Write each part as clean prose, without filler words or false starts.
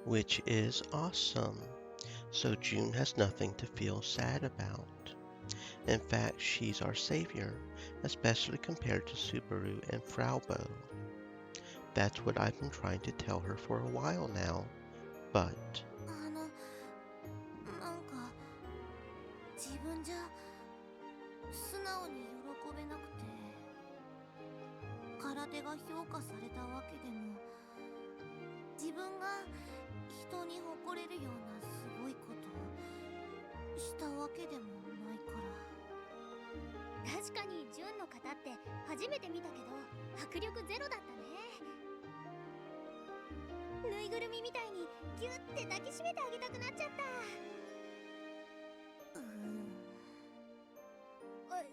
which is awesome. So June has nothing to feel sad about. In fact, she's our savior, especially compared to Subaru and Fraubo. That's what I've been trying to tell her for a while now, but なんか自分じゃ素直に喜べなくて、空手が評価されたわけでも、自分が人に誇れるようなすごいことをしたわけでもないから。確かに純の方って初めて見たけど迫力ゼロだったね。ぬいぐるみみたいにギュッて抱きしめてあげたくなっちゃった。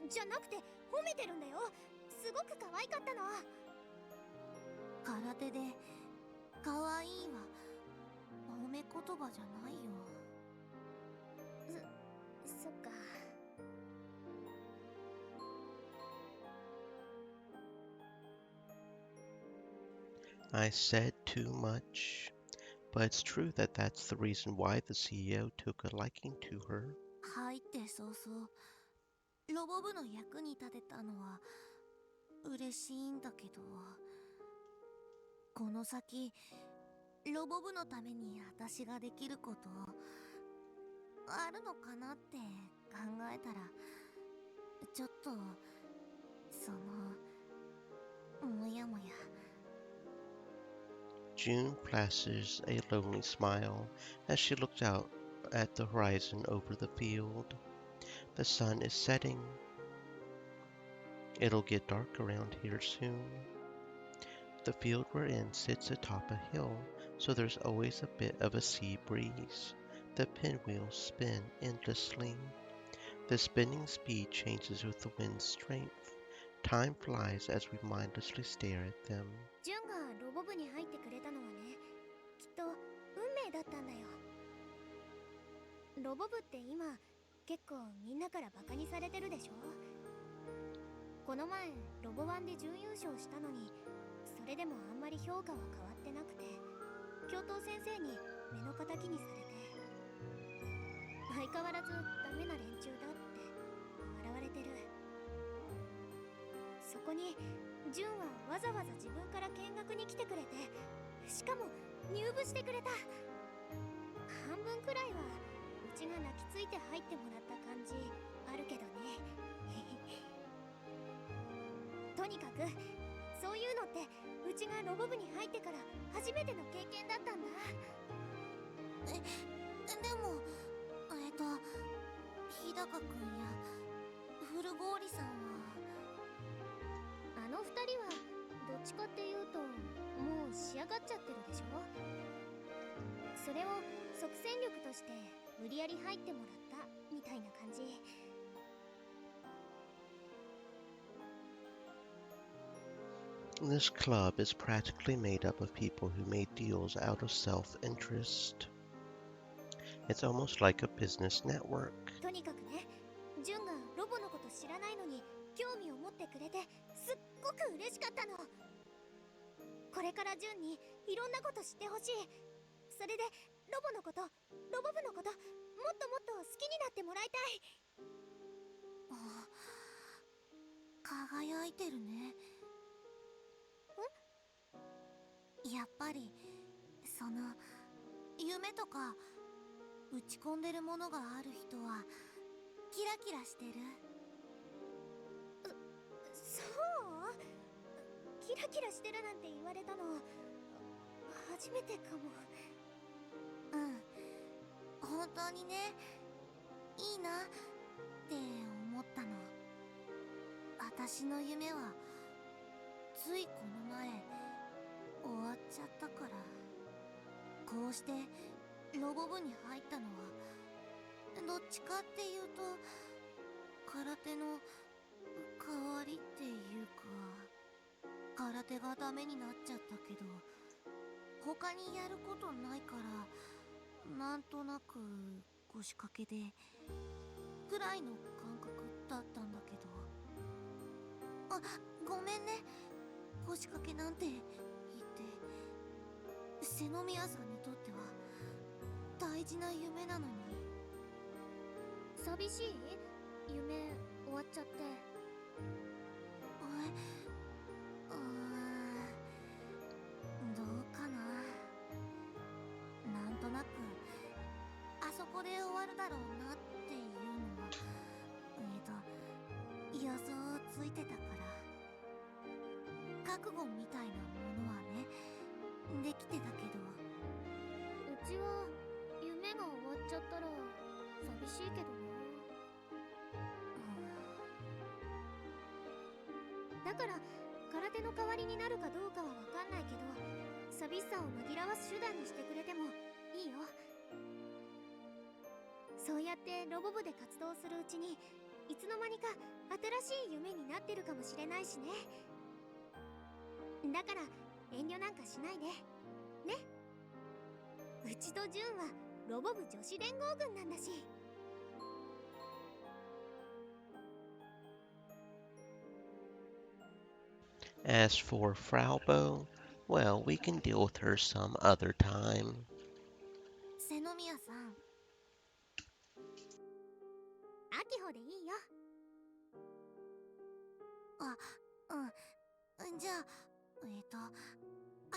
じゃなくて褒めてるんだよ。すごく可愛かったの。空手で可愛いは褒め言葉じゃないよ。そっか。I said too much. But it's true that that's the reason why the CEO took a liking to her. 入って早々ロボ部の役に立てたのは嬉しいんだけど、この先ロボ部のために私ができることあるのかなって考えたら、ちょっとそのもやもや。June flashes a lonely smile as she looks out at the horizon over the field. The sun is setting. It'll get dark around here soon. The field we're in sits atop a hill, so there's always a bit of a sea breeze. The pinwheels spin endlessly. The spinning speed changes with the wind's strength. Time flies as we mindlessly stare at them. ジュンがロボ部に入ってくれたのはね、きっと運命だったんだよ。ロボ部って今結構みんなからバカにされてるでしょ。この前ロボワンで準優勝したのに、それでもあんまり評価は変わってなくて、教頭先生に目の敵にされて、相変わらずダメな連中だって笑われてる。そこにジュンはわざわざ自分から見学に来てくれて、しかも入部してくれた。半分くらいはうちが泣きついて入ってもらった感じあるけどね。とにかくそういうのってうちがロボ部に入ってから初めての経験だったんだ。でも日高くんや古郡さんは、あの二人はどっちかっていうともう仕上がっちゃってるでしょ。それを即戦力として無理やり入ってもらったみたいな感じ。This club is practically made up of people who made deals out of self-interest. It's almost like a business network. とにかくね、ジュンがロボのこと知らないのに興味を持ってくれてすっごく嬉しかったの。これからジュンにいろんなこと知ってほしい。それでロボのこと、ロボ部のこと、もっともっと好きになってもらいたい。輝いてるね。やっぱりその夢とか打ち込んでるものがある人はキラキラしてる。そう？キラキラしてるなんて言われたの初めてかも。本当にね、いいなって思ったの。私の夢はついこの前終わっちゃったから。こうしてロボ部に入ったのはどっちかっていうと空手の代わりっていうか、空手がダメになっちゃったけど他にやることないから、なんとなく腰掛けでくらいの感覚だったんだけど。ごめんね、腰掛けなんて言って。瀬宮さんにとっては事な夢なのに。寂しい？夢終わっちゃって。どうかな。なんとなくあそこで終わるだろうなっていうのは予想ついてたから、覚悟みたいなものはねできてたけど。うちは夢が終わっちゃったら寂しいけどな。だから空手の代わりになるかどうかは分かんないけど、寂しさを紛らわす手段にしてくれてもいいよ。そうやってロボ部で活動するうちに、いつの間にか新しい夢になってるかもしれないしね。だから遠慮なんかしないでね。うちとジュンはロボ部女子連合軍なんだし。As for Fraubo, well, we can deal with her some other time. 瀬宮さん、秋穂でいいよ。あ、うん。じゃあ、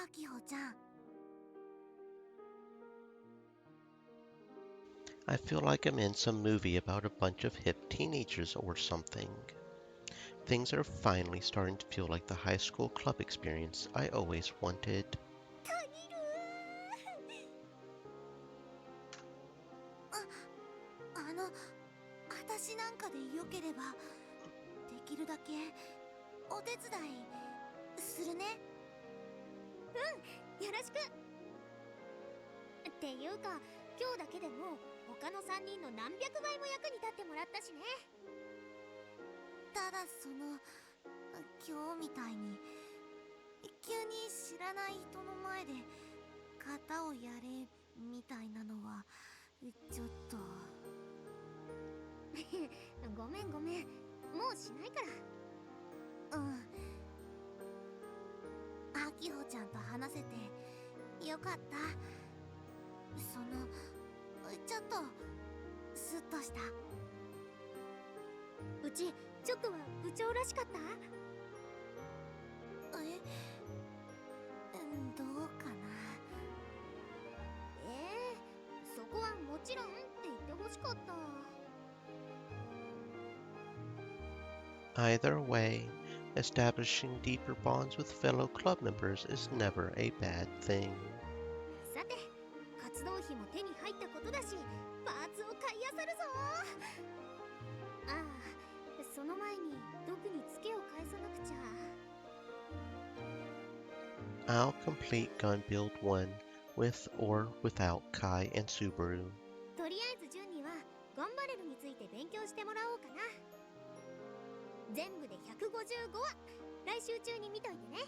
秋穂ちゃん。I feel like I'm in some movie about a bunch of hip teenagers or something. Things are finally starting to feel like the high school club experience I always wanted. 私なんかでよければできるだけお手伝いするね。うん、よろしく。っていうか、今日だけでも他の3人の何百倍も役に立ってもらったしね。ただ今日みたいに急に知らない人の前で型をやれみたいなのはちょっとごめん、もうしないから。秋穂ちゃんと話せてよかった。ちょっとスッとした。うちちょっとは部長らしかった？どうかな。そこはもちろんって言ってほしかった。Either way, establishing deeper bonds with fellow club members is never a bad thing. さて、活動費も手に入ったことだし、パーツを買い漁るぞ。ああ、その前に毒にツケを返さなくちゃ。I'll complete Gun Build 1 with or without Kai and Subaru. とりあえずジュンにはガンバレルについて勉強してもらおうかな。全部で155話、来週中に見といてね。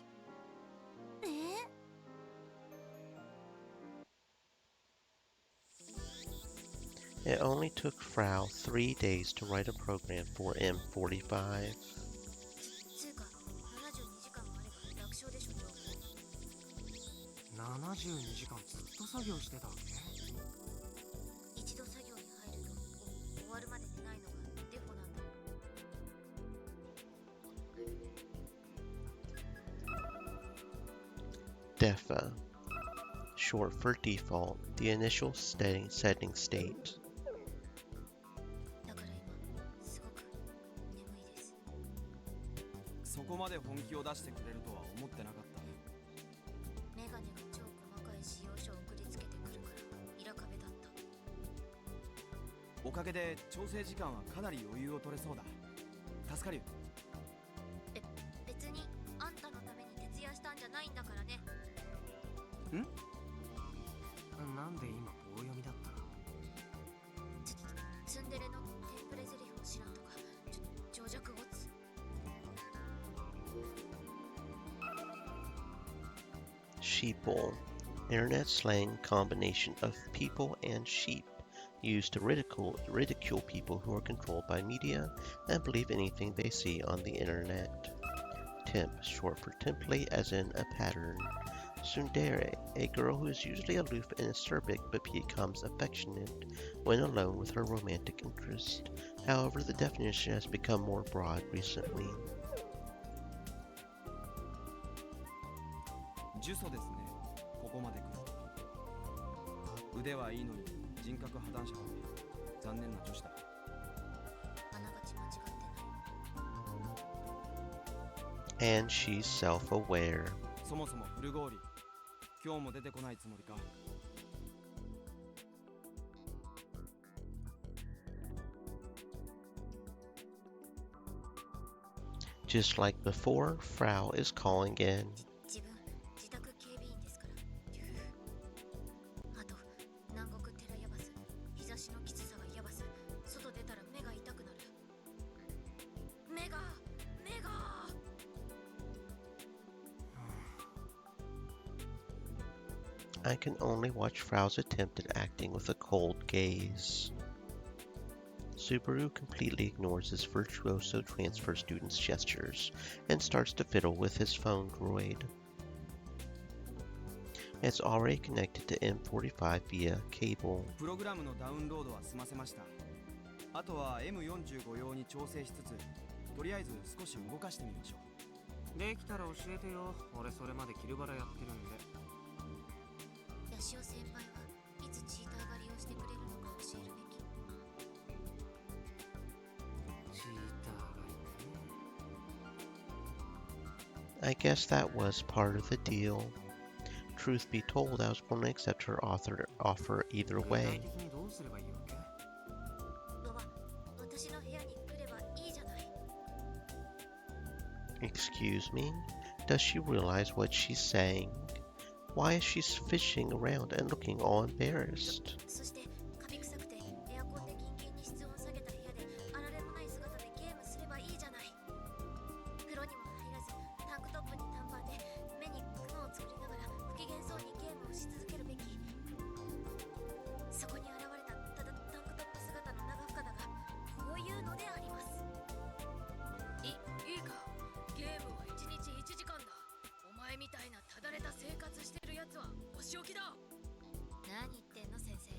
It only took Frau 3 days to write a program for M45. つうか、72時間もあれば楽勝でしょ、長。72時間ずっと作業してたわけ？一度作業に入ると終わるまで寝ないのがデフォなんだ。DEFA, short for default, the initial setting state. だから今すごく眠いです。そこまで本気を出してくれるとは思ってなかった。メガネが超細かい仕様書を送りつけてくるからイラ壁だった。おかげで調整時間はかなり余裕を取れそうだ。助かるよ。別にあんたのために徹夜したんじゃないんだからね。なんで今棒読みだったの？ツンデレのテンプレゼリフを知らんとか長尺オツ。Sheeple, internet slang combination of people and sheep, used to ridicule people who are controlled by media and believe anything they see on the internet. Temp, short for template as in a pattern. Tsundere, a girl who is usually aloof and acerbic but becomes affectionate when alone with her romantic interest. However, the definition has become more broad recently. 呪詛ですね、ここまで来ると。腕はいいのに人格破断者は残念な女子だ。あながち間違ってない。 And she's self-aware. そもそもフルゴーリー、今日も出てこないつもりか。Just like before, Frau is calling in. 自宅警備員ですから。あと南国寺ヤバス、日差しのきつさがヤバス、外出たら目が痛くなる。目が I can only watch Frau's attempt at acting with a cold gaze. Subaru completely ignores his virtuoso transfer student's gestures and starts to fiddle with his phone droid. It's already connected to M45 via cable. プログラムのダウンロードは済ませました。あとは M45 用に調整しつつ、とりあえず少し動かしてみましょう。できたら教えてよ。俺それまでキルバラやってるんで。ヤシオ先輩はいつチーター狩りをしてくれるのか教えるべき。チーター狩りね。 I guess that was part of the deal. Truth be told, I was going to accept her offer either 具体 way. 的にどうすればいいわけ？ロバ、私の部屋に来ればいいじゃない。 Excuse me? Does she realize what she's saying? Why is she fishing around and looking all embarrassed? そしてカビ臭くてエアコンでキンキンに室温下げた部屋であられもない姿でゲームすればいいじゃない。風呂にも入らずタンクトップに短パンで目にクマを作りながら不機嫌そうにゲームをし続けるべき。そこに現れたただタンクトップ姿の長深田がこういうのであります。いいか、ゲームは1日1時間だ。お前みたいなただれた生活してるやつはお仕置きだ。何言ってんの先生。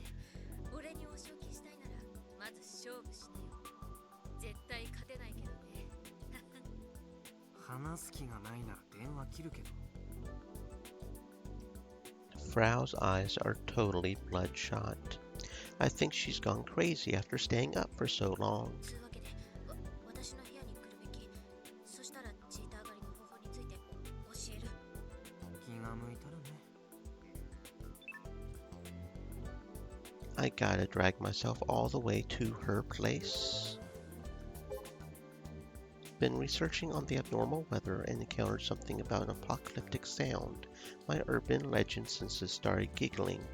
俺にお仕置きしたいならまず勝負しなよ。絶対勝てないけどね。話す気がないなら電話切るけど。 Frau's eyes are totally bloodshot. I think she's gone crazy after staying up for so long. つうわけで私の部屋に来るべき。そしたらチーター狩りの方法について教える。気が向いたらね。 I gotta drag myself all the way to her place. Been researching on the abnormal weather and encountered something about an apocalyptic sound. My urban legend senses started tingling.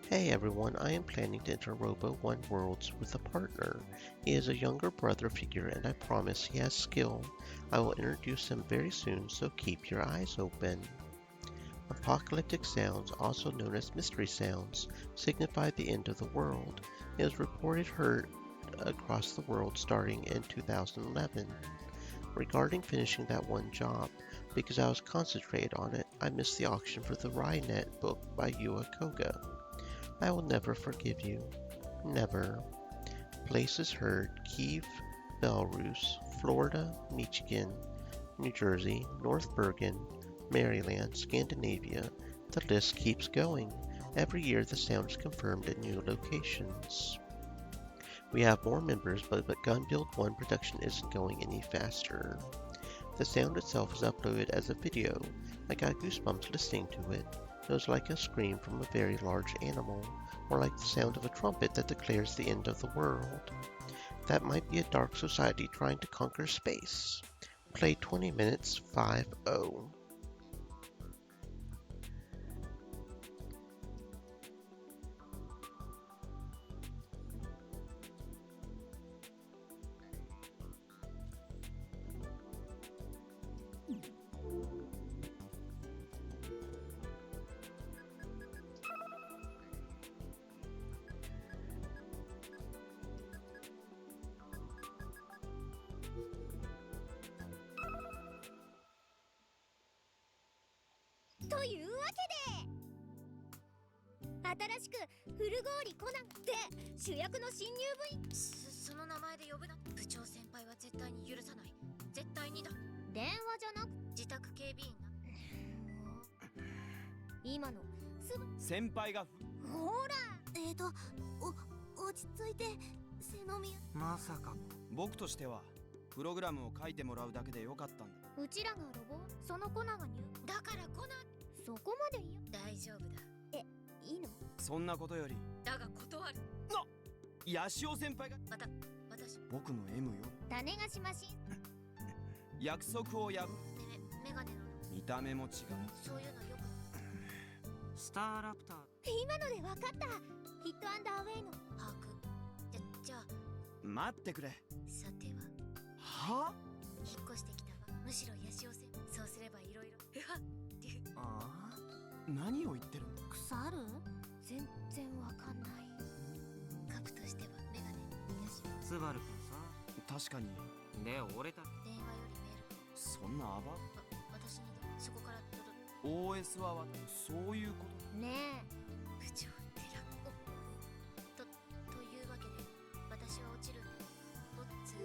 Hey everyone, I am planning to enter Robo One Worlds with a partner. He is a younger brother figure and I promise he has skill. I will introduce him very soon, so keep your eyes open. Apocalyptic sounds, also known as mystery sounds, signify the end of the world. It is reported heard across the world starting in 2011. Regarding finishing that one job, because I was concentrated on it, I missed the auction for the Rainet book by Yua Koga. I will never forgive you. Never. Places heard: Kiev, Belarus, Florida, Michigan, New Jersey, North Bergen, Maryland, Scandinavia. The list keeps going. Every year the sound is confirmed at new locations. We have more members, but Gun Build 1 production isn't going any faster. The sound itself is uploaded as a video. I got goosebumps listening to it. It was like a scream from a very large animal, or like the sound of a trumpet that declares the end of the world. That might be a dark society trying to conquer space. Play 20 minutes 5-0. というわけで、新しくフルゴーリコナンで主役の新入部員、その名前で呼ぶな。部長先輩は絶対に許さない。絶対にだ。電話じゃなく自宅警備員な。今の先輩がほら、落ち着いて、背宮。まさか僕としてはプログラムを書いてもらうだけでよかったんだ。うちらがロボ、そのコナがだからコナ、そこまでいいよ。大丈夫だ。いいの？そんなことよりだが断る。ヤシオ先輩が私僕の M よ。種子島新約束を破る。メガネの見た目も違う。そういうのよく。スターラプター。今ので分かった。ヒットアンダーウェイの把握。じゃあ待ってくれ。さてはは？引っ越してきたわ。むしろヤシオ先輩。そうすればいろいろああ、何を言ってるの？腐る？全然わかんない。カプとしてはメガネヤシオ。スバルくんさ。確かに。で俺たち電話よりメール。そんなアバ私にでそこから届く。 OS はそういうこと。ねえ部長テラというわけで私は落ちるんだ。おっつー。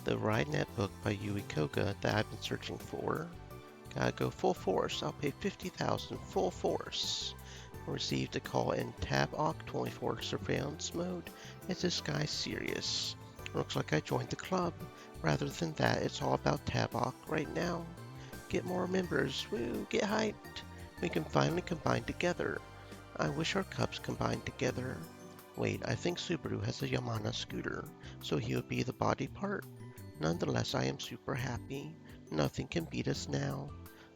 The RideNet book by Yui Koga that I've been searching for. Gotta go full force. I'll pay 50,000 full force. Received a call in Tab Oc 24 surveillance mode. Is this guy serious? Looks like I joined the club. Rather than that, it's all about Tab Oc right now. Get more members. Woo, get hyped. We can finally combine together. I wish our cups combined together. Wait, I think Subaru has a Yamana scooter, so he would be the body part. Nonetheless, I am super happy. Nothing can beat us now.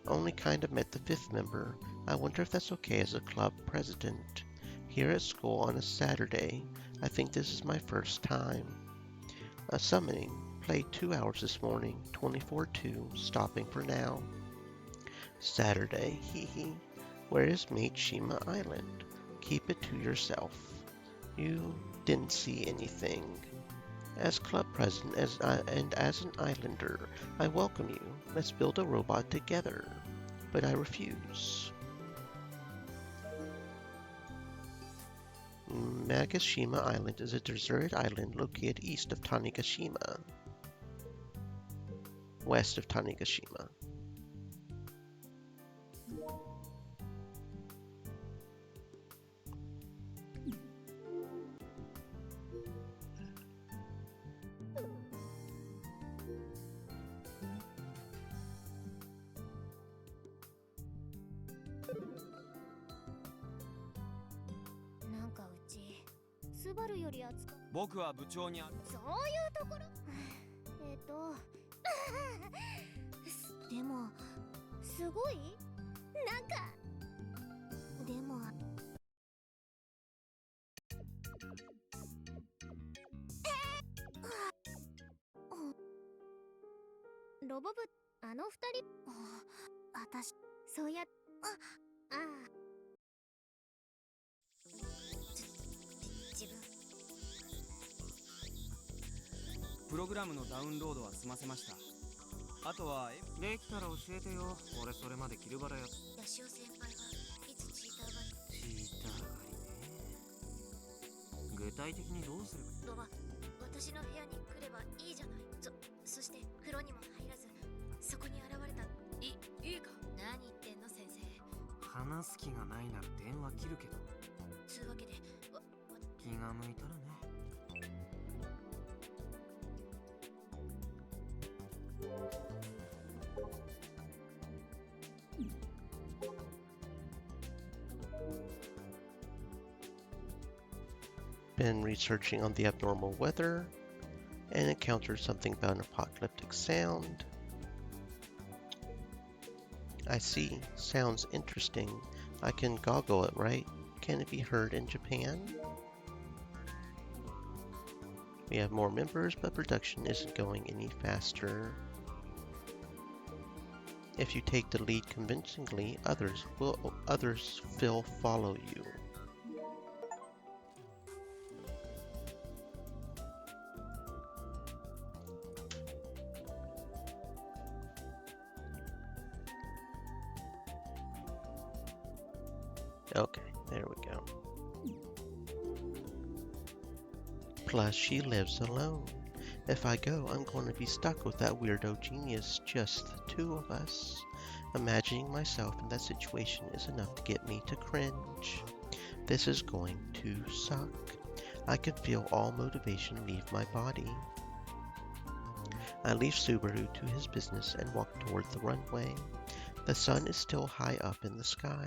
Only kind of met the 5th member. I wonder if that's okay as a club president. Here at school on a Saturday. I think this is my first time. A summoning. Played 2 hours this morning. 24-2. Stopping for now. Saturday. Hee hee. Where is Mate Shima Island? Keep it to yourself. You didn't see anything. As club president and as an islander, I welcome you. Let's build a robot together. But I refuse. Magashima Island is a deserted island located east of Tanegashima. West of Tanegashima. Subaru より扱う。僕は部長にある。そういうところ。でもすごい。なんかでもロボ部あの二人。私そうやああ。自分プログラムのダウンロードは済ませました。あとはできたら教えてよ。俺それまでキルバラや。ヤシオ先輩はいつチーター狩り。チーター狩りね。具体的にどうするロバ、私の部屋に来ればいいじゃない。そして風呂にも入らずそこに現れた。いいか。何言ってんの先生。話す気がないなら電話切るけど。つうわけで気が向いたらね。Been researching on the abnormal weather and encountered something about an apocalyptic sound. I see. Sounds interesting. I can goggle it, right? Can it be heard in Japan? We have more members, but production isn't going any faster. If you take the lead convincingly, others will follow you. Okay, there we go. Plus, she lives alone. If I go, I'm going to be stuck with that weirdo genius, just the two of us. Imagining myself in that situation is enough to get me to cringe. This is going to suck. I can feel all motivation leave my body. I leave Subaru to his business and walk toward the runway. The sun is still high up in the sky.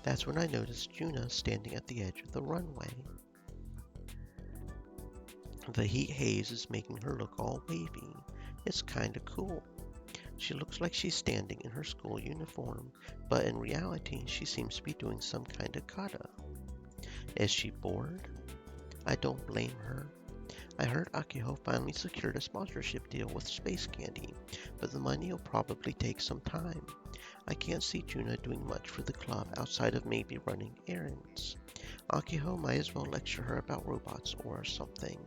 That's when I notice Juna standing at the edge of the runway. The heat haze is making her look all wavy. It's kinda cool. She looks like she's standing in her school uniform, but in reality she seems to be doing some kind of kata. Is she bored? I don't blame her. I heard Akiho finally secured a sponsorship deal with Space Candy, but the money will probably take some time. I can't see Juna doing much for the club outside of maybe running errands. Akiho might as well lecture her about robots or something.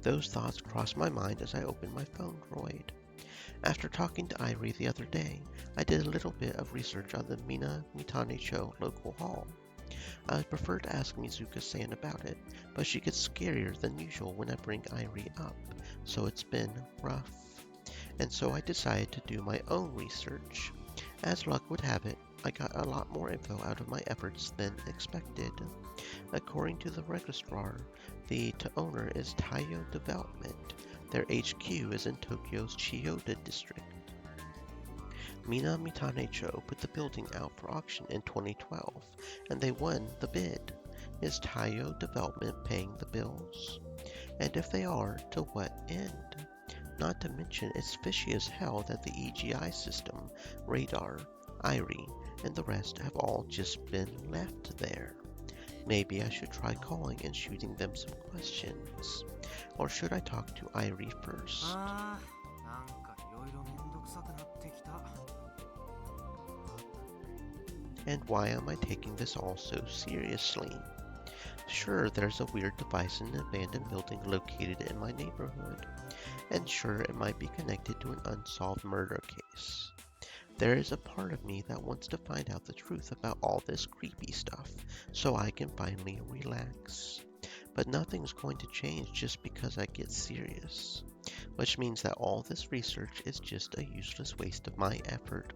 Those thoughts cross my mind as I open my phone droid. After talking to Irie the other day, I did a little bit of research on the Mina Mitane-cho local hall. I would prefer to ask Mizuka-san about it, but she gets scarier than usual when I bring Irie up, so it's been rough. And so I decided to do my own research. As luck would have it, I got a lot more info out of my efforts than expected. According to the registrar, the owner is Taiyo Development. Their HQ is in Tokyo's Chiyoda district. Mina Mitane-cho put the building out for auction in 2012, and they won the bid. Is Taiyo Development paying the bills? And if they are, to what end? Not to mention, it's fishy as hell that the EGI system, radar, Irie, and the rest have all just been left there. Maybe I should try calling and shooting them some questions. Or should I talk to Irie first? And why am I taking this all so seriously? Sure, there's a weird device in an abandoned building located in my neighborhood. And sure, it might be connected to an unsolved murder case. There is a part of me that wants to find out the truth about all this creepy stuff, so I can finally relax. But nothing's going to change just because I get serious, which means that all this research is just a useless waste of my effort.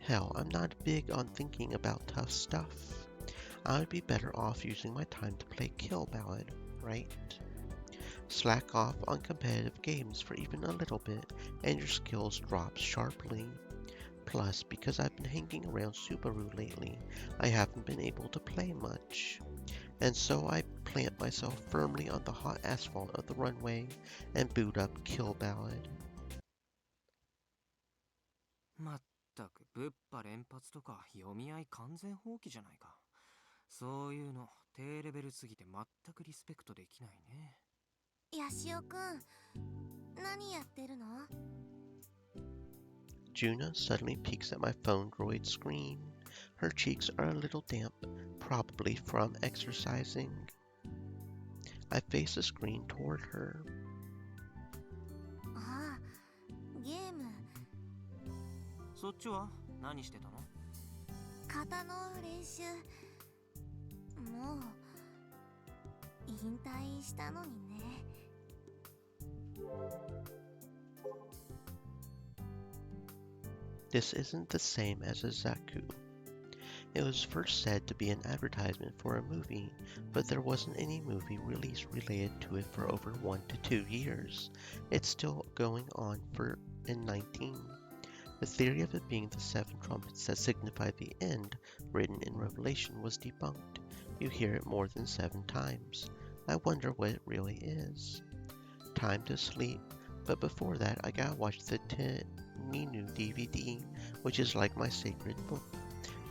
Hell, I'm not big on thinking about tough stuff. I would be better off using my time to play Kill Ballad, right? Slack off on competitive games for even a little bit, and your skills drop sharply. Plus, because I've been hanging around Subaru lately, I haven't been able to play much. And so I plant myself firmly on the hot asphalt of the runway and boot up Kill Ballad. まったくぶっぱ連発とか読み合い完全放棄じゃないか。そういうの低レベルすぎて全くリスペクトできないね。ヤシオくん、何やってるの？ Juna suddenly peeks at my phone droid screen. Her cheeks are a little damp, probably from exercising. I face the screen toward her. ああ、ゲーム。そっちは何してたの？型の練習。もう引退したのにね。This isn't the same as a Zaku. It was first said to be an advertisement for a movie, but there wasn't any movie release related to it for over 1 to 2 years. It's still going on in 19. The theory of it being the 7 trumpets that signify the end, written in Revelation, was debunked. You hear it more than 7 times. I wonder what it really is. Time to sleep, but before that I gotta watch the Ninu DVD, which is like my sacred book.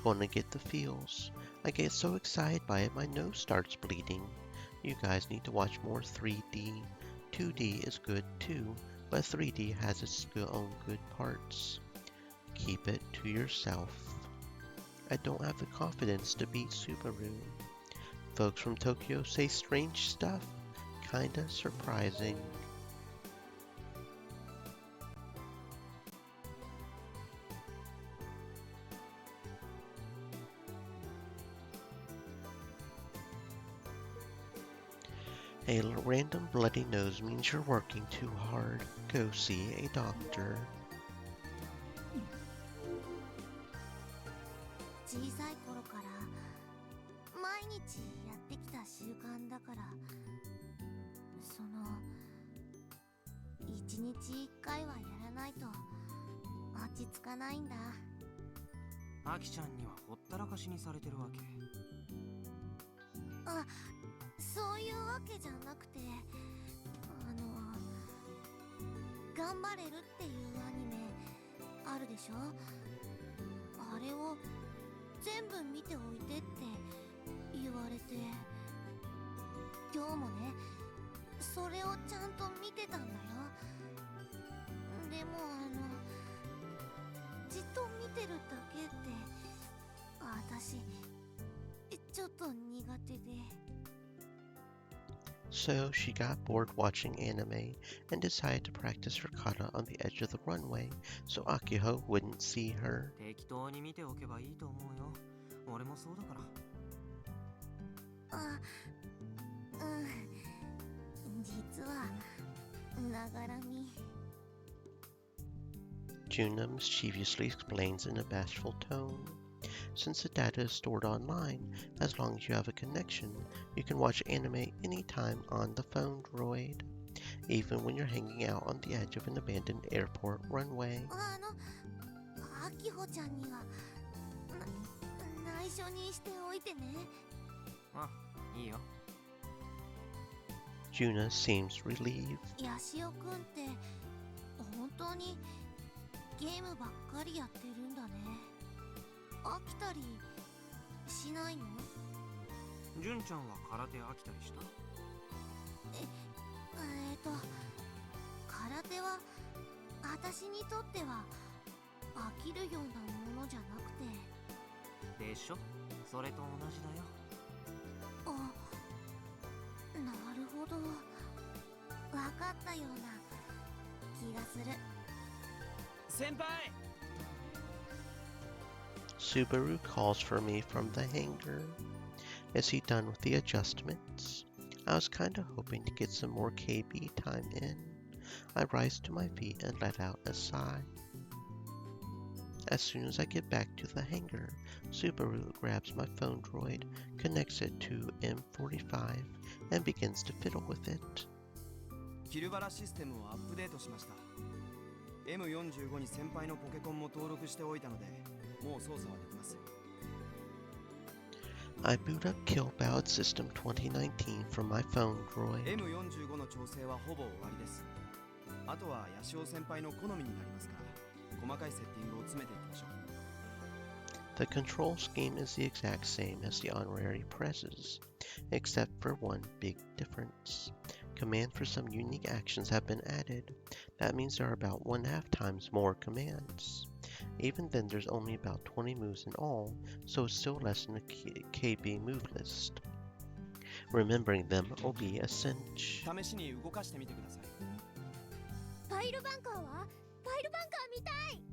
Gonna get the feels. I get so excited by it my nose starts bleeding. You guys need to watch more 3D. 2D is good too, but 3D has its own good parts. Keep it to yourself. I don't have the confidence to beat Subaru. Folks from Tokyo say strange stuff. Kinda surprising. A random bloody nose means you're working too hard. Go see a doctor. 小さい頃から毎日やってきた習慣だから、その一日一回はやらないと落ち着かないんだ。アキちゃんにはほったらかしにされてるわけ。あ、そういうわけじゃなくて、頑張れるっていうアニメあるでしょ。あれを全部見ておいてって言われて、今日もね、それをちゃんと見てたんだよ。でもじっと見てるだけって私ちょっと苦手で。So she got bored watching anime and decided to practice her kata on the edge of the runway so Akiho wouldn't see her. 適当に見ておけばいいと思うよ。俺もそうだから。あ、うん、実はながらみ。Juna mischievously explains in a bashful tone. Since the data is stored online, as long as you have a connection, you can watch anime anytime on the phone droid, even when you're hanging out on the edge of an abandoned airport runway. あきほちゃんには内緒にしておいてね。あ、いいよ。Juna seems relieved. ヤシオくんって本当にゲームばっかりやってるんだね。飽きたりしないの？純ちゃんは空手飽きたりした？空手は私にとっては飽きるようなものじゃなくて。でしょ？それと同じだよ。あ、なるほど。わかったような気がする。先輩 Subaru calls for me from the hangar. Is he done with the adjustments? I was kinda hoping to get some more KB time in. I rise to my feet and let out a sigh. As soon as I get back to the hangar, Subaru grabs my phone droid, connects it to M45, and begins to fiddle with it. キルバラシステムをアップデートしました。M45 に先輩のポケコンも登録しておいたので、もう操作はできます。I boot up Killbout System 2019 from my phone droid. M45 の調整はほぼ終わりです。あとはヤシオ先輩の好みになりますから、細かいセッティングを詰めていきましょう。The control scheme is the exact same as the honorary presses, except for one big difference. Command for some unique actions have been added. That means there are about 1.5 times more commands. Even then, there's only about 20 moves in all, so it's still less than a KB move list. Remembering them will be a cinch. 試しに動かしてみてください。ファイルバンカーは？ファイルバンカー見たい。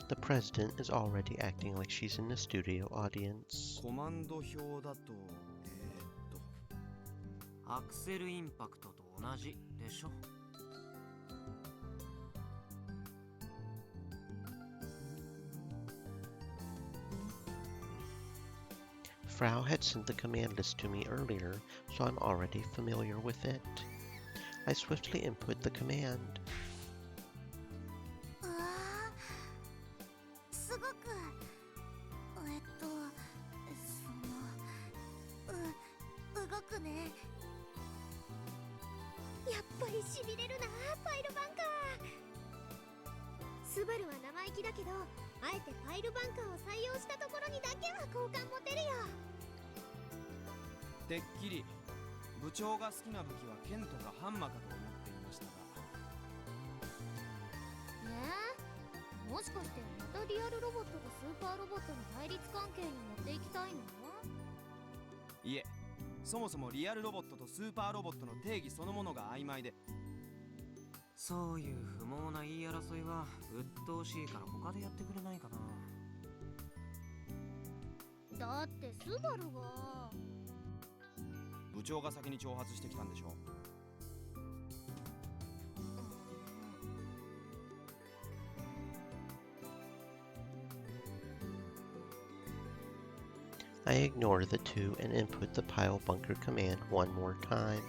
The president is already acting like she's in the studio audience. コマンド表だと、アクセルインパクトと同じでしょ。Frau had sent the command list to me earlier, so I'm already familiar with it. I swiftly input the command. うわー、すごく動くね。やっぱりしびれるな、ファイルバンカー。スバルは生意気だけど、あえてファイルバンカーを採用したところにだけは好感持てるよ。てっきり部長が好きな武器は剣とかハンマーかと思っていましたが。もしかしてまたリアルロボットとスーパーロボットの対立関係に持っていきたいの？いえ、そもそもリアルロボットとスーパーロボットの定義そのものが曖昧で。そういう不毛な言い争いは鬱陶しいから他でやってくれないかな。だってスバルが部長が先に挑発してきたんでしょ。I ignore the two and input the pile bunker command one more time.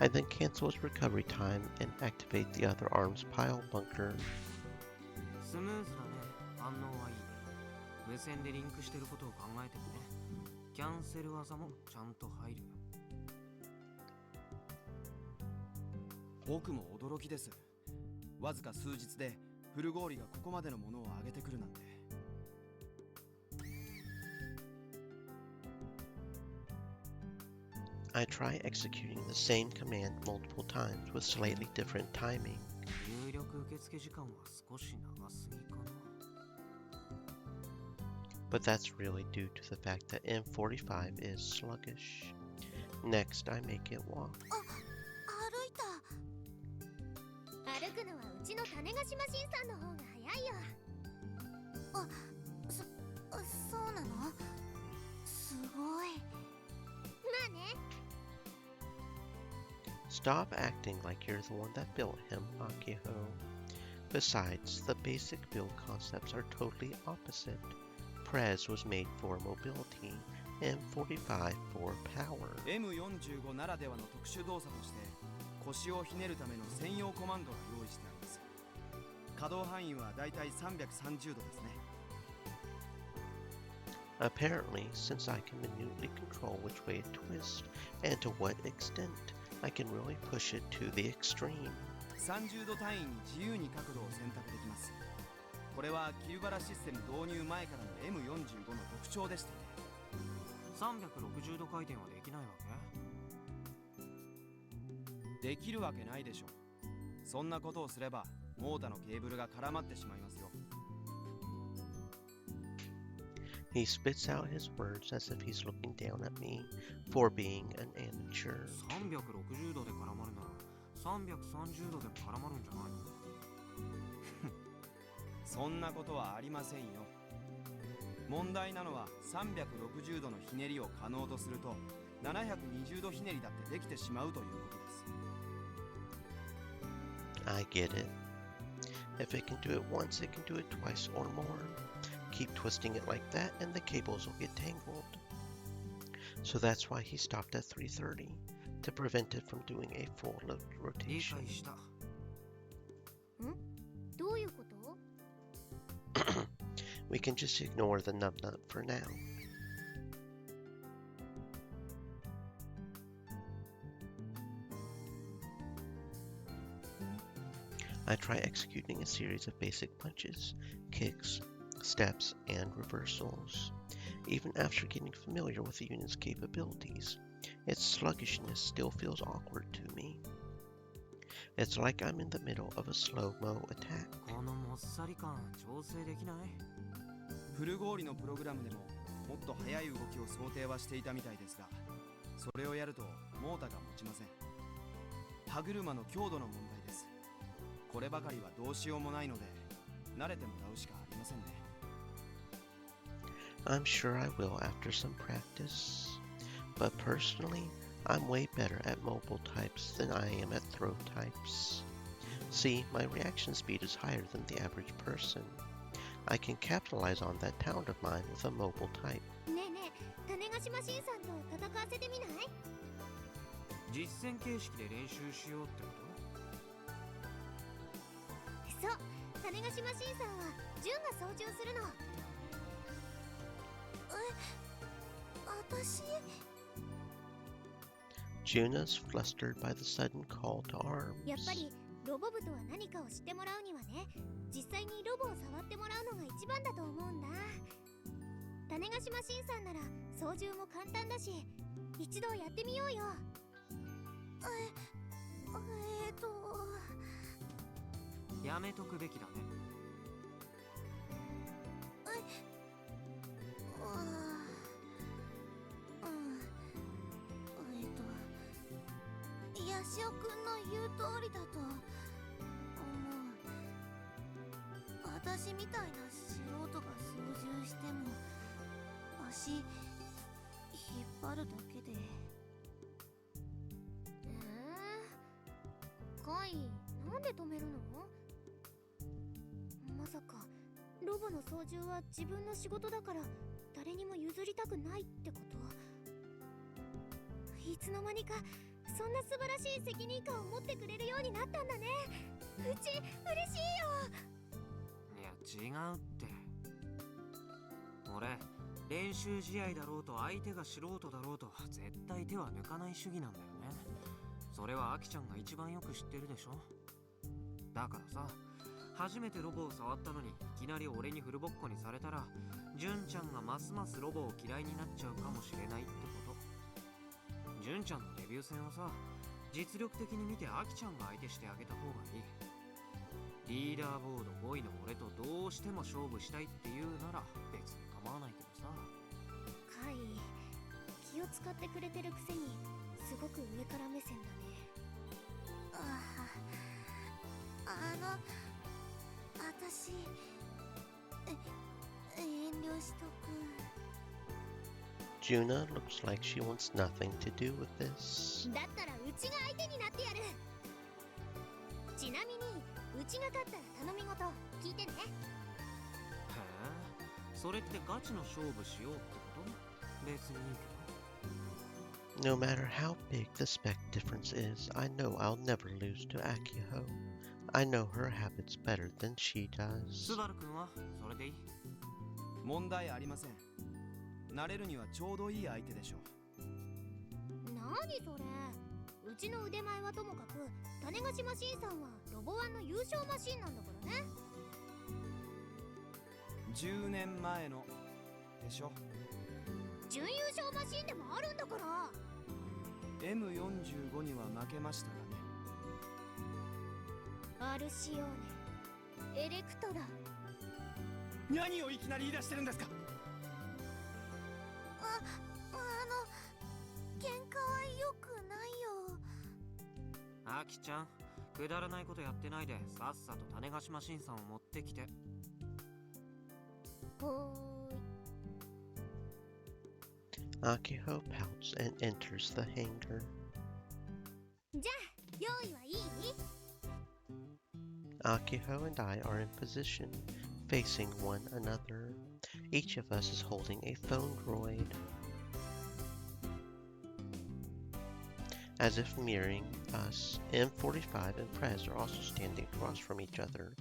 I then cancel its recovery time and activate the other arm's pile bunker. スムーズだね。反応はいい。無線でリンクしてることを考えてもね。キャンセル技もちゃんと入る。僕も驚きです。わずか数日でフルゴーリがここまでのものを上げてくるなんて。I try executing the same command multiple times with slightly different timing. 入力受付時間は少し長すぎかな。But that's really due to the fact that M45 is sluggish. Next, I make it walk. 歩いた。歩くのはうちの種子島新さんの方が早いよ。そうなの？すごい。まあね。Stop acting like you're the one that built him, Akiho. Besides, the basic build concepts are totally opposite. Prez was made for mobility, and 45 for power. M45 ならではの特殊動作として腰をひねるための専用コマンドが用意してあります。可動範囲はだいたい330度ですね。Apparently, since I can minutely control which way it twists and to what extent, I can really push it to the extreme. 30度単位に自由に角度を選択できます。これはキューバラシステム導入前からの M45 の特徴でしたね。360度回転はできないわけ？できるわけないでしょ。そんなことをすればモータのケーブルが絡まってしまいますよ。He spits out his words as if he's looking down at me for being an amateur. 360度で絡まるなら330度でも絡まるんじゃないの？そんなことはありませんよ。問題なのは360度のひねりを可能とすると720度ひねりだってできてしまうということです。I get it. If it can do it once, it can do it twice or more. Keep twisting it like that and the cables will get tangled. So that's why he stopped at 330, to prevent it from doing a full load 理 rotation. 解した。どういうこと？ We can just ignore the nub nut for now. I try executing a series of basic punches, kicks, steps, and reversals. Even after getting familiar with the unit's capabilities, its sluggishness still feels awkward to me. It's like I'm in the middle of a slow-mo attack. このもっさり感調整できない？フルゴーリのプログラムでももっと速い動きを想定はしていたみたいですが、それをやるとモータが持ちません。歯車の強度の問題です。こればかりはどうしようもないので慣れてもらうしかありませんね。I'm sure I will after some practice. But personally, I'm way better at mobile types than I am at throw types. See, my reaction speed is higher than the average person. I can capitalize on that talent of mine with a mobile type. ねえねえ、種子島新さんと戦わせてみない？実戦形式で練習しようってこと？そう、種子島新さんは純が操縦するの。私？ Juna's flustered by the sudden call to やっぱ arms. りロボ部とは何かを知ってもらうにはね、実際にロボを触ってもらうのが一番だと思うんだ。種子島新さんなら操縦も簡単だし、一度やってみようよ。やめとくべきだね。ヤシオくんの言う通りだと思う。私みたいな素人が操縦しても足引っ張るだけでカイ、なんで止めるの？まさかロボの操縦は自分の仕事だから誰にも譲りたくないってこと？いつの間にかそんな素晴らしい責任感を持ってくれるようになったんだね。うち嬉しいよ。いや違うって。俺練習試合だろうと相手が素人だろうと絶対手は抜かない主義なんだよね。それはアキちゃんが一番よく知ってるでしょ。だからさ、初めてロボを触ったのにいきなり俺にフルボッコにされたら、純ちゃんがますますロボを嫌いになっちゃうかもしれないってこと。純ちゃんのデビュー戦はさ、実力的に見てアキちゃんが相手してあげた方がいい。リーダーボード5位の俺とどうしても勝負したいっていうなら別に構わないけどさ。カイ、気を使ってくれてるくせにすごく上から目線だね。私遠慮しとく。Juna looks like she wants nothing to do with this. だったらうちが相手になってやる。ちなみにうちが勝ったら頼み事聞いてね。へえ、それってガチの勝負しようってこと？別にいいけど。 No matter how big the spec difference is, I know I'll never lose to Akihiko. I know her habits better than she ス does. バル君はそれでいい？問題ありません。慣れるにはちょうどいい相手でしょう。なにそれ。うちの腕前はともかく種子島マシンさんはロボワンの優勝マシンなんだからね。10年前のでしょ。準優勝マシンでもあるんだから。 M45 には負けましたがね。アルシオーネ、エレクトラ。何をいきなり言い出してるんですか。喧嘩は良くないよ。アキちゃん、くだらないことやってないでさっさと種子島新さんを持ってきて。ほーい。 Akihiko pouts and enters the hangar. じゃあ用意はいい？ Akihiko and I are in position, facing one another. Each of us is holding a phone droid. As if mirroring us, M45 and Prez are also standing across from each other,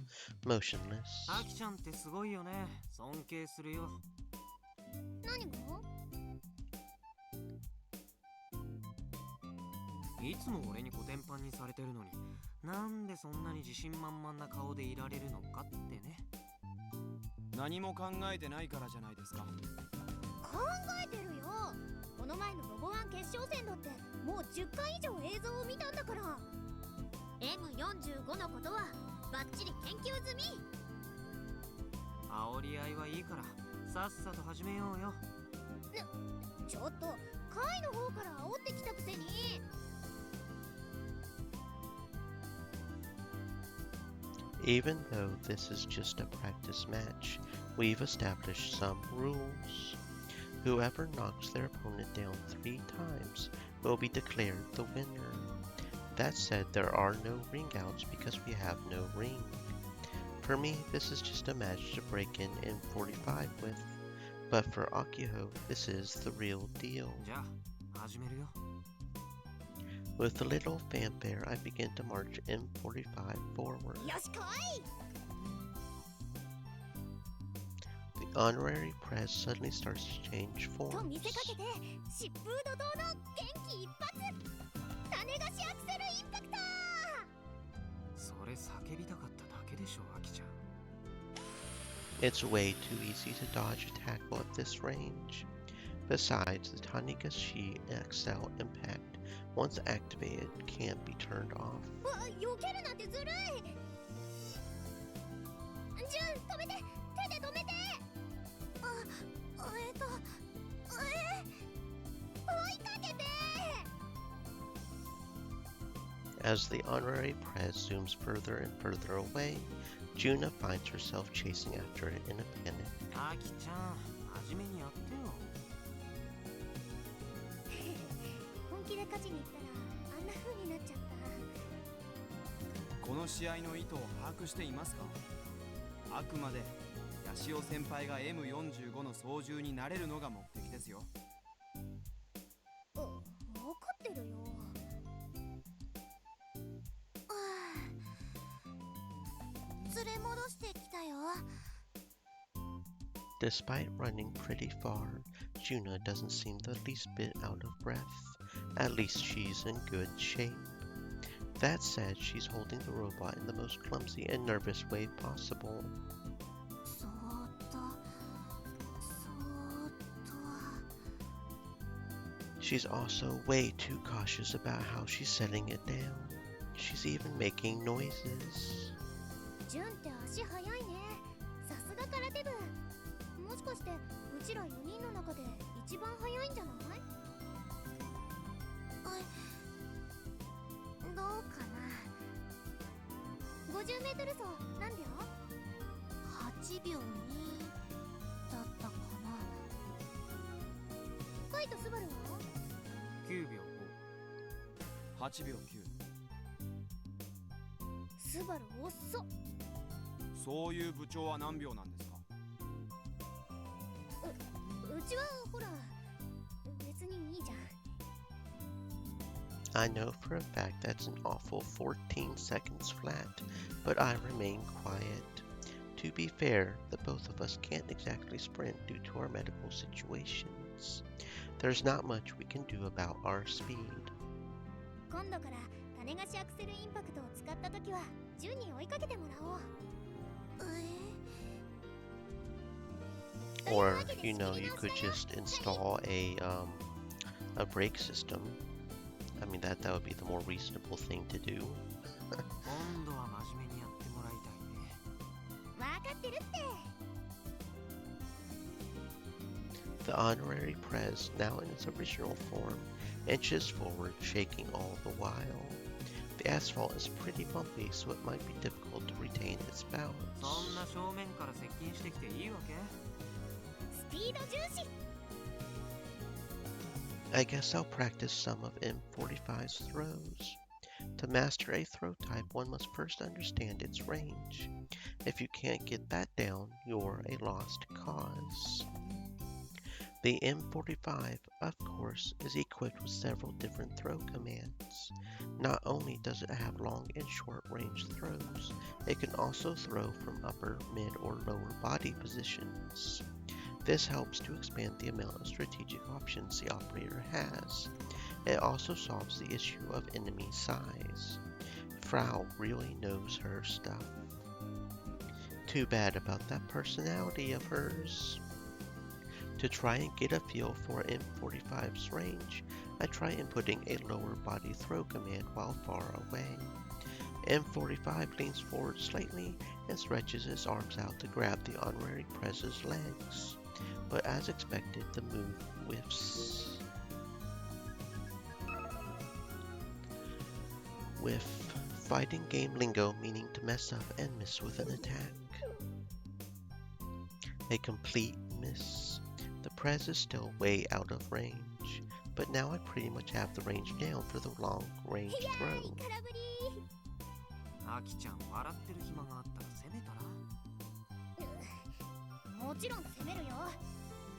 motionless. アキちゃんってすごいよね。尊敬するよ。何が？いつも俺にコテンパンにされてるのに、なんでそんなに自信満々な顔でいられるのかってね。何も考えてないからじゃないですか。考えてるよ。この前のロボワン決勝戦だってもう10回以上映像を見たんだから。 M45 のことはバッチリ研究済み。煽り合いはいいからさっさと始めようよ。ちょっとカイの方から煽ってきたくせに。Even though this is just a practice match, we've established some rules. Whoever knocks their opponent down 3 times will be declared the winner. That said, there are no ring outs because we have no ring. For me, this is just a match to break in M45 with, but for Akihiko, this is the real deal. じゃあ始めるよ。 With a little fanfare, I begin to march M45 forward. よし来い。 The honorary press suddenly starts to change と見 forms. せかけて疾風怒涛の元気一発。種子しアクセルインパクト。それ叫びたかっただけでしょ、アキちゃん。 It's way too easy to dodge a tackle at this range. Besides, the Taniguchi XL impact, once activated, can't be turned off. 避けるなんてずるい。ジュン止めて、手で止めて。追いかけて。 As the honorary press zooms further and further away, Juna finds herself chasing after it in a panic. アキちゃん、真面目にやってよ。本気で勝ちに行ったらあんな風になっちゃった。この試合の意図を把握していますか？あくまでヤシオ先輩が M45 の操縦になれるのが目的ですよ。分かってるよ。連れ戻してきたよ。Despite running pretty far, Juna doesn't seem the least bit out of breath. At least she's in good shape. That said, she's holding the robot in the most clumsy and nervous way possible. そーっと、そーっと。 She's also way too cautious about how she's setting it down. She's even making noises. ジュンって足速いね。さすが空手部。もしかしてうちら4人の中で一番速いんじゃない？どうかな。50メートル走何秒？8秒2だったかな。カイトスバルは9秒8秒9。スバル遅っ。そういう部長は何秒なんですか？うちはほら別にいいじゃん。I know for a fact that's an awful 14 seconds flat, but I remain quiet. To be fair, the both of us can't exactly sprint due to our medical situations. There's not much we can do about our speed. 今度から種菓子アクセルインパクトを使ったときはジュンに追いかけてもらおう。Or, you know, you could just install a brake system. I mean, that would be the more reasonable thing to do. 今度は真面目にやってもらいたいね。わかってるって。 The honorary prez, now in its original form, inches forward, shaking all the while. The asphalt is pretty bumpy, so it might be difficult to retain its balance. そんな正面から接近してきていいわけ？スピード重視。 I guess I'll practice some of M45's throws. To master a throw type, one must first understand its range. If you can't get that down, you're a lost cause. The M45, of course, is equipped with several different throw commands. Not only does it have long and short range throws, it can also throw from upper, mid, or lower body positions. This helps to expand the amount of strategic options the operator has. It also solves the issue of enemy size. Frau really knows her stuff. Too bad about that personality of hers. To try and get a feel for M45's range, I try inputting a lower body throw command while far away. M45 leans forward slightly and stretches his arms out to grab the honorary prez's legs. But as expected, the move whiffs. Whiff, fighting game lingo meaning to mess up and miss with an attack. A complete miss. The prez is still way out of range, but now I pretty much have the range down for the long range throw. アキちゃん笑ってる暇があったら攻めたら？もちろん攻めるよ。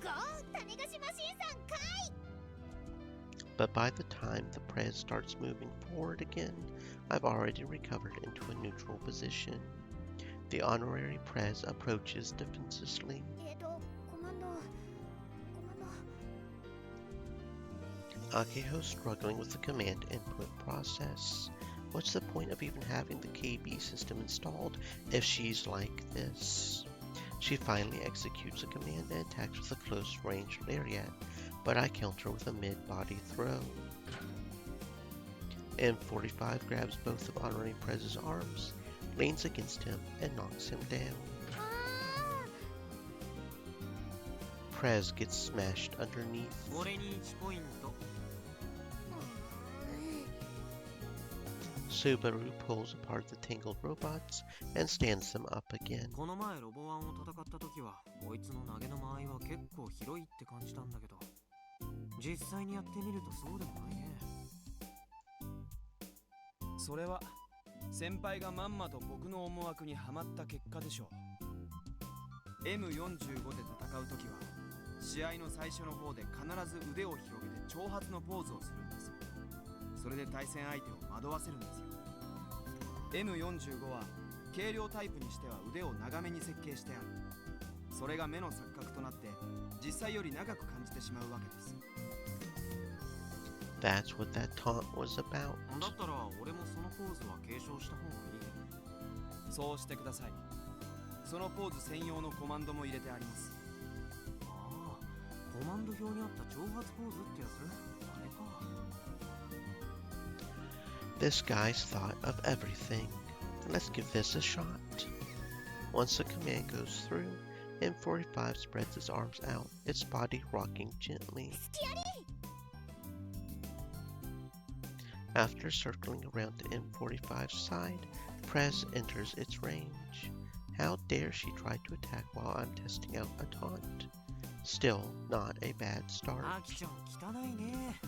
ゴー種菓子マシンさんかい。 But by the time the prez starts moving forward again, I've already recovered into a neutral position. The honorary prez approaches defensively. コマンド。Akeho's struggling with the command input process. What's the point of even having the KB system installed if she's like this? She finally executes a command and attacks with a close range lariat, but I counter with a mid-body throw. M45 grabs both of Honorary Prez's arms, leans against him, and knocks him down. Prez gets smashed underneath. 俺に1ポイント。Subaru pulls apart the tangled robots and stands them up again. この前ロボワンを戦った時はこいつの投げの間合いは結構広いって感じたんだけど、実際にやってみるとそうでもないね。それは先輩がまんまと僕の思惑にはまった結果でしょう。 M45 で戦う時は試合の最初の方で必ず腕を広げて挑発のポーズをするんです。それで対戦相手を惑わせるんですよ。 M45 は軽量タイプにしては腕を長めに設計してある。それが目の錯覚となって実際より長く感じてしまうわけです。 That's what that taunt was about. だったら俺もそのポーズは継承した方がいい。そうしてください。そのポーズ専用のコマンドも入れてあります。ああ、コマンド表にあった挑発ポーズってやつ、あれか。 This guy's thought of everything. Let's give this a shot. Once the command goes through, M45 spreads its arms out, its body rocking gently. After circling around the M45's side, Prez enters its range. How dare she try to attack while I'm testing out a taunt? Still not a bad start. アキちゃん汚いね。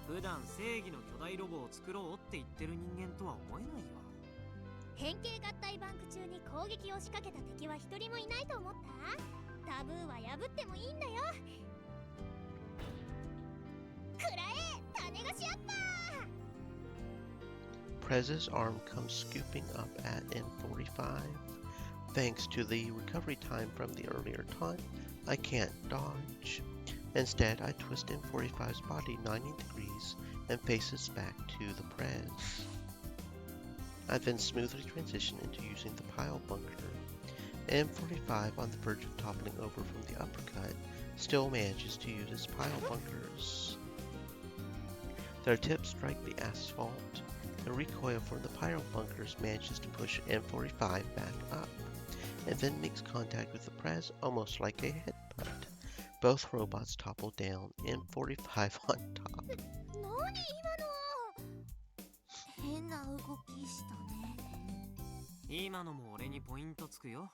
普段正義の巨大ロボを作ろうって言ってる人間とは思えないよ。変形合体バンク中に攻撃を仕掛けた敵は一人もいないと思った？タブーは破ってもいいんだよ。くらえ種子シアッパー。 Prez's arm comes scooping up at M45. Thanks to the recovery time from the earlier taunt, I can't dodge. Instead, I twist M45's body 90 degrees and faces back to the Prez. I then smoothly transition into using the pile bunker. M45, on the verge of toppling over from the uppercut, still manages to use its pile bunkers. Their tips strike the asphalt. The recoil from the pile bunkers manages to push M45 back up, and then makes contact with the Prez almost like a headbutt. Both robots topple down, M45 on top. 何今の。変な動きしたね。今のも俺にポイントつくよ。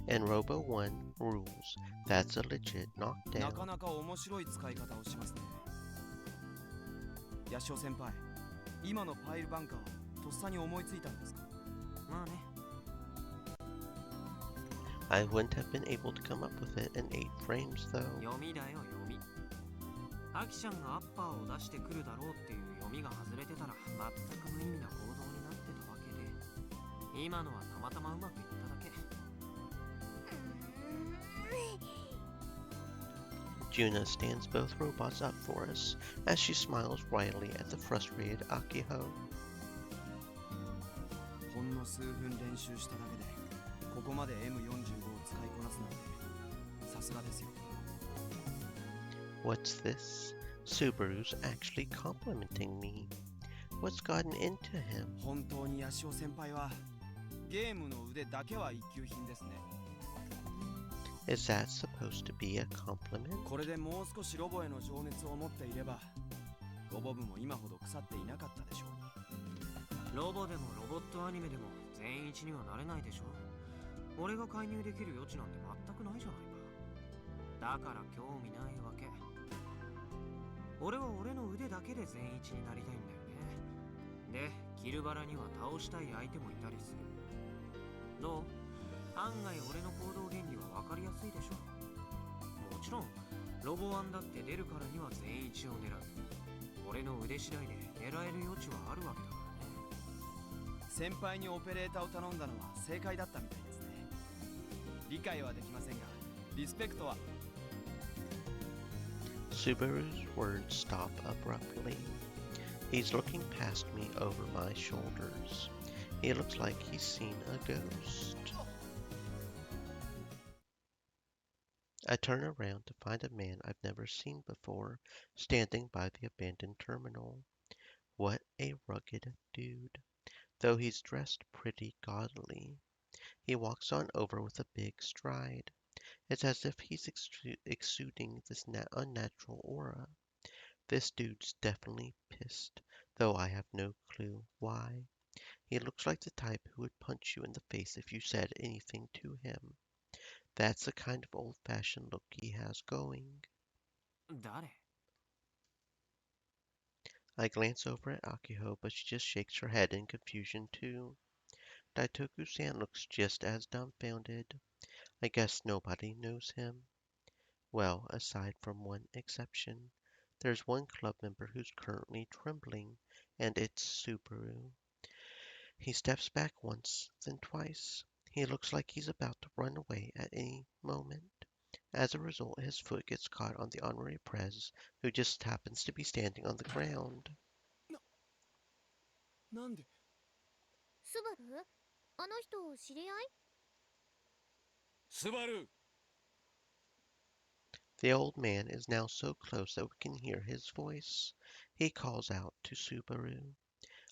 And Robo 1 rules. That's a legit な knockdown. かなか面白い使い方をしますね。ヤシオ先輩、今のパイルバンカーをとっさに思いついたんですか？まあね。 I wouldn't have been able to come up with it in 8 frames, though. 読みだよ読み。アキちゃんがアッパーを出してくるだろうっていう読みが外れてたら全く無意味な行動になってたわけで、今のはたまたまうまくいっただけ。 Juna stands both robots up for us as she smiles wryly at the frustrated Akiho. ほんの数分練習しただけでここまで M45 を使いこなすなんてさすがですよ。 What's this? Subaru's actually complimenting me. What's gotten into him? 本当にヤシオ先輩はゲームの腕だけは一級品ですね。 Is that supposed to be a compliment? これでもう少しロボへの情熱を持っていればロボ部も今ほど腐っていなかったでしょうに。ロボでもロボットアニメでも全員一にはなれないでしょ。俺が介入できる余地なんて全くないじゃないか。だから興味ないわけ。俺は俺の腕だけで全員一になりたいんだよね。で、キルバラには倒したい相手もいたりする。どう？案外俺の行動原理は分かりやすいでしょ。もちろんロボワンだって出るからには全員一を狙う。俺の腕次第で狙える余地はあるわけだからね。先輩にオペレーターを頼んだのは正解だったみたいですね。理解はできませんがリスペクトは。 Subaru's words stop abruptly. He's looking past me over my shoulders. He looks like he's seen a ghost. I turn around to find a man I've never seen before, standing by the abandoned terminal. What a rugged dude, though he's dressed pretty gaudily. He walks on over with a big stride. It's as if he's exuding this unnatural aura. This dude's definitely pissed, though I have no clue why. He looks like the type who would punch you in the face if you said anything to him. That's the kind of old-fashioned look he has going. 誰？ I glance over at Akiho, but she just shakes her head in confusion too. Daitoku-san looks just as dumbfounded. I guess nobody knows him. Well, aside from one exception. There's one club member who's currently trembling, and it's Subaru. He steps back once, then twice. He looks like he's about to run away at any moment. As a result, his foot gets caught on the honorary prez, who just happens to be standing on the ground. なんで。スバル、あの人知り合い？スバル。 The old man is now so close that we can hear his voice. He calls out to Subaru.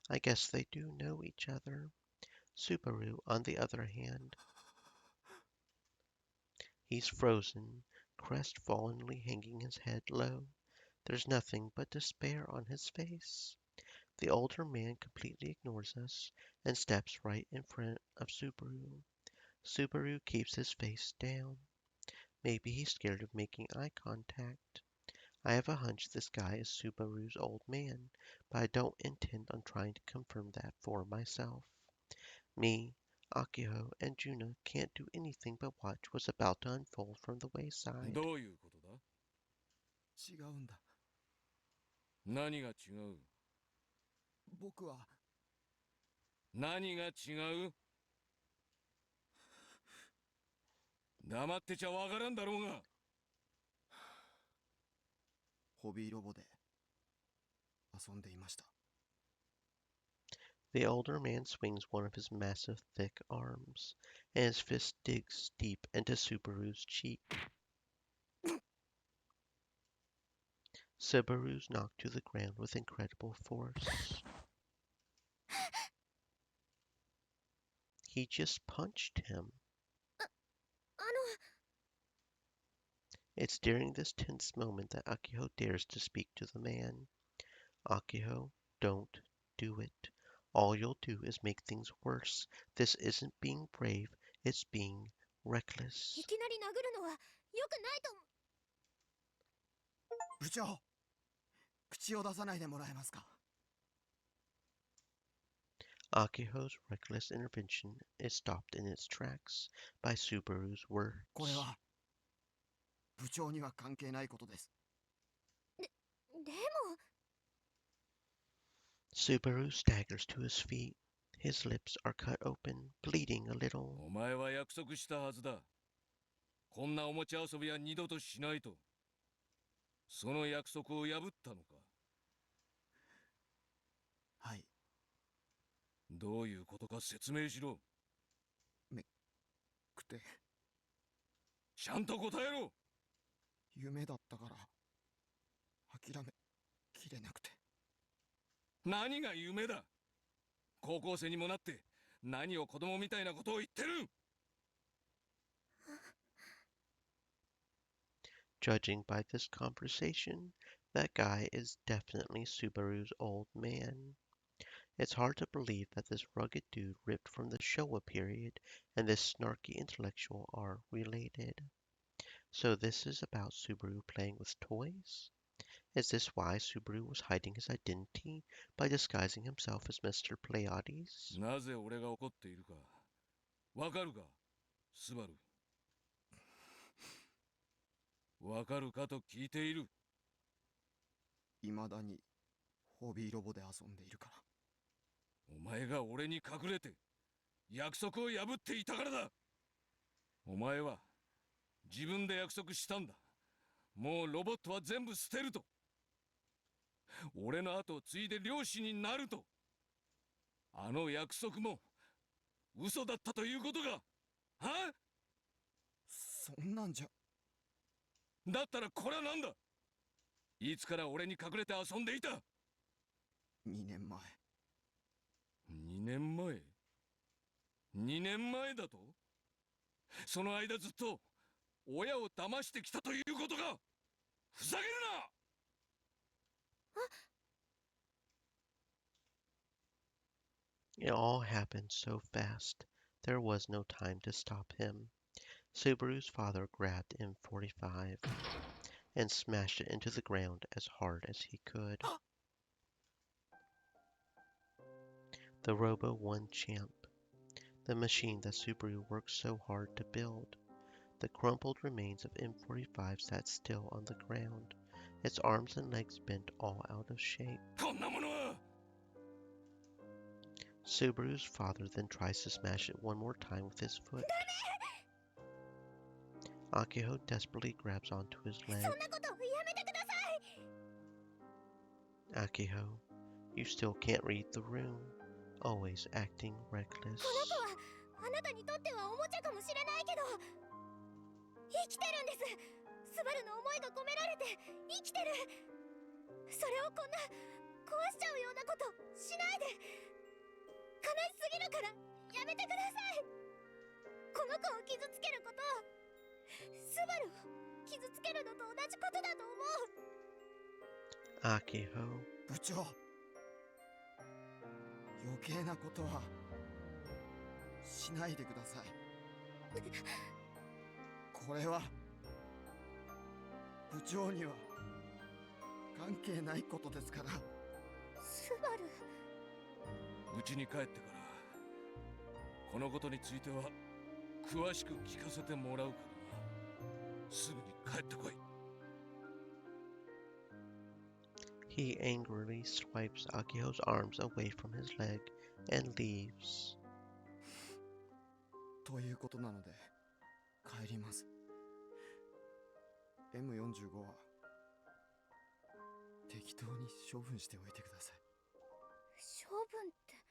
I guess they do know each other. Subaru, on the other hand, he's frozen, crestfallenly hanging his head low. There's nothing but despair on his face. The older man completely ignores us and steps right in front of Subaru. Subaru keeps his face down. Maybe he's scared of making eye contact. I have a hunch this guy is Subaru's old man, but I don't intend on trying to confirm that for myself. Me, Akiho, and Juna can't do anything but watch what's about to unfold from the wayside. どういうことだ。違うんだ。何が違う。僕は。何が違う。黙ってちゃわからんだろうが。ホビーロボで遊んでいました。The older man swings one of his massive, thick arms, and his fist digs deep into Subaru's cheek. Subaru's knocked to the ground with incredible force. He just punched him. あの、 It's during this tense moment that Akiho dares to speak to the man. Akiho, don't do it. All you'll do is make things worse. This isn't being brave, it's being い reckless. きなり殴るのは良くないと思う。部長、口を出さないでもらえますか。Akiho's reckless intervention is stopped in its tracks by Subaru's これ words. は部長には関係ないことです。でも、 Subaru staggers to his feet. His lips are cut open, bleeding a little. お前は約束したはずだ。こんなおもちゃ遊びは二度としないと。その約束を破ったのか。はい。どういうことか説明しろ。くて。ちゃんと答えろ。夢だったから諦めきれなくて。何が夢だ。高校生にもなって何を子供みたいなことを言ってる。Judging by this conversation, that guy is definitely Subaru's old man. It's hard to believe that this rugged dude ripped from the Showa period and this snarky intellectual are related. So this is about Subaru playing with toys? Is this why Subaru was hiding his identity by disguising himself as Mr. Pleiades? なぜ俺が怒っているかわかるか、スバル。わかるかと聞いている。未だにホビーロボで遊んでいるから。お前が俺に隠れて約束を破っていたからだ。お前は自分で約束したんだ。もうロボットは全部捨てると。俺の後を継いで漁師になると。あの約束も嘘だったということが。は？そんなんじゃ。だったらこれは何だ。いつから俺に隠れて遊んでいた。2年前。2年前 ?2 年前だと。その間ずっと親を騙してきたということか。ふざけるな。 It all happened so fast, there was no time to stop him. Subaru's father grabbed M45 and smashed it into the ground as hard as he could. The Robo 1 Champ, the machine that Subaru worked so hard to build. The crumpled remains of M45 sat still on the ground, its arms and legs bent all out of shape. Subaru's father then tries to smash it one more time with his foot. Akiho desperately grabs onto his leg. Akiho, you still can't read the room, always acting reckless. この子はあなたにとってはおもちゃかもしれないけど生きてるんです。スバルの思いが込められて生きてる。それをこんな壊しちゃうようなことしないで。悲しすぎるからやめてください。この子を傷つけることをスバルを傷つけるのと同じことだと思う。Akiho, 部長、余計なことはしないでください。これは部長には関係ないことですから。スバル、家に帰ってからこのことについては詳しく聞かせてもらうからな。すぐに帰ってこい。he angrily swipes Akiho's arms away from his leg and leaves. ということなので帰ります。M45 は適当に処分しておいてください。処分って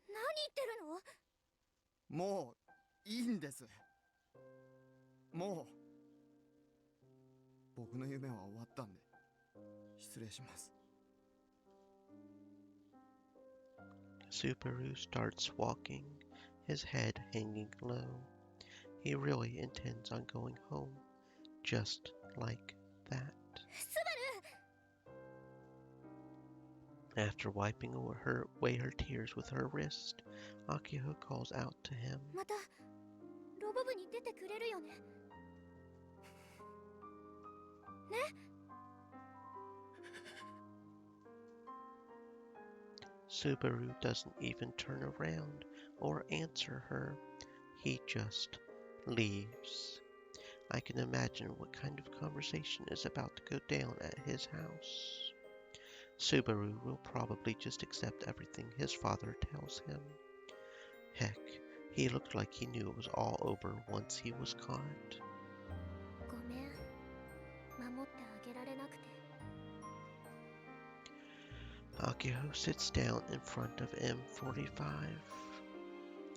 何言ってるの？もういいんです。もう僕の夢は終わったんで失礼します。 Subaru starts walking, his head hanging low. He really intends on going home, just like that. スバル、 After wiping away her tears with her wrist, Akiho calls out to him. またロボ部に出てくれるよね。ね。Subaru doesn't even turn around or answer her. He just leaves. I can imagine what kind of conversation is about to go down at his house. Subaru will probably just accept everything his father tells him. Heck, he looked like he knew it was all over once he was caught. ごめん、守ってあげられなくて。 Akiho sits down in front of M45.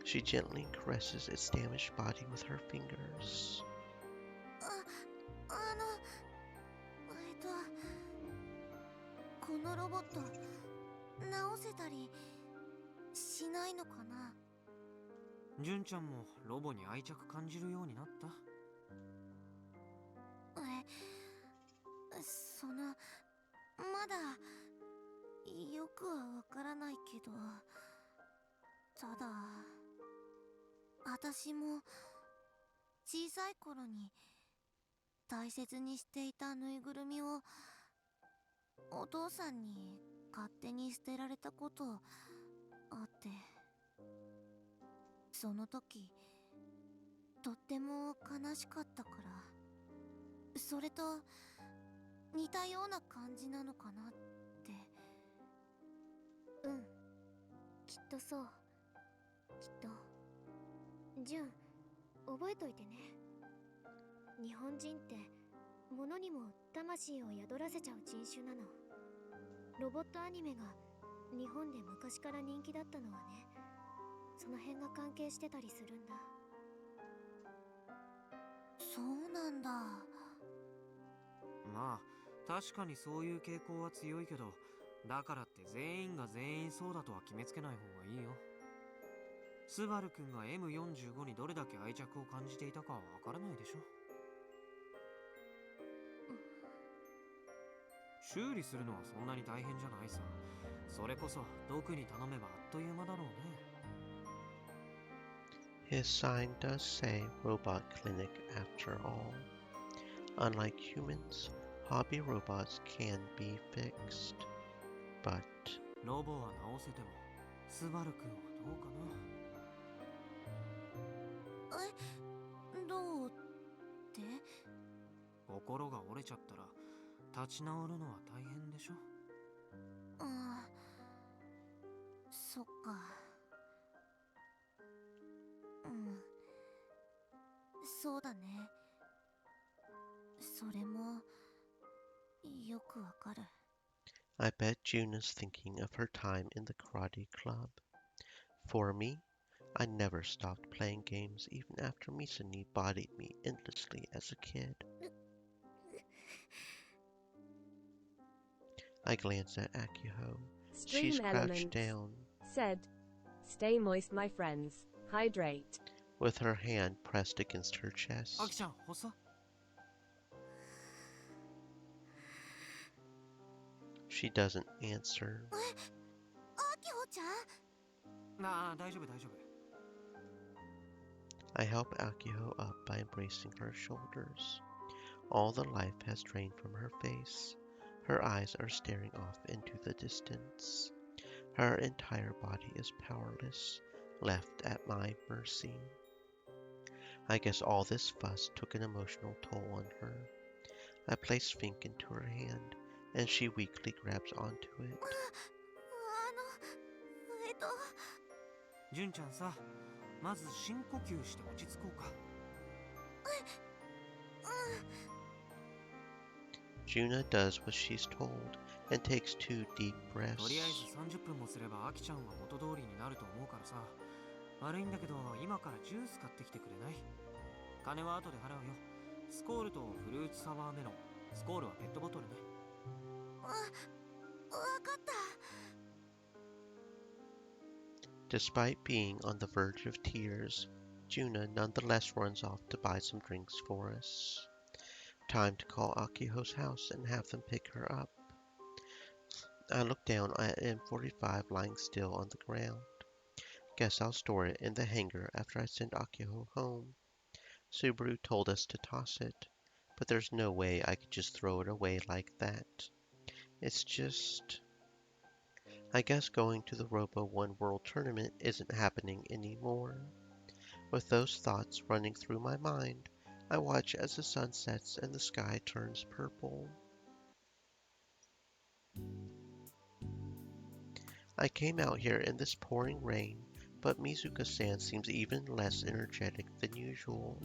She gently caresses its damaged body with her fingers. このロボット直せたりしないのかな。純ちゃんもロボに愛着感じるようになった？まだよくはわからないけど、ただ私も小さい頃に大切にしていたぬいぐるみをお父さんに勝手に捨てられたことあって、その時とっても悲しかったから、それと似たような感じなのかなって。うん、きっとそう。きっとジュン、覚えといてね。日本人って物にも魂を宿らせちゃう人種なの。ロボットアニメが日本で昔から人気だったのはね、その辺が関係してたりするんだ。そうなんだ。まあ確かにそういう傾向は強いけど、だからって全員が全員そうだとは決めつけない方がいいよ。スバル君が M45 にどれだけ愛着を感じていたかはわからないでしょ。修理するのはそんなに大変じゃないさ。それこそドクに頼めばあっという間だろうね。His sign does say Robot Clinic after all. Unlike humans, hobby robots can be fixed. But ロボは直せてもスバル君はどうかな。どうって？心が折れちゃったら立ち直るのは大変でしょ。そっか。そうだね。それもよくわかる。I bet Juna's thinking of her time in the karate club. For me, I never stopped playing games even after Misani bodied me endlessly as a kid. I glanced at Akihō. She's Stream crouched Elements down, said, "Stay moist, my friends. Hydrate." with her hand pressed against her アキ chest. ちゃん発作？ She doesn't answer. あきほちゃん？なあ、大丈夫大丈夫。 I help Akihō up by embracing her shoulders. All the life has drained from her face. Her eyes are staring off into the distance. Her entire body is powerless, left at my mercy. I guess all this fuss took an emotional toll on her. I place Fink into her hand, and she weakly grabs onto it. 純ちゃんさ、まず深呼吸して落ち着こうか。Juna does what she's told and takes 2 deep とりあえ breaths. ず30分もすればアキちゃんは元通りになると思うからさ。悪いんだけど今からジュース買ってきてくれない？金は後で払うよ。スコールとフルーツサワーメロン。スコールはペットボトルね。わかった。 Despite being on the verge of tears, Juna nonetheless runs off to buy some drinks for us. Time to call Akihō's house and have them pick her up. I look down at M45 lying still on the ground. Guess I'll store it in the hangar after I send Akihō home. Subaru told us to toss it, but there's no way I could just throw it away like that. It's just... I guess going to the Robo 1 World Tournament isn't happening anymore. With those thoughts running through my mind, I watch as the sun sets and the sky turns purple. I came out here in this pouring rain, but Mizuka-san seems even less energetic than usual.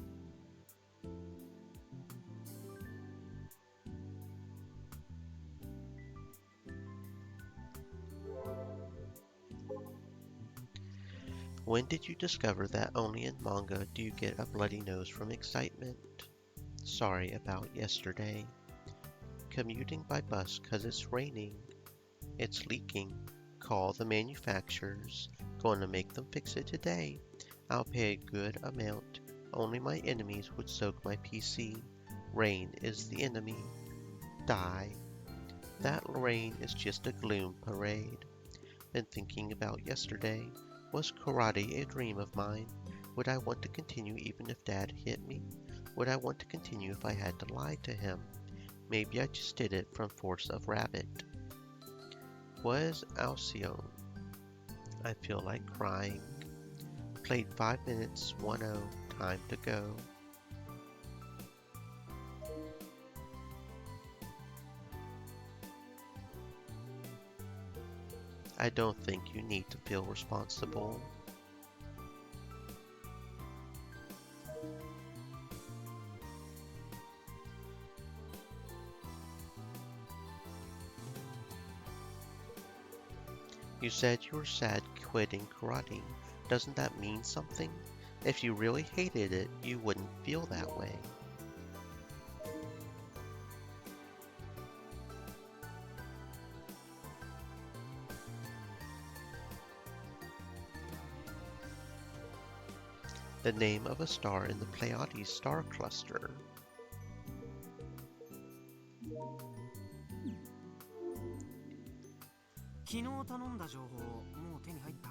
When did you discover that only in manga do you get a bloody nose from excitement? Sorry about yesterday. Commuting by bus 'cause it's raining. It's leaking. Call the manufacturers. Gonna make them fix it today. I'll pay a good amount. Only my enemies would soak my PC. Rain is the enemy. Die. That rain is just a gloom parade. Been thinking about yesterday. Was karate a dream of mine? Would I want to continue even if Dad hit me? Would I want to continue if I had to lie to him? Maybe I just did it from force of habit. Was Alcyone? I feel like crying. Played 5 minutes, 1-0, time to go. I don't think you need to feel responsible. You said you were sad quitting karate. Doesn't that mean something? If you really hated it, you wouldn't feel that way. The name of a star in the Pleiades star cluster. 昨日頼んだ情報、もう手に入った？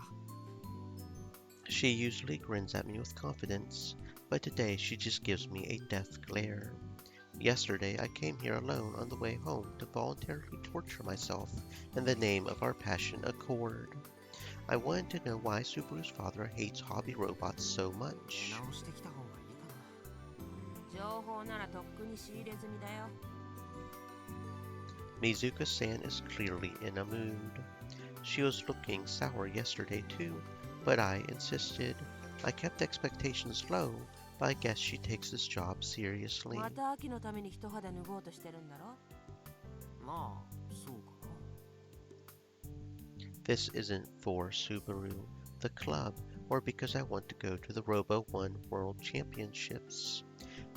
She usually grins at me with confidence, but today she just gives me a death glare. Yesterday I came here alone on the way home to voluntarily torture myself in the name of our passion accord. I wanted to know why Subaru's father hates hobby robots so 出 much. 直してきた方がいいかな。情報ならとっくに仕入れ済みだよ。 Mizuka-san is clearly in a mood. She was looking sour yesterday too, but I insisted. I kept expectations low, but I guess she takes this job seriously. また秋のために一肌脱ごうとしてるんだろ。まあ、そうかな。 This isn't for Subaru, the club, or because I want to go to the Robo 1 World Championships.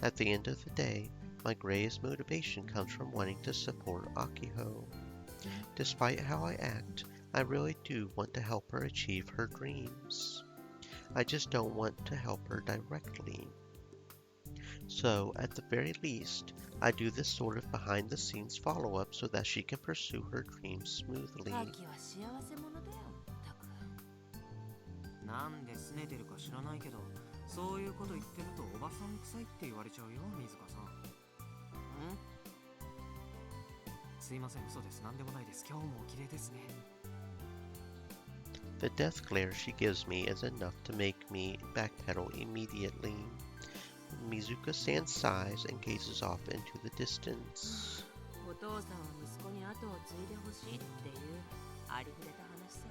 At the end of the day, my greatest motivation comes from wanting to support Akiho. Despite how I act, I really do want to help her achieve her dreams. I just don't want to help her directly. So, at the very least, I do this sort of behind-the-scenes follow-up so that she can pursue her dreams smoothly. 秋は幸せ者だよ、たく。なんで拗ねてるか知らないけど、そういうこと言ってるとおばさん臭いって言われちゃうよ、水香さん。ん？すいません、嘘です。なんでもないです。今日もお綺麗ですね。 The death glare she gives me is enough to make me backpedal immediately. Mizuka-san sighs and gazes off into the distance. お父さんは息子に後を継いでほしいっていうありふれた話さ。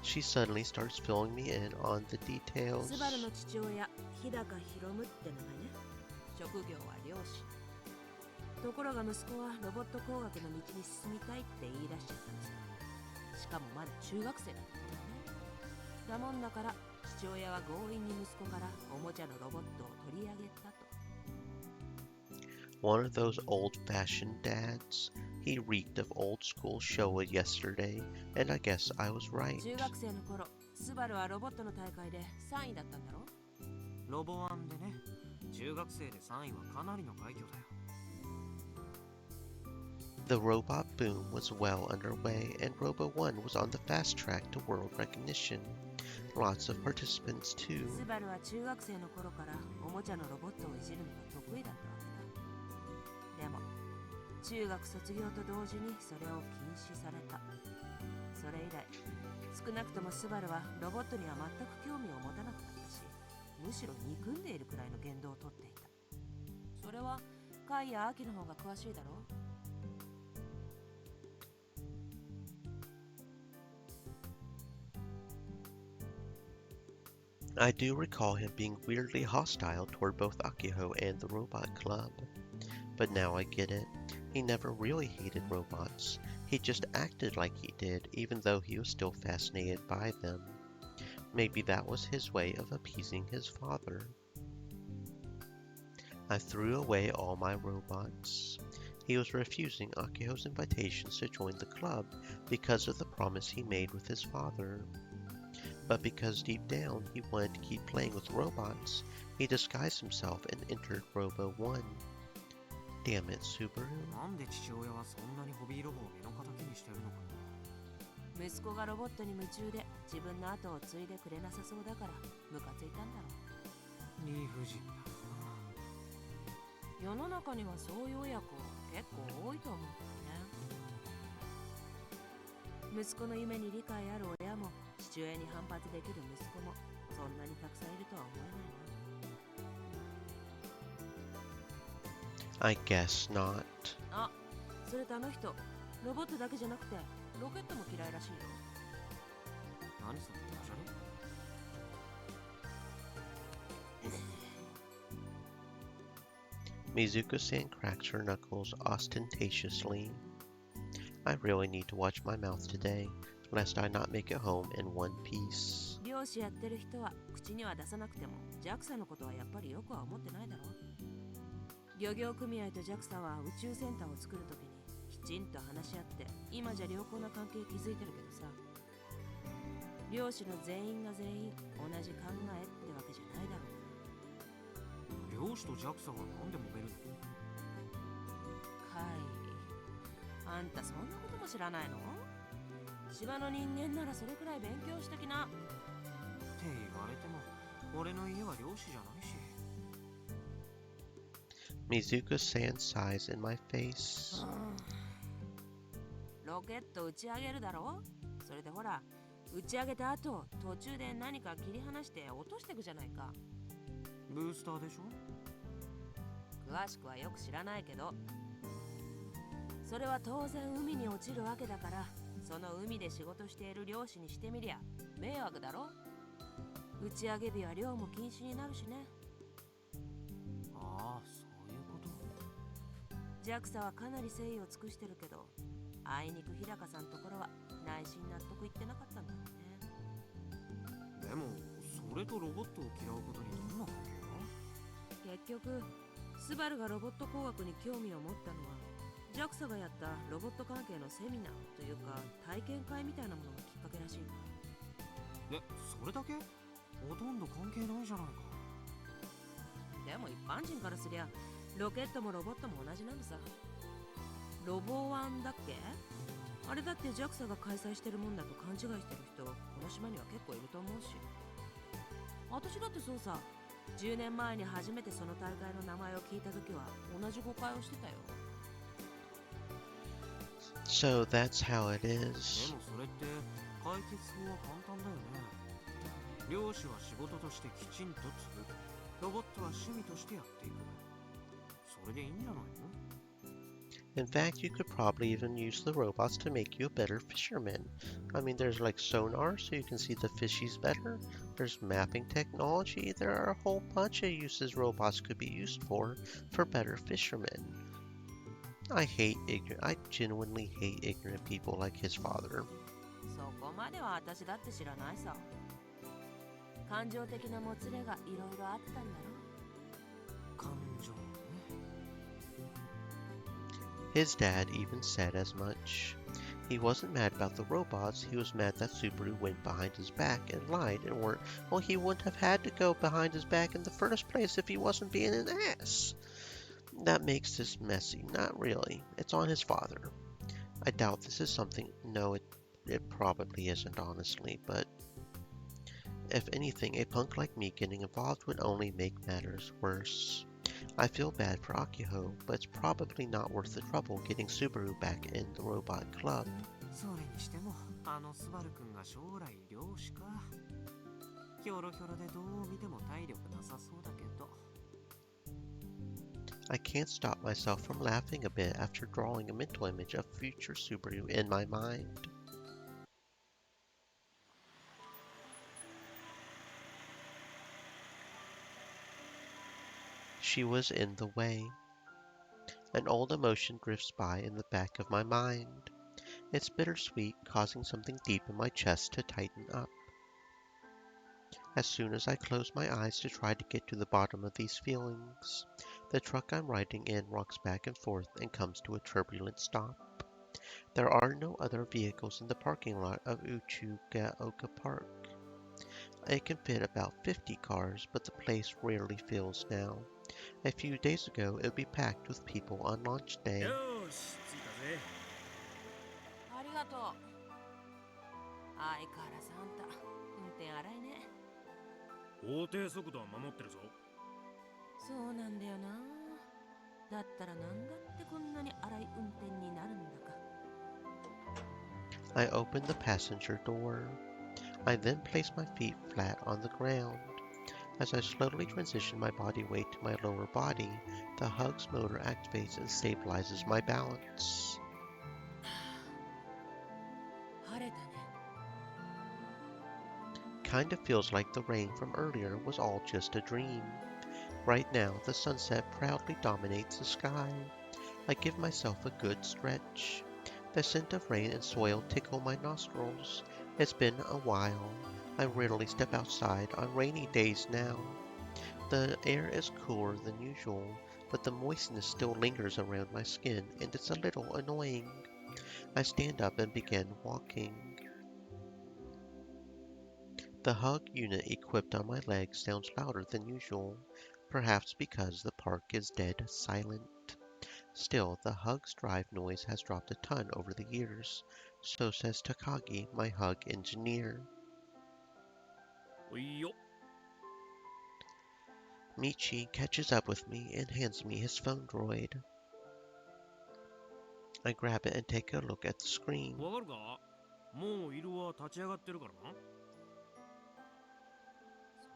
She suddenly starts filling me in on the details. スバルの父親、日高博夢って名前ね。職業は漁師。ところが息子はロボット工学の道に進みたいって言い出しちゃったんですよ。しかもまだ中学生だったんだよね。だもんだから父親は強引に息子からおもちゃのロボットを取り上げたと。 One of those old-fashioned dads. He reeked of old-school Showa yesterday, and I guess I was right. 中学生の頃、スバルはロボットの大会で3位だったんだろ。ロボワンでね、中学生で3位はかなりの快挙だよ。 The robot boom was well underway, and Robo 1 was on the fast track to world recognition. Lots of participants too. スバルは中学生の頃からおもちゃのロボットをいじるのが得意だったわけだ。でも中学卒業と同時にそれを禁止された。それ以来少なくともスバルはロボットには全く興味を持たなくなったし、むしろ憎んでいるくらいの言動をとっていた。それはカイやアキの方が詳しいだろう。 I do recall him being weirdly hostile toward both Akiho and the Robot Club. But now I get it. He never really hated robots. He just acted like he did, even though he was still fascinated by them. Maybe that was his way of appeasing his father. I threw away all my robots. He was refusing Akiho's invitations to join the club because of the promise he made with his father. But because deep down he wanted to keep playing with robots, he disguised himself and entered Robo 1. Damn it, Subaru. なんで父親はそんなにホビーロボを目の敵にしてるのかな。息子がロボットに夢中で自分の後を継いでくれなさそうだからムカついたんだろう。理不尽だ世の中にはそういう親子結構多いと思うんだよね。息子の夢に理解ある親も父親に反発できる息子もそんなにたくさんいるとは思えないな。 I guess not. あ、それとあの人ロボットだけじゃなくてロケットも嫌いらしいよ。な。何それ、ダジャレ？ Mizuko-san cracks her knuckles ostentatiously. I really need to watch my mouth today, lest I not make it home in one piece. 漁師やってる人は口には出さなくても JAXA のことはやっぱりよくは思ってないだろう。漁業組合と JAXA は宇宙センターを作るときにきちんと話し合って今じゃ良好な関係築いてるけどさ、漁師の全員が全員同じ考えってわけじゃないだろう。漁師と JAXA がなんで揉めるの？はい、あんたそんなことも知らないの？島の人間ならそれくらい勉強しときな。って言われても俺の家は漁師じゃないし。 Mizuko-san sighs in my face. ロロケット打ち上げるだろ。それでほら、打ち上げた後、途中で何か切り離して落としてくじゃないか。ブースターでしょ。詳しくはよく知らないけど、それは当然海に落ちるわけだから、その海で仕事している漁師にしてみりゃ迷惑だろ。打ち上げ日は漁も禁止になるしね。ああ、そういうこと。JAXA はかなり誠意を尽くしてるけど、あいにく日高さんところは内心納得いってなかったんだろうね。でもそれとロボットを嫌うことにどんな関係が。結局スバルがロボット工学に興味を持ったのは JAXA がやったロボット関係のセミナーというか体験会みたいなものがきっかけらしいな。それだけ？ほとんど関係ないじゃないか。でも一般人からすりゃロケットもロボットも同じなのさ。ロボワンだっけ？あれだって JAXA が開催してるもんだと勘違いしてる人この島には結構いると思うし。私だってそうさ。10年前に初めてその大会の名前を聞いた時は同じ誤解をしてたよ。So that's how it で is. もそれって解決法は簡単だよね。漁師は仕事としてきちんと継ぐ。ロボットは趣味としてやっていく。それでいいんじゃないの？ In fact, you could probably even use the robots to make you a better fisherman. I mean, there's like sonar so you can see the fishies better. There's mapping technology. There are a whole bunch of uses robots could be used for better fishermen. I genuinely hate ignorant people like his father. そこまでは私だって知らないさ。感情的なもつれがいろいろあったんだろ。感情ね。His dad even said as much. He wasn't mad about the robots, he was mad that Subaru went behind his back and lied and well, he wouldn't have had to go behind his back in the first place if he wasn't being an ass. That makes this messy. Not really. It's on his father. I doubt this is something. No, it probably isn't, honestly, but if anything, a punk like me getting involved would only make matters worse. I feel bad for Akiho, but it's probably not worth the trouble getting Subaru back in the robot club. それにしてもスバル君が将来漁師か。ヒョロヒョロでどう見ても体力なさそうだけど。I can't stop myself from laughing a bit after drawing a mental image of future Subaru in my mind. She was in the way. An old emotion drifts by in the back of my mind. It's bittersweet, causing something deep in my chest to tighten up. As soon as I close my eyes to try to get to the bottom of these feelings, the truck I'm riding in rocks back and forth and comes to a turbulent stop. There are no other vehicles in the parking lot of Uchugaoka Park. It can fit about 50 cars, but the place rarely fills now. A few days ago, it would be packed with people on launch day. ありがとう。相変わらずあんた運転荒いね。法定速度は守ってるぞ。そうなんだよな。だったらなんだってこんなに荒い運転になるんだか。I open the passenger door. I then place my feet flat on the ground. As I slowly transition my body weight to my lower body, the Hug's motor activates and stabilizes my balance. 晴れたね。Kinda feels like the rain from earlier was all just a dream. Right now, the sunset proudly dominates the sky. I give myself a good stretch. The scent of rain and soil tickle my nostrils. It's been a while. I rarely step outside on rainy days now. The air is cooler than usual, but the moistness still lingers around my skin and it's a little annoying. I stand up and begin walking. The hug unit equipped on my legs sounds louder than usual, perhaps because the park is dead silent. Still, the hug's drive noise has dropped a ton over the years, so says Takagi, my hug engineer. おいよ。 Michi catches up with me and hands me his phone droid. I grab it and take a look at the screen. わかるか？もう色は立ち上がってるからな。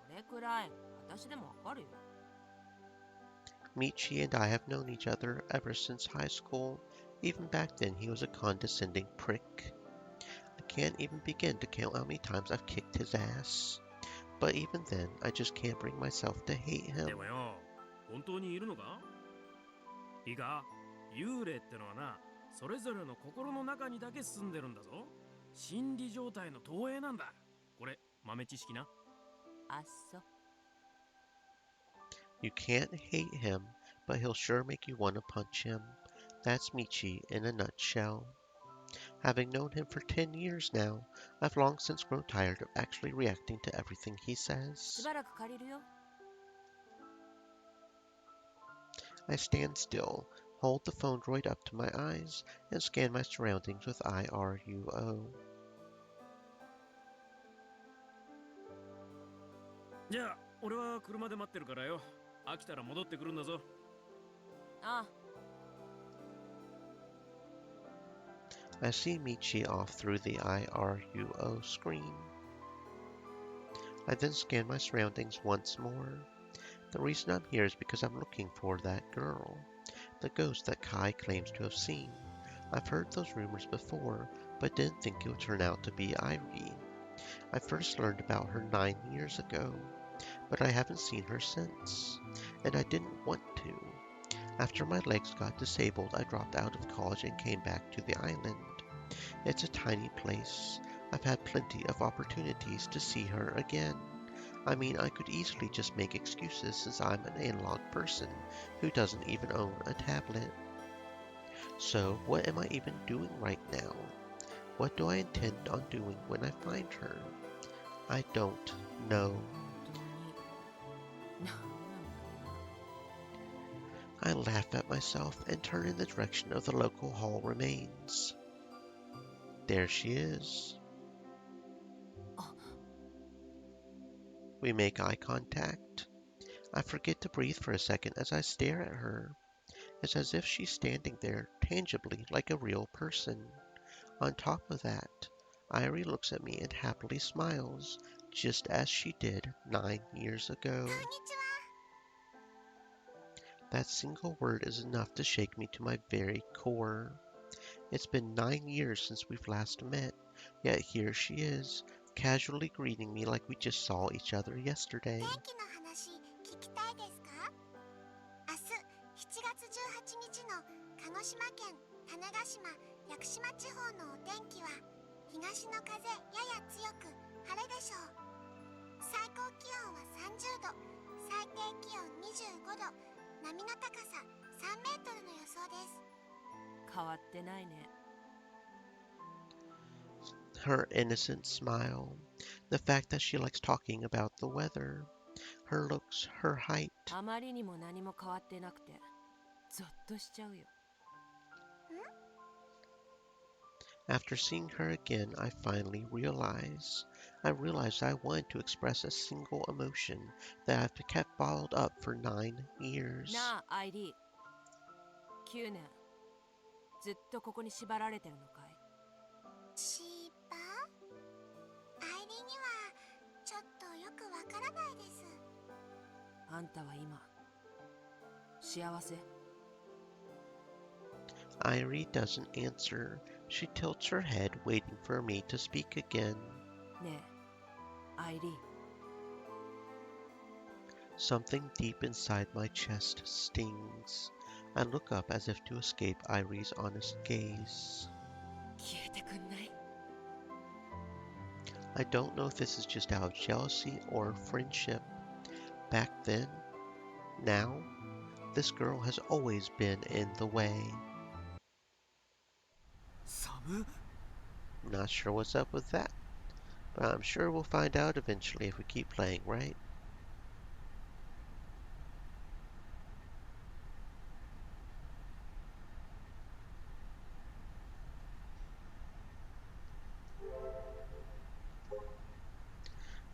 それくらい私でもわかるよ。 Michi and I have known each other ever since high school. Even back then, he was a condescending prick. I can't even begin to count how many times I've kicked his ass. But even then, I just can't bring myself to hate で him. もよ、本当にいるのか？いいか？幽霊ってのはな、それぞれの心の中にだけ住んでるんだぞ。心理状態の投影なんだ。これ、豆知識な。あっそ。 You can't hate him, but he'll sure make you want to punch him. That's Michi in a nutshell. Having known him for 10 years now, I've long since grown tired of actually reacting to everything he し says. ばらく借りるよ。 I stand still, hold the phone droid up to my eyes, and scan my surroundings with IRUO. じゃあ、俺は車で待ってるからよ。飽きたら戻ってくるんだぞ。ああ。 I see Michi off through the IRUO screen. I then scan my surroundings once more. The reason I'm here is because I'm looking for that girl, the ghost that Kai claims to have seen. I've heard those rumors before, but didn't think it would turn out to be Irie. I first learned about her 9 years ago, but I haven't seen her since, and I didn't want to. After my legs got disabled, I dropped out of college and came back to the island. It's a tiny place. I've had plenty of opportunities to see her again. I mean, I could easily just make excuses since I'm an analog person who doesn't even own a tablet. So, what am I even doing right now? What do I intend on doing when I find her? I don't know. 本当に。なんなんだろうな。 I laugh at myself and turn in the direction of the local hall remains. There she is. We make eye contact. I forget to breathe for a second as I stare at her. It's as if she's standing there, tangibly, like a real person. On top of that, Irie looks at me and happily smiles, just as she did 9 years ago. こんにちは。 That single word is enough to shake me to my very core. It's been 9 years since we've last met, yet here she is, casually greeting me like we just saw each other yesterday. 天気の話聞きたいですか？明日7月18日の鹿児島県種子島屋久島地方のお天気は東の風やや強く晴れでしょう。最高気温は30度、最低気温25度、波の高さ3メートルの予想です。 変わってないね。 Her innocent smile, the fact that she likes talking about the weather, her looks, her height. あまりにも何も変わってなくてゾッとしちゃうよ。 After seeing her again, I finally realize. I realized I wanted to express a single emotion that I've kept bottled up for 9 years. なあ、アイリー。9年。ずっとここに縛られてるのかい？ 芝？アイリーにはちょっとよくわからないです。 あんたは今幸せ？ Irie doesn't answer. She tilts her head, waiting for me to speak again. ねえ、アイリー。 Something deep inside my chest stings. I look up as if to escape Irie's honest gaze. 消えてくんない？ I don't know if this is just out of jealousy or friendship. Back then, now, this girl has always been in the way. 寒っ。 Not sure what's up with that, but I'm sure we'll find out eventually if we keep playing, right?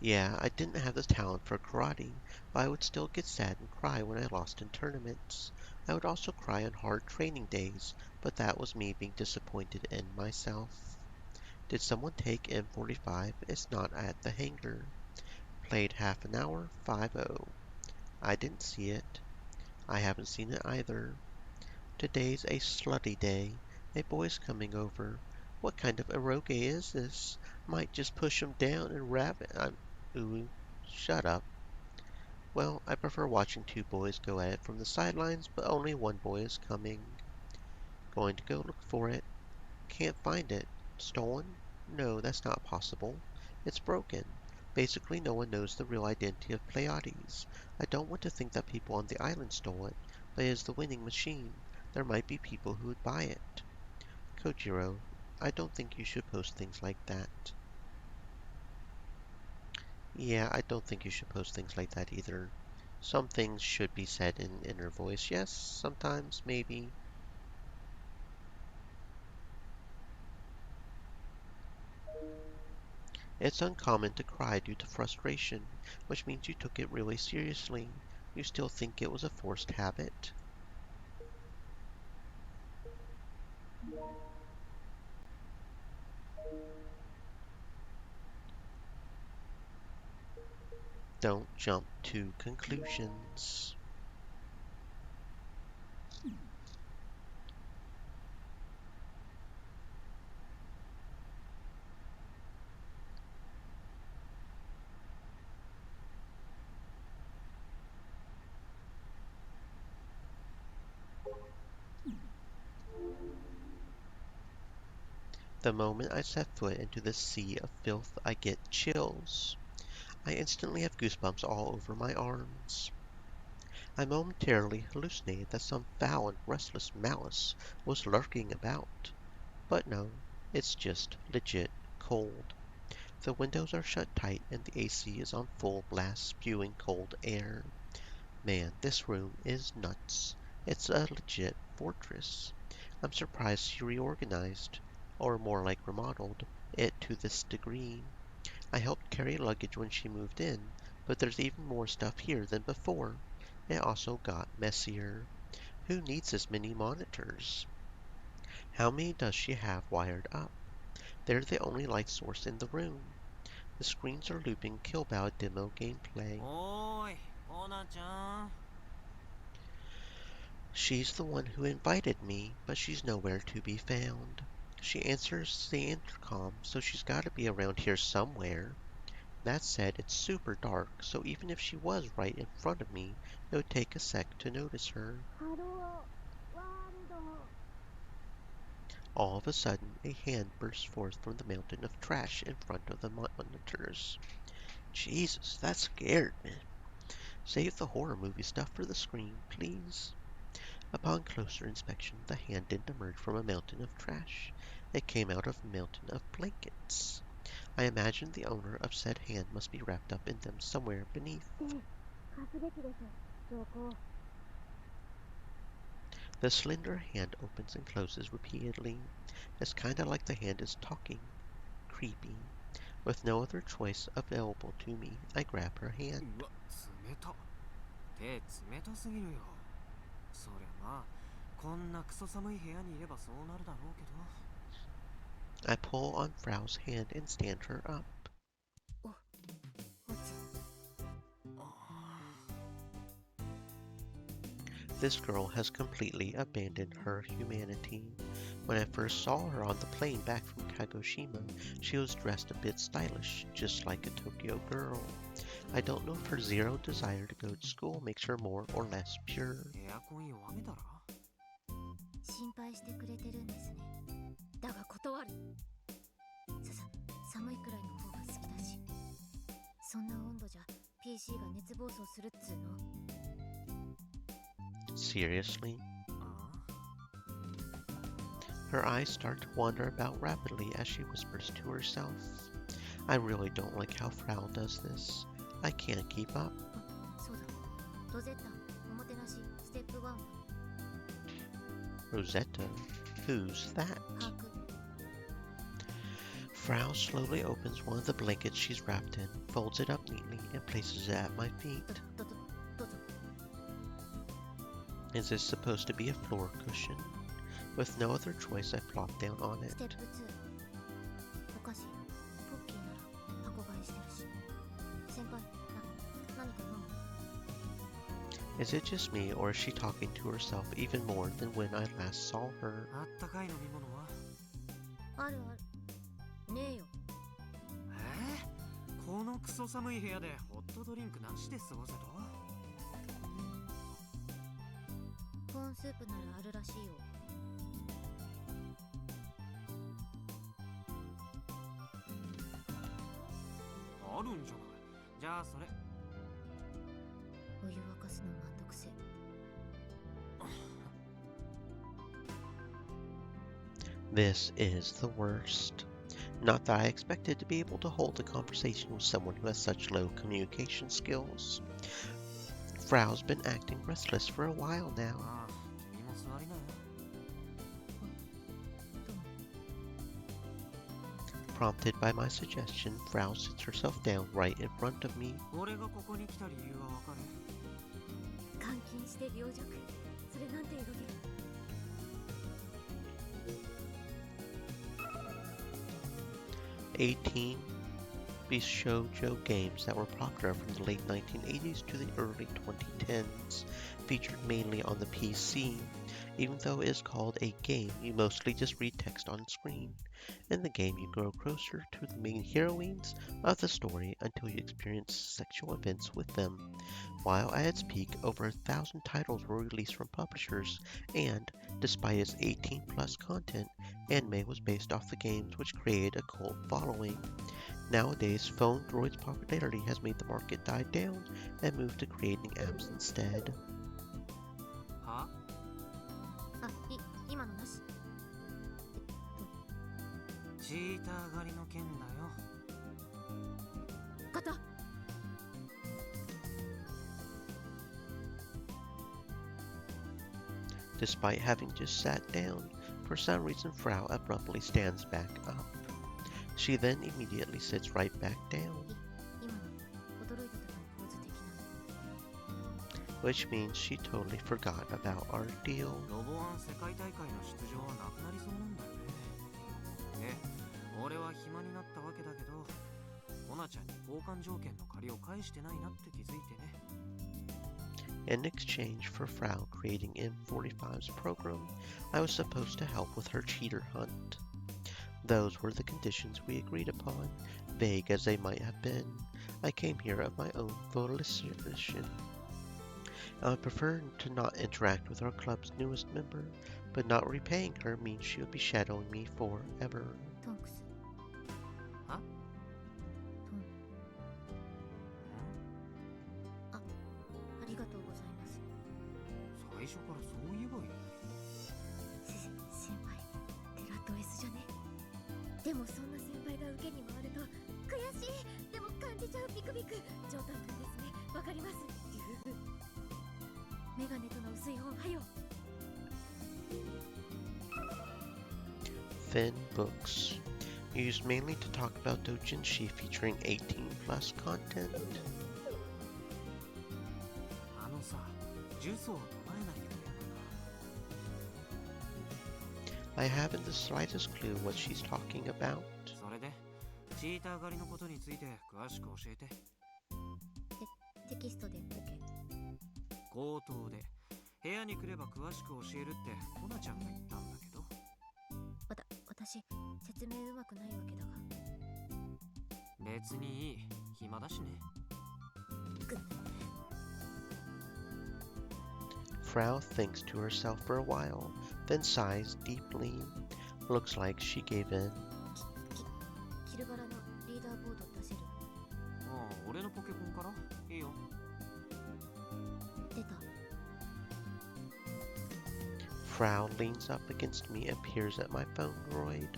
Yeah, I didn't have the talent for karate, but I would still get sad and cry when I lost in tournaments. I would also cry on hard training days, but that was me being disappointed in myself. Did someone take M45? It's not at the hangar. Played half an hour, 5-0. I didn't see it. I haven't seen it either. Today's a slutty day. A boy's coming over. What kind of eroge is this? Might just push him down and wrap it. Ooh, shut up. Well, I prefer watching two boys go at it from the sidelines, but only one boy is coming. Going to go look for it. Can't find it. Stolen? No, that's not possible. It's broken. Basically, no one knows the real identity of Pleiades. I don't want to think that people on the island stole it, but it is the winning machine. There might be people who would buy it. Kojiro, I don't think you should post things like that. Yeah, I don't think you should post things like that either. Some things should be said in inner voice. Yes, sometimes, maybe. It's uncommon to cry due to frustration, which means you took it really seriously. You still think it was a forced habit? Don't jump to conclusions. The moment I set foot into this sea of filth, I get chills. I instantly have goosebumps all over my arms. I momentarily hallucinated that some foul and restless malice was lurking about. But no, it's just legit cold. The windows are shut tight and the AC is on full blast, spewing cold air. Man, this room is nuts. It's a legit fortress. I'm surprised she reorganized, or more like remodeled, it to this degree. I helped carry luggage when she moved in, but there's even more stuff here than before. It also got messier. Who needs as many monitors? How many does she have wired up? They're the only light source in the room. The screens are looping Killbow demo gameplay. おーい、コナちゃん。She's the one who invited me, but she's nowhere to be found. She answers the intercom, so she's gotta be around here somewhere. That said, it's super dark, so even if she was right in front of me, it would take a sec to notice her. ハローワールド All of a sudden, a hand bursts forth from the mountain of trash in front of the monitors. Jesus, that scared me. Save the horror movie stuff for the screen, please. Upon closer inspection, the hand didn't emerge from a mountain of trash. It came out of a mountain of blankets. I imagine the owner of said hand must be wrapped up in them somewhere beneath. 活劇ですそこ The slender hand opens and closes repeatedly. It's kinda like the hand is talking. Creepy. With no other choice available to me, I grab her hand. うわ、冷た。手冷たすぎるよ。そりゃまあ、こんなクソ寒い部屋にいればそうなるだろうけど。I pull on Frau's hand and stand her up. おつ This girl has completely abandoned her humanity. When I first saw her on the plane back from Kagoshima, she was dressed a bit stylish, just like a Tokyo girl. I don't know if her zero desire to go to school makes her more or less pure. エアコン弱めたら心配してくれてるんですねだが断る寒いくらいの方が好きだしそんな温度じゃ PC が熱暴走するっつうの Seriously? あ Her eyes start to wander about rapidly as she whispers to herself. I really don't like how Frau does this. I can't keep up. そうだロゼッタおもてなしステップ1は Rosetta? Who's that? 把握 Frau slowly opens one of the blankets she's wrapped in, folds it up neatly, and places it at my feet. どうぞ Is this supposed to be a floor cushion? With no other choice, I plopped down on ステッ it. プ2、お菓子ポッキーなら箱買いしてるし。先輩、何か飲む？ Is it just me, or is she talking to herself even more than when I last saw her? あったかい飲み物は？あるある。ねえよ。このクソ寒い部屋でホットドリンクなしで過ごせと？コーンスープならあるらしいよ。あるんじゃない。じゃあそれ。お湯沸かすのめんどくせえ。This is the worst. Not that I expected to be able to hold a conversation with someone who has such low communication skills. Frau's been acting restless for a while now. ああ、君も座りなよ。Prompted by my suggestion, Frau sits herself down right in front of me. 俺がここに来た理由はわかる？監禁して病弱。それなんて色気。18 Bishoujo games that were popular from the late 1980s to the early 2010s, featured mainly on the PC. Even though it is called a game, you mostly just read text on screen. In the game, you grow closer to the main heroines of the story until you experience sexual events with them. While at its peak, over 1,000 titles were released from publishers, and, despite its 18-plus content, anime was based off the games, which created a cult following. Nowadays, phone droids' popularity has made the market die down and moved to creating apps instead. は？あ、今のなし。チーター狩りの件だよ。肩。Despite having just sat down, for some reason Frau abruptly stands back up. She then immediately sits right back down, 今の驚いた時のポーズ的な。 which means she totally forgot about our deal. ロボワン世界大会の出場はなくなりそうなんだよね。で、俺は暇になったわけだけど、コナちゃんに交換条件の借りを返してないなって気づいてね。In exchange for Frau creating M45's program, I was supposed to help with her cheater hunt. Those were the conditions we agreed upon, vague as they might have been. I came here of my own volition. I would prefer to not interact with our club's newest member, but not repaying her means she would be shadowing me forever. トンクス。は？トン。ありがとうございます。最初からそう言えばいい。先輩、テラト S じゃね。でもそんな先輩が受けに回ると悔しい。でも感じちゃうビクビク。状態感ですね。わかります。メガネとの薄い本はよ。Thin books, used mainly to talk about doujinshi featuring 18-plus content. あのさ、ジュースを唱えないでくれるかな。 I haven't the slightest clue what she's talking about. それで、チーター狩りのことについて詳しく教えて。テキストで OK。口頭で部屋に来れば詳しく教えるってコナちゃんが言ったんだけど。私、説明うまくないわけだが。別にいい。暇だしね。Frau thinks to herself for a while, then sighs deeply. Looks like she gave in. キルバラのリーダーボード出せる？ああ、俺のポケコンからいいよ。出た。 Frau leans up against me and peers at my phone droid.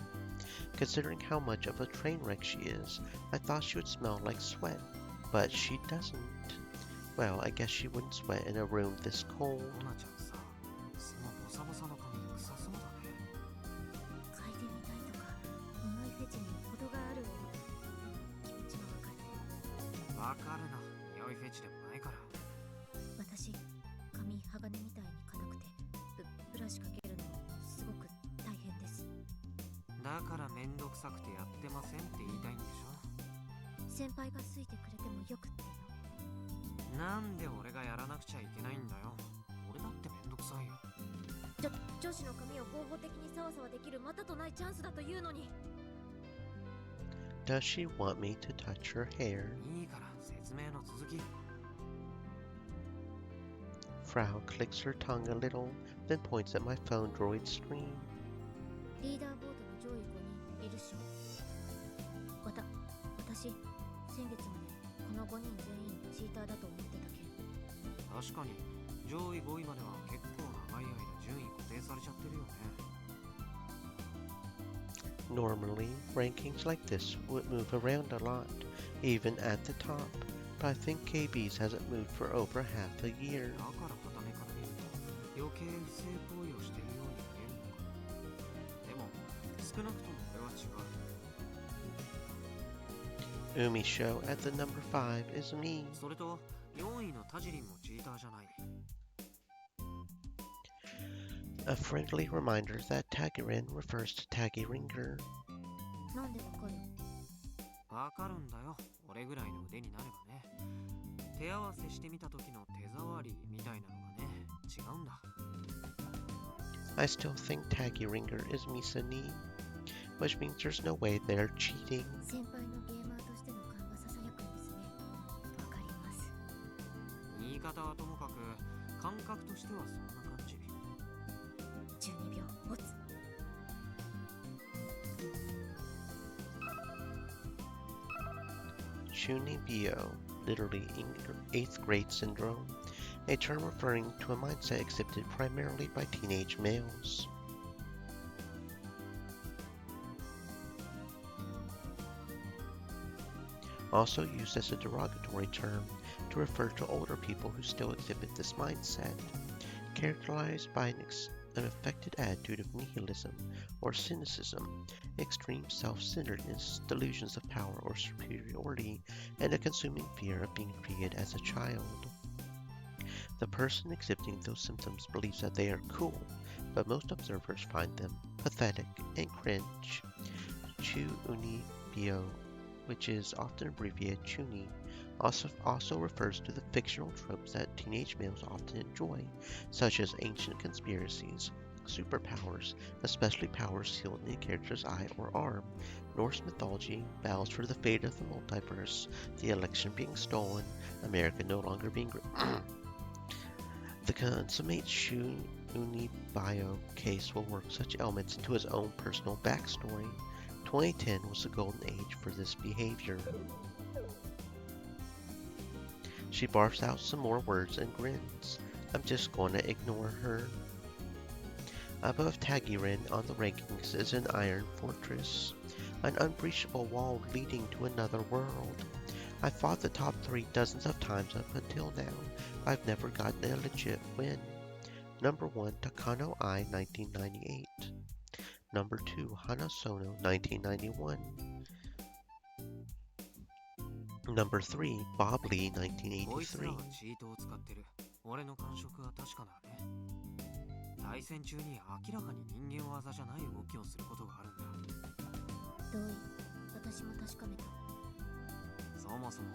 Considering how much of a train wreck she is, I thought she would smell like sweat, but she doesn't. Well, I guess she wouldn't sweat in a room this cold. コナちゃんさ、そのボサボサの髪臭そうだね。嗅いでみたいとか、匂いフェチに程がある気持ちはわかる。わかるな。匂いフェチでもないから。私、髪鋼みたいに硬くてブラシかけるのすごくだからめんどくさくてやってませんって言いたいんでしょ。先輩が好いてくれてもよくってよ。なんで俺がやらなくちゃいけないんだよ。俺だってめんどくさいよ。女子の髪を合法的にサワサワできるまたとないチャンスだというのに。 Does she want me to touch her hair? いいから説明の続き。Frau clicks her tongue a little, then points at my phone droid screen. リーダーボードの上位5人いるっしょ。私先月までこの5人全員チーターだと思ってたけん。確かに上位5位までは結構長い間順位固定されちゃってるよね。Normally, rankings like this would move around a lot, even at the top, but I think KB's hasn't moved for over half a year. だから傍目から見ると余計不正行為をしてるように見えるのか。でも少なくとも俺は違う。Umi show at the number 5 is me. それと4位のタジリンもチーターじゃない。A friendly reminder that Tagirin refers to Tagiringer. なんでわかる？わかるんだよ。俺ぐらいの腕になればね。手合わせしてみた時の手触りみたいなのがね、違うんだ。I still think Tagiringer is Misani, which means there's no way they're cheating. 先輩のゲーマーとしての勘がささやくんですね。わかります。言い方はともかく感覚としてはそんな感じ。12秒持つ。Chunibyo, literally 8th grade syndrome, a term referring to a mindset exhibited primarily by teenage males. Also used as a derogatory term to refer to older people who still exhibit this mindset, characterized by an affected attitude of nihilism or cynicism, extreme self-centeredness, delusions of power or superiority, and a consuming fear of being treated as a child. The person exhibiting those symptoms believes that they are cool, but most observers find them pathetic and cringe. Chu-uni-bio, which is often abbreviated Chuni, also refers to the fictional tropes that teenage males often enjoy, such as ancient conspiracies, superpowers, especially powers sealed in a character's eye or arm, Norse mythology, battles for the fate of the multiverse, the election being stolen, America no longer being The consummate Shun-uni-bio case will work such elements into his own personal backstory. 2010 was the golden age for this behavior. She barfs out some more words and grins. I'm just going to ignore her. Above Tagirin on the rankings is an iron fortress, an unbreachable wall leading to another world. I've fought the top 3 dozens of times up until now, but I've never gotten a legit win. Number 1, Takano I, 1998. Number 2, Hanasono, 1991. Number 3, Bob Lee, こいつら 1983. はチートを使ってる。俺の感触は確かだね。対戦中に明らかに人間技じゃない動きをすることがあるんだ。同意。私も確かめた。そもそも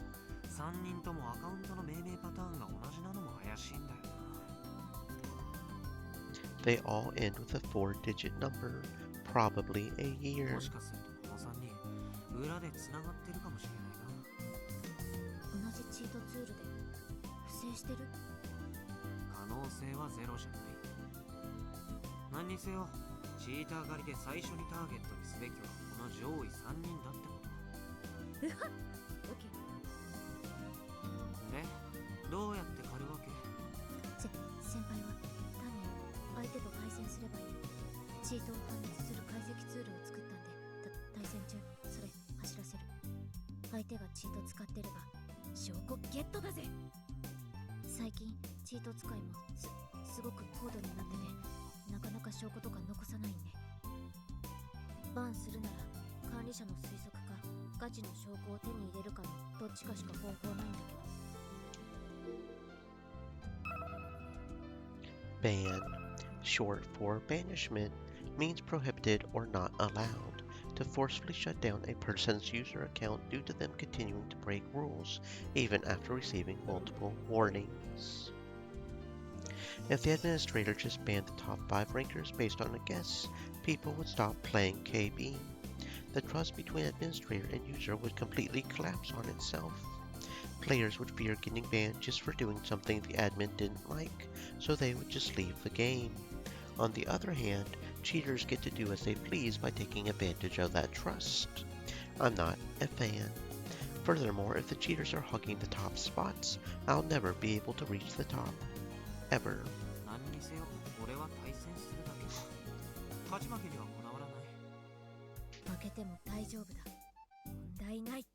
3人ともアカウントの命名パターンが同じなのも怪しいんだよな。They all end with a 4-digit number, probably a year. もしかするとこの3人裏で繋がってるかもしれないな。同じチートツールで不正してる？可能性はゼロじゃない。何にせよチーター狩りで最初にターゲットにすべきはこの上位3人だってこと。うはっ。オッケー。で、どうやって狩るわけ？先輩は単に相手と対戦すればいい。チートを判別する解析ツールを作ったんで、対戦中それ走らせる。相手がチート使ってれば証拠ゲットだぜ。最近チート使いもすごく高度になってて、なかなか証拠とか残さないんで。バンするなら管理者の推測かガチの証拠を手に入れるかのどっちかしか方法ないんだけど。Ban, short for banishment, means prohibited or not allowed. to forcefully shut down a person's user account due to them continuing to break rules, even after receiving multiple warnings. If the administrator just banned the top 5 rankers based on a guess, people would stop playing KB. The trust between administrator and user would completely collapse on itself. Players would fear getting banned just for doing something the admin didn't like, so they would just leave the game. On the other hand, cheaters get to do as they please by taking advantage of that trust. I'm not a fan. Furthermore, if the cheaters are hugging the top spots, I'll never be able to reach the top. Ever. 何にせよ俺は対戦するだけだ。勝ち負けにはこだわらない。負けても大丈夫だ。問題ない。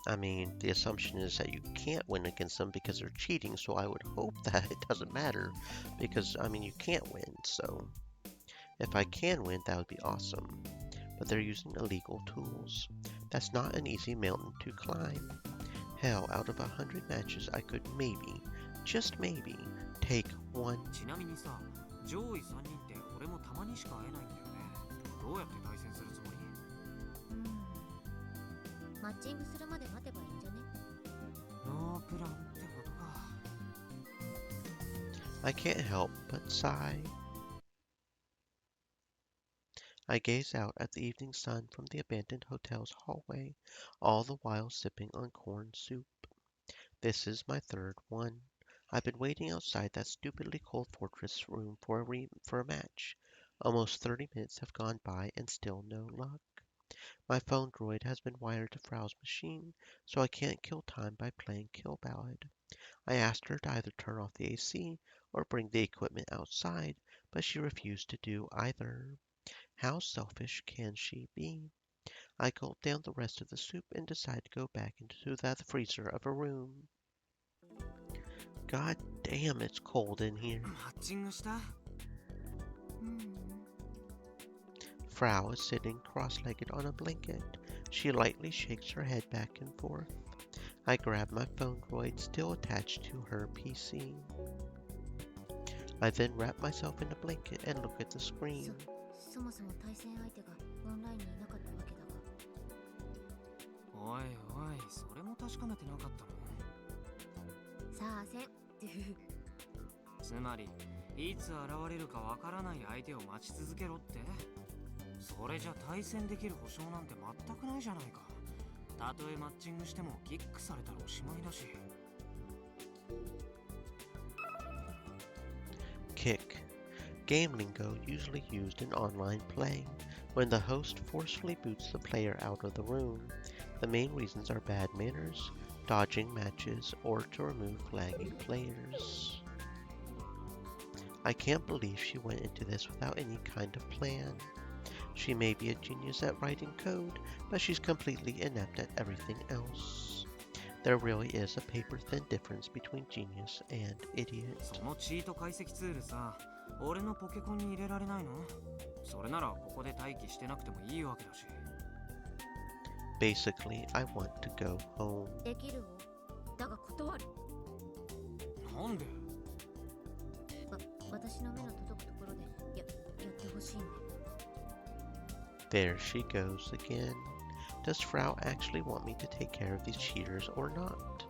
I mean, the assumption is that you can't win against them because they're cheating, so I would hope that it doesn't matter, because, I mean, you can't win, so if I can win, that would be awesome. But they're using illegal tools. That's not an easy mountain to climb. Hell, out of 100 matches, I could maybe, just maybe, take one. ちなみにさ、上位3人って俺もたまにしか会えないんだよね。どうやって対戦するつもり？マッチングするまで待てばいいんじゃね？ノープランってことか。I can't help but sigh. I gaze out at the evening sun from the abandoned hotel's hallway, all the while sipping on corn soup. This is my third one. I've been waiting outside that stupidly cold fortress room for a match. Almost 30 minutes have gone by and still no luck. My phone droid has been wired to Frau's machine, so I can't kill time by playing Kill Ballad. I asked her to either turn off the AC or bring the equipment outside, but she refused to do either. How selfish can she be? I gulp down the rest of the soup and decide to go back into the freezer of a room. God damn, it's cold in here. マッチングした？Frau is sitting cross-legged on a blanket. She lightly shakes her head back and forth. I grab my phone droid still attached to her PC. I then wrap myself in a blanket and look at the screen. そもそも対戦相手がオンラインにいなかったわけだが。おいおい、それも確かめてなかったの？さあせん。つまり、いつ現れるかわからない相手を待ち続けろって？それじゃ対戦できる保証なんて全くないじゃないか。たとえマッチングしてもキックされたらおしまいだし。Kick. Game lingo usually used in online play, when the host forcefully boots the player out of the room. The main reasons are bad manners, dodging matches, or to remove lagging players. I can't believe she went into this without any kind of plan. She may be a genius at writing code, but she's completely inept at everything else. There really is a paper-thin difference between genius and idiot. そのチート解析ツールさ、俺のポケコンに入れられないの？それならここで待機してなくてもいいわけだし。Basically, I want to go home. できるをだが断る。なんで？私の目の届くところでやってほしいんで。There she goes again. Does Frau actually want me to take care of these cheaters or not?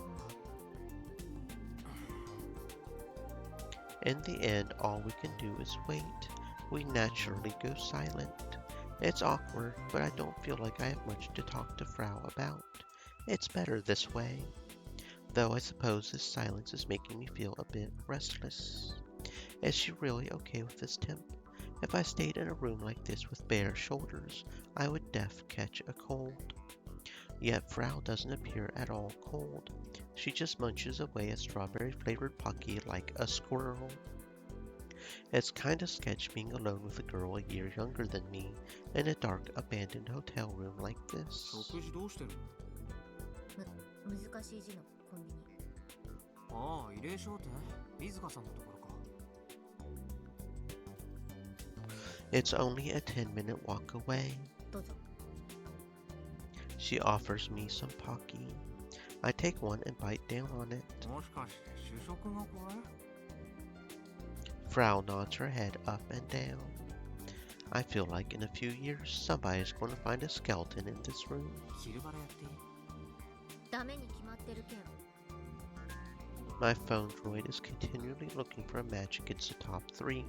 In the end, all we can do is wait. We naturally go silent. It's awkward, but I don't feel like I have much to talk to Frau about. It's better this way. Though I suppose this silence is making me feel a bit restless. Is she really okay with this temp? If I stayed in a room like this with bare shoulders, I would catch a cold. Yet Frau doesn't appear at all cold. She just munches away a strawberry-flavored Pocky like a squirrel. It's kinda sketch being alone with a girl a year younger than me in a dark, abandoned hotel room like this. 食事どうしてるの？難しい字のコンビニ。ああ、慰霊商店？飯塚さんのところか。It's only a 10-minute walk away. どうぞ。She offers me some Pocky. I take one and bite down on it. もしかして主食がこれ？ Frau nods her head up and down. I feel like in a few years somebody's going to find a skeleton in this room. 昼バラやっていい？ダメに決まってるけん。 My phone droid is continually looking for a magic it's the top 3.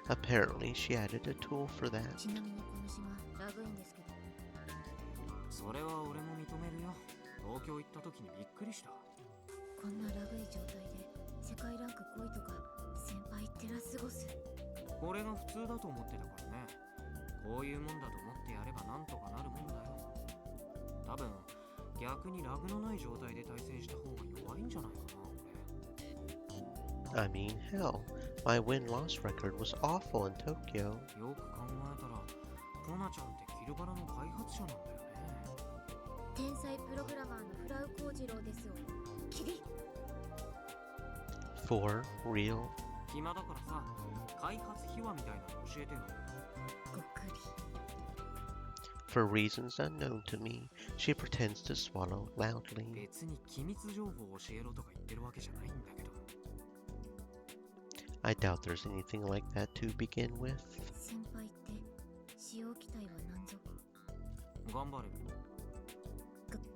Apparently she added a tool for that. ちなみにこの島ラグいんですけど。それは俺も認めるよ。東京行った時にびっくりした。こんなラグい状態で世界ランク5位とか先輩ってらすごす。俺が普通だと思ってたからね。こういうもんだと思ってやればなんとかなるもんだよ。多分逆にラグのない状態で対戦した方が弱いんじゃないかな、俺。I mean, hell, my win-loss record was awful in Tokyo. よく考えたらコナちゃんってキルバラの開発者なんだよね。天才プログラマーのフラウ幸次郎ですよ。キリ For real? 暇だからさ、開発秘話みたいなの教えてよ。ごくり。 For reasons unknown to me, she pretends to swallow loudly. 別に機密情報を教えろとか言ってるわけじゃないんだけど。I doubt there's anything like that to begin with. 先輩って使用機体は何ぞ。頑張れる。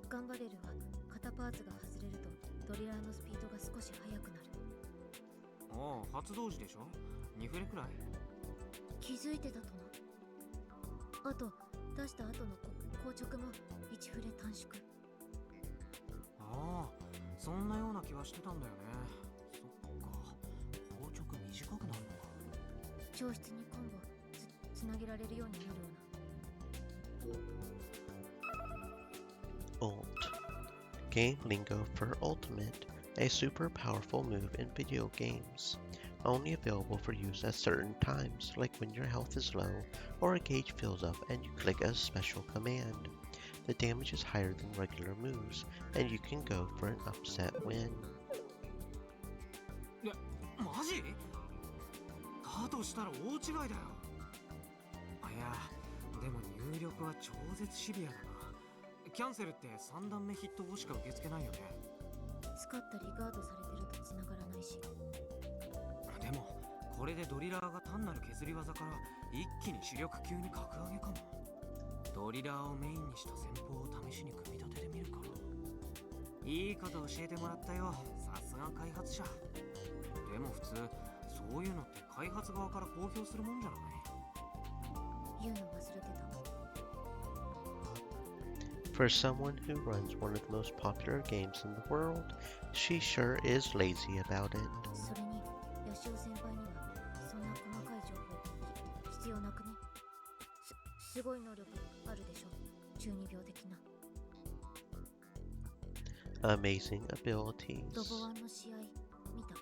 頑張れるは片パーツが外れるとドリラーのスピードが少し速くなる。ああ、発動時でしょ。2フレくらい。気づいてたとな。あと出した後の硬直も1フレ短縮。ああ、そんなような気はしてたんだよね。そっか、硬直短くなるのか。教室にコンボつなげられるようになるような。Ult. Game lingo for ultimate, a super powerful move in video games. Only available for use at certain times, like when your health is low or a gauge fills up and you click a special command. The damage is higher than regular moves, and you can go for an upset win. マジ？だとしたら大違いだよ。あ、いや、でも入力は超絶シビアだな。キャンセルって3段目ヒット後しか受け付けないよね。使ったりガードされてると繋がらないし。でもこれでドリラーが単なる削り技から一気に主力級に格上げかも。ドリラーをメインにした戦法を試しに組み立ててみるか。いいこと教えてもらったよ。さすが開発者。でも普通そういうのって開発側から公表するもんじゃない。言うの忘れてた。For someone who runs one of the most popular games in the world, she sure is lazy about it. それにヤシオ先輩にはそんな細かい情報必要なくね。すごい能力あるでしょ。中二病的な。Amazing abilities. ロボワンの試合見た。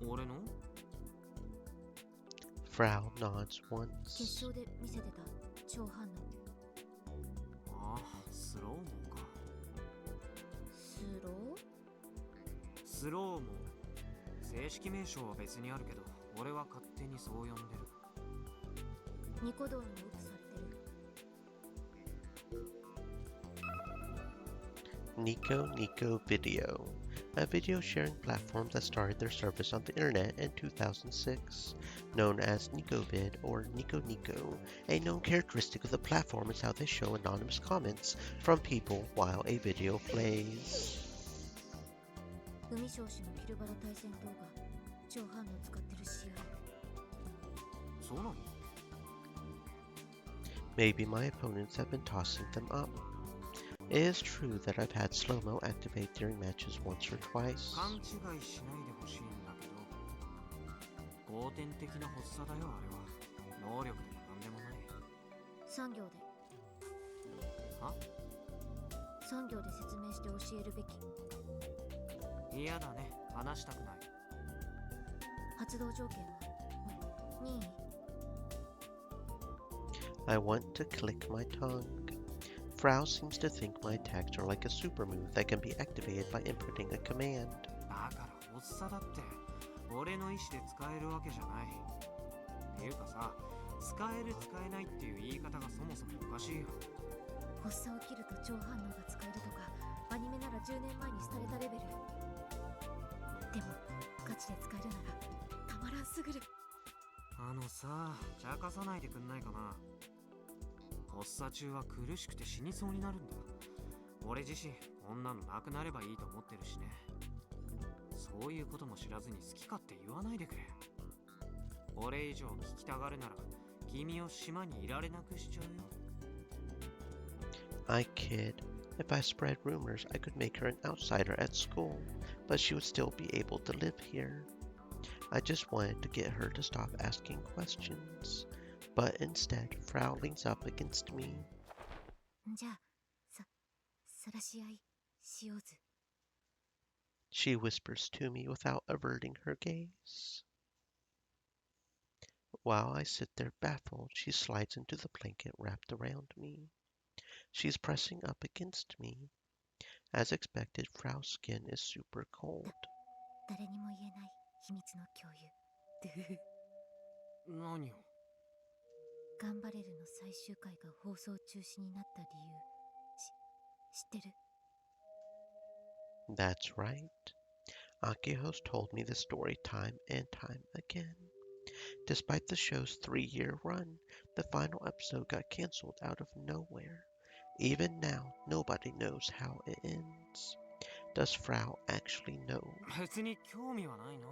俺の？ Frau nods 決 once. 勝で見せてた超反応。ああ、スローモーか。スローモー。正式名称は別にあるけど、俺は勝手にそう呼んでる。ニコ動にもウップされてる。Nico Nico Video, a video sharing platform that started their service on the internet in 2006. Known as NicoVid or Nico Nico, a known characteristic of the platform is how they show anonymous comments from people while a video plays. 海少子のキルバラ対戦動画超反応使ってる試合。そうなの？ Maybe my opponents have been tossing them up. It is true that I've had slow-mo activate during matches once or twice. 勘違いしないでほしいんだけど、後天的な発作だよ、あれは。能力でもなんでもない。産業で。は？産業で説明して教えるべき。嫌だね、話したくない。発動条件は任意。 I want to click my tongue. Frau seems to think my attacks are like a super move that can be activated by inputting a command. だから発作だって、俺の意思で使えるわけじゃない。っていうかさ、使える使えないっていう言い方がそもそもおかしいよ。発作を切ると超反応が使えるとかアニメなら10年前に廃れたレベル。でもガチで使えるならたまらんすぐる。さ、茶化さないでくんないかな。発作中は苦しくて死にそうになるんだ。俺自身こんなのなくなればいいと思ってるしね。そういうことも知らずに好き勝手言わないでくれ。俺以上聞きたがるなら君を島にいられなくしちゃうよ。 I kid. If I spread rumors, I could make her an outsider at school, but she would still be able to live here. I just wanted to get her to stop asking questions. But instead, Frau leans up against me. じゃあ晒し合いしようぜ。 She whispers to me without averting her gaze. While I sit there baffled, she slides into the blanket wrapped around me. She's pressing up against me. As expected, Frau's skin is super cold. 誰にも言えない秘密の共有。何を。ガンバレルの最終回が放送中止になった理由知ってる？ That's right. Akiho's told me the story time and time again. Despite the show's 3-year run, the final episode got canceled out of nowhere. Even now, nobody knows how it ends. Does Frau actually know? 別に興味はないな。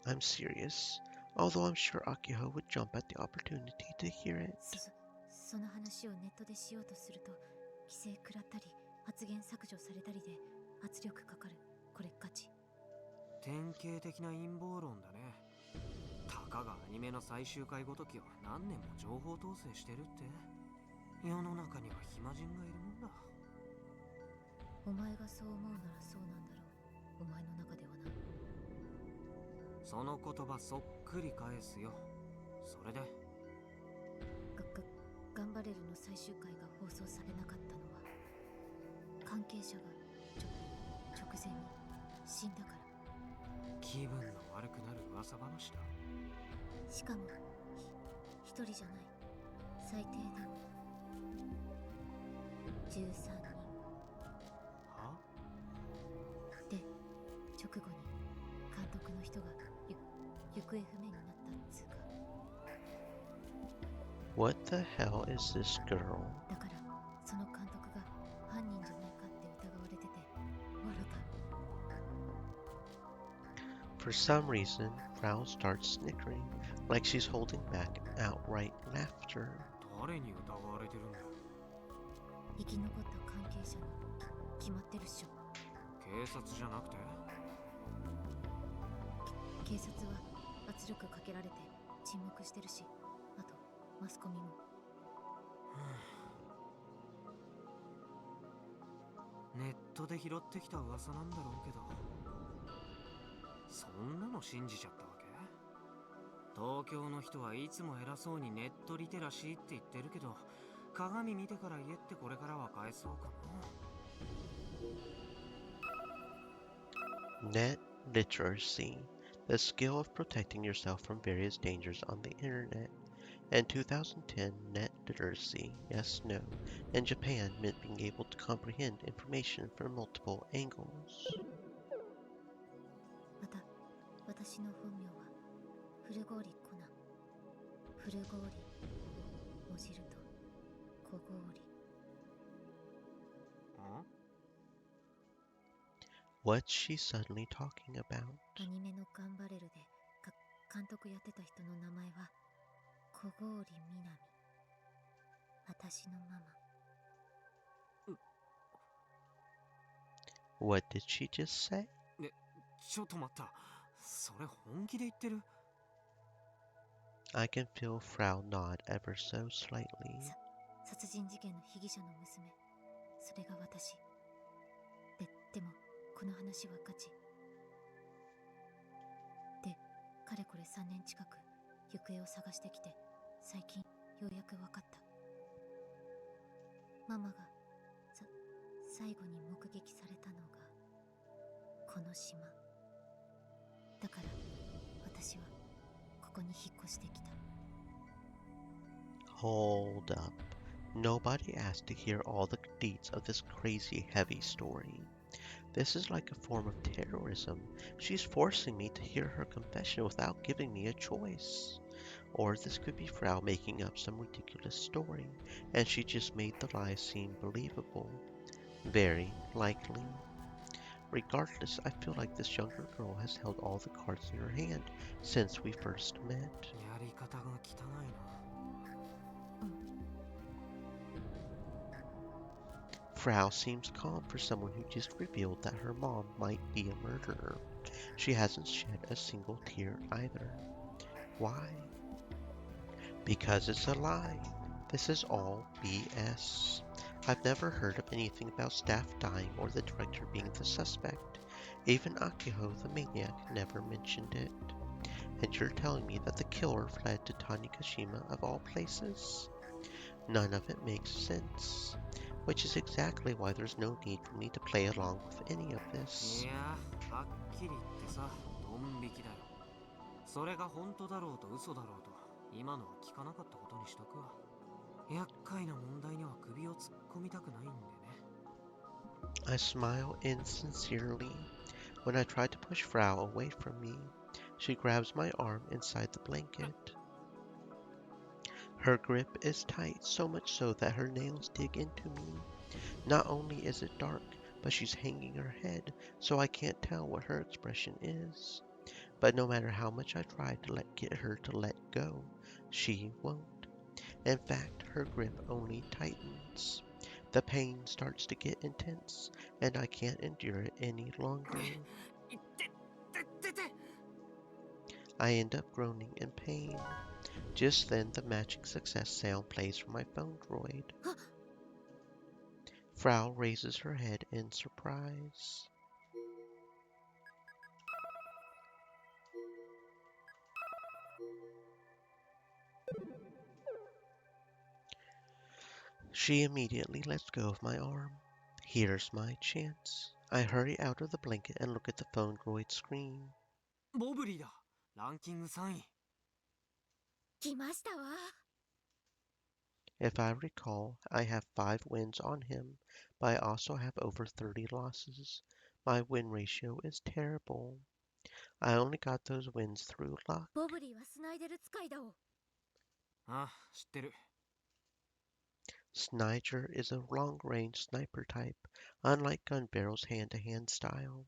I'm serious, although I'm sure Akiho would jump at the opportunity to hear it. その話をネットでしようとすると規制食らったり発言削除されたりで圧力かかる。これっかち。典型的な陰謀論だね。たかがアニメの最終回ごときを何年も情報統制してるって。世の中には暇人がいるもんだ。お前がそう思うならそうなんだろう。お前の中ではな。その言葉そっくり返すよ。それでガンバレルの最終回が放送されなかったのは関係者が直前に死んだから。気分の悪くなる噂話だ。しかも一人じゃない。最低でも13人。は？で直後に監督の人が行方不明になったっつうか。 What the hell is this girl? だからその監督が犯人じゃないかって疑われてて笑った。 For some reason, Frau starts snickering, like she's holding back outright laughter. 誰に疑われてるんだ。生き残った関係者の決まってるっしょ。警察じゃなくて？警察は圧力かけられて沈黙してるし、あとマスコミも。ネットで拾ってきた噂なんだろうけど、そんなの信じちゃったわけ？東京の人はいつも偉そうにネットリテラシーって言ってるけど、鏡見てから言えってこれからは返そうかな。 Net literacy, the skill of protecting yourself from various dangers on the internet. In 2010, net literacy, yes, no, in Japan meant being able to comprehend information from multiple angles. 私の本名は古郡コナン。古郡もじると小郡。ん？ What's she suddenly talking about? アニメのガンバレルで監督やってた人の名前は小郡みなみ。私のママ。 What did she just say? ちょっと待った。それ本気で言ってる？ I can feel Frau nod ever so slightly. 殺人事件の被疑者の娘。それが私。でもこの話はガチで、かれこれ3年近く行方を探してきて、最近ようやく分かった。ママが最後に目撃されたのがこの島だから、私はここに引っ越してきた。 Hold up. Nobody asked to hear all the deets of this crazy heavy story. This is like a form of terrorism. She's forcing me to hear her confession without giving me a choice. Or this could be Frau making up some ridiculous story, and she just made the lie seem believable. Very likely. Regardless, I feel like this younger girl has held all the cards in her hand since we first met. やり方が汚いな。Frau seems calm for someone who just revealed that her mom might be a murderer. She hasn't shed a single tear either. Why? Because it's a lie. This is all BS. I've never heard of anything about staff dying or the director being the suspect. Even Akiho, the maniac, never mentioned it. And you're telling me that the killer fled to Tanigashima of all places? None of it makes sense. Which is exactly why there's no need for me to play along with any of い this. や、はっきり言ってさ、ドン引きだよ。それが本当だろうと嘘だろうと、今のは聞かなかったことにしとくわ。厄介な問題には首を突っ込みたくないんでね。I smile insincerely. When I try to push Frau away from me, she grabs my arm inside the blanket. Her grip is tight, so much so that her nails dig into me. Not only is it dark, but she's hanging her head, so I can't tell what her expression is. But no matter how much I try to get her to let go, she won't. In fact, her grip only tightens. The pain starts to get intense, and I can't endure it any longer. いってってって。 I end up groaning in pain. Just then, the magic success sound plays from my phone droid. Frau raises her head in surprise. She immediately lets go of my arm. Here's my chance. I hurry out of the blanket and look at the phone droid screen. ボブリーだ。ランキング3位。来ましたわ。 If I recall, I have 5 wins on him, but I also have over 30 losses. My win ratio is terrible. I only got those wins through luck. ボブリーはスナイデル使いだお。ああ、知ってる。Sniger is a long-range sniper type, unlike Gun Barrel's hand-to-hand style.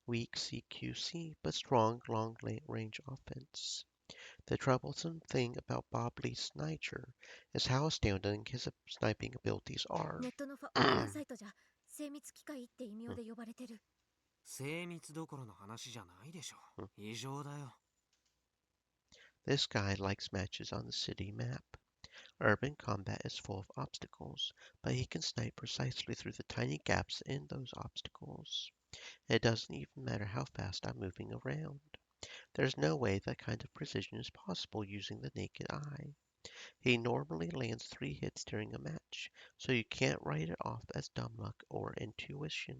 Weak CQC, but strong long-range offense. The troublesome thing about Bob Lee's Sniger is how astounding his sniping abilities are. ネットのファンサイトじゃ精密機械って異名で呼ばれてる。精密どころの話じゃないでしょ。異常だよ。This guy likes matches on the city map. Urban combat is full of obstacles, but he can snipe precisely through the tiny gaps in those obstacles. It doesn't even matter how fast I'm moving around. There's no way that kind of precision is possible using the naked eye. He normally lands 3 hits during a match, so you can't write it off as dumb luck or intuition.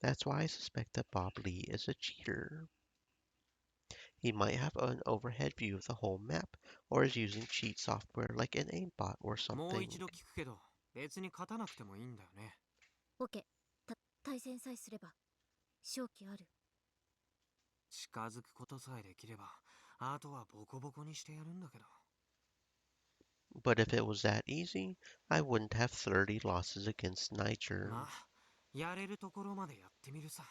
That's why I suspect that Bob Lee is a cheater. He might have an overhead view of the whole map, or is using cheat software like an aimbot or もう something. 一度聞くけど、別に勝たなくてもいいんだよね。オッケー。対戦さえすれば勝機ある。近づくことさえできれば、あとはボコボコにしてやるんだけど。But if it was that easy, I wouldn't have 30 losses against Niger. まあ、やれるところまでやってみるさ。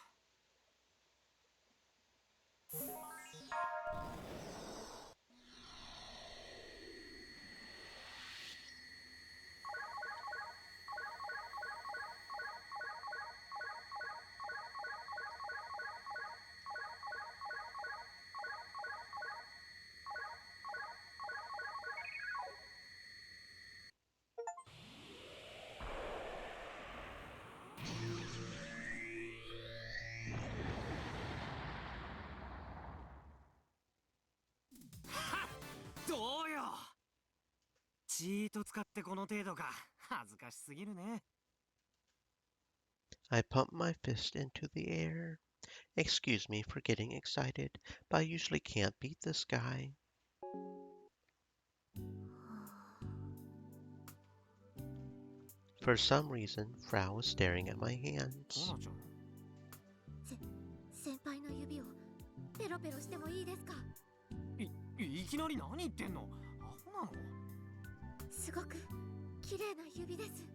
どうよ。チート使ってこの程度か。恥ずかしすぎるね。I pump my fist into the air. Excuse me for getting excited, but I usually can't beat this guy. For some reason, Frau is staring at my コ hands. ナちゃん。ペロペロしてもいいですか？いきなり何言ってんの？アホなの？すごく綺麗な指です。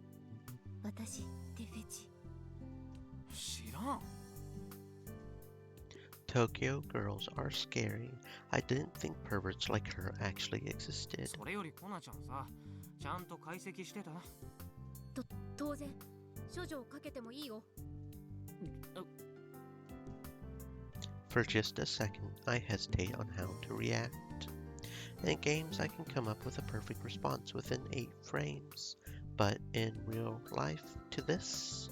私ってフェチ。知らん。Tokyo girls are scary. I didn't think perverts like her actually existed. それよりコナちゃんさ、ちゃんと解析してた？当然処女をかけてもいいよ。For just a second, I hesitate on how to react. In games, I can come up with a perfect response within 8 frames, but in real life, to this,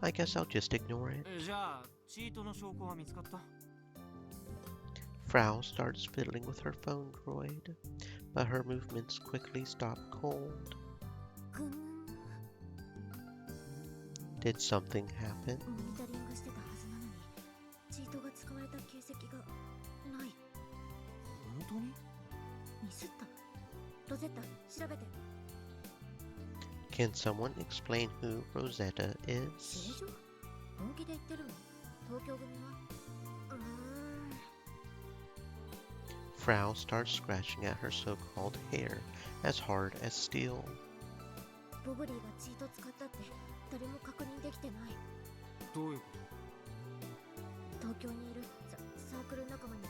I guess I'll just ignore it. じゃあチートの証拠は見つかった？ Frau starts fiddling with her phone droid, but her movements quickly stop cold. ぐん。Did something happen? モニタリングしてたはずなのに、チートが使われた形跡がない。本当に？ミスった。ロゼッタ、調べて。Can someone explain who Rosetta 正 is? 常？本気で言ってるの？東京組はFrau starts scratching at her so-called hair, as hard as steel. ボブリーがチート使ったって誰も確認できてない。どういうこ東京にいるサークル仲間にも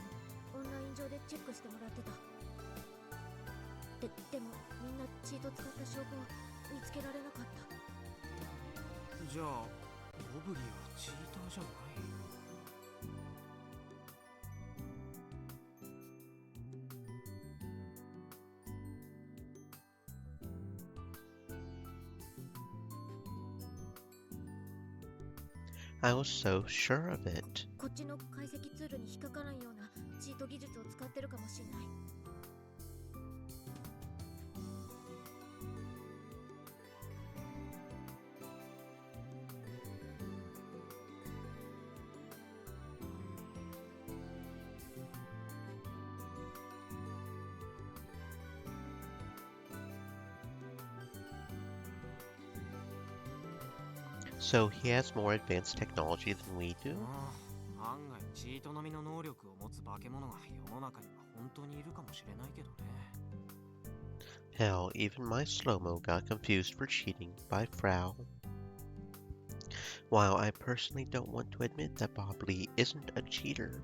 オンライン上でチェックしてもらってた。でもみんなチート使った証拠を見つけられなかった。と？じゃあボブリーはチーターじゃない？I was so sure of it. こっちの解析ツールに引っかからんようなチート技術を使ってるかもしれない。So he has more advanced technology than we do? 案外チート並みの能力を持つ化け物が世の中には本当にいるかもしれないけどね。Hell, even my slow-mo got confused for cheating by Frau. While I personally don't want to admit that Bob Lee isn't a cheater,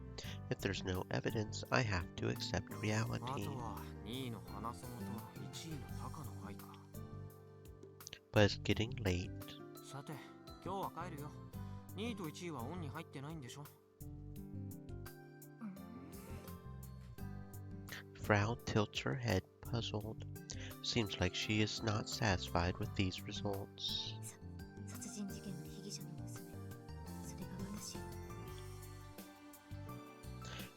if there's no evidence, I have to accept あ reality. とは2位の花園と1位の高野愛か。 But it's getting late. さて今日は帰るよ。2位と1位はオンに入ってないんでしょ？ Frau tilts her head, puzzled. Seems like she is not satisfied with these results. 殺人事件の被疑者の娘。それが私。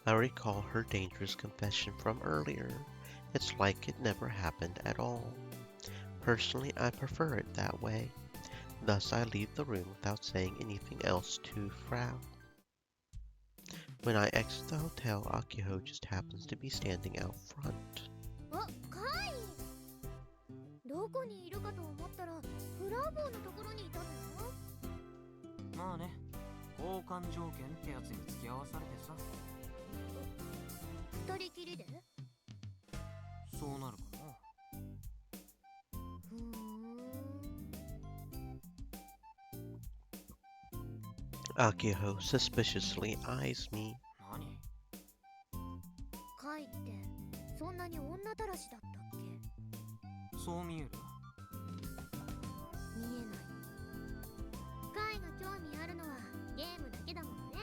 I recall her dangerous confession from earlier. It's like it never happened at all. Personally, I prefer it that way. Thus, I leave the room without saying anything else to Frau. When I exit the hotel, Akiho just happens to be standing out front. あ、カイ。どこにいるかと思ったらフラーボーのところにいたの？まあね、交換条件ってやつに付き合わされてさ。二人きりで？そうなるかな。ふーん。Akiho suspiciously eyes me. 何？カイってそんなに女たらしだったっけ？そう見える？見えない。カイが興味あるのはゲームだけだもんね。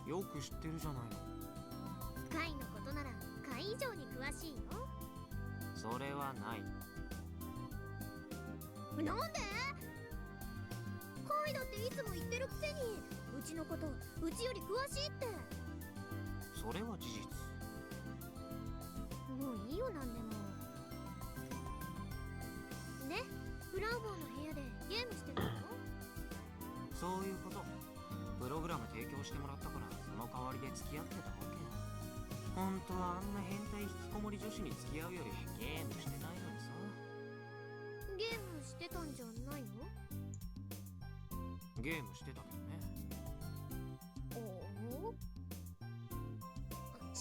よく知ってるじゃないの。カイのことならカイ以上に詳しいよ。それはない。なんで？カイだっていつも言ってるくせにうちのことうちより詳しいって。それは事実。もういいよなんでも。で、フラウボーの部屋でゲームしてたの？そういうこと。プログラム提供してもらったからその代わりで付き合ってたわけよ。本当はあんな変態引きこもり女子に付き合うよりゲームしてないのにさ。ゲームしてたんじゃないの？ゲームしてたけどね。おお。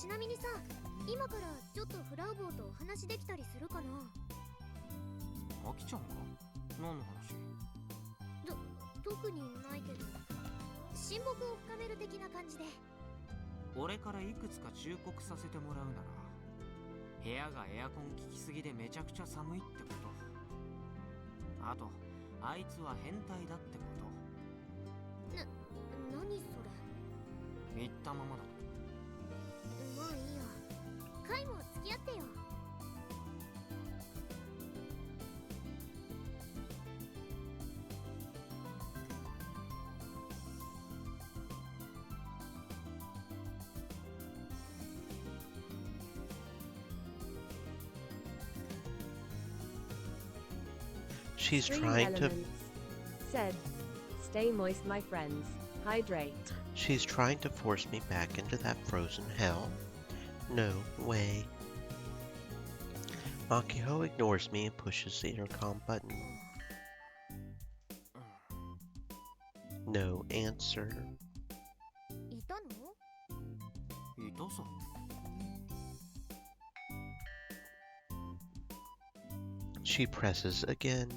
ちなみにさ、今からちょっとフラウボーとお話できたりするかな。アキちゃんが何の話？特にないけど、親睦を深める的な感じで。俺からいくつか忠告させてもらうなら、部屋がエアコン効きすぎでめちゃくちゃ寒いってこと。あと、あいつは変態だってこと。何それ。言ったままだ。まあいいよ。カイも付き合ってよ。She's Three trying to elements. Said, stay moist, my friends. Hydrate. she's trying to force me back into that frozen hell. No way. Akio ignores me and pushes the intercom button. No answer. いたの？いたさ。She presses again.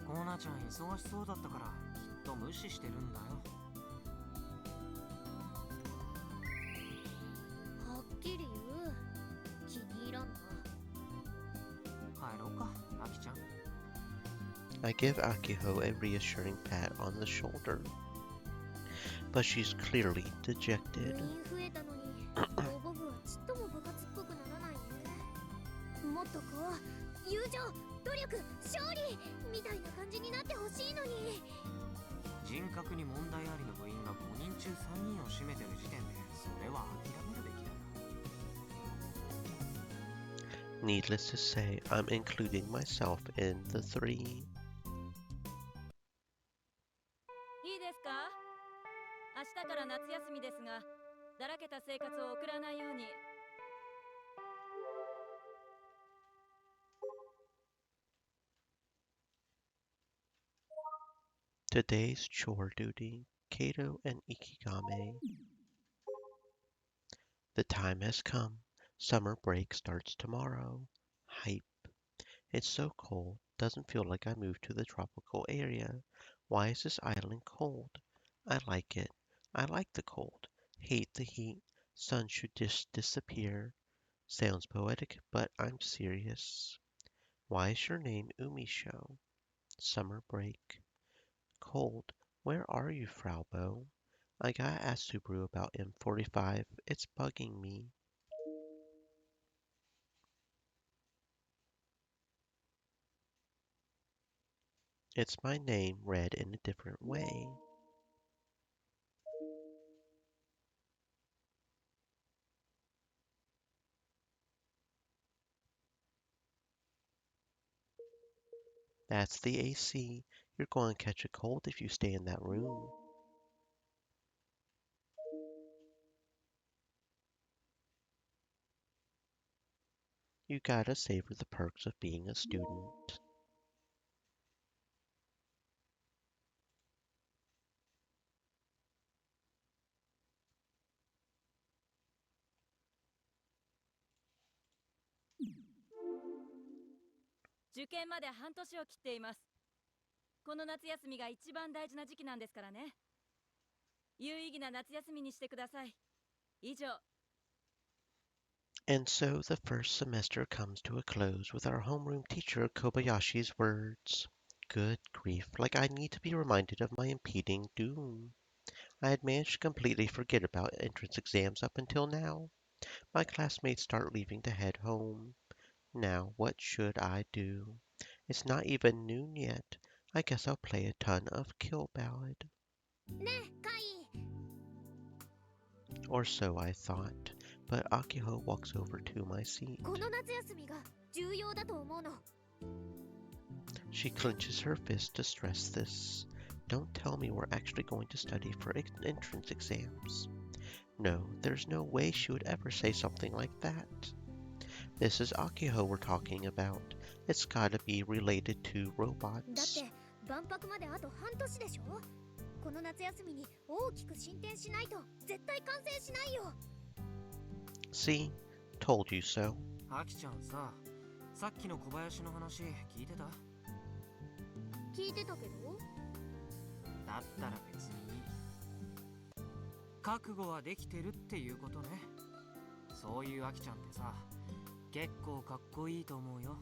コーナちゃん忙しそうだったからきっと無視してるんだよ。はっきり言う。気に入らんな。帰ろうか、アキちゃん。I give Akiho a reassuring pat on the shoulder. But she's clearly 部 dejected. 員増えたのに、ロボ部はちっとも部活っぽくならないね。もっとこう、友情、努力、勝利みたいな感じになってほしいのに。人格に問題ありの部員が5人中3人を占めてる時点で、それは諦めるべきだよ。Needless to say, I'm including myself in the 3. いいですか？明日から夏休みですが、だらけた生活を送らないように。Today's chore duty, Kato and Ikigame. The time has come. Summer break starts tomorrow. Hype. It's so cold. Doesn't feel like I moved to the tropical area. Why is this island cold? I like it. I like the cold. Hate the heat. Sun should just disappear. Sounds poetic, but I'm serious. Why is your name Umisho? Summer break. Cold. Where are you, Frau Bo? I gotta ask Subaru about M45. It's bugging me. It's my name read in a different way. That's the AC. You're going to catch a cold if you stay in that room. You gotta savor the perks of being a student.「受験まで半年を切っています。この夏休みが一番大事な時期なんですからね。有意義な夏休みにしてください。以上。And so the first semester comes to a close with our homeroom teacher Kobayashi's words. Good grief, like I need to be reminded of my impending doom. I had managed to completely forget about entrance exams up until now. My classmates start leaving to head home. Now, what should I do? It's not even noon yet. I guess I'll play a ton of Kill Ballad. ねえ、カイ。Or so I thought, but Akiho walks over to my seat. この夏休みが重要だと思うの。She clenches her fist to stress this. Don't tell me we're actually going to study for entrance exams. No, there's no way she would ever say something like that. This is Akiho we're talking about. It's gotta be related to だっ robots. て万博まであと半年でしょ。この夏休みに大きく進展しないと絶対完成しないよ。 See? Told you so. アキちゃんさ、さっきの小林の話聞いてた？聞いてたけど。だったら別にいい。覚悟はできてるっていうことね。そういうアキちゃんってさ、結構かっこいいと思うよ。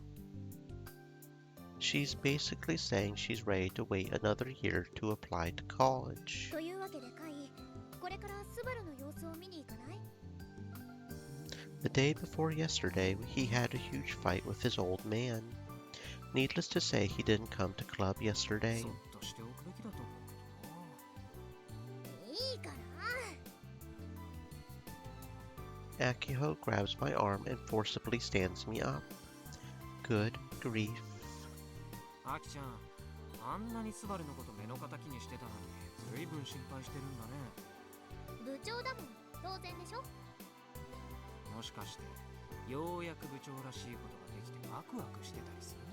She's basically saying she's ready to wait another year to apply to college. というわけでカイ、これからスバルの様子を見に行かない？ The day before yesterday, he had a huge fight with his old man. Needless to say, he didn't come to club yesterday. そっとしておくべきだと思うけどな。いいから。 Akiho grabs my arm and forcibly stands me up. Good grief. アキちゃん、あんなにスバルのこと目の敵にしてたのに、ずいぶん心配してるんだね。部長だもん、当然でしょ。もしかして、ようやく部長らしいことができてワクワクしてたりする？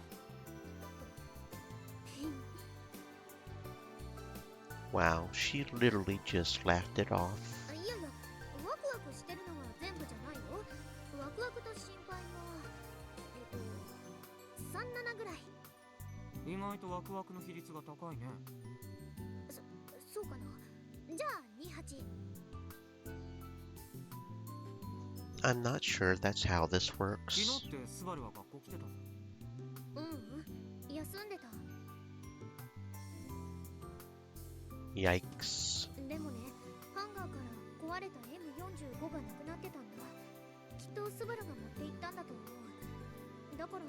Wow, she literally just laughed it off. いやいや、ワクワクしてるのは全部じゃないよ。ワクワクと心配は37ぐらい。意外とワクワクの比率が高いね。そうかな。じゃあ28。 I'm not sure that's how this 昨 works. 日ってスバルは学校来てたぞ。休んでた。 Yikes. でもね、ハンガーから壊れた M45 がなくなってたんだ。きっとスバルが持って行ったんだと思う。だから。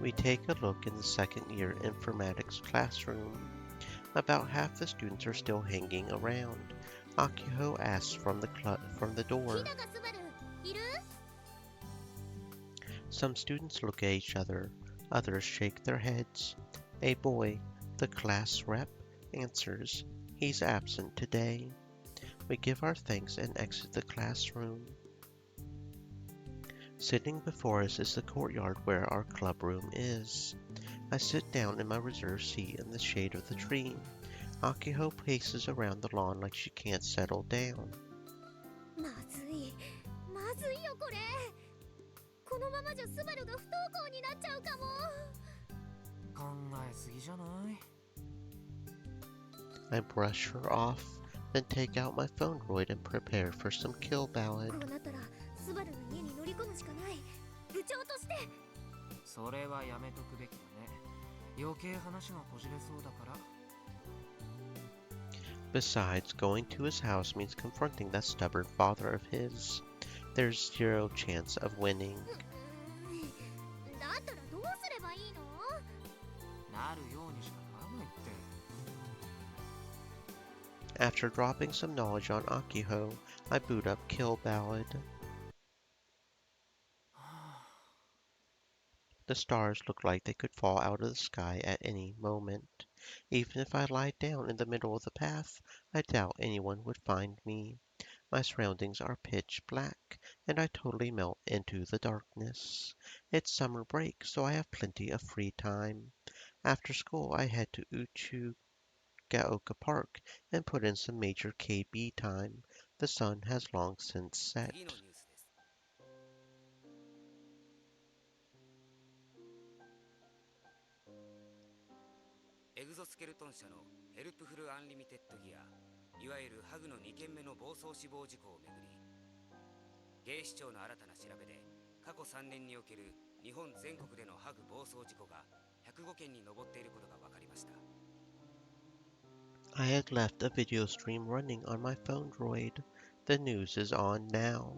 We take a look in the second year informatics classroom. About half the students are still hanging around. Akiho asks from the door. 日高スバルいる？ Some students look at each other. Others shake their heads. A boy, the class rep, answers. He's absent today. We give our thanks and exit the classroom. Sitting before us is the courtyard where our club room is. I sit down in my reserved seat in the shade of the tree. Akiho paces around the lawn like she can't settle down. まずいよこれ。このままじゃスバルが不登校になっちゃうかも。考えすぎじゃない？ I brush her off, then take out my phone droid and prepare for some kill ballad. こうなったらスバルの家に乗り込むしかない。部長として。それはやめとくべきだね。余計話がこじれそうだから。 Besides, going to his house means confronting that stubborn father of his. There's zero chance of winning. だったらどうすればいいの？なるようにしかならないって。 After dropping some knowledge on Akiho, I boot up Kill Ballad. The stars look like they could fall out of the sky at any moment. Even if I lied down in the middle of the path, I doubt anyone would find me. My surroundings are pitch black, and I totally melt into the darkness. It's summer break, so I have plenty of free time. After school, I head to Gaoka Park and put in some major KB time. The sun has long since set. 次のニュースです。エグゾスケルトン社のヘルプフルアンリミテッドギア、いわゆるハグの2件目の暴走死亡事故をめぐり、警視庁の新たな調べで過去3年における日本全国でのハグ暴走事故が105件に上っていることが分かりました。 I had left a video stream running on my phone droid. The news is on now.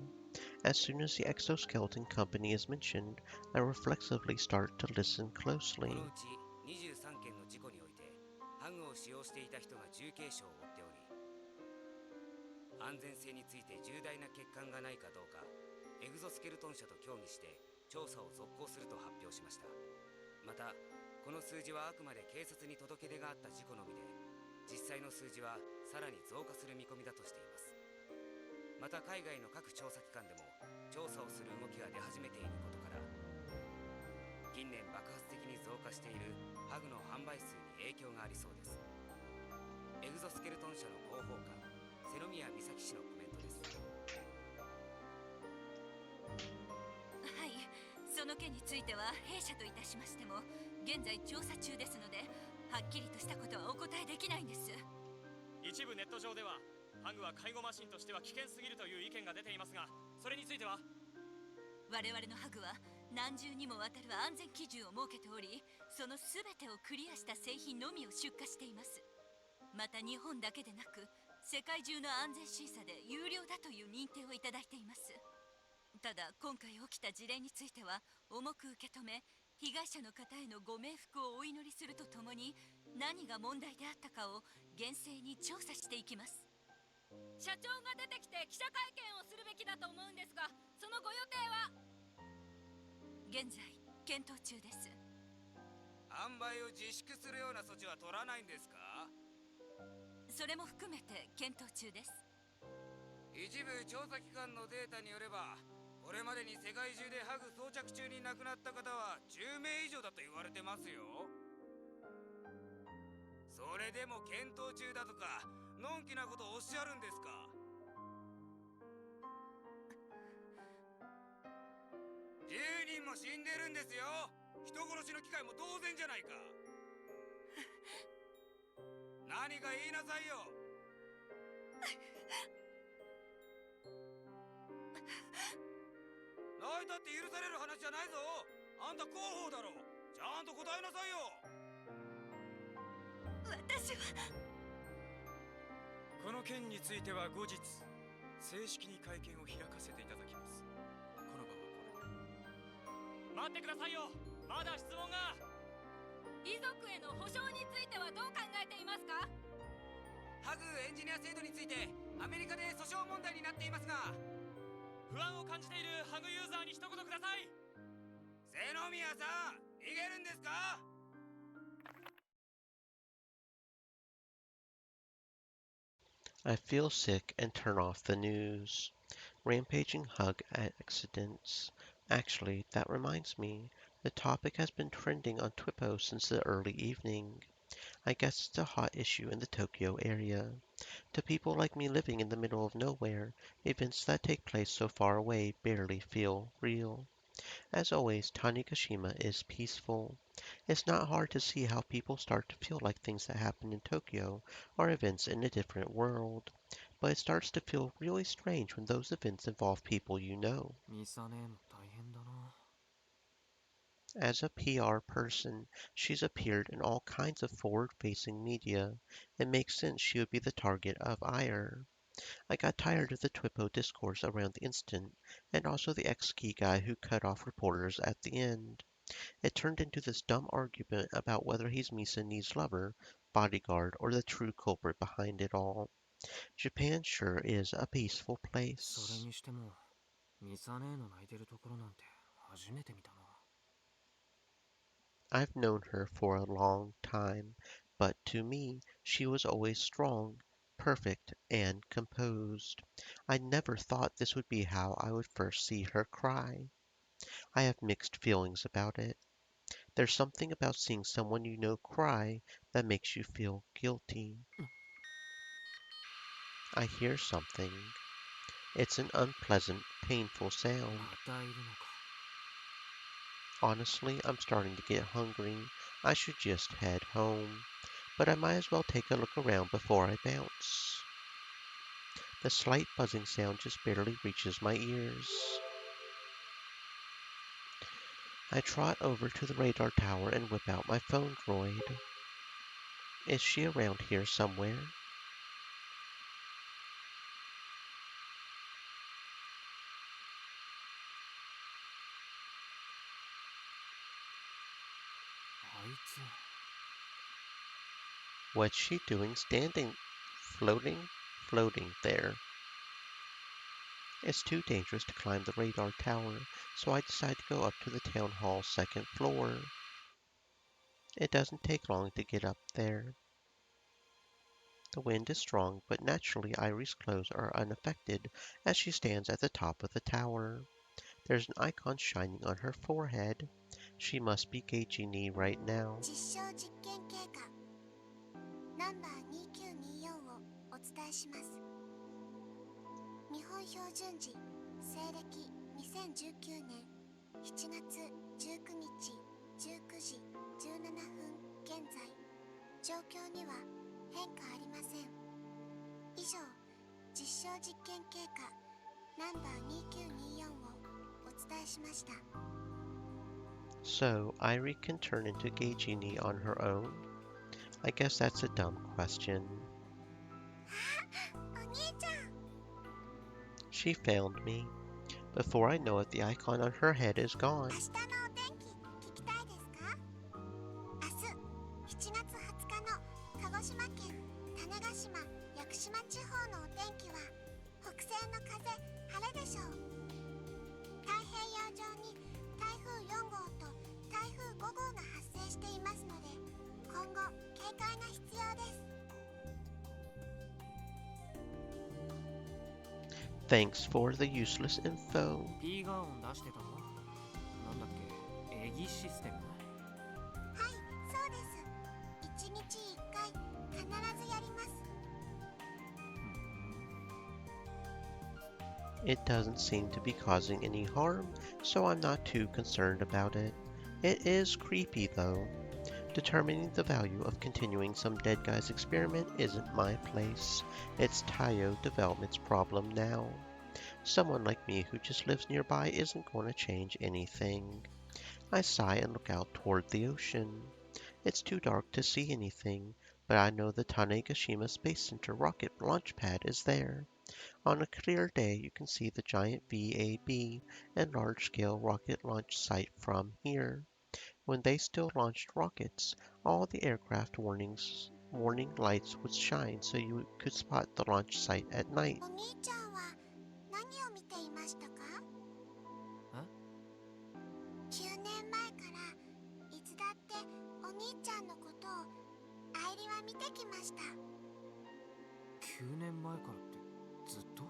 As soon as the exoskeleton company is mentioned, I reflexively start to listen こ closely. のうち23件の事故においてハグを使用していた人が重軽傷を負っており、安全性について重大な欠陥がないかどうかエグゾスケルトン社と協議して調査を続行すると発表しました。またこの数字はあくまで警察に届け出があった事故のみで、実際の数字はさらに増加する見込みだとしています。また海外の各調査機関でも調査をする動きが出始めていることから、近年爆発的に増加加しているハグの販売数に影響がありそうです。エグゾスケルトン社の広報官瀬宮美咲氏のコメントです。はい、その件については弊社といたしましても現在調査中ですので、はっきりとしたことはお答えできないんです。一部ネット上ではハグは介護マシンとしては危険すぎるという意見が出ていますが、それについては？我々のハグは何重にもわたる安全基準を設けており、その全てをクリアした製品のみを出荷しています。また日本だけでなく世界中の安全審査で有料だという認定をいただいています。ただ今回起きた事例については重く受け止め、被害者の方へのご冥福をお祈りするとともに、何が問題であったかを厳正に調査していきます。社長が出てきて記者会見をするべきだと思うんですが、そのご予定は？現在検討中です。販売を自粛するような措置は取らないんですか？それも含めて検討中です。一部調査機関のデータによれば、これまでに世界中でハグ装着中に亡くなった方は10名以上だと言われてますよ。それでも検討中だとかのんきなことをおっしゃるんですか？10人も死んでるんですよ。人殺しの機会も当然じゃないか。何か言いなさいよ。泣いたって許される話じゃないぞ。あんた広報だろ。ちゃんと答えなさいよ。私はこの件については後日正式に会見を開かせていただきます。この場はこれで。待ってくださいよ、まだ質問が。遺族への保証についてはどう考えていますか？ハグエンジニア制度についてアメリカで訴訟問題になっていますが、不安を感じているハグユーザーに一言ください。瀬宮さん、逃げるんですか？I feel sick and turn off the news. Rampaging hug accidents. Actually, that reminds me. The topic has been trending on Twipo since the early evening. I guess it's a hot issue in the Tokyo area. To people like me living in the middle of nowhere, events that take place so far away barely feel real. As always, Tanegashima is peaceful. It's not hard to see how people start to feel like things that happen in Tokyo are events in a different world. But it starts to feel really strange when those events involve people you know. ミサ姉も大変だな。As a PR person, she's appeared in all kinds of forward-facing media. It makes sense she would be the target of ire. I got tired of the Twippo discourse around the incident, and also the ex-ski guy who cut off reporters at the end. It turned into this dumb argument about whether he's Misa-Ni's lover, bodyguard, or the true culprit behind it all. Japan sure is a peaceful それ place. にしてもミサ姉の泣いてるところなんて初めて見たな。I've known her for a long time, but to me she was always strong, perfect, and composed. I never thought this would be how I would first see her cry. I have mixed feelings about it. There's something about seeing someone you know cry that makes you feel guilty. I hear something. It's an unpleasant, painful ま sound. たいるのか。 Honestly, I'm starting to get hungry. I should just head home. But I might as well take a look around before I bounce. The slight buzzing sound just barely reaches my ears. I trot over to the radar tower and whip out my phone droid. Is she around here somewhere? What's she doing floating there? It's too dangerous to climb the radar tower, so I decide to go up to the town hall's second floor. It doesn't take long to get up there. The wind is strong, but naturally Irie's clothes are unaffected as she stands at the top of the tower. There's an icon shining on her forehead. She must be gauging me right now. 実証実験経過ナンバー2924をお伝えします。日本標準時西暦2019年7月19日19時17分現在、状況には変化ありません。以上、実証実験経過ナンバー2924をお伝えしました。 So, Irie can turn into Gaijini on her own? I guess that's a dumb question. お兄ちゃん She found me. Before I know it, the icon on her head is gone. 明日のお天気聞きたいですか？明日7月20日の鹿児島県種子島屋久島地方のお天気は北西の風晴れでしょう。太平洋上に台風4号と台風5号が発生していますので今後警戒が必要です。 Thanks for the useless info. P ガ音出してたのなんだっけエギシステムはい、そうです。1日1回必ずやります。 It doesn't seem to be causing any harm, so I'm not too concerned about it. It is creepy though. Determining the value of continuing some dead guy's experiment isn't my place. It's Tayo Development's problem now. Someone like me who just lives nearby isn't going to change anything. I sigh and look out toward the ocean. It's too dark to see anything, but I know the Tanegashima Space Center rocket launch pad is there. On a clear day, you can see the giant VAB and large-scale rocket launch site from here. When they still launched rockets, all the aircraft warning lights would shine so you could spot the launch site at night. お兄ちゃんは何を見ていましたか？9年前からいつだってお兄ちゃんのことを愛梨は見てきました。9年前からってずっとは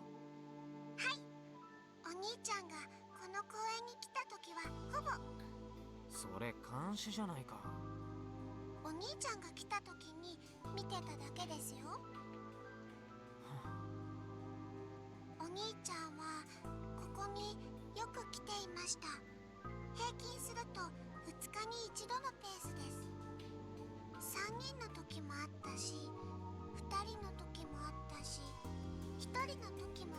い、お兄ちゃんがこの公園に来た時はほぼ。それ監視じゃないか。お兄ちゃんが来た時に見てただけですよ。お兄ちゃんはここによく来ていました。平均すると2日に1度のペースです。3人の時もあったし、2人の時もあったし、1人の時も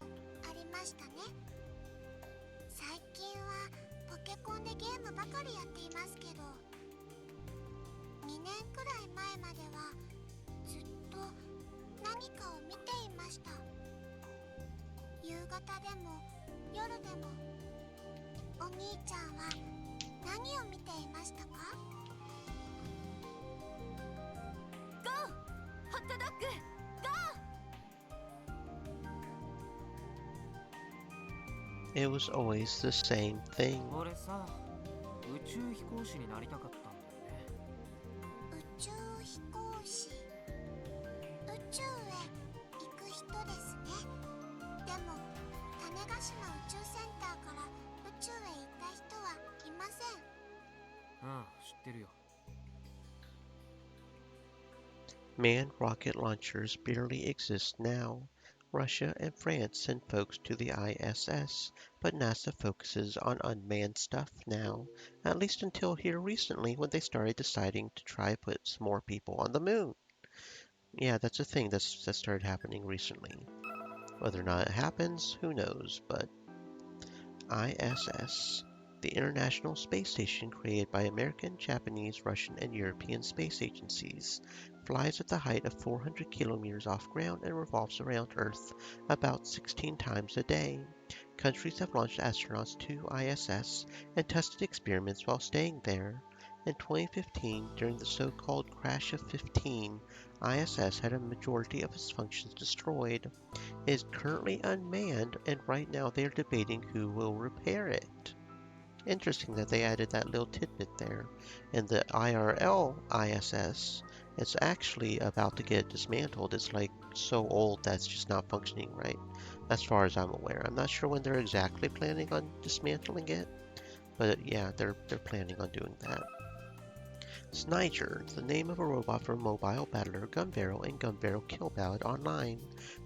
ありましたね。最近はポケコンでゲームばかりやっていますけど、2年くらい前まではずっと何かを見ていました。夕方でも夜でも。お兄ちゃんは何を見ていましたか？ GO! ホットドッグ GO! It was always the same thing. 俺さ宇宙飛行士になりたかったんだよね。宇宙飛行士、宇宙へ行く人ですね。でも種子島宇宙センターから宇宙へ行った人はいません。うん知ってるよ。Manned rocket launchers barely exist now. Russia and France send folks to the ISS, but NASA focuses on unmanned stuff now, at least until here recently when they started deciding to try to put some more people on the moon. Yeah, that's a thing that started happening recently. Whether or not it happens, who knows, but ISS, the International Space Station created by American, Japanese, Russian, and European space agencies, flies at the height of 400 kilometers off ground and revolves around Earth about 16 times a day. Countries have launched astronauts to ISS and tested experiments while staying there. In 2015, during the so-called Crash of 15, ISS had a majority of its functions destroyed. It is currently unmanned, and right now they are debating who will repair it. Interesting that they added that little tidbit there. And the IRL ISS, it's actually about to get dismantled. It's like so old that it's just not functioning right, as far as I'm aware. I'm not sure when they're exactly planning on dismantling it, But yeah, they're planning on doing that. Sniger, the name of a robot for Mobile Battler, Gunbarrel, and Gunbarrel Kill Ballad Online,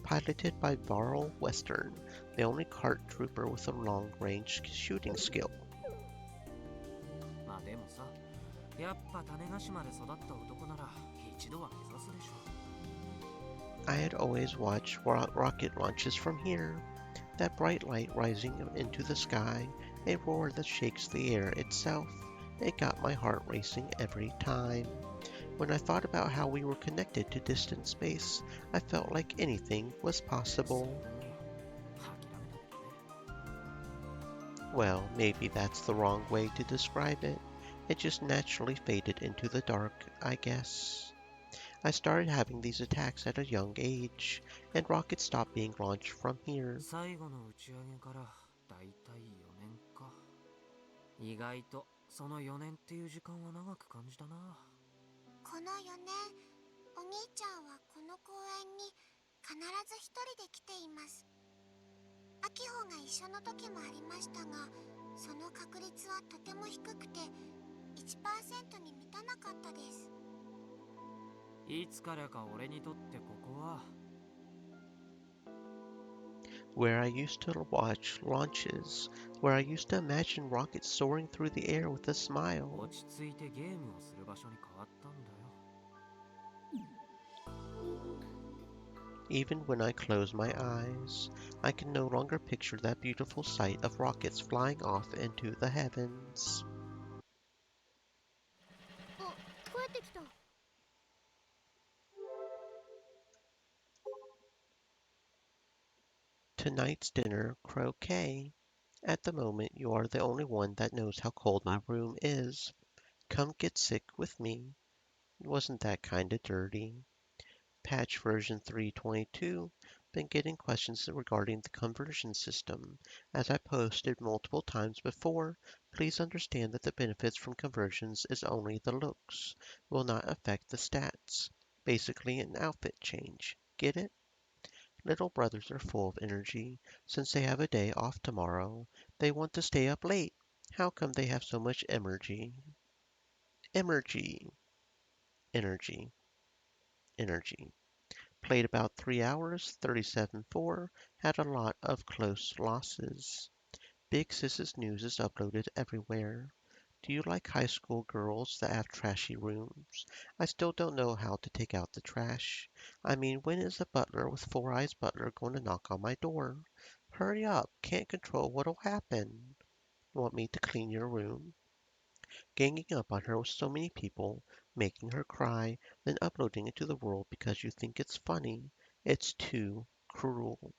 piloted by Varl Western, the only cart trooper with a long-range shooting skill. まあでもさ、やっぱ種子島で育った男なら一度は目指すでしょ。 I had always watched rocket launches from here. That bright light rising into the sky, a roar that shakes the air itself. It got my heart racing every time. When I thought about how we were connected to distant space, I felt like anything was possible. Well, maybe that's the wrong way to describe it. It just naturally faded into the dark, I guess. I started having these attacks at a young age, and rockets stopped being launched from here. 最後の打ち上げからだいたい4年か。意外とその4年っていう時間は長く感じたな。この4年、お兄ちゃんはこの公園に必ず一人で来ています。アキホが一緒の時もありましたが、その確率はとても低くて 1% に満たなかったです。いつからか俺にとってここは Where I used to watch launches, where I used to imagine rockets soaring through the air with a smile. 落ち着いてゲームをする場所に変わったんだよ。 Even when I close my eyes, I can no longer picture that beautiful sight of rockets flying off into the heavens. あ、帰ってきた。Tonight's dinner, croquet. At the moment, you are the only one that knows how cold my room is. Come get sick with me. Wasn't that kinda dirty? Patch version 3.22. Been getting questions regarding the conversion system. As I posted multiple times before, please understand that the benefits from conversions is only the looks, will not affect the stats. Basically an outfit change. Get it? Little brothers are full of energy. Since they have a day off tomorrow, they want to stay up late. How come they have so much energy? Energy. Energy. Energy. Played about 3 hours, 37.4, had a lot of close losses. Big Sis's news is uploaded everywhere. Do you like high school girls that have trashy rooms? I still don't know how to take out the trash. I mean, when is the butler with Four Eyes Butler going to knock on my door? Hurry up, can't control what'll happen. Want me to clean your room? Ganging up on her with so many people, making her cry, then uploading it to the world because you think it's funny. It's too cruel.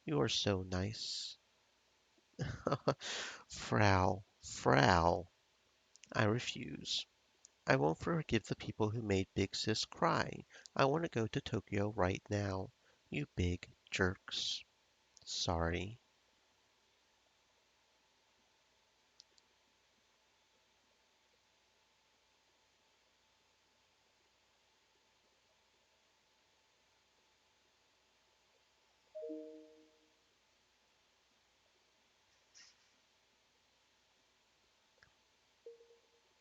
You are so nice. Frau. I refuse. I won't forgive the people who made Big Sis cry. I want to go to Tokyo right now. You big jerks. Sorry.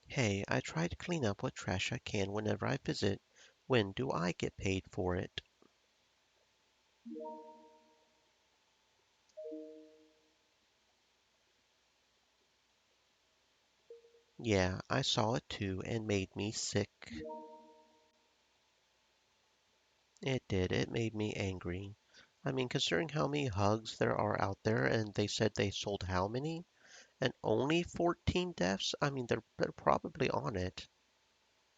Hey, I try to clean up what trash I can whenever I visit. When do I get paid for it? Yeah, I saw it too and made me sick. It did. It made me angry. I mean, considering how many hugs there are out there, and they said they sold how many? And only 14 deaths? I mean, they're probably on it.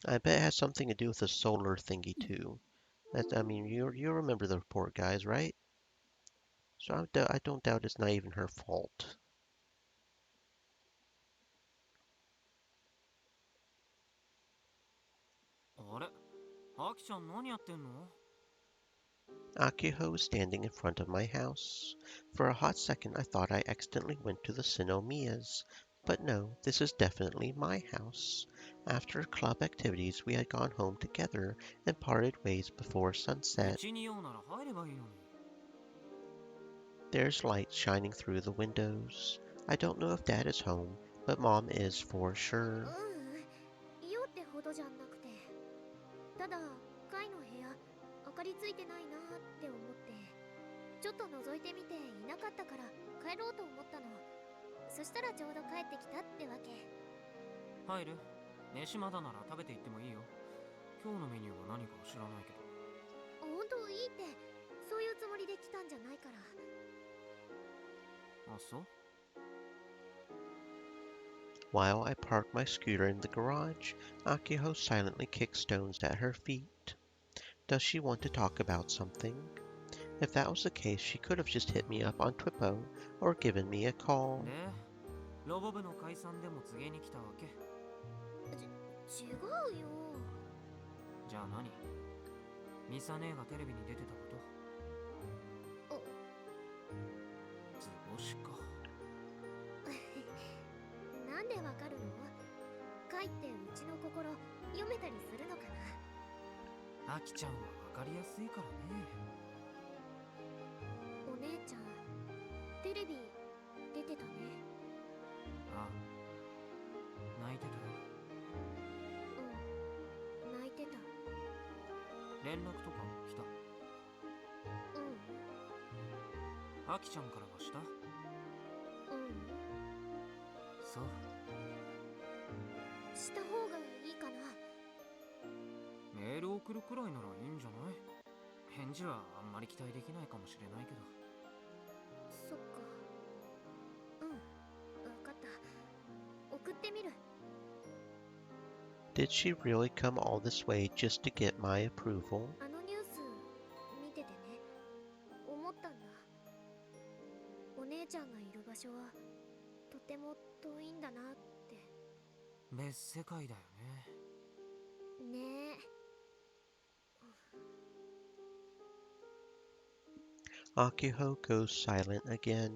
I bet it has something to do with the solar thingy too. I mean, you remember the report, guys, right? So I don't doubt it's not even her fault. あれ、アキちゃん何やってんの？ Akiho was standing in front of my house. For a hot second, I thought I accidentally went to the Sinomias. But no, this is definitely my house. After club activities, we had gone home together and parted ways before う sunset. ちに用なら入ればいいのに。 There's light shining through the windows. I don't know if Dad is home, but Mom is for sure. 用ってほどじゃなくて、ただカイの部屋明かりついてないなって思って、ちょっと覗いてみていなかったから帰ろうと思ったの。そしたらちょうど帰ってきたってわけ。入る？飯まだなら食べていってもいいよ。今日のメニューは何かは知らないけど。本当いいって、そういうつもりで来たんじゃないから。あ、そう？ While I park my scooter in the garage, Akiho silently kicks stones at her feet. Does she want to talk about something? If that was the case, she could have just hit me up on Twippo or given me a call. で、ロボ部の解散でも告げに来たわけ？違うよ。じゃあ何？ミサ姉がテレビに出てたこと？図星か。なんでわかるの？カイってうちの心読めたりするのかな？アキちゃんはわかりやすいからね。お姉ちゃん、テレビ出てたね。ああ、泣いてたよ。うん、泣いてた。連絡とか来た？アキちゃんからはした？そう。した方がいいかな。メール送るくらいならいいんじゃない？返事はあんまり期待できないかもしれないけど。そっか。わかった。送ってみる。Did she really come all this way just to get my approval? あのニュース見ててね、思ったんだ。お姉ちゃんがいる場所はとても遠いんだなって。別世界だよね。ねえ。Akiho goes silent again,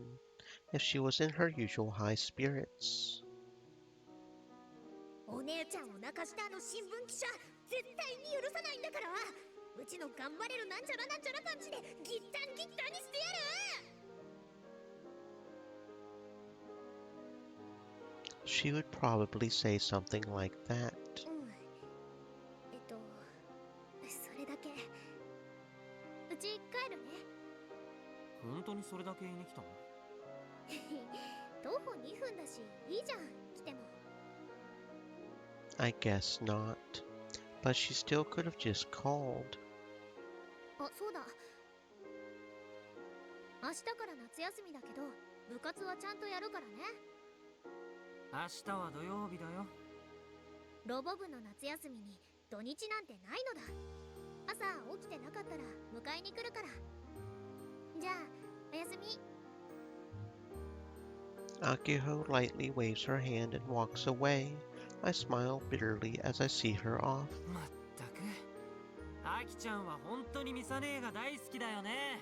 if she was in her usual high spirits. お姉ちゃんを泣かしたあの新聞記者、絶対に許さないんだから。うちの頑張れるなんちゃらなんちゃらパンチでギッタンギッタンにしてやる。She would probably say something like that. それだけ。うち帰るね。本当にそれだけ言いに来たの？徒歩2分だし、いいじゃん、来ても。I guess not, but she still could have just called. あ、そうだ。明日から夏休みだけど、部活はちゃんとやるからね。明日は土曜日だよ。ロボ部の夏休みに土日なんてないのだ。朝起きてなかったら迎えに来るから。じゃあ、おやすみ。Akiho lightly waves her hand and walks away. I smile bitterly as I see her off. まったく、アキちゃんは本当にミサ姉が大好きだよね。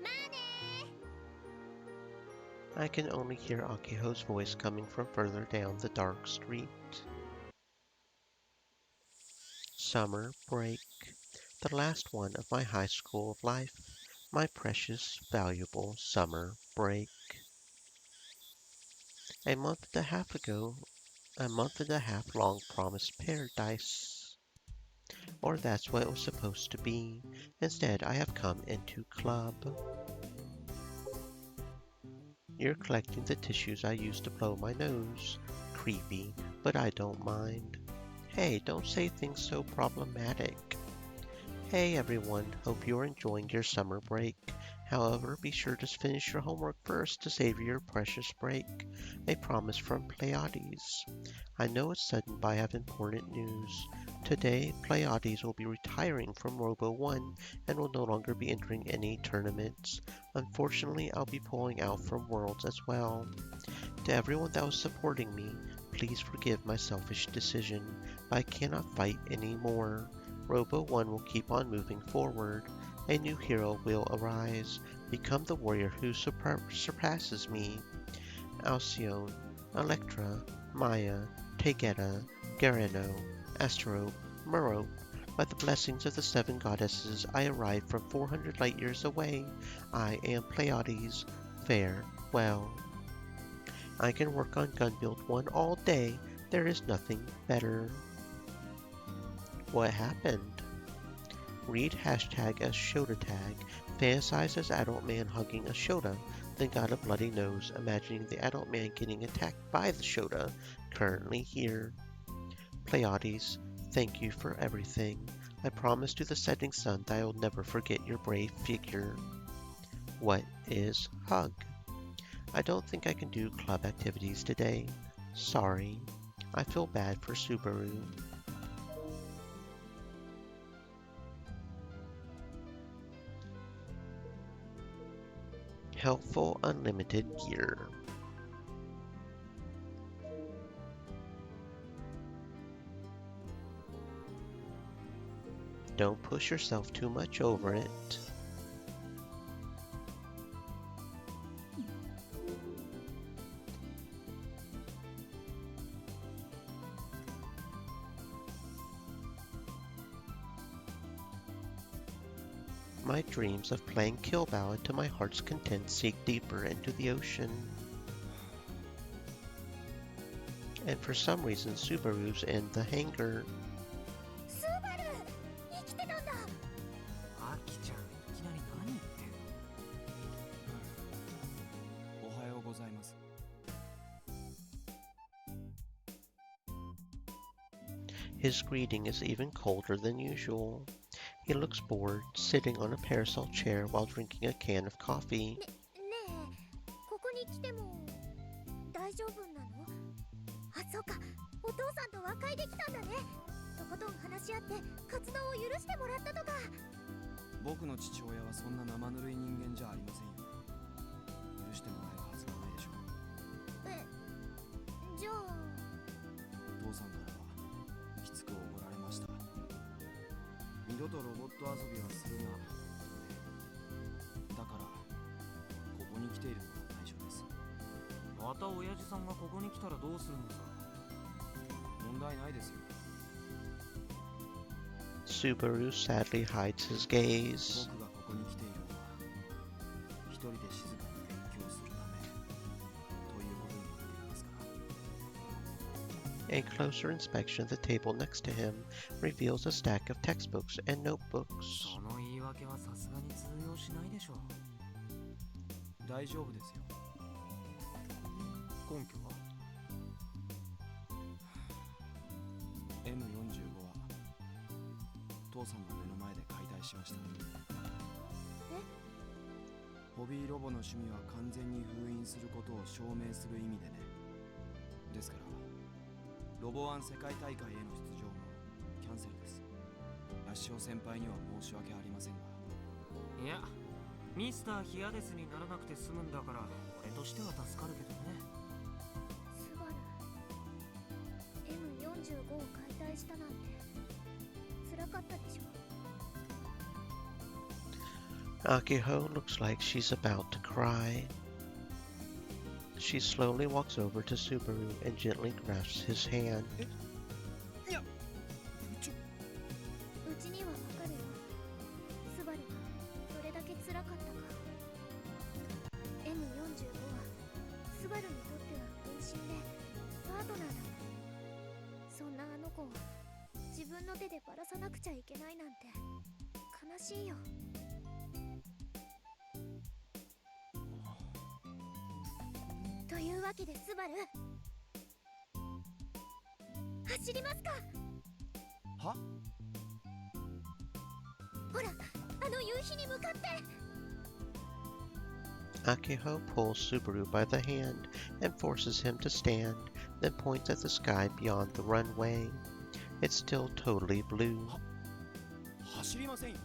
まあね。 I can only hear Akiho's voice coming from further down the dark street. Summer break. The last one of my high school life. My precious, valuable summer break. A month and a half long promised paradise. Or that's what it was supposed to be. Instead, I have come into club. You're collecting the tissues I used to blow my nose. Creepy, but I don't mind. Hey, don't say things so problematic. Hey everyone, hope you're enjoying your summer break. However, be sure to finish your homework first to save your precious break. A promise from Pleiades. I know it's sudden, but I have important news. Today, Pleiades will be retiring from Robo 1 and will no longer be entering any tournaments. Unfortunately, I'll be pulling out from Worlds as well. To everyone that was supporting me, please forgive my selfish decision, but I cannot fight anymore. Robo 1 will keep on moving forward. A new hero will arise, become the warrior who surpasses me. Alcyone, Electra, Maya, Tegeta, Gareno, Astro, Muro. By the blessings of the 7 goddesses, I arrived from 400 light years away. I am Pleiades. Farewell. I can work on Gun Build 1 all day. There is nothing better. What happened? Read hashtag as Shota tag. Fantasize as adult man hugging a Shota, then got a bloody nose, imagining the adult man getting attacked by the Shota. Currently here. Pleiades, thank you for everything. I promise to the setting sun that I will never forget your brave figure. What is hug? I don't think I can do club activities today. Sorry. I feel bad for Subaru. Helpful unlimited gear. Don't push yourself too much over it. My dreams of playing Kill Ballad to my heart's content sink deeper into the ocean. And for some reason, Subaru's in the hangar. スバル生きてたんだ。アキちゃん、いきなり何言ってんの？おはようございます。 His greeting is even colder than usual. He looks bored, sitting on a parasol chair while drinking a can of coffee. ねえ、ここに来ても大丈夫なの？あ、そうか。お父さんと和解できたんだね。とことん話し合って活動を許してもらったとか。僕の父親はそんな生ぬるい人間じゃありませんよ。許してもらえるはずがないでしょう。え、じゃあ父さんからはきつく怒られました。二度とロボット遊びはするな。だからここに来ているのが内緒です。また親父さんがここに来たらどうするのさ。問題ないですよ。 Subaru sadly hides his gaze. 僕がここに来ているのは一人で静かに勉強するためということになっていますから。 A closer inspection of the table next to him reveals a stack of textbooks and notebooks. その言い訳はさすがに通用しないでしょう。大丈夫ですよ。根拠は？ M45 は父さんの目の前で解体しました。ホビーロボの趣味は完全に封印することを証明する意味でね。ですからロボワン世界大会への出場もキャンセルです。ラッシオ先輩には申し訳ありませんが。いや、ミスターヒアデスにならなくて済むんだから俺としては助かるけどね。スバル M45 を解体したなんて辛かったでしょ。 Akiho looks like she's about to cry. She slowly walks over to Subaru and gently grasps his hand. うちにはわかるよ。スバルがどれだけ辛かったか。 M45 はスバルにとっては分身でパートナーだもん。そんなあの子を自分の手でバラさなくちゃいけないなんて悲しいよ。というわけでスバル走りますか。は？ほら、あの夕日に向かって。 Akiho pulls Subaru by the hand and forces him to stand, then points at the sky beyond the runway. It's still totally blue. 走りませんよ。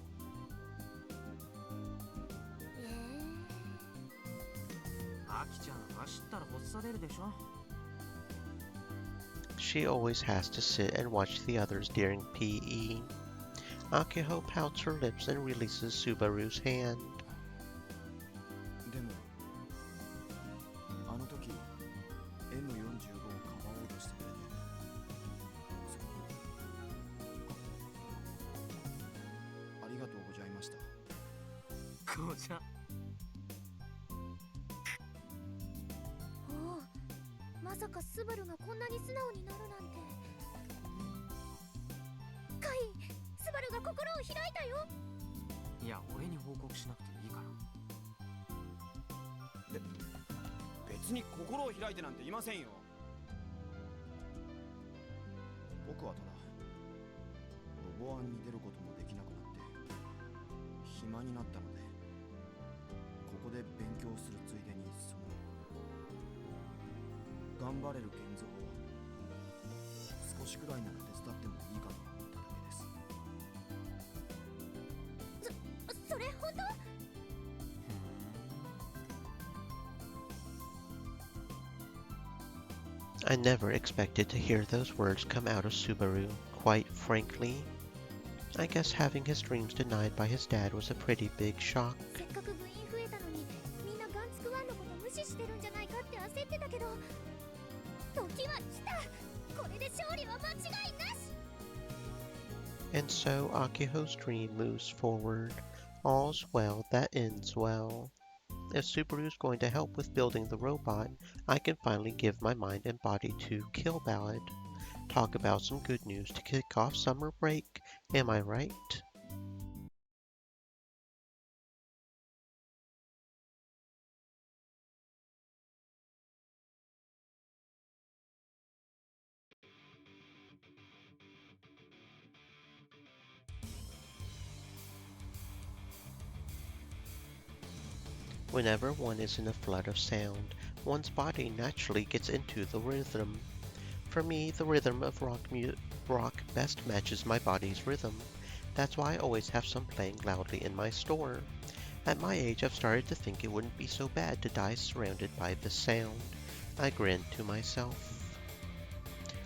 アキちゃん走ったら発作出るでしょ。 She always has to sit and watch the others during PE. Akiho pouts her lips and releases Subaru's hand. でもあの時 M45 をかばおうとしてくれて、ありがとうございました。こうじゃ。おお、さかスバルがこんなに素直になるなんて。カイ、スバルが心を開いたよ。いや、俺に報告しなくていいから。別に心を開いてなんていませんよ。僕はただロボアンに出ることもできなくなって暇になったので、ここで勉強するついでに頑張れる現像を少しくらいなら手伝ってもいいかと思っただけです。それ本当I never expected to hear those words come out of Subaru, quite frankly. I guess having his dreams denied by his dad was a pretty big shock. せっかく部員増えたのに、みんなガンツクワンのこと無視してるんじゃないかって焦ってたけど、時は来た。これで勝利は間違いなし。 And so Akiho's dream moves forward. All's well that ends well. If Subaru's going to help with building the robot, I can finally give my mind and body to Kill Ballad. Talk about some good news to kick off summer break, am I right? Whenever one is in a flood of sound, one's body naturally gets into the rhythm. For me, the rhythm of rock best matches my body's rhythm. That's why I always have some playing loudly in my store. At my age, I've started to think it wouldn't be so bad to die surrounded by the sound. I grinned to myself.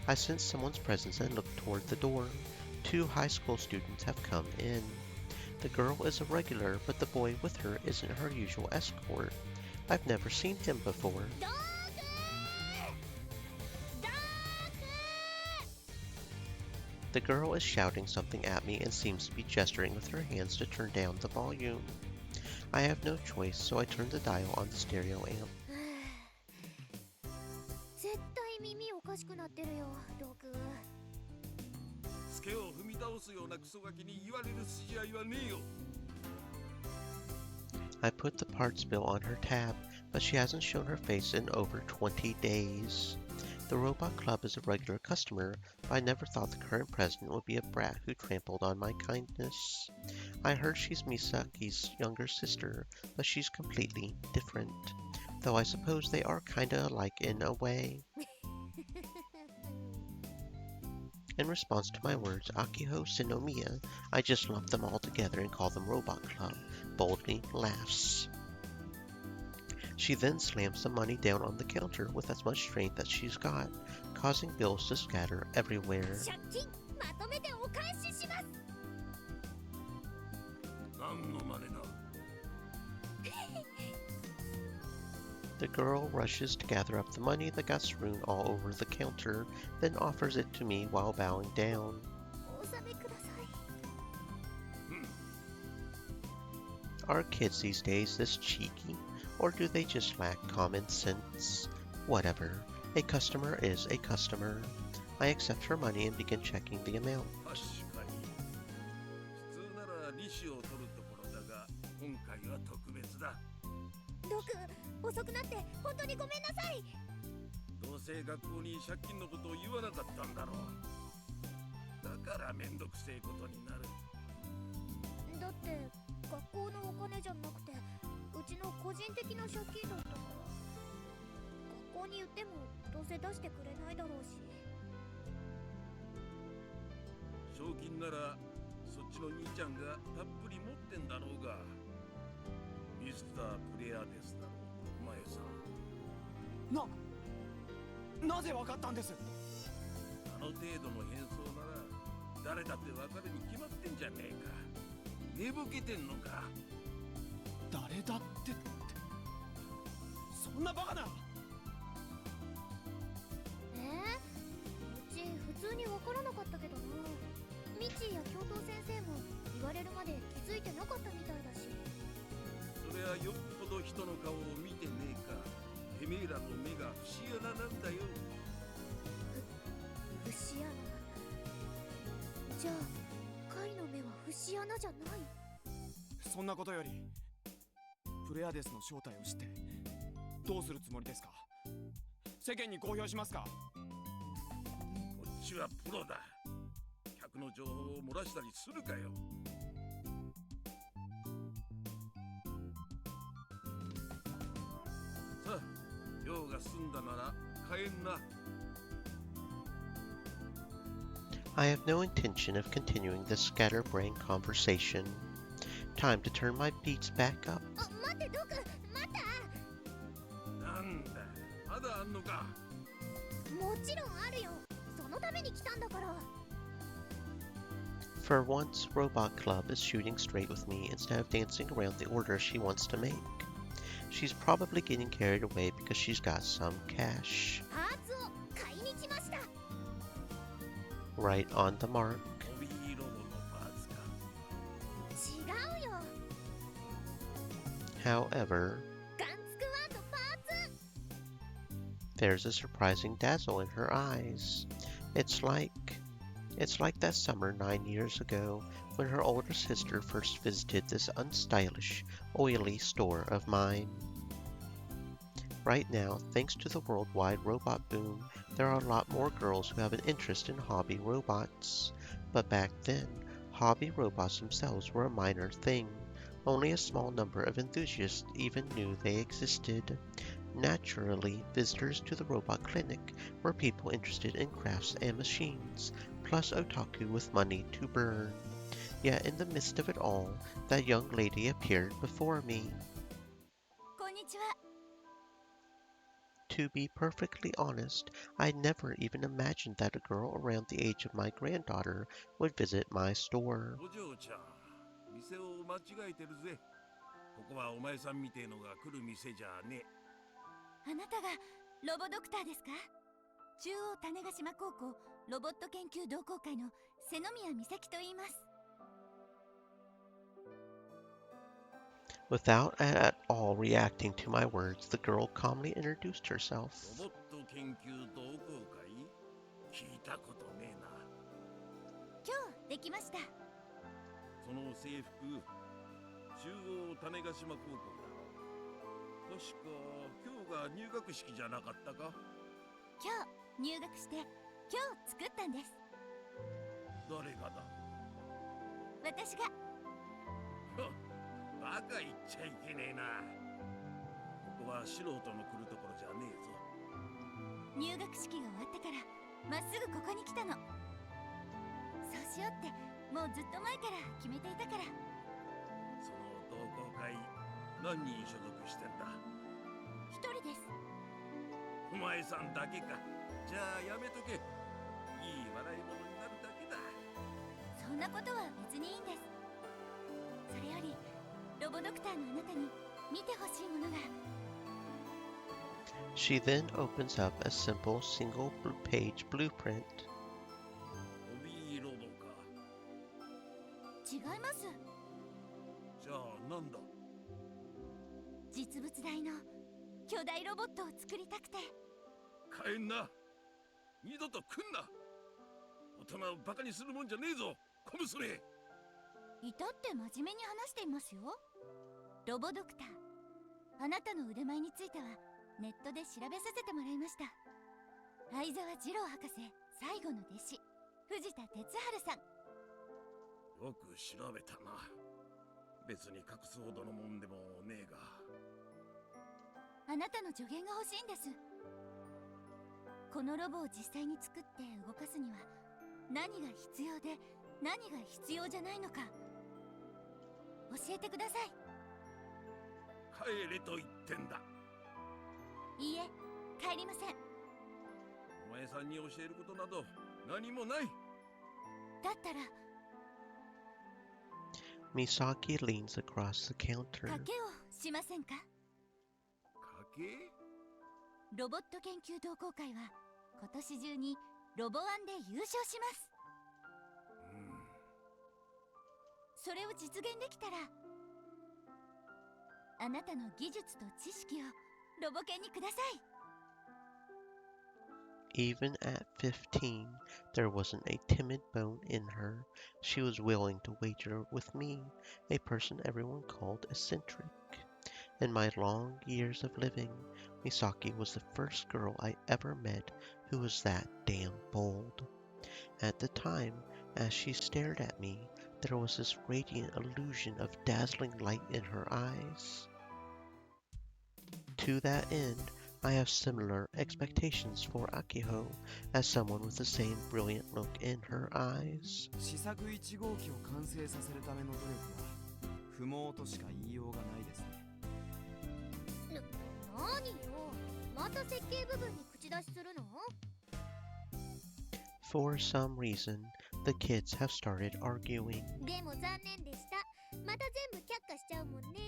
I sensed someone's presence and looked toward the door. 2 high school students have come in. The girl is a regular, but the boy with her isn't her usual escort. I've never seen him before. The girl is shouting something at me and seems to be gesturing with her hands to turn down the volume. I have no choice, so I turn the dial on the stereo amp. 絶対耳おかしくなってるよ、ドク。スケを踏み倒すようなクソガキに言われる筋合いはねえよ。 I put the parts bill on her tab, but she hasn't shown her face in over 20 days. The Robot Club is a regular customer, but I never thought the current president would be a brat who trampled on my kindness. I heard she's Misaki's younger sister, but she's completely different. Though I suppose they are kinda alike in a way. In response to my words, Akiho, Sinomiya, I just lump them all together and call them Robot Club, boldly laughs. She then slams the money down on the counter with as much strength as she's got, causing bills to scatter everywhere. 借金まとめてお返しします。何の真似だ。 The girl rushes to gather up the money that got strewn all over the counter, then offers it to me while bowing down. お納めください。 Are kids these days this cheeky, or do they just lack common sense? Whatever. A customer is a customer. I accept her money and begin checking the amount. 確かに。普通なら利子を取るところだが、今回は特別だ。ドク、遅くなって本当にごめんなさい。どうせ学校に借金のことを言わなかったんだろう。だからめんどくせえことになる。だって学校のお金じゃなくて、うちの個人的な借金だったから。学校に言ってもどうせ出してくれないだろうし。賞金ならそっちの兄ちゃんがたっぷり持ってんだろうが。ミスタープレアですだろう、お前さん。なぜわかったんです？あの程度の変装なら誰だってわかるに決まってんじゃねえか。寝ぼけてんのか。誰だってそんなバカな。うち普通にわからなかったけどな。ミッチーや教頭先生も言われるまで気づいてなかったみたいだし。それはよっぽど人の顔を見てねえか。てめえらの目が節穴なんだよ。節穴。じゃあカイの目は節穴じゃない？そんなことよりプレアデスの正体を知ってどうするつもりですか？世間に公表しますか？こっちはプロだ。客の情報を漏らしたりするかよ。さあ、用が済んだなら帰んな。I have no intention of continuing this scatterbrained conversation. Time to turn my beats back up. 待ってドク、待った。なんだ、まだあんのか。もちろんあるよ。そのために来たんだから。For once, Robot Club is shooting straight with me instead of dancing around the order she wants to make. She's probably getting carried away because she's got some cash. パーツを買いに来ました。Right on the mark. ホビーロボのパーツか。違うよ。However, ガンスクワッドパーツ。 there's a surprising dazzle in her eyes. It's like that summer 9 years ago when her older sister first visited this unstylish, oily store of mine. Right now, thanks to the worldwide robot boom, there are a lot more girls who have an interest in hobby robots. But back then, hobby robots themselves were a minor thing. Only a small number of enthusiasts even knew they existed. Naturally, visitors to the robot clinic were people interested in crafts and machines, plus otaku with money to burn. Yet in the midst of it all, that young lady appeared before me. こんにちは。 To be perfectly honest, I never even imagined that a girl around the age of my granddaughter would visit my store. お嬢ちゃん、店を間違えてるぜ。ここはお前さんみてえのが来る店じゃねえ。あなたがロボドクターですか？中央種子島高校ロボット研究同好会の瀬宮美咲と言います。 Without at all reacting to my words, the girl calmly introduced herself. ロボット研究同好会？聞いたことねえな。今日できました。その制服、中央種子島高校だ。確か今日が入学式じゃなかったか？今日入学して今日作ったんです。誰がだ？私が。バカ言っちゃいけねえな。ここは素人の来るところじゃねえぞ。入学式が終わってからまっすぐここに来たの。そうしようってもうずっと前から決めていたから。その同好会、何人所属してんだ？一人です。お前さんだけか。じゃあやめとけ。いい笑い物になるだけだ。そんなことは別にいいんです。それよりロボドクターのあなたに見てほしいものが。 She then opens up a simple single-page blueprint. ホビーロボか。違います。じゃあなんだ？実物大の巨大ロボットを作りたくて。帰んな。二度と来んな。大人をバカにするもんじゃねえぞ、小娘。至って真面目に話していますよ。ロボドクター、あなたの腕前についてはネットで調べさせてもらいました。相沢二郎博士最後の弟子、藤田哲治さん。よく調べたな。別に隠すほどのもんでもねえが。あなたの助言が欲しいんです。このロボを実際に作って動かすには何が必要で何が必要じゃないのか教えてください。帰れと言ってんだ。いいえ、帰りません。お前さんに教えることなど何もない。だったら Misaki leans across the counter. 賭けをしませんか？賭け？ロボット研究同好会は今年中にロボワンで優勝します。それを実現できたらあなたの技術と知識をロボ犬にください。 Even at 15, there wasn't a timid bone in her. She was willing to wager with me, a person everyone called eccentric. In my long years of living, Misaki was the first girl I ever met who was that damn bold. At the time, as she stared at me, there was this radiant illusion of dazzling light in her eyes. To that end, I have similar expectations for Akiho as someone with the same brilliant look in her eyes. 試作1号機を完成させるための努力は不毛としか言いようがないですね。何よ、また設計部分に口出しするの？ For some reason, the kids have started arguing. でも残念でした。また全部却下しちゃうもんね。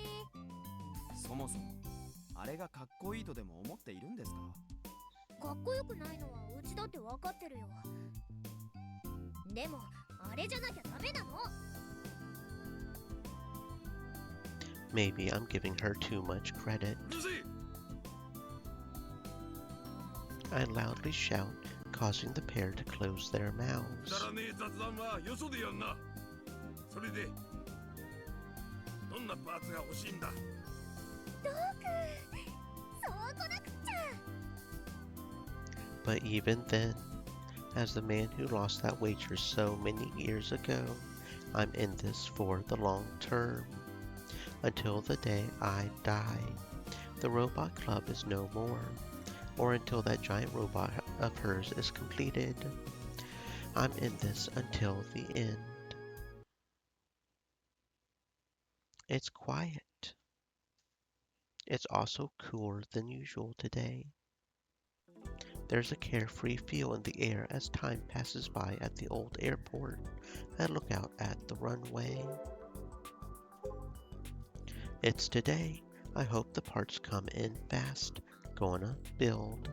そもそもあれがかっこいいとでも思っているんですか？かっこよくないのはうちだってわかってるよ。でもあれじゃなきゃダメなの。 Maybe I'm giving her too much credit. I loudly shout, causing the pair to close their mouths. くだらねえ雑談はよそでやんな。それでどんなパーツが欲しいんだ？ドク、そうこなくっちゃ。 But even then, as the man who lost that wager so many years ago, I'm in this for the long term. Until the day I die. The robot club is no more, or until that giant robot of hers is completed. I'm in this until the end. It's quiet. It's also cooler than usual today. There's a carefree feel in the air as time passes by at the old airport. I look out at the runway. It's today. I hope the parts come in fast. Gonna build.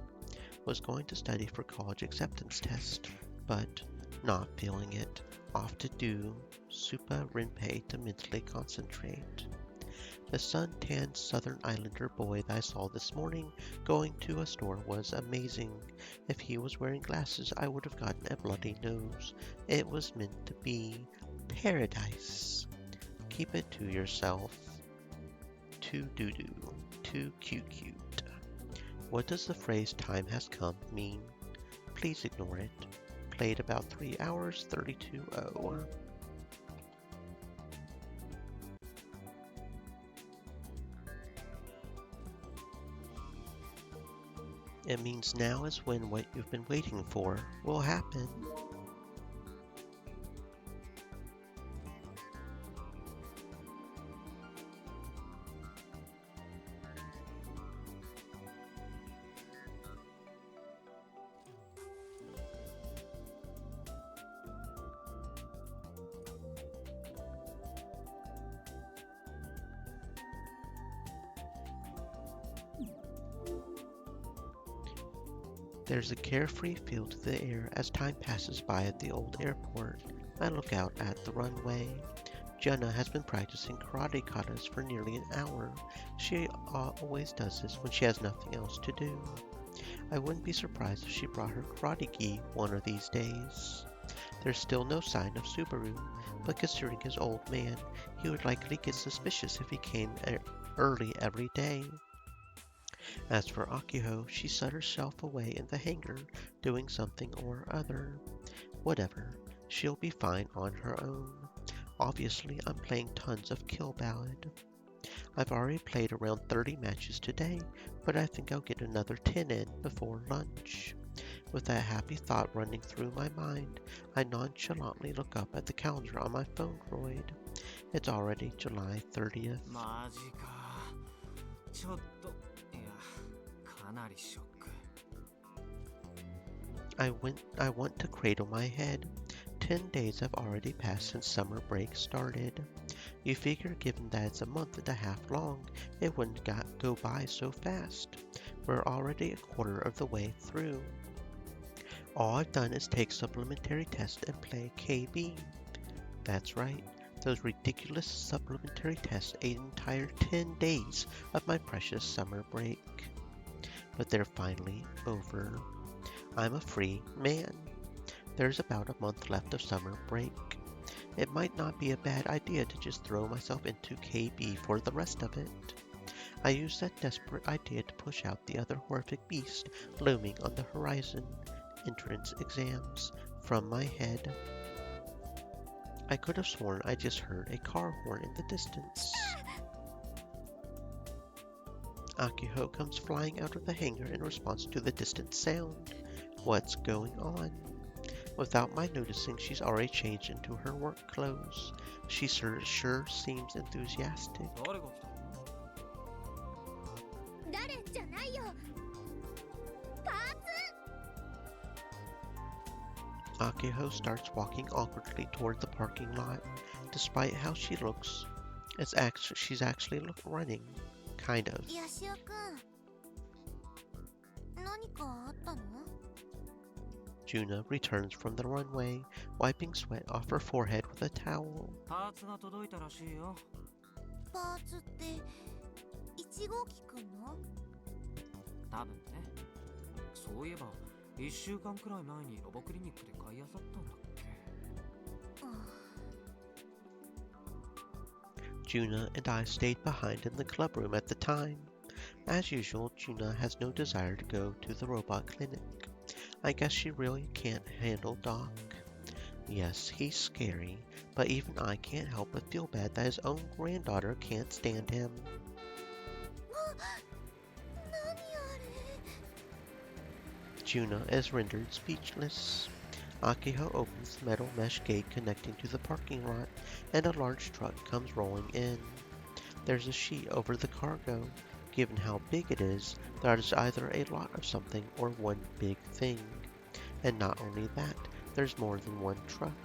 Was going to study for college acceptance test, but not feeling it. Off to do Supa Rinpei to mentally concentrate. The sun-tanned southern islander boy that I saw this morning going to a store was amazing. If he was wearing glasses, I would have gotten a bloody nose. It was meant to be paradise. Keep it to yourself. Too doo-doo. Too cute. What does the phrase time has come mean? Please ignore it. Played about 3 hours 32:0. It means now is when what you've been waiting for will happen. There's a carefree feel to the air as time passes by at the old airport. I look out at the runway. Jenna has been practicing karate katas for nearly an hour. She always does this when she has nothing else to do. I wouldn't be surprised if she brought her karate gi one of these days. There's still no sign of Subaru, but considering his old man, he would likely get suspicious if he came early every day. As for Akiho, she shut herself away in the hangar, doing something or other. Whatever, she'll be fine on her own. Obviously, I'm playing tons of Kill Ballad. I've already played around 30 matches today, but I think I'll get another 10 in before lunch. With that happy thought running through my mind, I nonchalantly look up at the calendar on my phone droid. It's already July 30th. マジか。ちょっと、いや、かなりショック。I want to cradle my head. 10 days have already passed since summer break started. You figure given that it's a month and a half long, it wouldn't go by so fast. We're already a quarter of the way through. All I've done is take supplementary tests and play KB. That's right, those ridiculous supplementary tests ate an entire 10 days of my precious summer break. but they're finally over. I'm a free man. There's about a month left of summer break. It might not be a bad idea to just throw myself into KB for the rest of it. I use that desperate idea to push out the other horrific beast looming on the horizon, entrance exams, from my head. I could have sworn I just heard a car horn in the distance. Akiho comes flying out of the hangar in response to the distant sound. What's going on? Without my noticing, she's already changed into her work clothes. She sure seems enthusiastic. 誰じゃないよ。パーツ。 Akiho starts walking awkwardly toward the parking lot. Despite how she looks, she's actually running. Kind of. ヤシオくん、何かあったの？ Juna returns from the runway, wiping sweat off her forehead with a towel. パーツが届いたらしいよ。パーツって1号機くんの？多分ね。そういえば1週間くらい前にロボクリニックで買い漁ったんだっけ。Juna and I stayed behind in the clubroom at the time. As usual, Juna has no desire to go to the robot clinic. I guess she really can't handle Doc. Yes, he's scary, but even I can't help but feel bad that his own granddaughter can't stand him. Juna is rendered speechless. Akiho opens the metal mesh gate connecting to the parking lot, and a large truck comes rolling in. There's a sheet over the cargo. Given how big it is, that is either a lot of something or one big thing. And not only that, there's more than one truck.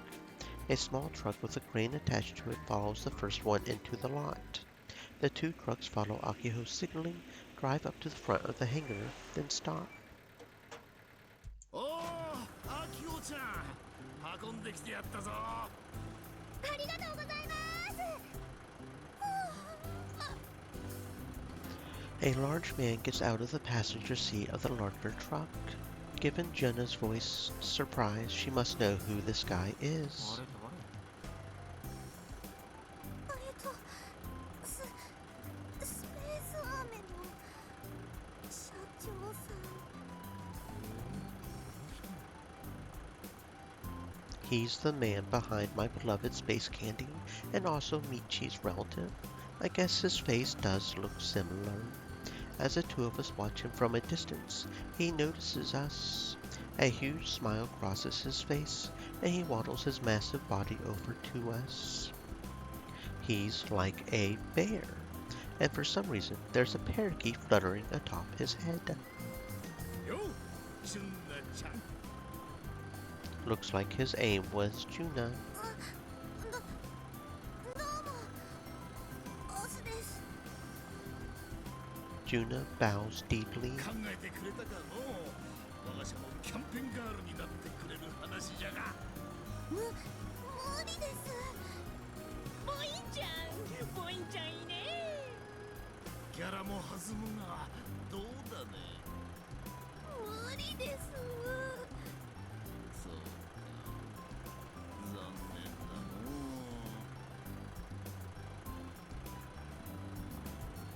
A small truck with a crane attached to it follows the first one into the lot. The two trucks follow Akiho's signaling, drive up to the front of the hangar, then stop. おお、アキオちゃん、運んできてやったぞ。ありがとうございます。 A large man gets out of the passenger seat of the larger truck. Given Jenna's voice surprise, she must know who this guy is. スペースアーメの社長さん。 He's the man behind my beloved space candy, and also Michi's relative. I guess his face does look similar. As the two of us watch him from a distance, he notices us. A huge smile crosses his face, and he waddles his massive body over to us. He's like a bear, and for some reason, there's a parakeet fluttering atop his head. Looks like his aim was Juna. Juna bows deeply. 考えてくれたかのう。我が社もキャンペーンガールになってくれる話じゃが。無理です。ボインちゃんいいね。ギャラも弾むがどうだね。無理です。そうか。残念だの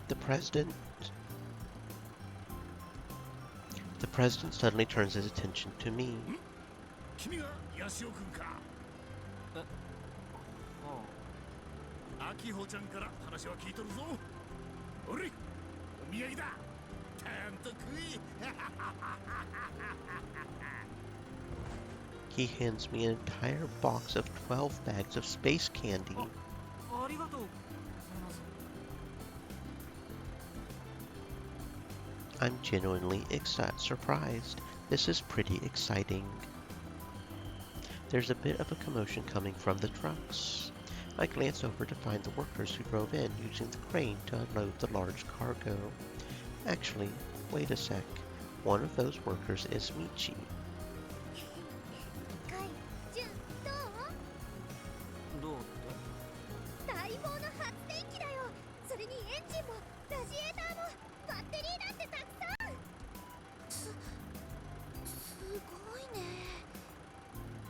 う。 The president suddenly turns his attention to me. 君がヤシオ君か。アキホちゃんから話は聞いとるぞ。おれ、お土産だ。ちゃんと食い。He hands me an entire box of 12 bags of space candy. ありがとう。 I'm genuinely surprised. This is pretty exciting. There's a bit of a commotion coming from the trucks. I glance over to find the workers who drove in using the crane to unload the large cargo. Actually, wait a sec. One of those workers is Michi. どうって？待望の発電機だよ。それにエンジンもラジエーターもバッテリーだってたくさん。すごいね。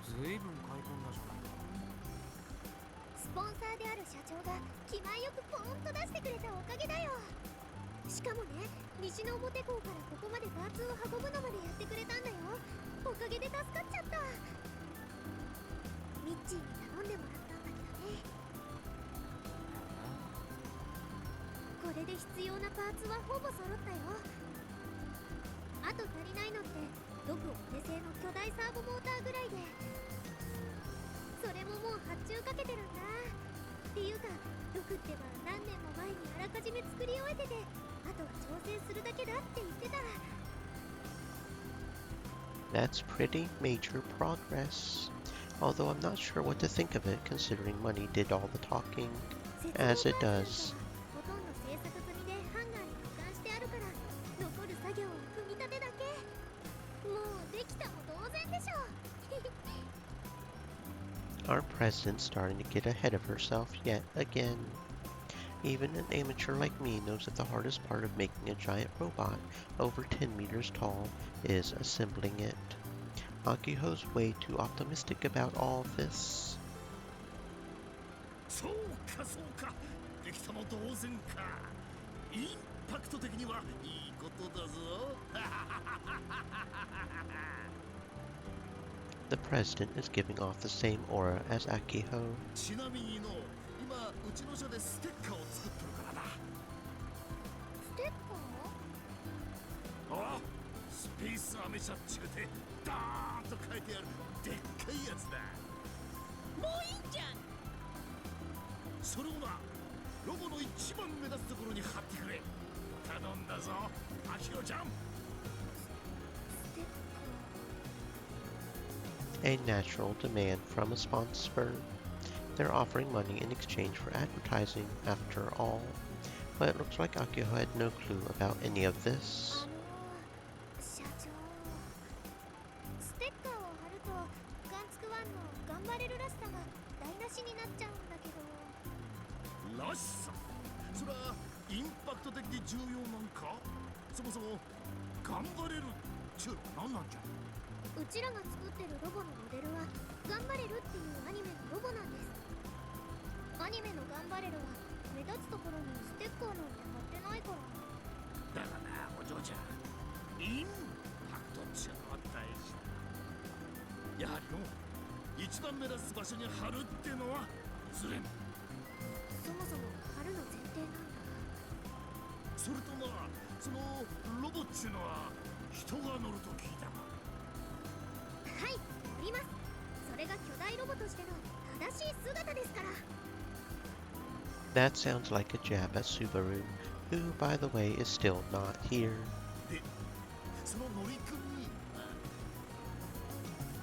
ずいぶん買い込んだじゃないか。スポンサーである社長が気前よくポーンと出してくれたおかげだよ。しかもね、西の表港からここまでパーツを運ぶのまでやってくれたんだよ。おかげで助かっちゃった。ミッチーに頼んでもらったんだけどね。これで必要なパーツはほぼ揃ったよ。あと足りないのってドクお手製の巨大サーボモーターぐらいで、それももう発注かけてるんだ。っていうかドクってば何年も前にあらかじめ作り終えてて、あとは調整するだけだって言ってた。 That's pretty major progress. Although I'm not sure what to think of it considering money did all the talking, as it does. ほとんど制作済みでハンガーに保管してあるから、残る作業は組み立てだけ。もうできたも同然でしょ。Our president's starting to get ahead of herself yet again. Even an amateur like me knows that the hardest part of making a giant robot over 10 meters tall is assembling it. Akiho's way too optimistic about all of this. そうかそうか、できたも同然か。インパクト的にはいいことだぞ。The president is giving off the same aura as Akiho. ちなみにの、今うちの社でステッカーを作ってるからな。ステッカー？ああ、スペースアメ車っちゅうてダーンと書いてあるでっかいやつだ。もういいじゃん。それをな、ロゴの一番目立つところに貼ってくれ。頼んだぞ、アキオちゃん。A natural demand from a sponsor. They're offering money in exchange for advertising after all. But it looks like Akiho had no clue about any of this. 社長、ステッカーを貼るとガンツクワンの頑張れるらしさが台無しになっちゃうんだけど。らしさ、それはインパクト的に重要なんか。そもそも頑張れるちゅうのは何なんじゃ。うちらが作ってるロボのモデルは頑張れるっていうアニメのロボなんです。アニメの頑張れるは目立つところにステッカーなんて貼ってないから。だがな、お嬢ちゃん、インパクトっちゅうのは大事だ。やはりの一番目立つ場所に貼るってのはずれん。そもそも貼るの前提なんだ。それとまあ、そのロボっちゅうのは人が乗ると聞いたが。はい、乗ります。それが巨大ロボとしての正しい姿ですから。 That sounds like a jab at Subaru, who, by the way, is still not here. で、その乗組員は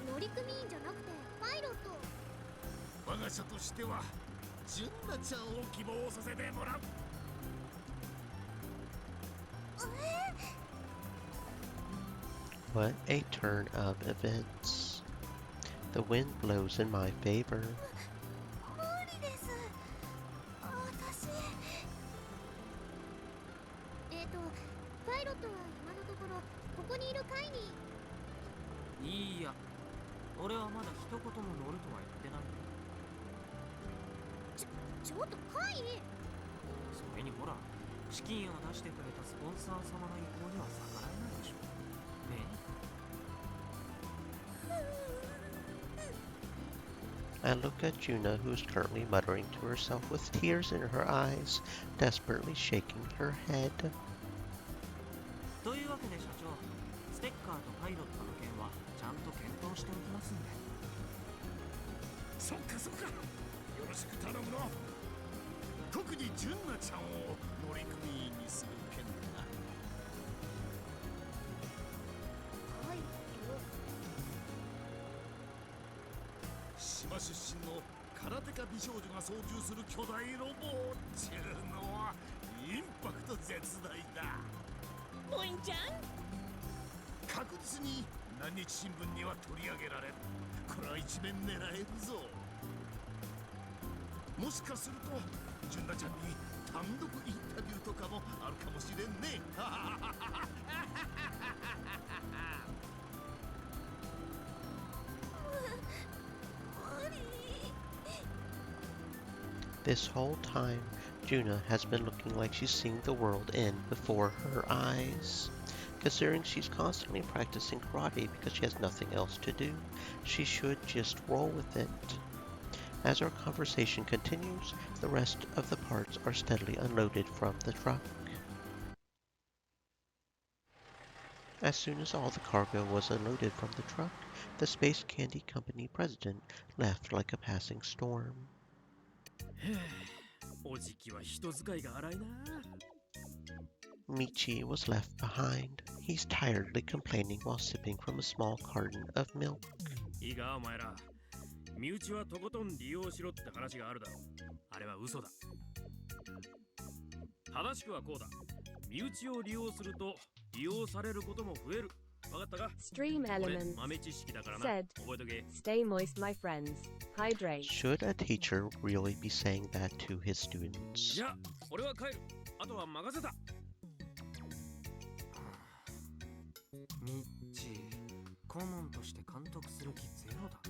乗組員じゃなくてパイロット。我が社としては純奈ちゃんを希望させてもらう。What a turn of events. The wind blows in my favor. 無理です。私。パイロットは今のところここにいる階に。いいや、俺はまだ一言も乗るとは言ってない。ちょっと階。それにほら、資金を出してくれたスポンサー様の意向には逆らえないでしょ。ねえ。I look at Juna, who is currently muttering to herself with tears in her eyes, desperately shaking her head. というわけで社長、ステッカーとパイロットの件はちゃんと検討しておきますんで。そっかそっか、よろしく頼むの。特に純奈ちゃんを乗組員にする件だ。パイロッ島出身の空手家美少女が操縦する巨大ロボちゅうのはインパクト絶大だ。もいんちゃん。確実に何日新聞には取り上げられる。これは一面狙えるぞ。もしかすると純奈ちゃんに単独インタビューとかもあるかもしれんね。This whole time, Juna has been looking like she's seeing the world end before her eyes. Considering she's constantly practicing karate because she has nothing else to do, she should just roll with it. As our conversation continues, the rest of the parts are steadily unloaded from the truck. As soon as all the cargo was unloaded from the truck, the Space Candy Company president left like a passing storm. おじきは人使いが荒いな。Michi was left behind. He's tiredly complaining while sipping from a small carton of milk. いいかお前ら、身内はとことん利用しろって話があるだろう。あれは嘘だ。正しくはこうだ。身内を利用すると利用されることも増える。わかったか？ Stream これ Elements 豆知識だからな。 said, 覚えとけ。 Stay moist, my friends. Hydrate. Should a teacher really be saying that to his students? じゃあ、俺は帰る。あとは任せた。ミッチー、顧問として監督する気ゼロだな。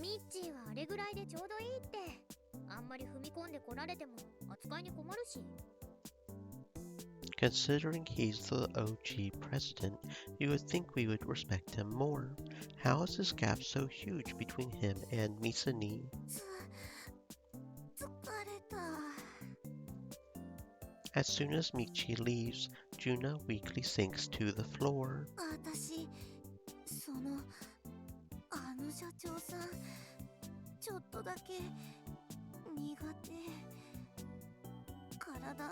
ミッチーはあれぐらいでちょうどいいって。あんまり踏み込んでこられても扱いに困るし。Considering he's the OG president, you would think we would respect him more. How is this gap so huge between him and Misani? 疲れた。 As soon as Michi leaves, Juna weakly sinks to the floor. 私、あの社長さん、ちょっとだけ苦手。体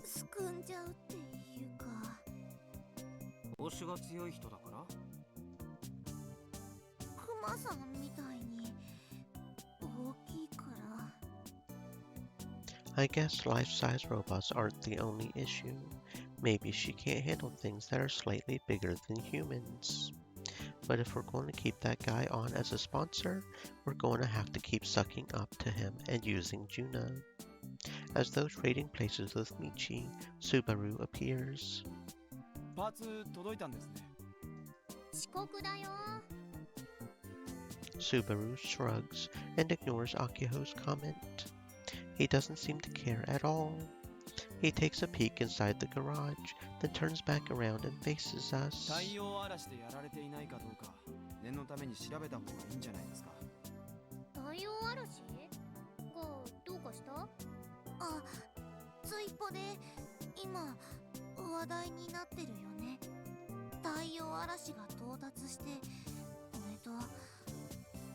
すくんじゃうっていうか。押しが強い人だから？クマさんみたいに大きいから。 I guess life-size robots aren't the only issue. Maybe she can't handle things that are slightly bigger than humans. But if we're going to keep that guy on as a sponsor, we're going to have to keep sucking up to him and using Juna. As though trading places with Michi, Subaru appears. パーツ届いたんですね。遅刻だよ。 Subaru shrugs and ignores Akiho's comment. He doesn't seem to care at all. He takes a peek inside the garage, then turns back around and faces us. 太陽嵐でやられていないかどうか念のために調べた方がいいんじゃないですか。太陽嵐がどうかした？あ、ツイポで今話題になってるよね。太陽嵐が到達して、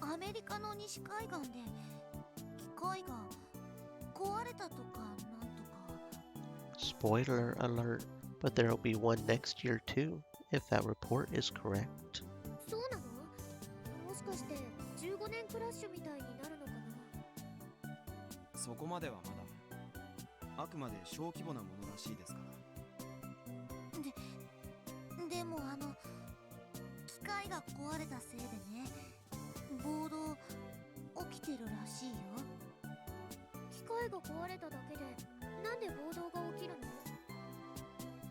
アメリカの西海岸で機械が壊れたとかなんとか。 Spoiler alert, but there'll be one next year too, if that report is correct. そうなの？もしかして15年クラッシュみたいになるのかな？そこまではまだ。あくまで小規模なものらしいですから。でも機械が壊れたせいでね、暴動起きてるらしいよ。機械が壊れただけでなんで暴動が起きるの？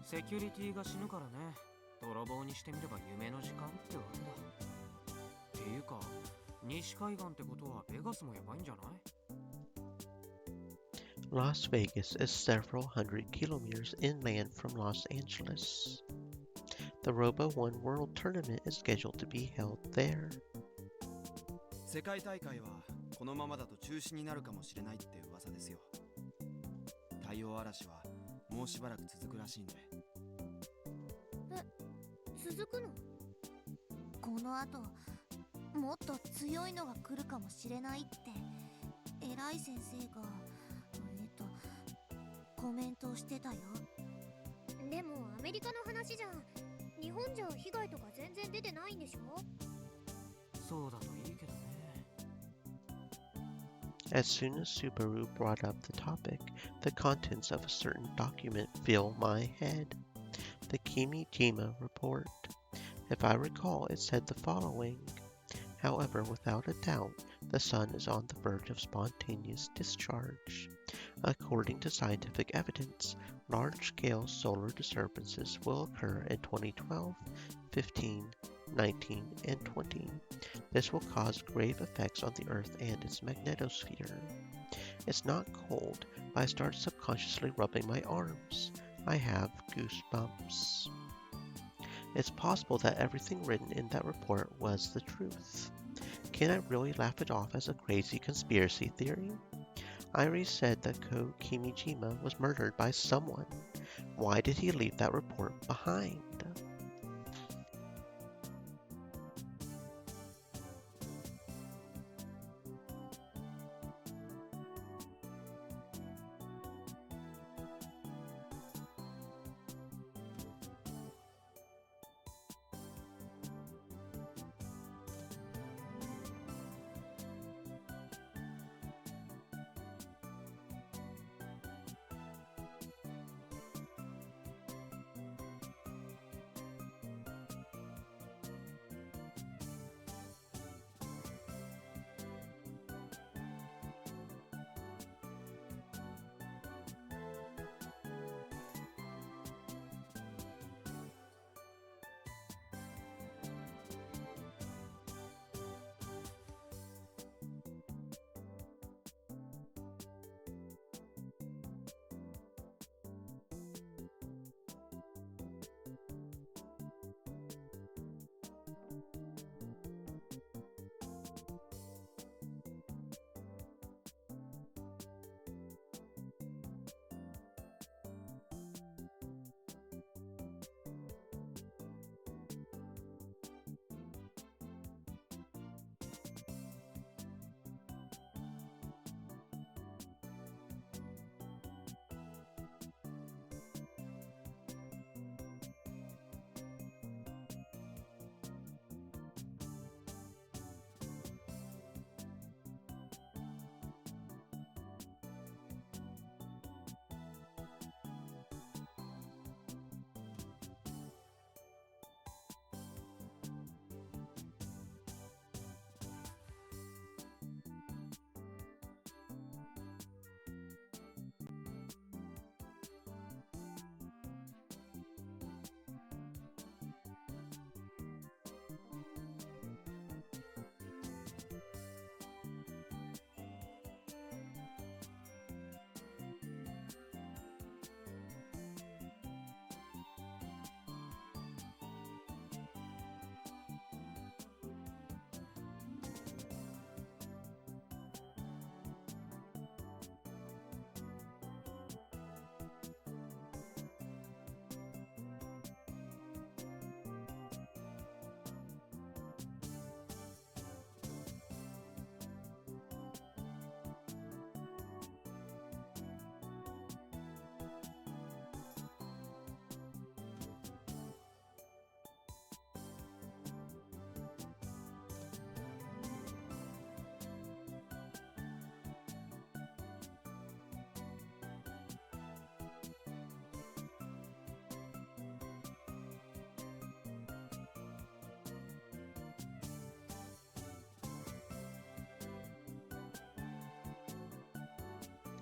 セキュリティが死ぬからね。泥棒にしてみれば夢の時間ってわけだ。っていうか、西海岸ってことはベガスもやばいんじゃない？ Las Vegas is several hundred kilometers inland from Los Angeles. The Robo One World Tournament is scheduled to be held there. 世界大会はこのままだと中止になるかもしれないって噂ですよ。太陽嵐はもうしばらく続くらしいんで。続くの？この後もっと強いのが来るかもしれないって偉い先生がコメントしてたよ。でもアメリカの話じゃん。日本じゃ被害とか全然出てないんでしょ？そうだといいけどね。 As soon as Subaru brought up the topic, the contents of a certain document fill my head. The Kimijima report. If I recall, it said the following. However, without a doubt, the sun is on the verge of spontaneous discharge. According to scientific evidence, large-scale solar disturbances will occur in 2012, 15, 19, and 20. This will cause grave effects on the Earth and its magnetosphere. It's not cold, but I started subconsciously rubbing my arms. I have goosebumps. It's possible that everything written in that report was the truth. Can I really laugh it off as a crazy conspiracy theory? Irie said that Ko Kimijima was murdered by someone. Why did he leave that report behind?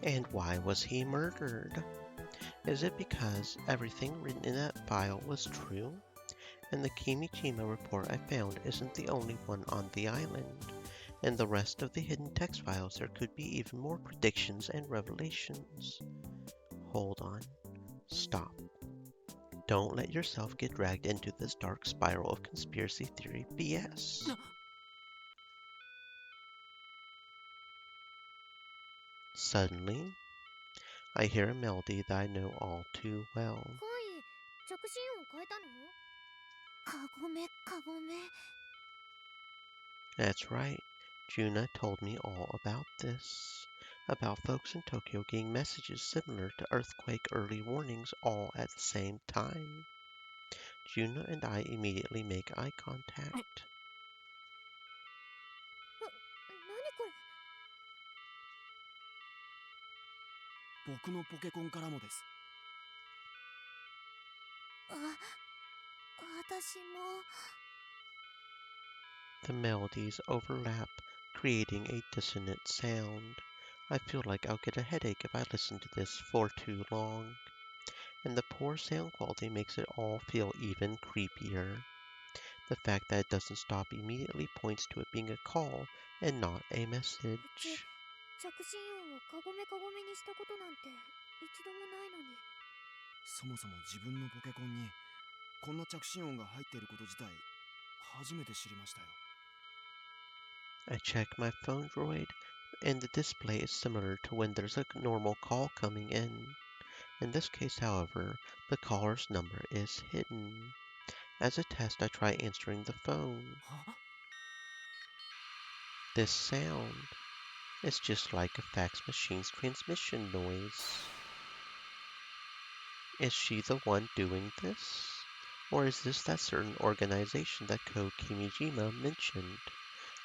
And why was he murdered? Is it because everything written in that file was true? And the Kimijima report I found isn't the only one on the island. In the rest of the hidden text files, there could be even more predictions and revelations. Hold on. Stop. Don't let yourself get dragged into this dark spiral of conspiracy theory BS. Suddenly, I hear a melody that I know all too well. 着信音変えたの？かごめかごめ。That's right. Juna told me all about this. About folks in Tokyo getting messages similar to earthquake early warnings all at the same time. Juna and I immediately make eye contact. 何これ？僕のポケコンからもです。私も。The melodies overlap, creating a dissonant sound. I feel like I'll get a headache if I listen to this for too long. And the poor sound quality makes it all feel even creepier. The fact that it doesn't stop immediately points to it being a call and not a うち message. 着信音をカゴメカゴメにしたことなんて一度もないのに。そもそも自分のポケコンにこんな着信音が入っていること自体初めて知りましたよ。 I check my phone droid, and the display is similar to when there's a normal call coming in. In this case, however, the caller's number is hidden. As a test, I try answering the phone. This sound is just like a fax machine's transmission noise. Is she the one doing this? Or is this that certain organization that Ko Kimijima mentioned?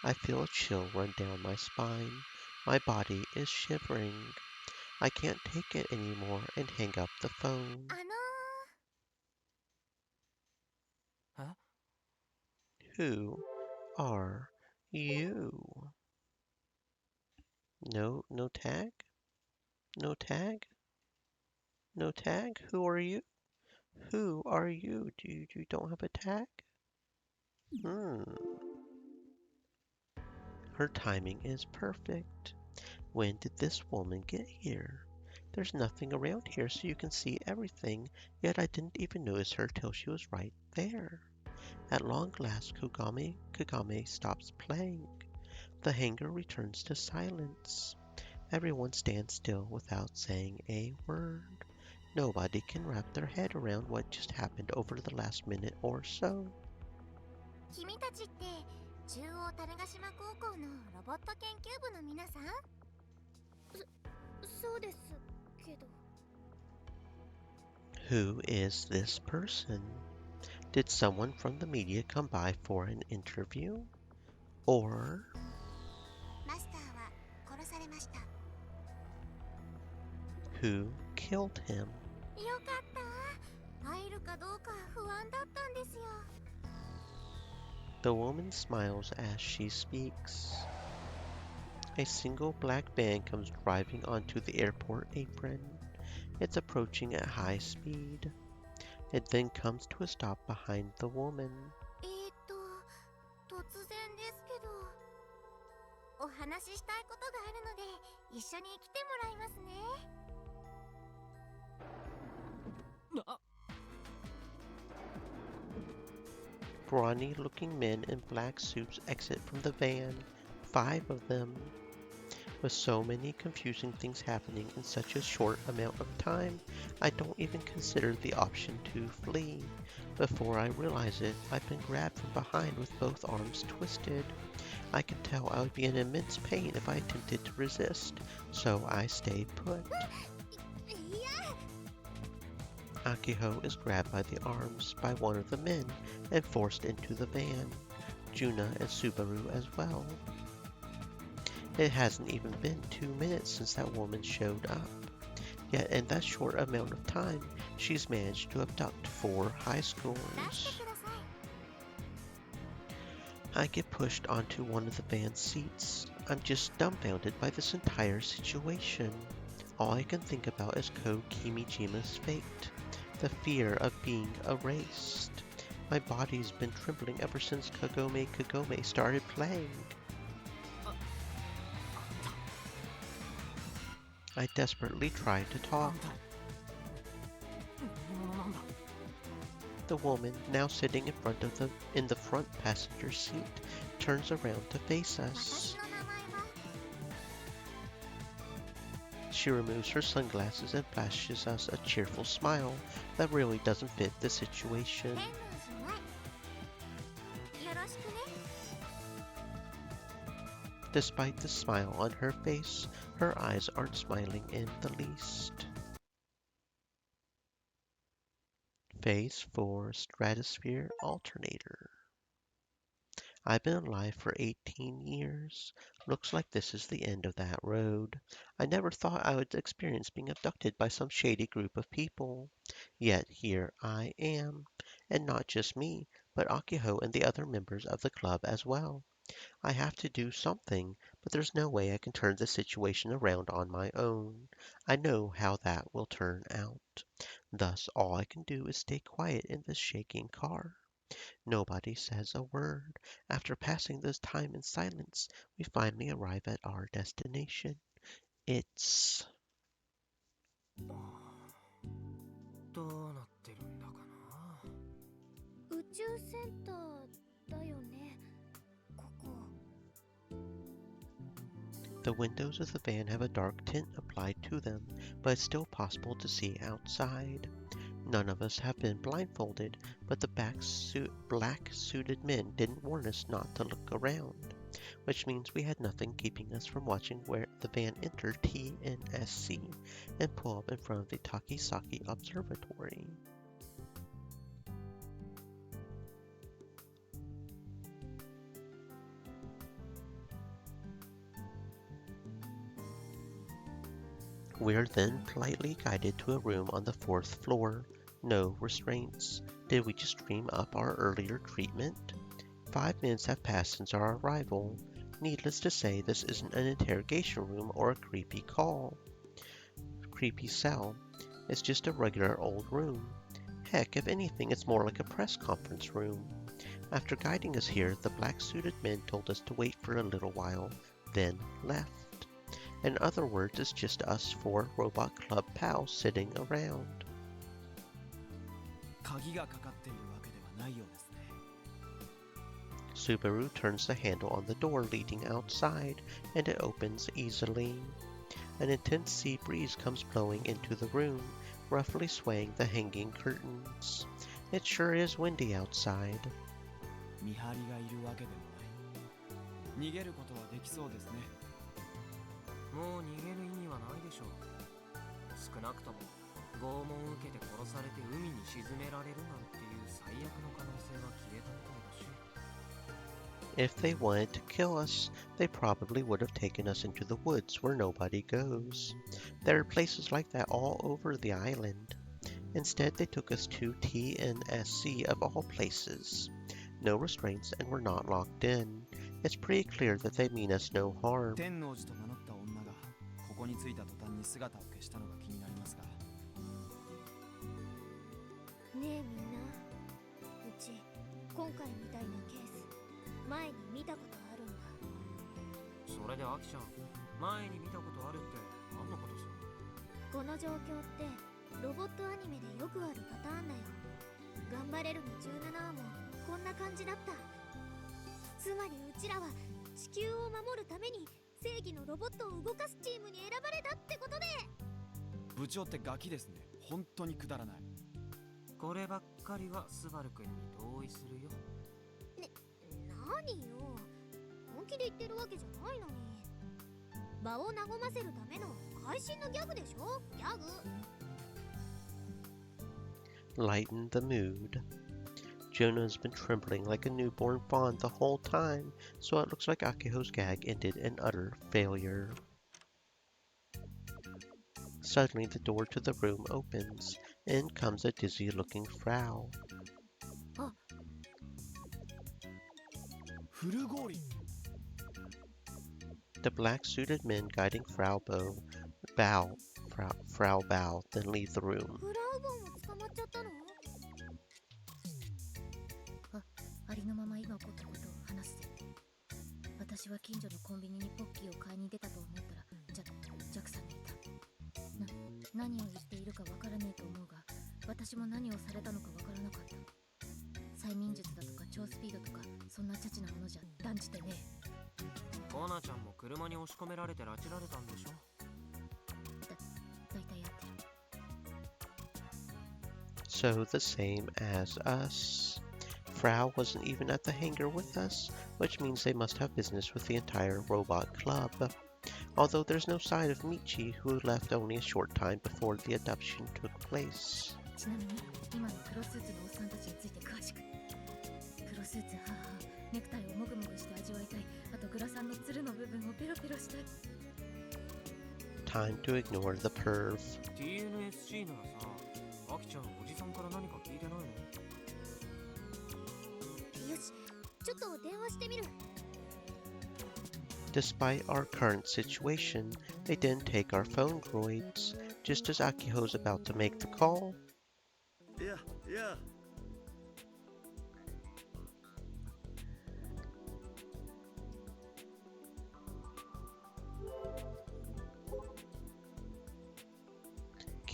I feel a chill run down my spine. My body is shivering. I can't take it anymore and hang up the phone. え Who are you? No tag? No tag? No tag? Who are you? Who are you? You don't have a tag? Her timing is perfect. When did this woman get here? There's nothing around here so you can see everything, yet I didn't even notice her till she was right there. At long last, Kagame stops playing. The hangar returns to silence. Everyone stands still without saying a word. Nobody can wrap their head around what just happened over the last minute or so. 君たちって中央種子島高校のロボット研究部の皆さん？そうですけど。Who is this person? Did someone from the media come by for an interview? Or マスターは殺されました。 who killed him? よかった。会えるかどうか不安だったんですよ。 The woman smiles as she speaks. A single black van comes driving onto the airport apron. It's approaching at high speed. It then comes to a stop behind the woman. 突然ですけど、お話ししたいことがあるので一緒に来てもらいますね。 Brawny-looking men in black suits exit from the van, 5 of them. With so many confusing things happening in such a short amount of time, I don't even consider the option to flee. Before I realize it, I've been grabbed from behind with both arms twisted. I can tell I would be in immense pain if I attempted to resist, so I stay put. Akiho is grabbed by the arms by one of the men and forced into the van. Juna and Subaru as well. It hasn't even been 2 minutes since that woman showed up. Yet in that short amount of time, she's managed to abduct 4 high schoolers. I get pushed onto one of the van's seats. I'm just dumbfounded by this entire situation. All I can think about is Ko Kimijima's fate. The fear of being erased. My body's been trembling ever since Kagome started playing. I desperately try to talk. The woman, now sitting in the front passenger seat, turns around to face us. She removes her sunglasses and flashes us a cheerful smile that really doesn't fit the situation. Despite the smile on her face, her eyes aren't smiling in the least. Phase 4 Stratosphere Alternator. I've been alive for 18 years. Looks like this is the end of that road. I never thought I would experience being abducted by some shady group of people. Yet here I am. And not just me, but Akiho and the other members of the club as well. I have to do something, but there's no way I can turn the situation around on my own. I know how that will turn out. Thus, all I can do is stay quiet in this shaking car. Nobody says a word. After passing this time in silence, we finally arrive at our destination. It's どうなってるんだかな。宇宙センターだよね、ここ。 The windows of the van have a dark tint applied to them, but it's still possible to see outside. None of us have been blindfolded, but the black-suited men didn't warn us not to look around, which means we had nothing keeping us from watching where the van entered TNSC and pull up in front of the Takisaki Observatory. We are then politely guided to a room on the 4th floor. No restraints. Did we just dream up our earlier treatment? 5 minutes have passed since our arrival. Needless to say, this isn't an interrogation room or a creepy cell. It's just a regular old room. Heck, if anything, it's more like a press conference room. After guiding us here, the black-suited men told us to wait for a little while, then left. In other words, it's just us 4 Robot Club pals sitting around. 鍵がかかっているわけではないようですね。 Subaru turns the handle on the door leading outside, and it opens easily. An intense sea breeze comes blowing into the room, roughly swaying the hanging curtains. It sure is windy outside. 見張りがいるわけでもない。逃げることはできそうですね。もう逃げる意味はないでしょう。少なくとも拷問を受けて殺されて海に沈められるなんていう最悪の可能性は消えたみたいだし。If they wanted to kill us, they probably would have taken us into the woods where nobody goes. There are places like that all over the island. Instead, they took us to TNSC of all places. No restraints, and we're not locked in. It's pretty clear that they mean us no harm. 天王寺と名乗った女がここに着いた途端に姿を消したのが気になりますが。ねえみんな、うち今回みたいなケース前に見たことあるんだ。それでアキちゃん、前に見たことあるって何のことさ。この状況ってロボットアニメでよくあるパターンだよ。頑張れるの17話もこんな感じだった。つまりうちらは地球を守るために正義のロボットを動かすチームに選ばれたってことで。部長ってガキですね。本当にくだらない。こればっかりはスバル君に同意するよ。何よ、本気で言ってるわけじゃないのに。場を和ませるための会心のギャグでしょ、ギャグ。Lighten the mood. Jonah's been trembling like a newborn fawn the whole time, so it looks like Akiho's gag ended in utter failure. Suddenly, the door to the room opens. In comes a dizzy-looking Frau. フルゴーリー。 The black-suited men guiding Frau Bao then leave the room. フラウボンも捕まっちゃったの？ありのまま今起こったことを話すぜ。私は近所のコンビニにポッキーを買いに出たと思ったらジャクさんにいた。何を言っているかわからねえと思うが、私も何をされたのかわからなかった。催眠術だとか超スピードとかそんなチャチなものじゃ断じてねえ。コナちゃんも車に押し込められて拉致られたんでしょ。だいたいやってる。So the same as us. Frau wasn't even at the hangar with us, which means they must have business with the entire robot club. Although there's no sign of Michi, who left only a short time before the abduction took place. ちなみに今の黒スーツのおっさんたちについて詳しく。黒スーツ、ネクタイをもぐもぐして味わいたい。あとグラサンのつるの部分をペロペロしたい。Time to ignore the perv. TNSC ならさ、アキちゃんおじさんから何か聞いてないの？よし、ちょっと電話してみる。Despite our current situation, they didn't take our phone droids. Just as Akiho's about to make the call,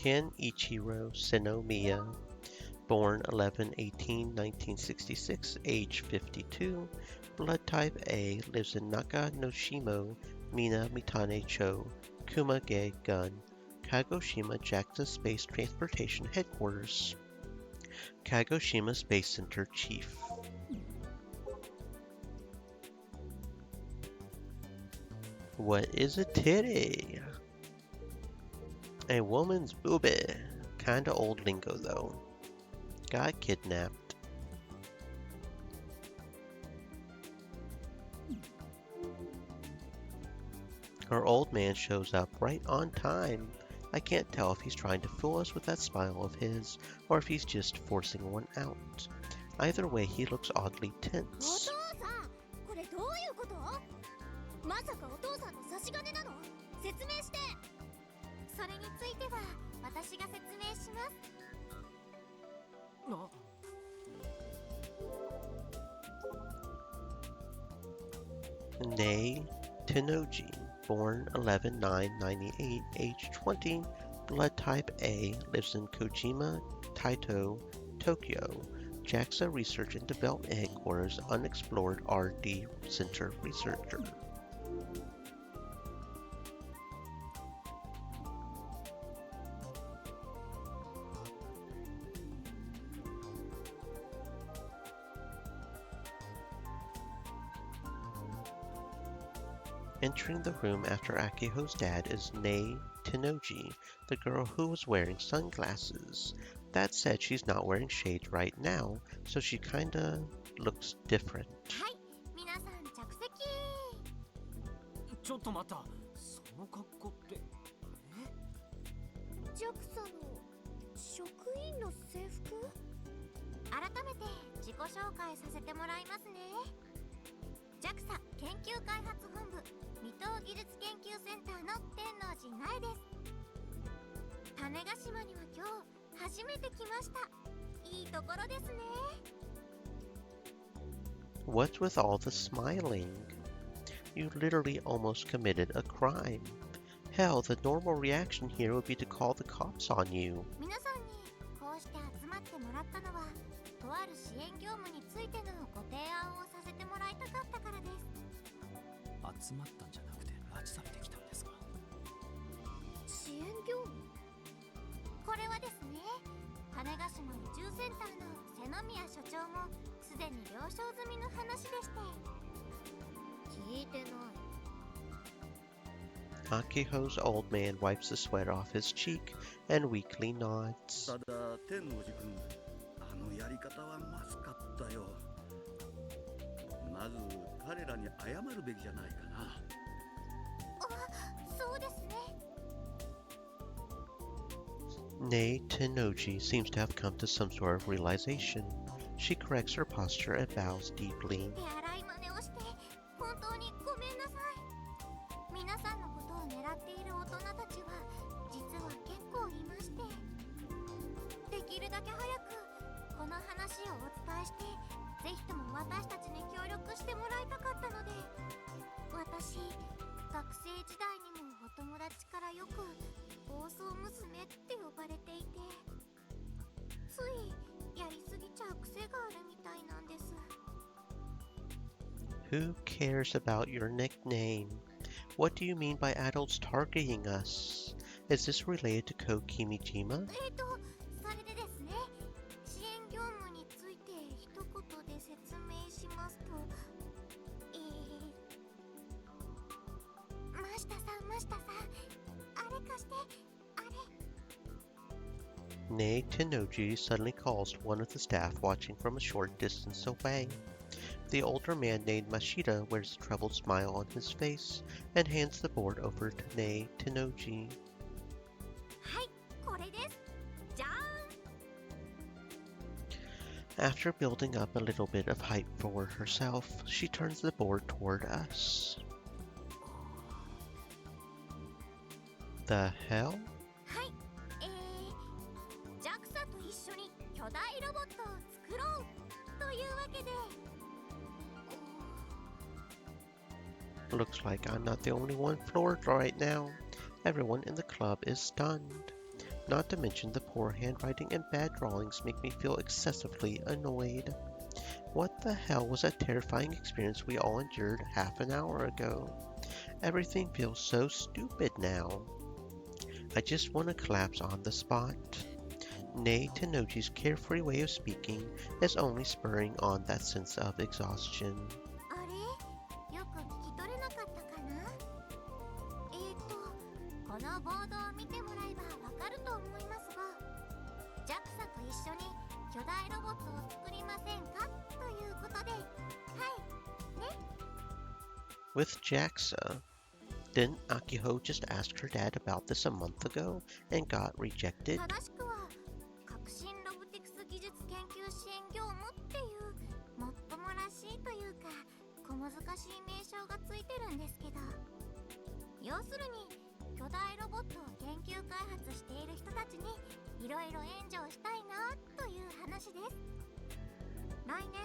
Kenichiro Senomiya, born 11/18/1966, age 52, blood type A, lives in Nakanoshima, Mina Mitane Cho, Kumage-gun, Kagoshima JAXA Space Transportation Headquarters. Kagoshima Space Center Chief. What is a titty? A woman's boobie. Kinda old lingo though. Got kidnapped. Our old man shows up right on time. I can't tell if he's trying to fool us with that smile of his, or if he's just forcing one out. Either way, he looks oddly tense. これどういうこと？まさかお父さんの差し金なの？説明して。それについては私が説明します。Nei Tennoji, born 11/9/98, age 20, blood type A, lives in Kojima, Taito, Tokyo. JAXA Research and Development Headquarters, Unexplored RD Center Researcher. Entering the room after Akiho's dad is Nei Tennoji, the girl who was wearing sunglasses. That said, she's not wearing shades right now, so she kinda looks different. はい、皆さん着席。ちょっと待った。その格好って。JAXA の職員の制服？改めて自己紹介させてもらいますね。JAXA 研究開発本部未踏技術研究センターの天王寺苗です。種子島には今日初めて来ました。いいところですね。What's with all the smiling? You literally almost committed a crime. Hell, the normal reaction here would be to call the cops on you. 皆さんにこうして集まってもらったのは、とある支援業務についてのご提案をさせてもらいたかったからです。集まったんじゃなくて拉致されてきたんですか？支援業務？これはですね、種子島宇宙センターの瀬宮所長もすでに了承済みの話でして。聞いてない。Akiho's old man wipes the sweat off his cheek and weakly nods. ただ天王寺君、あのやり方はまずかったよ。まず彼らに謝るべきじゃないかな。あ、そうですね。Nei Tennoji seems to have come to some sort of realization. She corrects her posture and bows deeply. 手荒い真似をして本当にごめんなさい。皆さんのことを狙っている大人たちは実は結構いまして、できるだけ早くこの話をお伝えして、ぜひとも私たちに協力してもらいたかったので、私学生時代にもお友達からよく暴走娘って呼ばれていて、ついやりすぎちゃう癖があるみたいなんです。 Who cares about your nickname? What do you mean by adults targeting us? Is this related to Ko Kimijima? それでですね、支援業務について一言で説明しますと、マシタさん、あれ貸して、あれ。Nei Tennoji suddenly calls to one of the staff watching from a short distance away. The older man named Mashita wears a troubled smile on his face and hands the board over to Nei Tennoji. はい、これです。じゃーん。 After building up a little bit of hype for herself, she turns the board toward us. The hell? はい、JAXA と一緒に巨大ロボットを作ろうというわけで。Looks like I'm not the only one floored right now. Everyone in the club is stunned. Not to mention the poor handwriting and bad drawings make me feel excessively annoyed. What the hell was that terrifying experience we all endured half an hour ago? Everything feels so stupid now. I just want to collapse on the spot. Nay, Tenochi's carefree way of speaking is only spurring on that sense of exhaustion. あれよく聞き取れなかったかな。このボードを見てもらえばわかると思いますが、 JAXA と一緒に巨大ロボットを作りませんかということで、はいね。 With JAXA, didn't Akiho just ask her dad about this a month ago and got rejected? 正しくは革新ロボティクス技術研究支援業務っていうもっともらしいというか小難しい名称がついてるんですけど、要するに巨大ロボットを研究開発している人たちにいろいろ援助をしたいなという話です。来年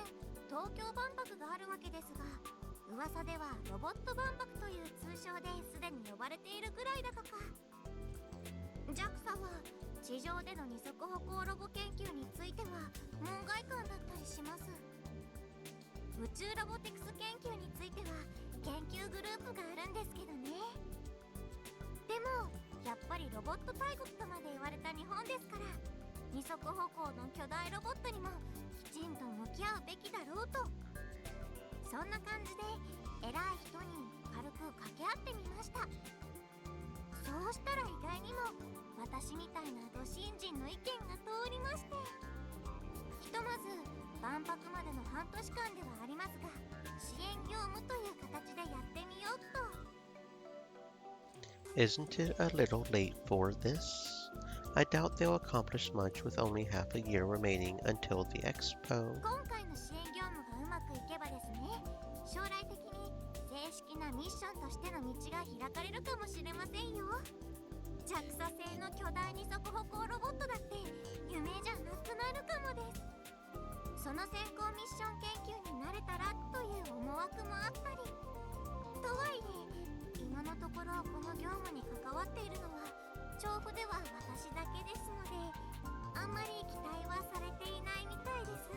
東京万博があるわけですが、噂ではロボット万博という通称ですでに呼ばれているぐらいだとか。 JAXA は地上での二足歩行ロボ研究については門外漢だったりします。宇宙ロボティクス研究については研究グループがあるんですけどね。でもやっぱりロボット大国とまで言われた日本ですから、二足歩行の巨大ロボットにもきちんと向き合うべきだろうと、そんな感じで偉い人に軽く掛け合ってみました。そうしたら意外にも私みたいなド新人の意見が通りまして、ひとまず万博までの半年間ではありますが、支援業務という形でやってみようと。 Isn't it a little late for this? I doubt they'll accomplish much with only half a year remaining until the expo. 今回の支援業務がうまくいけばですね、将来的に正式なミッションとしての道が開かれるかもしれませんよ。 JAXA 製の巨大二足歩行ロボットだって夢じゃなくなるかもです。その先行ミッション研究になれたらという思惑もあったり、とはいえ今のところこの業務に関わっているのは調布では私だけですので、あんまり期待はされていないみたいです。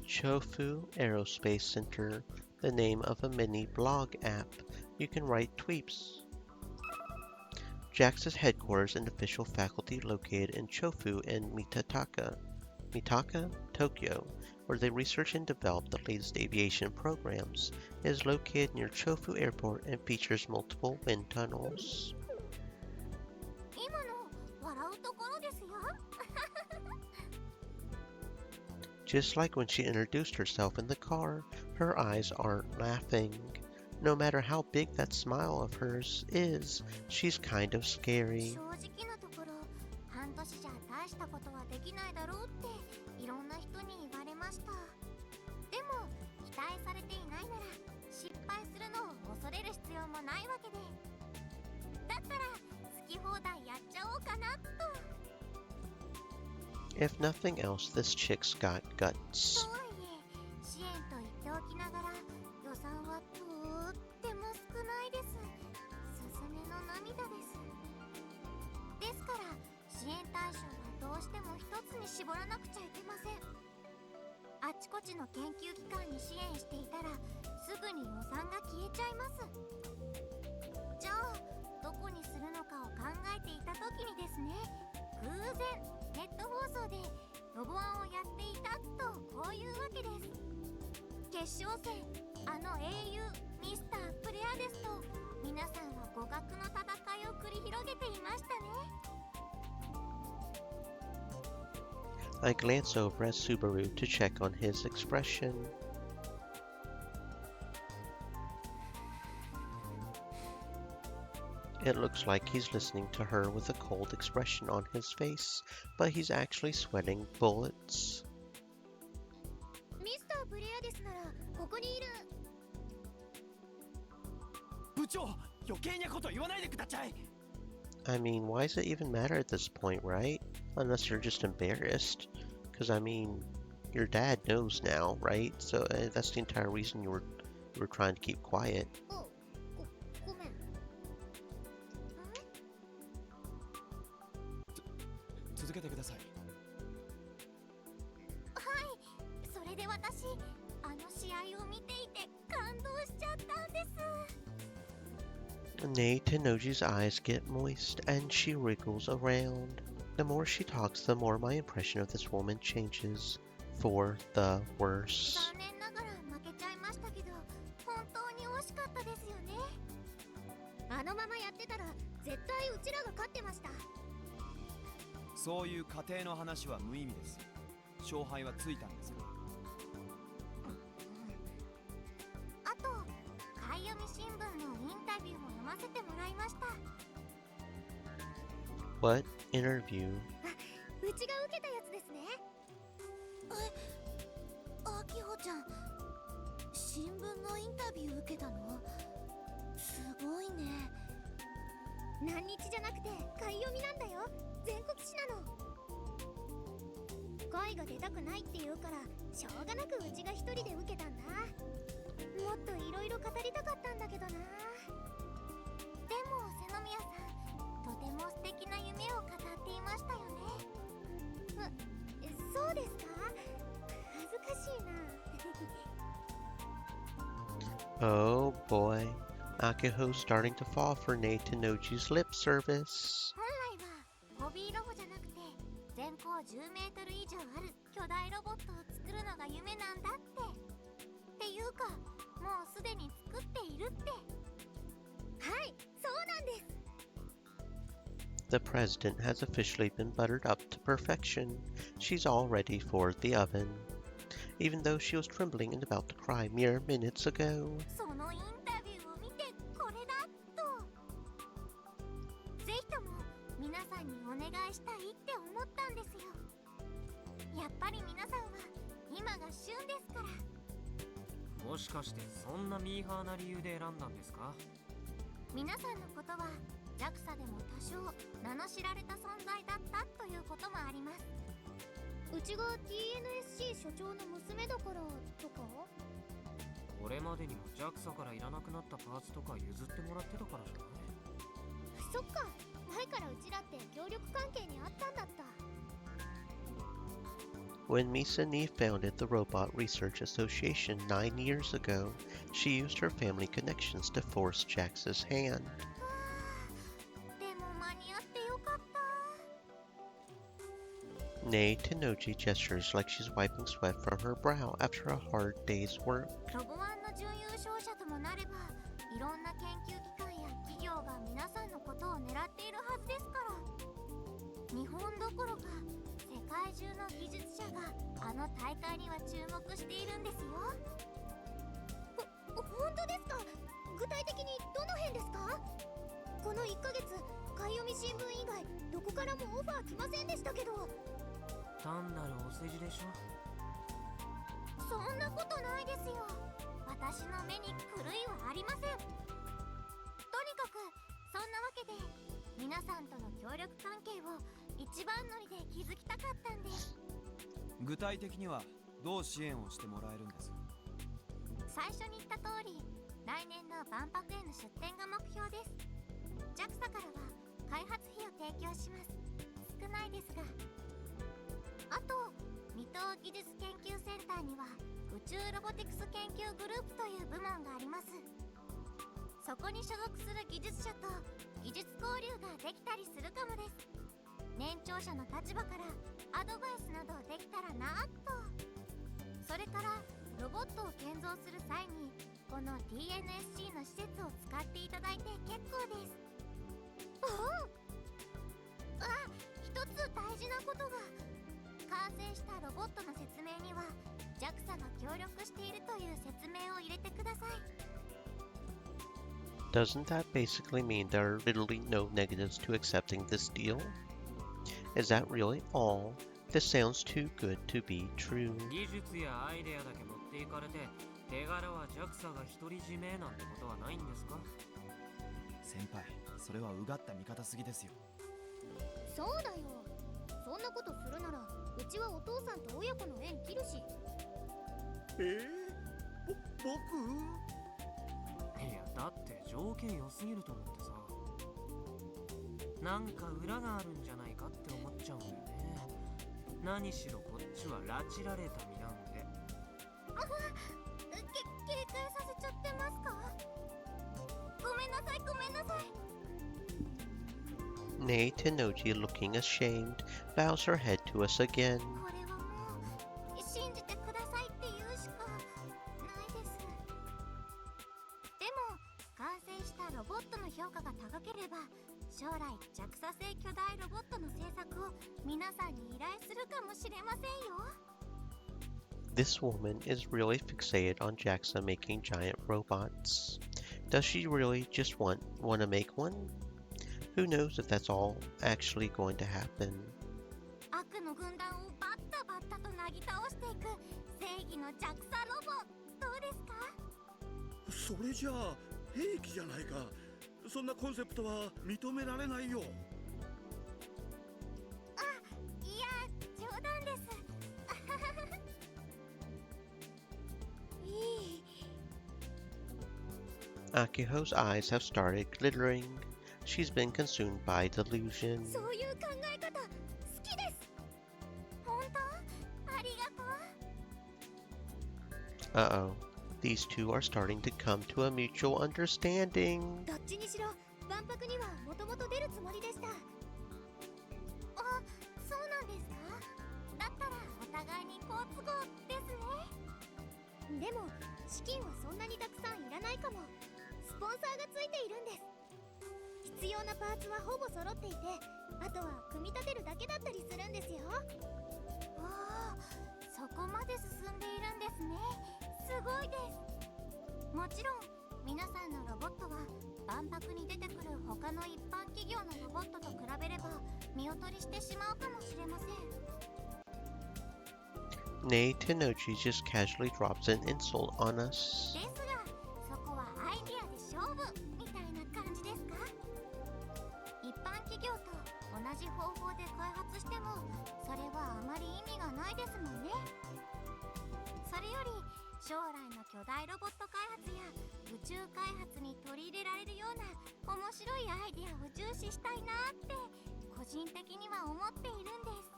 Chofu Aerospace Center, the name of a mini blog app. You can write tweets. JAXA's headquarters and official faculty located in Chofu and Mitaka, Tokyo, where they research and develop the latest aviation programs. It is located near Chofu Airport and features multiple wind tunnels. 今の笑うところですよ。 Just like when she introduced herself in the car, her eyes aren't laughing. No matter how big that smile of hers is, she's kind of scary. 正直なところ半年じゃ大したことはできないだろうっていろんな人に言われました。でも期待されていないなら失敗するのを恐れる必要もないわけで、だったら好き放題やっちゃおうかなと。 If nothing else, this chick's got guts. とはいえ支援と言っておきながら予算はとっても少ないです。すずめの涙です。ですから支援対象はどうしても一つに絞らなくちゃいけません。あちこちの研究機関に支援していたらすぐに予算が消えちゃいます。じゃあどこにするのかを考えていた時にですね、偶然ネット放送でロボアンをやっていたとこういうわけです。決勝戦、あの英雄ミスタープレアデスと皆さんは互角の戦いを繰り広げていましたね。 I glance over at Subaru to check on his expression. It looks like he's listening to her with a cold expression on his face, but he's actually sweating bullets. ミスタープレアデスならここにいる。部長、余計なこと言わないでください。 I mean, why does it even matter at this point, right? Unless you're just embarrassed. Because, I mean, your dad knows now, right? So that's the entire reason you were trying to keep quiet. ごめん。続けてください。はい、それで私あの試合を見ていて感動しちゃったんです。Nay Tenoji's eyes get moist and she wriggles around. The more she talks, the more my impression of this woman changes for the worse. 残念ながら負けちゃいましたけど、本当に惜しかったですよね。あのままやってたら絶対うちらが勝ってました。そういう過程の話は無意味です。勝敗はついたんですから。あと、買い読み新聞のインタビューも読ませてもらいました。What interview? うちが受けたやつですね。あきほちゃん、新聞のインタビュー受けたの？すごいね。何日じゃなくて買い読みなんだよ。全国紙なの。声が出たくないって言うからしょうがなくうちが一人で受けたんだ。もっといろいろ語りたかったんだけどな。でも瀬宮さん、とても素敵な夢を語っていましたよね。そうですか？恥ずかしいな。Oh boy. Akiho's starting to fall for Nay Tenoji's lip service. 本来はホビーロボじゃなくて全高10メートル以上ある巨大ロボットを作るのが夢なんだって。っていうか、もうすでに作っているって。はい、そうなんです。The president has officially been buttered up to perfection. She's all ready for the oven. Even though she was trembling and about to cry mere minutes ago. そのインタビューを見てこれだと。ぜひとも皆さんにお願いしたいって思ったんですよ。やっぱり皆さんは今が旬ですから。もしかしてそんなミーハーな理由で選んだんですか？皆さんのことは JAXA でも多少名の知られた存在だったということもあります。うちが TNSC 所長の娘だからとか？これまでにも JAXA からいらなくなったパーツとか譲ってもらってたからじゃない？そっか、前からうちらって協力関係にあったんだった。When Misa-ni founded the Robot Research Association 9 years ago, she used her family connections to force JAXA's hand. でも間に合ってよかった。Nay Tenoji gestures like she's wiping sweat from her brow after a hard day's work. ロボワンの準優勝者ともなれば、いろんな研究機関や企業が皆さんのことを狙っているはずですから。日本どころか世界中の技術者があの大会には注目しているんですよ。本当ですか？具体的にどの辺ですか？この1ヶ月、買い読み新聞以外どこからもオファー来ませんでしたけど。単なるお世辞でしょ。そんなことないですよ。私の目に狂いはありません。とにかくそんなわけで皆さんとの協力関係を一番乗りで築きたかったんです。具体的にはどう支援をしてもらえるんです？最初に言った通り、来年の万博への出展が目標です。 JAXA からは開発費を提供します。少ないですが。あと、未踏技術研究センターには宇宙ロボティクス研究グループという部門があります。そこに所属する技術者と技術交流ができたりするかもです。年長者の立場からアドバイスなどできたらなぁと。それからロボットを建造する際にこの TNSC の施設を使っていただいて結構です。一つ大事なことが。完成したロボットの説明には JAXA が協力しているという説明を入れてください。 Doesn't that basically mean there are literally no negatives to accepting this deal? Is that really all? This sounds too good to be true. 技術やアイデアだけ持っていかれて手柄は JAXA が独り占めなんてことはないんですか？先輩、それはうがった見方すぎですよ。そうだよ。そんなことするならうちはお父さんと親子の縁切るし。僕？いや、だって条件良すぎると思ってさ。なんか裏があるんじゃないかって思っちゃうんだよね。何しろこっちは拉致られた身なんで。警戒させちゃってますか？ごめんなさい、ごめんなさい。Nay Tenoji, looking ashamed, bows her head to us again. これはもう信じてくださいって言うしかないです。でも完成したロボットの評価が高ければ将来JAXA製巨大ロボットの製作を皆さんに依頼するかもしれませんよ。This woman is really fixated on JAXA making giant robots. Does she really just want to make one? Who knows if that's all actually going to happen? 悪の軍団をバッタバッタとなぎ倒していく正義のJAXAロボ、どうですか？それじゃあ兵器じゃないか。そんなコンセプトは認められないよ。あ、いや冗談です。いい。 Akiho's eyes have started glittering. She's been consumed by delusion. そういう考え方好きです。本当？ありがとう。Uh-oh. These two are starting to come to a mutual understanding. どっちにしろ万博にはもともと出るつもりでした。あ、そうなんですか？だったらお互いに好都合ですね。でも資金はそんなにたくさんいらないかも。スポンサーがついているんです。必要なパーツはほぼ揃っていて、あとは組み立てるだけだったりするんですよ。わあ、そこまで進んでいるんですね。すごいです。もちろん皆さんのロボットは万博に出てくる他の一般企業のロボットと比べれば見劣りしてしまうかもしれません。 Nay Tenoji just casually drops an insult on us. ですが、そこはアイデアで勝負みたいな感じですか？一般企業と同じ方法で開発してもそれはあまり意味がないですもんね。それより将来の巨大ロボット開発や宇宙開発に取り入れられるような面白いアイデアを重視したいなって個人的には思っているんです。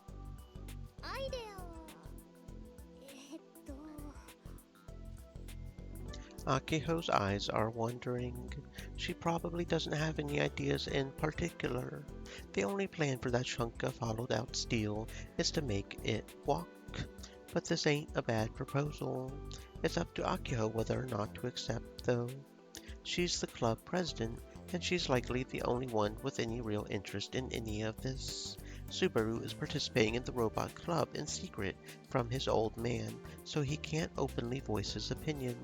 アイデアはAkiho's eyes are wandering. She probably doesn't have any ideas in particular. The only plan for that chunk of hollowed out steel is to make it walk. But this ain't a bad proposal. It's up to Akiho whether or not to accept, though. She's the club president, and she's likely the only one with any real interest in any of this. Subaru is participating in the robot club in secret from his old man, so he can't openly voice his opinion.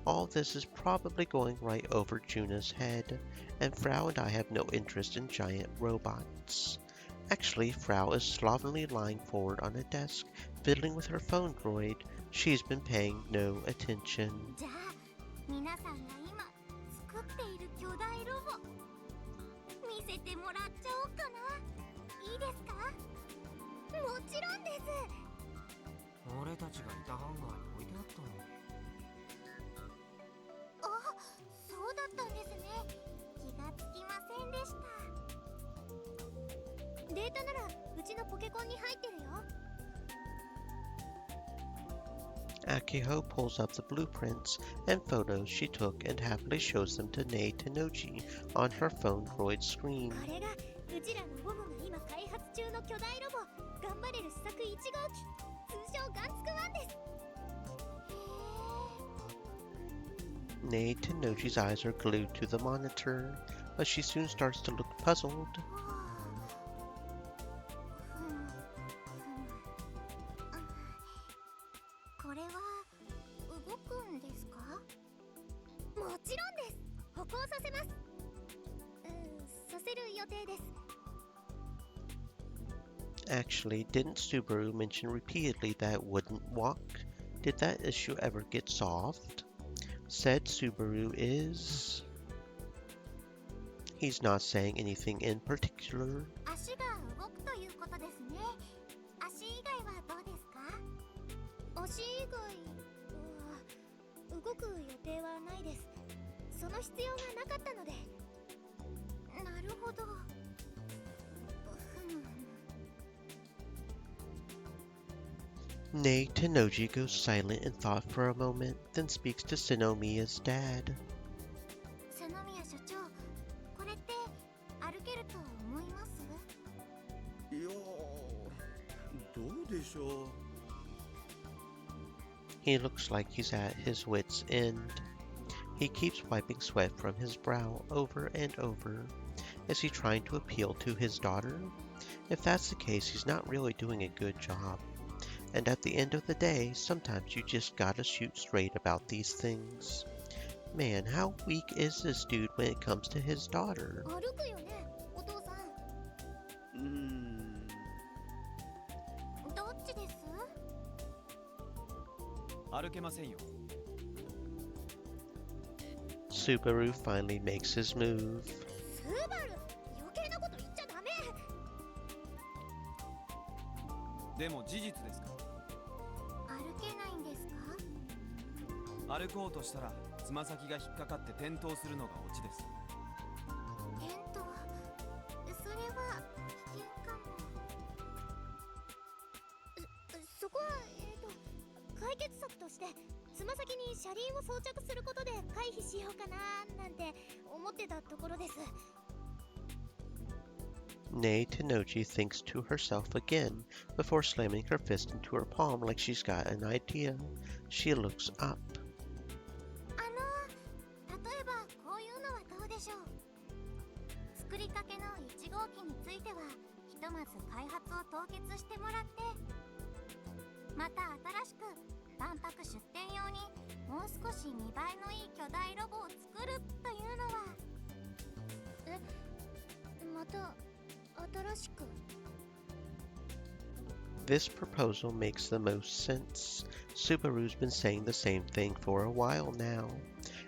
All this is probably going right over Juna's head, and Frau and I have no interest in giant robots. Actually, Frau is slovenly lying forward on a desk, fiddling with her phone droid. She's been paying no attention. じゃあ皆さんが今作っている巨大ロボ見せてもらっちゃおうかな。いいですか？もちろんです。俺たちがいたハンガーに置いてあったのに。あ、そうだったんですね。気がつきませんでした。データならうちのポケコンに入ってるよ。Akiho pulls up the blueprints and photos she took and happily shows them to Nei Tenoji on her phone droid screen. これがうちらのボブが今開発中の巨大ロボ頑張れる試作1号機、通称ガンツクワンです。 Nei Tenoji's eyes are glued to the monitor, but she soon starts to look puzzled. これは動くんですか？もちろんです。歩行させます。させる予定です。 Actually, didn't Subaru mention repeatedly that it wouldn't walk? Did that issue ever get solved? Said Subaru is... He's not saying anything in particular. 足が動くということですね。足以外はどうですか？足以外は動く予定はないです。その必要がなかったので。なるほど。Nei Tennoji goes silent in thought for a moment, then speaks to Sinomiya's dad. 瀬宮所長、これって歩けると思います？いやー、どうでしょう。 He looks like he's at his wit's end. He keeps wiping sweat from his brow over and over. Is he trying to appeal to his daughter? If that's the case, he's not really doing a good job. And at the end of the day, sometimes you just gotta shoot straight about these things. Man, how weak is this dude when it comes to his daughter? 歩くよね、お父さん。どっちです？歩けませんよ。 Subaru finally makes his move. スバル、余計なこと言っちゃダメ。でも事実ですか？歩けないんですか？歩こうとしたらつま先が引っかかって転倒するのがオチです。転倒、それは危険かも。そこは解決策としてつま先に車輪を装着することで回避しようかななんて思ってたところです。 Nei Tennoji thinks to herself again before slamming her fist into her palm like she's got an idea. She looks up. 例えばこういうのはどうでしょう。作りかけの1号機についてはひとまず開発を凍結してもらって、また新しく万博出展用にもう少し見栄えのいい巨大ロボを作るというのは。また新しく。 This proposal makes the most sense. Subaru's been saying the same thing for a while now.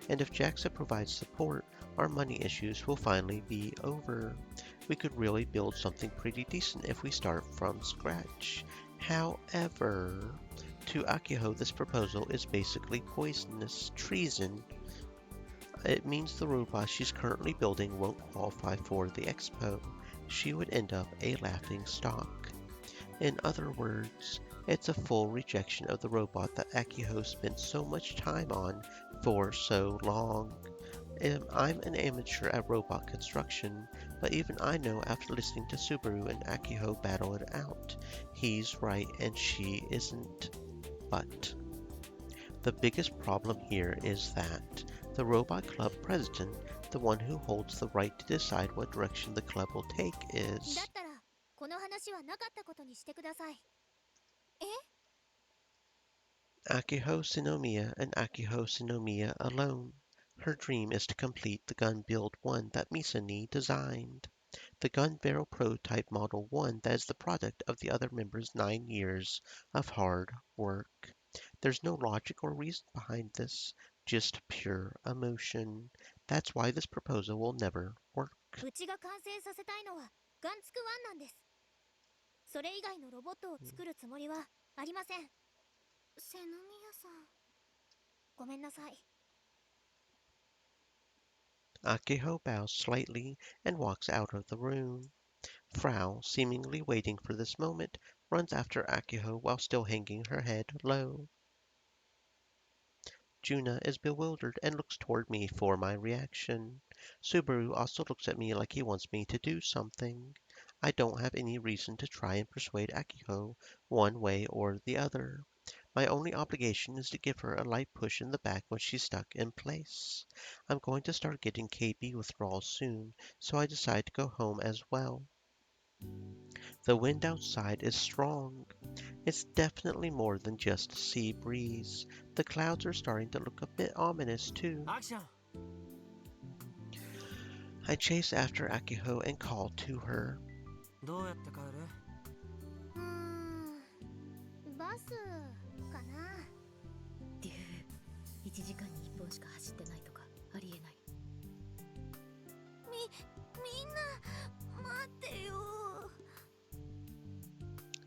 And if JAXA provides support, our money issues will finally be over. We could really build something pretty decent if we start from scratch. However, to Akiho, this proposal is basically poisonous treason. It means the robot she's currently building won't qualify for the expo. She would end up a laughing stock. In other words, it's a full rejection of the robot that Akiho spent so much time on for so long. I'm an amateur at robot construction, but even I know after listening to Subaru and Akiho battle it out, he's right and she isn't. But the biggest problem here is that the Robot Club president, the one who holds the right to decide what direction the club will take, is... だったらこの話はなかったことにしてください。え？ Akiho Sinomiya and Akiho Sinomiya alone. Her dream is to complete the gun build 1 that Misani designed. The gun barrel prototype model 1 that is the product of the other members' 9 years of hard work. There's no logic or reason behind this, just pure emotion. That's why this proposal will never work. うちが完成させたいのはガンツク1なんです。それ以外のロボットを作るつもりはありません。瀬宮さん、ごめんなさい。 Akiho bows slightly and walks out of the room. Frau, seemingly waiting for this moment, runs after Akiho while still hanging her head low. Juna is bewildered and looks toward me for my reaction. Subaru also looks at me like he wants me to do something. I don't have any reason to try and persuade Akiho one way or the other. My only obligation is to give her a light push in the back when she's stuck in place. I'm going to start getting KB withdrawals soon, so I decide to go home as well. The wind outside is strong. It's definitely more than just a sea breeze. The clouds are starting to look a bit ominous too. Action! I chase after Akiho and call to her. どうやって帰る？バスかな。デュー、1時間に1本しか走ってないとかありえない。みんな待ってよ。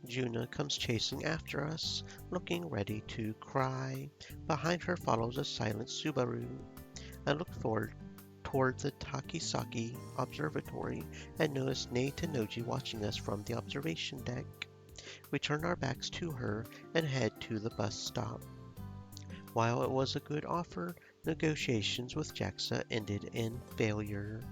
Juna comes chasing after us, looking ready to cry. Behind her follows a silent Subaru. I look forward toward the Takisaki Observatory and notice Nei Tennoji watching us from the observation deck. We turn our backs to her and head to the bus stop. While it was a good offer, negotiations with JAXA ended in failure.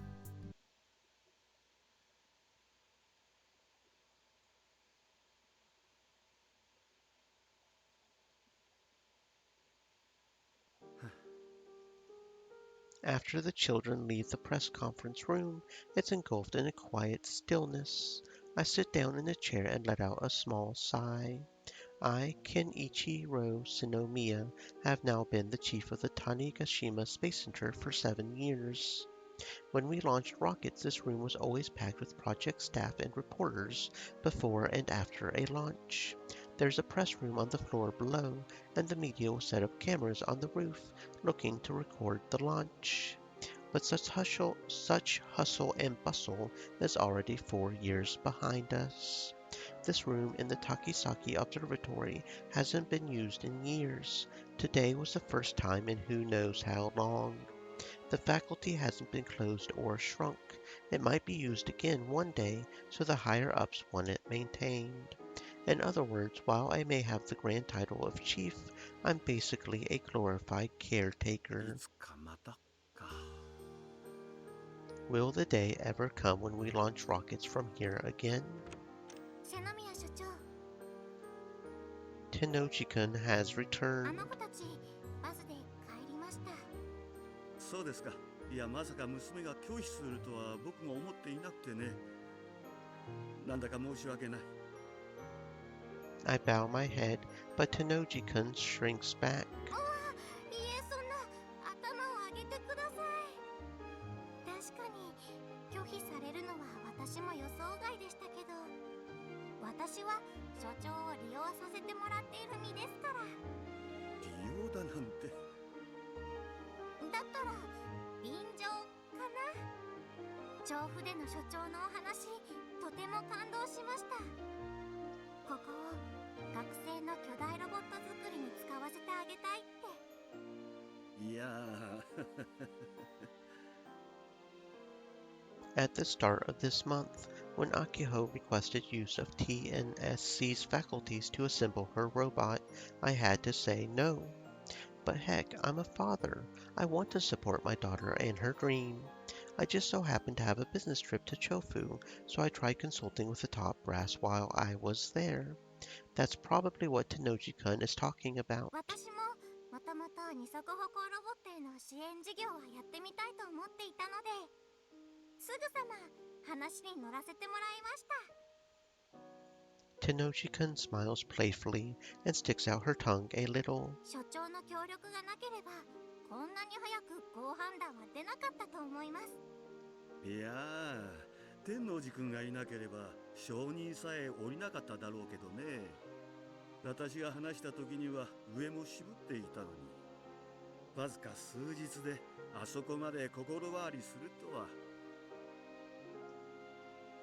After the children leave the press conference room, it's engulfed in a quiet stillness. I sit down in a chair and let out a small sigh. I, Kenichiro Sinomiya, have now been the chief of the Tanegashima Space Center for 7 years. When we launched rockets, this room was always packed with project staff and reporters before and after a launch. There's a press room on the floor below, and the media will set up cameras on the roof, looking to record the launch. But such hustle and bustle is already 4 years behind us. This room in the Takisaki Observatory hasn't been used in years. Today was the first time in who knows how long. The faculty hasn't been closed or shrunk. It might be used again one day, so the higher-ups want it maintained. In other words, while I may have the grand title of chief, I'm basically a glorified caretaker. Will the day ever come when we launch rockets from here again? Tenochi-kun has returned. そうですか。いや、まさか娘が拒否するとは僕も思っていなくてね。なんだか申し訳ない。I bow my head, but Tenochi-kun shrinks back. いえ、そんな頭を上げてください。確かに拒否されるのは私も予想外でしたけど、私は所長を利用させてもらっている身ですから。利用だなんて。だったら便乗かな。調布での所長のお話、とても感動しました。ここを学生の巨大ロボット作りに使わせてあげたいって。いやAt the start of this month, when Akiho requested use of TNSC's faculties to assemble her robot, I had to say no. But heck, I'm a father. I want to support my daughter and her dream. I just so happened to have a business trip to Chofu, so I tried consulting with the top brass while I was there. That's probably what Tenochi-kun is talking about. 私ももともと二足歩行ロボットへの支援事業はやってみたいと思っていたので、すぐさま話に乗らせてもらいました。Tenochi-kun smiles playfully and sticks out her tongue a little. 所長の協力がなければ、こんなに早く好判断は出なかったと思います。いやー、天王寺君がいなければ承認さえ下りなかっただろうけどね。私が話した時には上も渋っていたのに、わずか数日であそこまで心変わりするとは。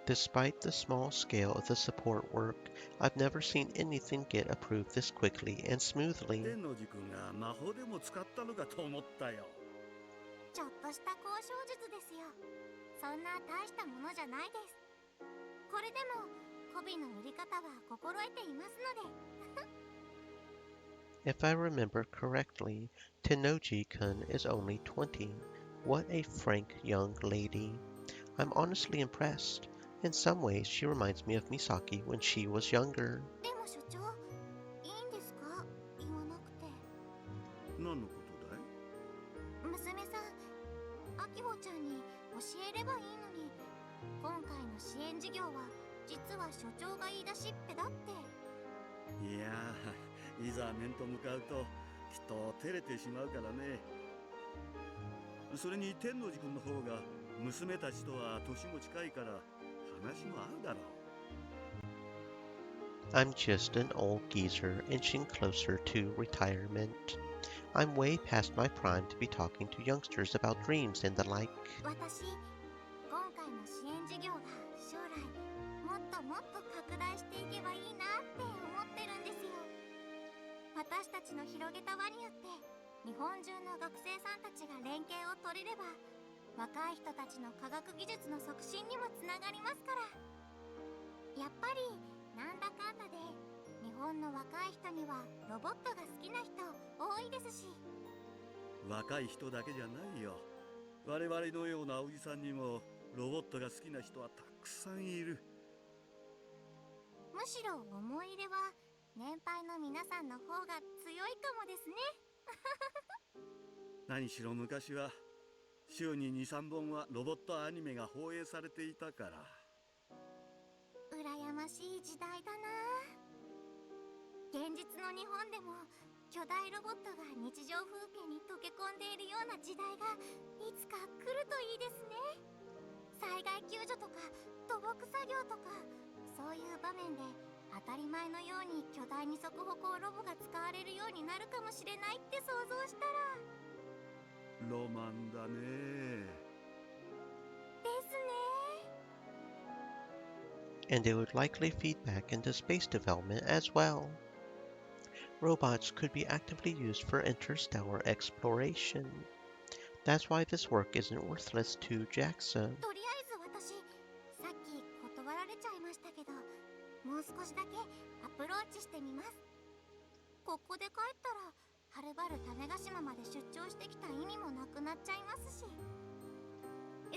Despite the small scale of the support work, I've never seen anything get approved this quickly and smoothly. 天王寺君が魔法でも使ったのかと思ったよ。ちょっとした交渉術ですよ。そんな大したものじゃないです。これでも媚びの売り方は心得ていますので。If I remember correctly, Tenochi-kun is only 20. What a frank young lady. I'm honestly impressed. In some ways, she reminds me of Misaki when she was younger. でも所長、いいんですか？言わなくて。何のことだい？娘さん、あきほちゃんに教えればいいのに、今回の支援事業は実は所長が言い出しっぺだって。いやー、いざ面と向かうときっと照れてしまうからね。それに天王寺君の方が娘たちとは年も近いから話も合うだろう。I'm just an old geezer inching closer to retirement. I'm way past my prime to be talking to youngsters about dreams and the like. 私、今回の支援事業が将来もっともっと拡大していけばいいなって思ってるんですよ。私たちの広げた輪によって日本中の学生さんたちが連携を取れれば、若い人たちの科学技術の促進にもつながりますから。やっぱりなんだかんだで日本の若い人にはロボットが好きな人多いですし。若い人だけじゃないよ。我々のようなおじさんにもロボットが好きな人はたくさんいる。むしろ思い入れは年配の皆さんの方が強いかもですね。何しろ昔は週に 2,3 本はロボットアニメが放映されていたから。羨ましい時代だな。現実の日本でも巨大ロボットが日常風景に溶け込んでいるような時代がいつか来るといいですね。災害救助とか土木作業とか、そういう場面で当たり前のように巨大二足歩行ロボが使われるようになるかもしれないって想像したら。ロマンだね。ですね。And it would likely feed back into space development as well. Robots could be actively used for interstellar exploration. That's why this work isn't worthless to JAXA. とりあえず私、さっき断られちゃいましたけど、もう少しだけアプローチしてみます。ここで帰ったらはるばる種子島まで出張してきた意味もなくなっちゃいますし。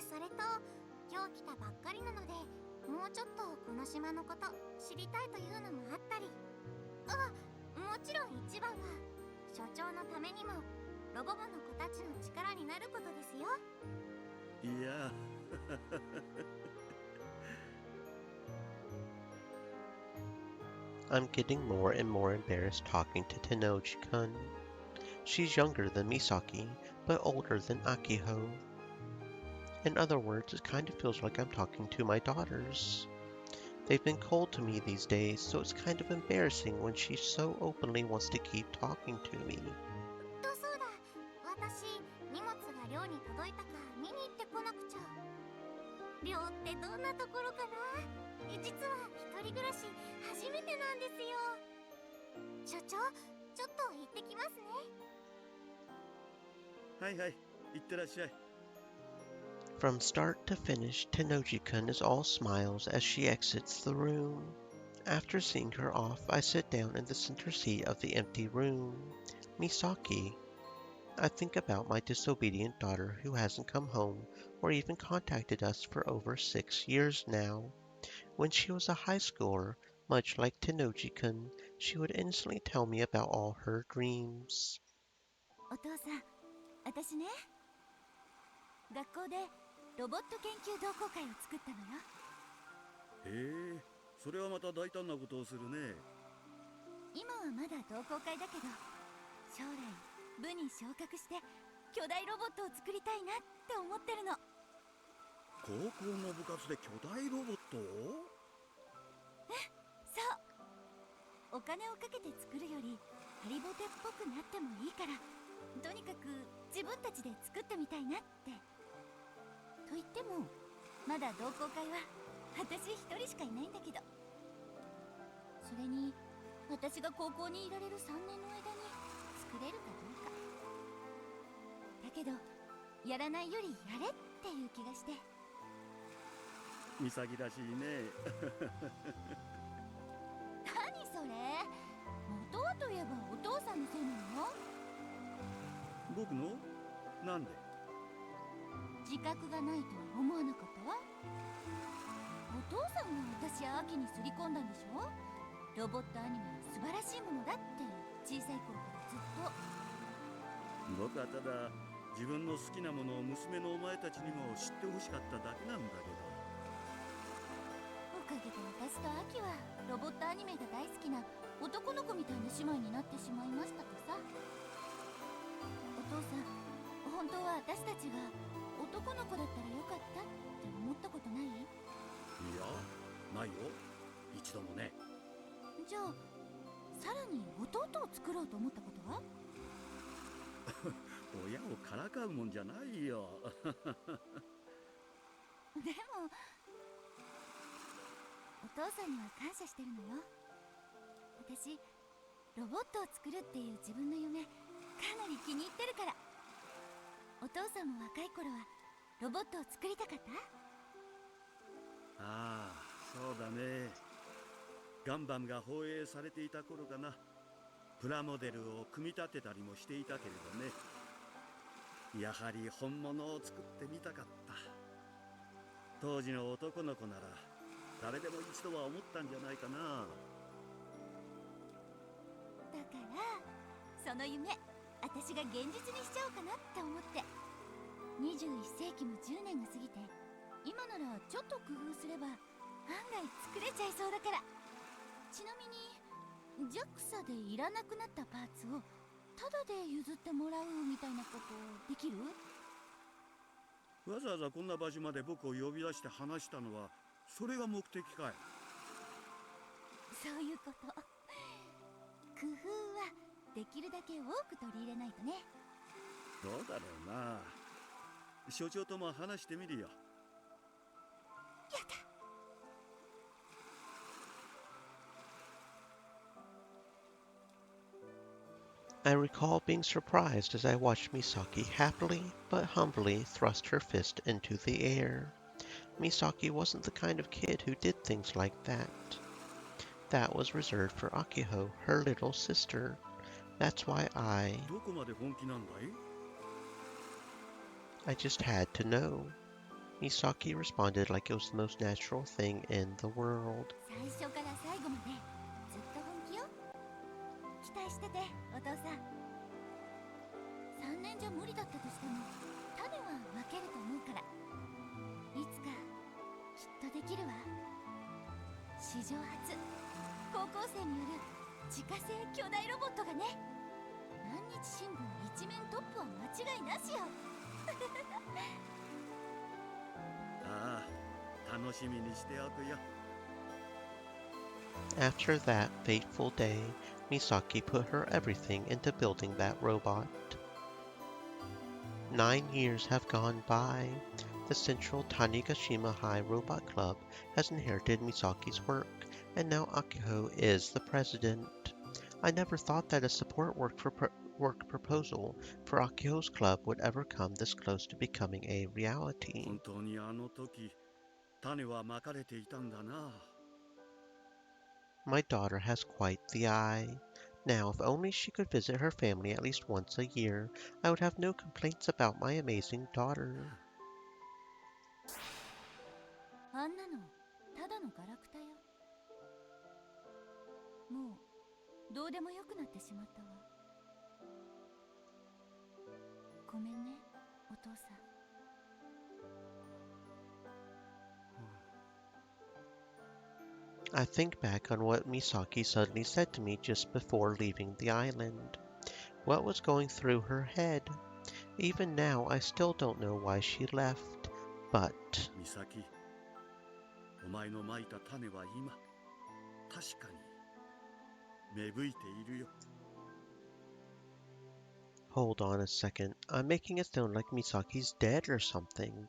それと今日来たばっかりなので、もうちょっとこの島のこと知りたいというのもあったり、もちろん一番は所長のためにもロボ部の子たちの力になることですよ。いやI'm getting more and more embarrassed talking to Tenoji-kun. She's younger than Misaki, but older than Akiho. In other words, it kind of feels like I'm talking to my daughters. They've been cold to me these days, so it's kind of embarrassing when she so openly wants to keep talking to me. そうだ、私荷物が寮に届いたか見に行ってこなくちゃ。寮ってどんなところかな。実は一人暮らし初めてなんですよ。所長、ちょっと行ってきますね。はいはい、いってらっしゃい。From start to finish, Tenoji-kun is all smiles as she exits the room. After seeing her off, I sit down in the center seat of the empty room. Misaki. I think about my disobedient daughter who hasn't come home or even contacted us for over 6 years now. When she was a high schooler, much like Tenoji-kun, she would instantly tell me about all her dreams. お父さん、私ね、学校でロボット研究同好会を作ったのよ。へえ、それはまた大胆なことをするね。今はまだ同好会だけど、将来部に昇格して巨大ロボットを作りたいなって思ってるの。高校の部活で巨大ロボットを？そう。お金をかけて作るよりハリボテっぽくなってもいいから、とにかく自分たちで作ってみたいなって。と言ってもまだ同好会は私一人しかいないんだけど、それに私が高校にいられる3年の間に作れるかどうかだけど、やらないよりやれっていう気がして。ミサギらしいね。何それ、元はといえばお父さんのせいなの？僕の？なんで？自覚がないとは思わなかったわ。お父さんが私やアキにすり込んだんでしょ。ロボットアニメは素晴らしいものだって小さい頃からずっと。僕はただ自分の好きなものを娘のお前たちにも知ってほしかっただけなんだけど。おかげで私とアキはロボットアニメが大好きな男の子みたいな姉妹になってしまいましたとさ。お父さん、本当は私たちが男の子だったらよかったって思ったことない？いや、ないよ。一度もね。じゃあさらに弟を作ろうと思ったことは？親をからかうもんじゃないよ。でもお父さんには感謝してるのよ。私ロボットを作るっていう自分の夢かなり気に入ってるから。お父さんも若い頃はロボットを作りたかった？ああ、そうだね。ガンバムが放映されていた頃かな。プラモデルを組み立てたりもしていたけれどね。やはり本物を作ってみたかった。当時の男の子なら誰でも一度は思ったんじゃないかな。だからその夢私が現実にしちゃおうかなって思って。21世紀も10年が過ぎて、今ならちょっと工夫すれば案外作れちゃいそうだから。ちなみに JAXA でいらなくなったパーツをタダで譲ってもらうみたいなことできる？わざわざこんな場所まで僕を呼び出して話したのはそれが目的かい？そういうこと。工夫はできるだけ多く取り入れないとね。どうだろうな。所長とも話してみるよ。やった。I recall being surprised as I watched Misaki happily but humbly thrust her fist into the air. Misaki wasn't the kind of kid who did things like that. That was reserved for Akiho, her little sister. That's why I just had to know. Misaki responded like it was the most natural thing in the world. 最初から最後までずっと本気よ。期待してて、お父さん。3年じゃ無理だったとしても種は分けると思うから。いつかきっとできるわ。史上初、高校生による自家製巨大ロボットがね。何日新聞一面トップは間違いなしよ。ああ、楽しみにしておくよ。After that fateful day, Misaki put her everything into building that robot. 9 years have gone by. The Central Tanigashima High Robot Club has inherited Misaki's work, and now Akiho is the president. I never thought that a support work proposal for Akiho's club would ever come this close to becoming a reality. 本当にあの時、種はまかれていたんだな。My daughter has quite the eye. Now, if only she could visit her family at least once a year, I would have no complaints about my amazing daughter. あんなのただのガラクタよ。もうどうでもよくなってしまったわ。ごめんね、お父さん。I think back on what Misaki suddenly said to me just before leaving the island. What was going through her head? Even now, I still don't know why she left, but... 美咲、お前のまいた種は今、確かに芽吹いているよ。Hold on a second. I'm making it sound like Misaki's dead or something.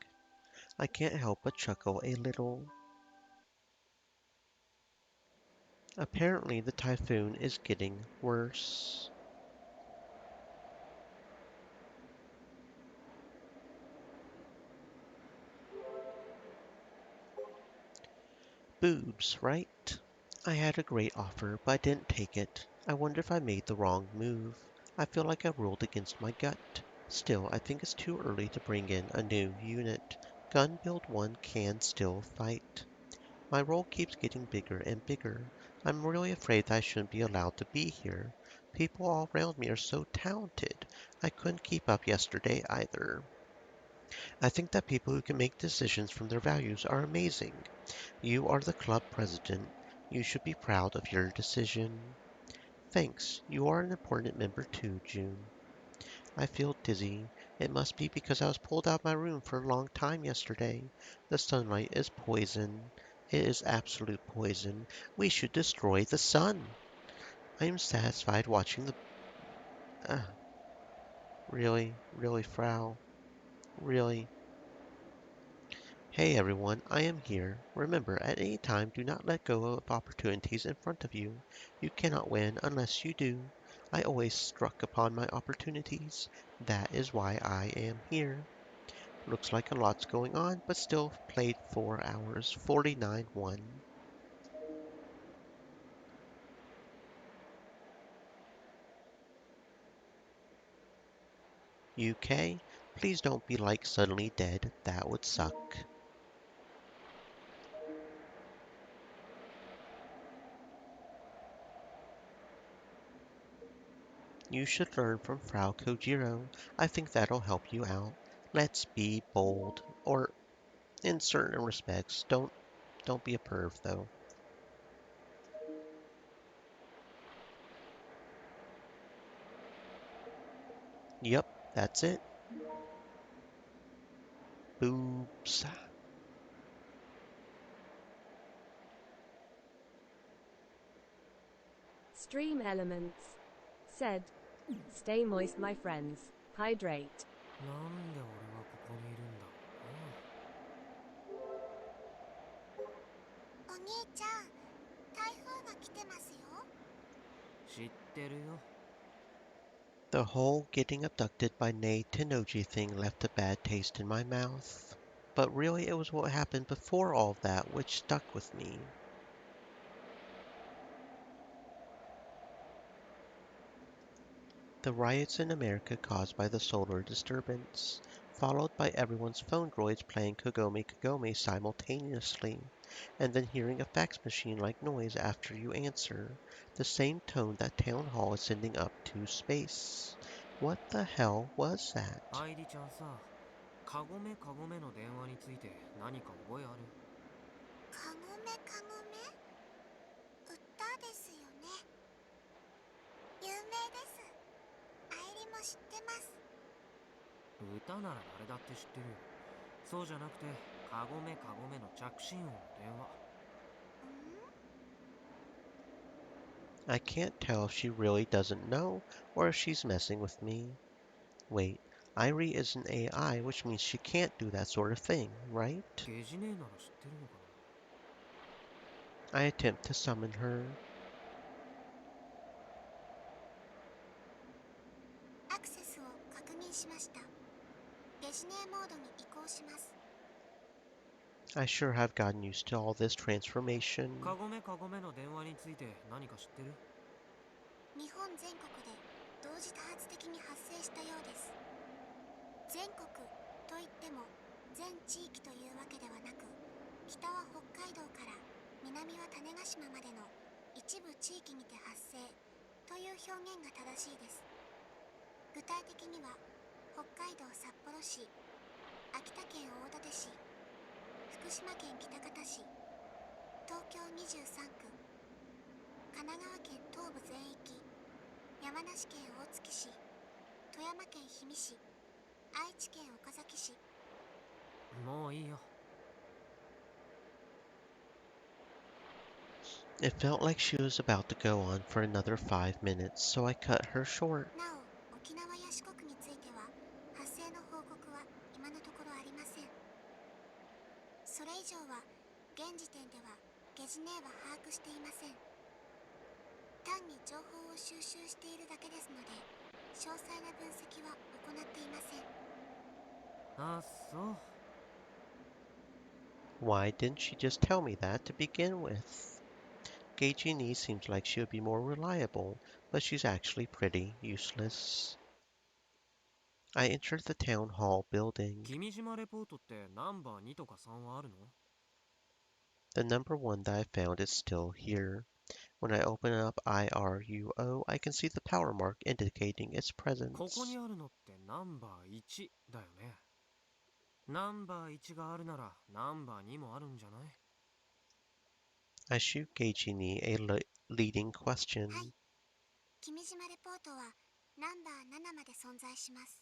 I can't help but chuckle a little. Apparently, the typhoon is getting worse. Boobs, right? I had a great offer, but I didn't take it. I wonder if I made the wrong move. I feel like I ruled against my gut. Still, I think it's too early to bring in a new unit. Gun Build 1 can still fight. My role keeps getting bigger and bigger. I'm really afraid that I shouldn't be allowed to be here. People all around me are so talented. I couldn't keep up yesterday either. I think that people who can make decisions from their values are amazing. You are the club president. You should be proud of your decision. Thanks. You are an important member too, June. I feel dizzy. It must be because I was pulled out of my room for a long time yesterday. The sunlight is poison. It is absolute poison. We should destroy the sun. I am satisfied watching the... Really, Frau? Really? Hey everyone, I am here. Remember, at any time, do not let go of opportunities in front of you. You cannot win unless you do. I always struck upon my opportunities. That is why I am here. Looks like a lot's going on, but still played 4 hours, 49 1. UK, please don't be like suddenly dead. That would suck. You should learn from Frau Kojiro. I think that'll help you out. Let's be bold. Or in certain respects, don't be a perv though. Yep, that's it. Boobs. Stream elements. Said. Stay moist, my friends. Hydrate. なんで俺はここにいるんだろお兄ちゃん、台風が来てますよ。うな。知ってるよ。The whole getting abducted by Nei Tennoji thing left a bad taste in my mouth. But really it was what happened before all that which stuck with me. The riots in America caused by the solar disturbance, followed by everyone's phone droids playing Kagome Kagome simultaneously, and then hearing a fax machine-like noise after you answer, the same tone that Town Hall is sending up to space. What the hell was that? 愛梨ちゃんさ、カゴメカゴメの電話について何か覚えある？かごめかごめ、歌ですよね。有名です。愛理も知ってます。歌なら誰だって知ってるよ。そうじゃなくて、カゴメカゴメの着信音の電話。I can't tell if she really doesn't know or if she's messing with me. Wait, Irie is an AI, which means she can't do that sort of thing, right? ゲジネなら知ってるのかな？ I attempt to summon her. アクセスを確認しました。ゲジネモードに移行します。I sure have gotten used to all this transformation. カゴメカゴメの電話について何か知ってる？日本全国で同時多発的に発生したようです。全国といっても全地域というわけではなく、北は北海道から南は種子島までの一部地域にて発生という表現が正しいです。具体的には北海道札幌市、秋田県大館市、福島県喜多方市、東京23区、神奈川県東部全域、山梨県大月市、富山県氷見市、愛知県岡崎市。もういいよ。It felt like she was about to go on for another 5 minutes, so I cut her short. なお、沖縄や四国については発生の報告は今のところありません。それ以上は現時点ではゲジネーは把握していません。単に情報を収集しているだけですので、詳細な分析は行っていません。あ、そう。Why didn't she just tell me that to begin with? Gaijini seems like she would be more reliable, but she's actually pretty useless. I entered the town hall building. 君島レポートってナンバー2とか3はあるの？ The number 1 that I found is still here. When I open up IRUO, I can see the power mark indicating its ここ presence. にあるのってナンバー1だよね。ナンバー1があるならナンバー2もあるんじゃない？ I shoot Gaijini a leading question. はい。君島レポートはナンバー7まで存在します。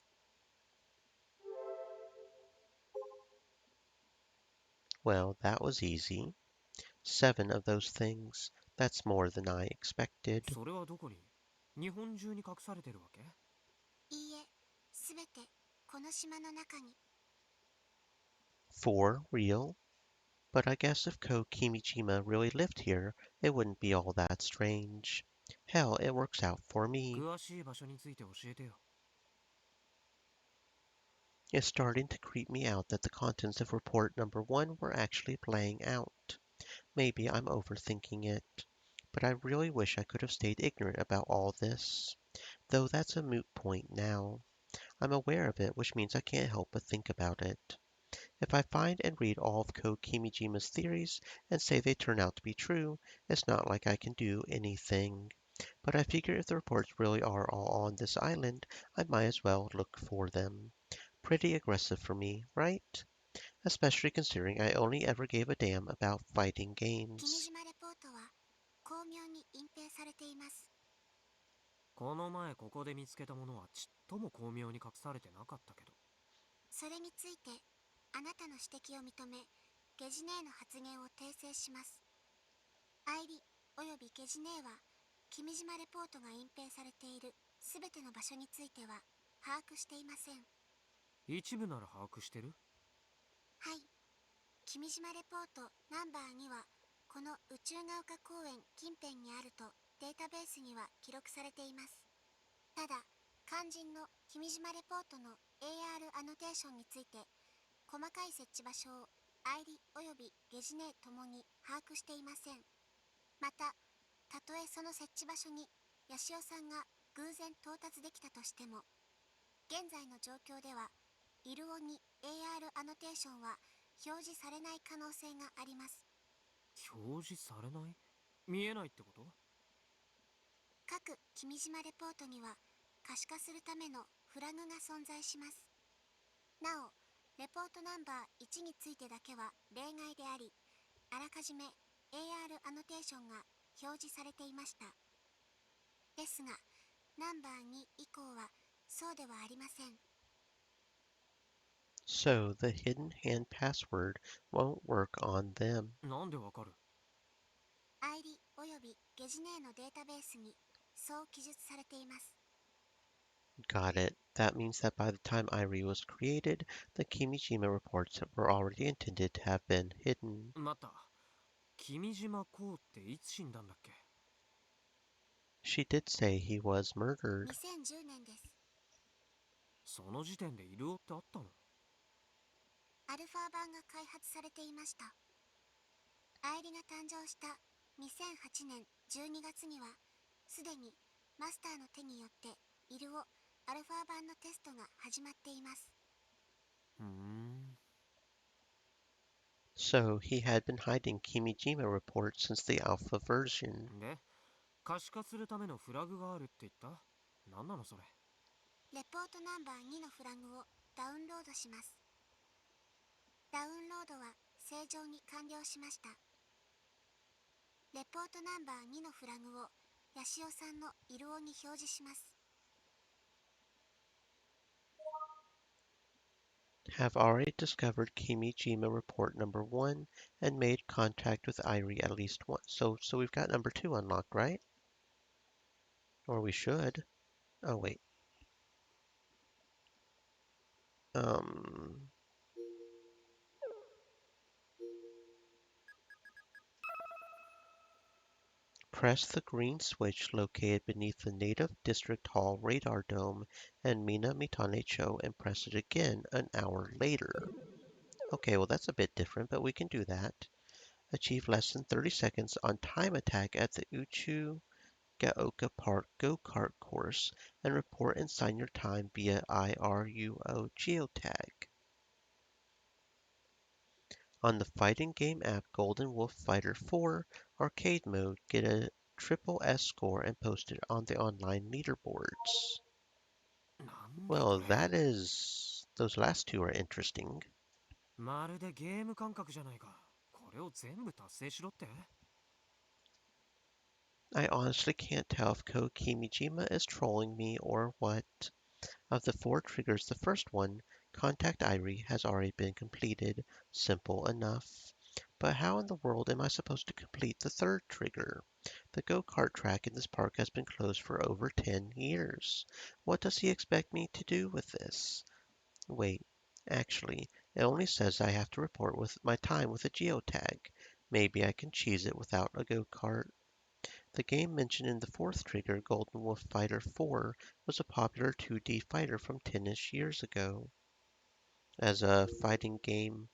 Well, that was easy. 7 of those things. That's more than I expected. それはどこに？日本中に隠されてるわけ？いいえ、すべてこの島の中に。For real? But I guess if Ko Kimijima really lived here, it wouldn't be all that strange. Hell, it works out for me. 詳しい場所について教えてよ。It's starting to creep me out that the contents of report number 1 were actually playing out. Maybe I'm overthinking it. But I really wish I could have stayed ignorant about all this. Though that's a moot point now. I'm aware of it, which means I can't help but think about it. If I find and read all of Ko Kimijima's theories and say they turn out to be true, it's not like I can do anything. But I figure if the reports really are all on this island, I might as well look for them. Pretty aggressive for me, right? Especially considering I only ever gave a damn about fighting 君 games. 島レポートは巧妙に隠蔽されています。この前ここで見つけたものはちっとも巧妙に隠されてなかったけど。それについてあなたの指摘を認め、ゲジネーの発言を訂正します。アイリおよびゲジネーは君島レポートが隠蔽されているすべての場所については把握していません。一部なら把握してる？はい。君島レポートナンバー2はこの宇宙が丘公園近辺にあるとデータベースには記録されています。ただ、肝心の君島レポートの AR アノテーションについて細かい設置場所をアイリおよびゲジネーともに把握していません。また、たとえその設置場所にヤシオさんが偶然到達できたとしても、現在の状況ではイルオに AR アノテーションは表示されない可能性があります。表示されない？見えないってこと？各君島レポートには可視化するためのフラグが存在します。なお、レポートナンバー1についてだけは例外であり、あらかじめ AR アノテーションが表示されていました。ですが、ナンバー2以降はそうではありません。So the hidden hand password won't work on them. なんでわかる？アイリおよびゲジネーのデータベースにそう記述されています。Got it. That means that by the time Irie was created, the Kimijima reports were already intended to have been hidden. 待った。君島こうっていつ死んだんだっけ？ She did say he was murdered. 2010年です。その時点でイルオってあったの？アルファ版が開発されていました。アイリが誕生した2008年12月にはすでにマスターの手によってイルオアルファ版のテストが始まっています。So he had been hiding Kimijima reports since the alpha version. で、可視化するためのフラグがあるって言った？何なのそれ？レポートナンバー2のフラグをダウンロードします。ダウンロードは正常に完了しました。レポートナンバー2のフラグをヤシオさんのイルオに表示します。Have already discovered Kimijima report number 1 and made contact with Irie at least once. So we've got number 2 unlocked, right? Or we should. Oh wait. Um Press the green switch located beneath the Native District Hall radar dome and Mina Mitanecho and press it again an hour later. Okay, well that's a bit different, but we can do that. Achieve less than 30 seconds on time attack at the Uchu Gaoka Park go-kart course and report and sign your time via IRUO geotag. On the fighting game app Golden Wolf Fighter 4 Arcade Mode, get a triple S score and post it on the online leaderboards. Well, those last two are interesting. まるでゲーム感覚じゃないか。これを全部達成しろって？ I honestly can't tell if Ko Kimijima is trolling me or what. Of the 4 triggers, the first one, Contact Irie, has already been completed. Simple enough. But how in the world am I supposed to complete the third trigger? The go-kart track in this park has been closed for over 10 years. What does he expect me to do with this? Wait, actually, it only says I have to report with my time with a geotag. Maybe I can cheese it without a go-kart. The game mentioned in the fourth trigger, Golden Wolf Fighter 4, was a popular 2D fighter from 10ish years ago. As a fighting game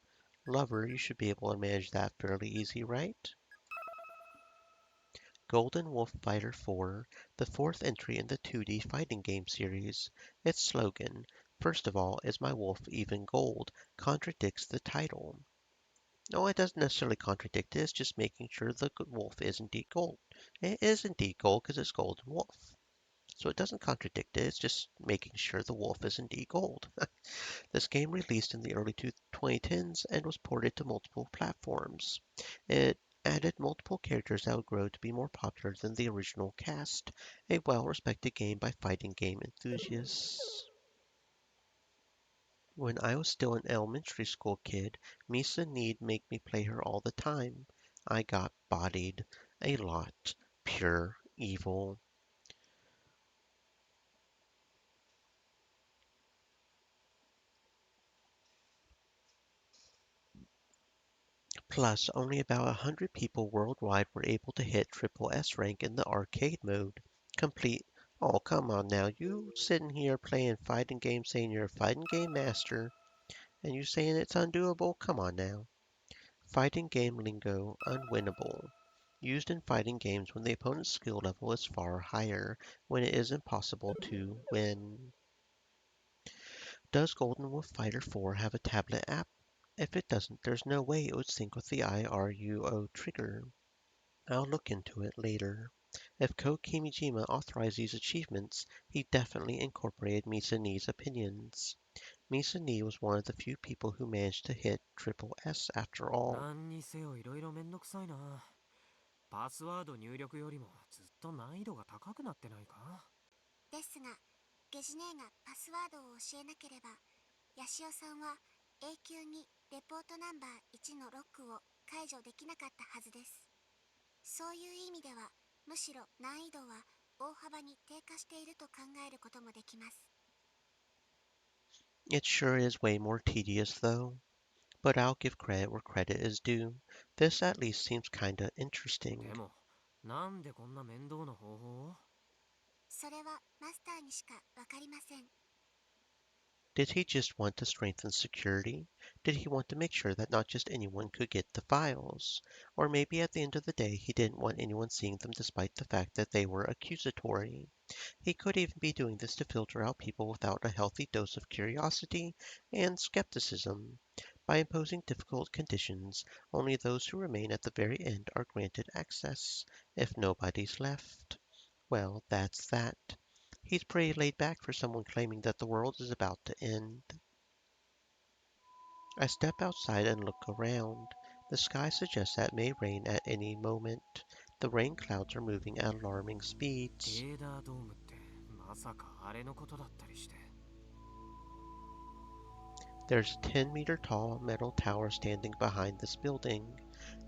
lover, you should be able to manage that fairly easy, right? Golden Wolf Fighter 4, the fourth entry in the 2D fighting game series. Its slogan, First of all, is my wolf even gold? Contradicts the title. No, it doesn't necessarily contradict it. It's just making sure the wolf is indeed gold. It is indeed gold because it's golden wolf. So it doesn't contradict it. It's just making sure the wolf is indeed gold. This game released in the early 2010s and was ported to multiple platforms. It added multiple characters that would grow to be more popular than the original cast, a well-respected game by fighting game enthusiasts. When I was still an elementary school kid, Misa need make me play her all the time. I got bodied. A lot. Pure evil. Plus, only about 100 people worldwide were able to hit Triple S rank in the arcade mode. Complete. Oh, come on now. You sitting here playing fighting games saying you're a fighting game master, and you saying it's undoable? Come on now. Fighting game lingo, unwinnable. Used in fighting games when the opponent's skill level is far higher, when it is impossible to win. Does Golden Wolf Fighter 4 have a tablet app? If it doesn't, there's no way it would sync with the IRUO trigger. I'll look into it later. If Ko Kimijima authorized these achievements, he definitely incorporated Misa-Ni's opinions. Misa-Ni was one of the few people who managed to hit Triple S after all. 何にせよいろいろめんどくさいな。パスワード入力よりもずっと難易度が高くなってないか？ですが、ゲジネーがパスワードを教えなければ、ヤシオさんは永久にレポートナンバー1のロックを解除できなかったはずです。そういう意味では、むしろ難易度は大幅に低下していると考えることもできます。It sure is way more tedious though. But I'll give credit where credit is due. This at least seems kinda interesting. でも、なんでこんな面倒な方法を？それはマスターにしかわかりません。Did he just want to strengthen security? Did he want to make sure that not just anyone could get the files? Or maybe at the end of the day he didn't want anyone seeing them despite the fact that they were accusatory. He could even be doing this to filter out people without a healthy dose of curiosity and skepticism. By imposing difficult conditions, only those who remain at the very end are granted access. If nobody's left, well, that's that. He's pretty laid back for someone claiming that the world is about to end. I step outside and look around. The sky suggests that it may rain at any moment. The rain clouds are moving at alarming speeds. レーダードームってまさかあれのことだったりして。There's a 10-meter tall metal tower standing behind this building.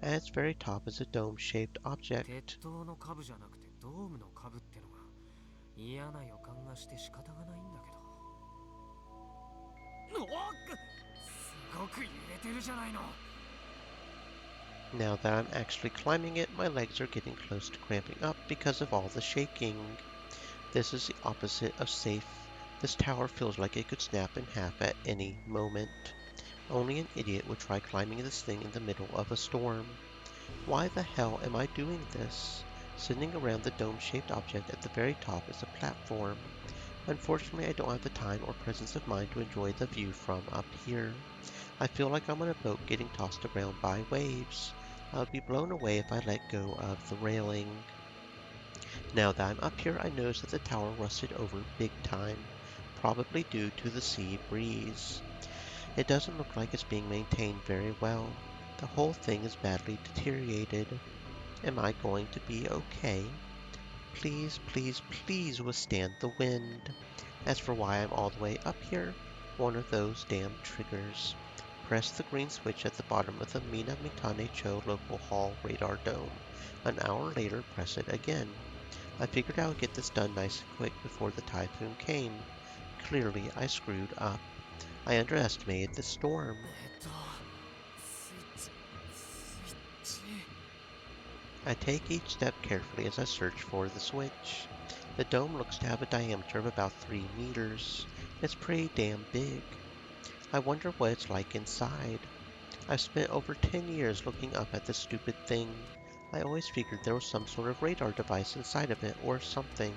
At its very top is a dome-shaped 鉄 object. 塔の下部じゃなくてドームの下部ってのが嫌な予感がして仕方がないんだけど。おっ、すごく揺れてるじゃないの。Now that I'm actually climbing it, my legs are getting close to cramping up because of all the shaking. This is the opposite of safe. This tower feels like it could snap in half at any moment. Only an idiot would try climbing this thing in the middle of a storm. Why the hell am I doing this? Sitting around the dome-shaped object at the very top is a platform. Unfortunately, I don't have the time or presence of mind to enjoy the view from up here. I feel like I'm on a boat getting tossed around by waves. I would be blown away if I let go of the railing. Now that I'm up here, I notice that the tower rusted over big time, probably due to the sea breeze. It doesn't look like it's being maintained very well. The whole thing is badly deteriorated. Am I going to be okay? Please, please, please withstand the wind. As for why I'm all the way up here, one of those damn triggers. Press the green switch at the bottom of the Mina Mitane Cho local hall radar dome. An hour later, press it again. I figured I would get this done nice and quick before the typhoon came. Clearly, I screwed up. I underestimated the storm. I take each step carefully as I search for the switch. The dome looks to have a diameter of about 3 meters. It's pretty damn big. I wonder what it's like inside. I've spent over 10 years looking up at this stupid thing. I always figured there was some sort of radar device inside of it or something.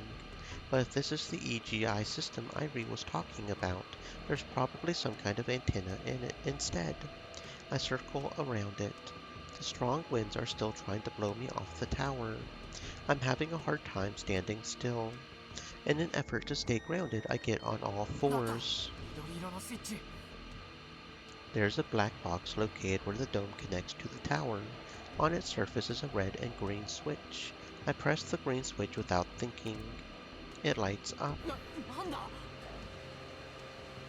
But if this is the EGI system Irie was talking about, there's probably some kind of antenna in it instead. I circle around it. The strong winds are still trying to blow me off the tower. I'm having a hard time standing still. In an effort to stay grounded, I get on all fours. There's a black box located where the dome connects to the tower. On its surface is a red and green switch. I press the green switch without thinking. It lights up.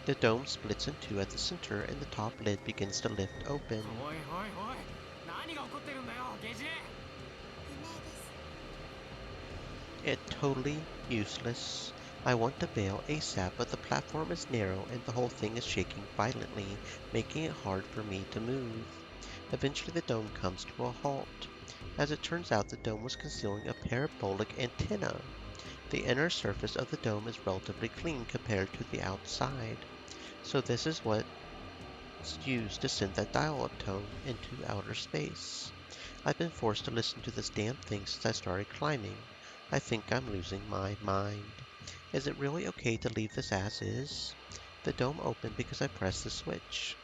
The dome splits in two at the center and the top lid begins to lift open. It's totally useless. I want to bail ASAP, but the platform is narrow and the whole thing is shaking violently, making it hard for me to move. Eventually the dome comes to a halt. As it turns out, the dome was concealing a parabolic antenna. The inner surface of the dome is relatively clean compared to the outside. So this is what's used to send that dial-up tone into outer space. I've been forced to listen to this damn thing since I started climbing. I think I'm losing my mind. Is it really okay to leave this as is? The dome opened because I pressed the switch.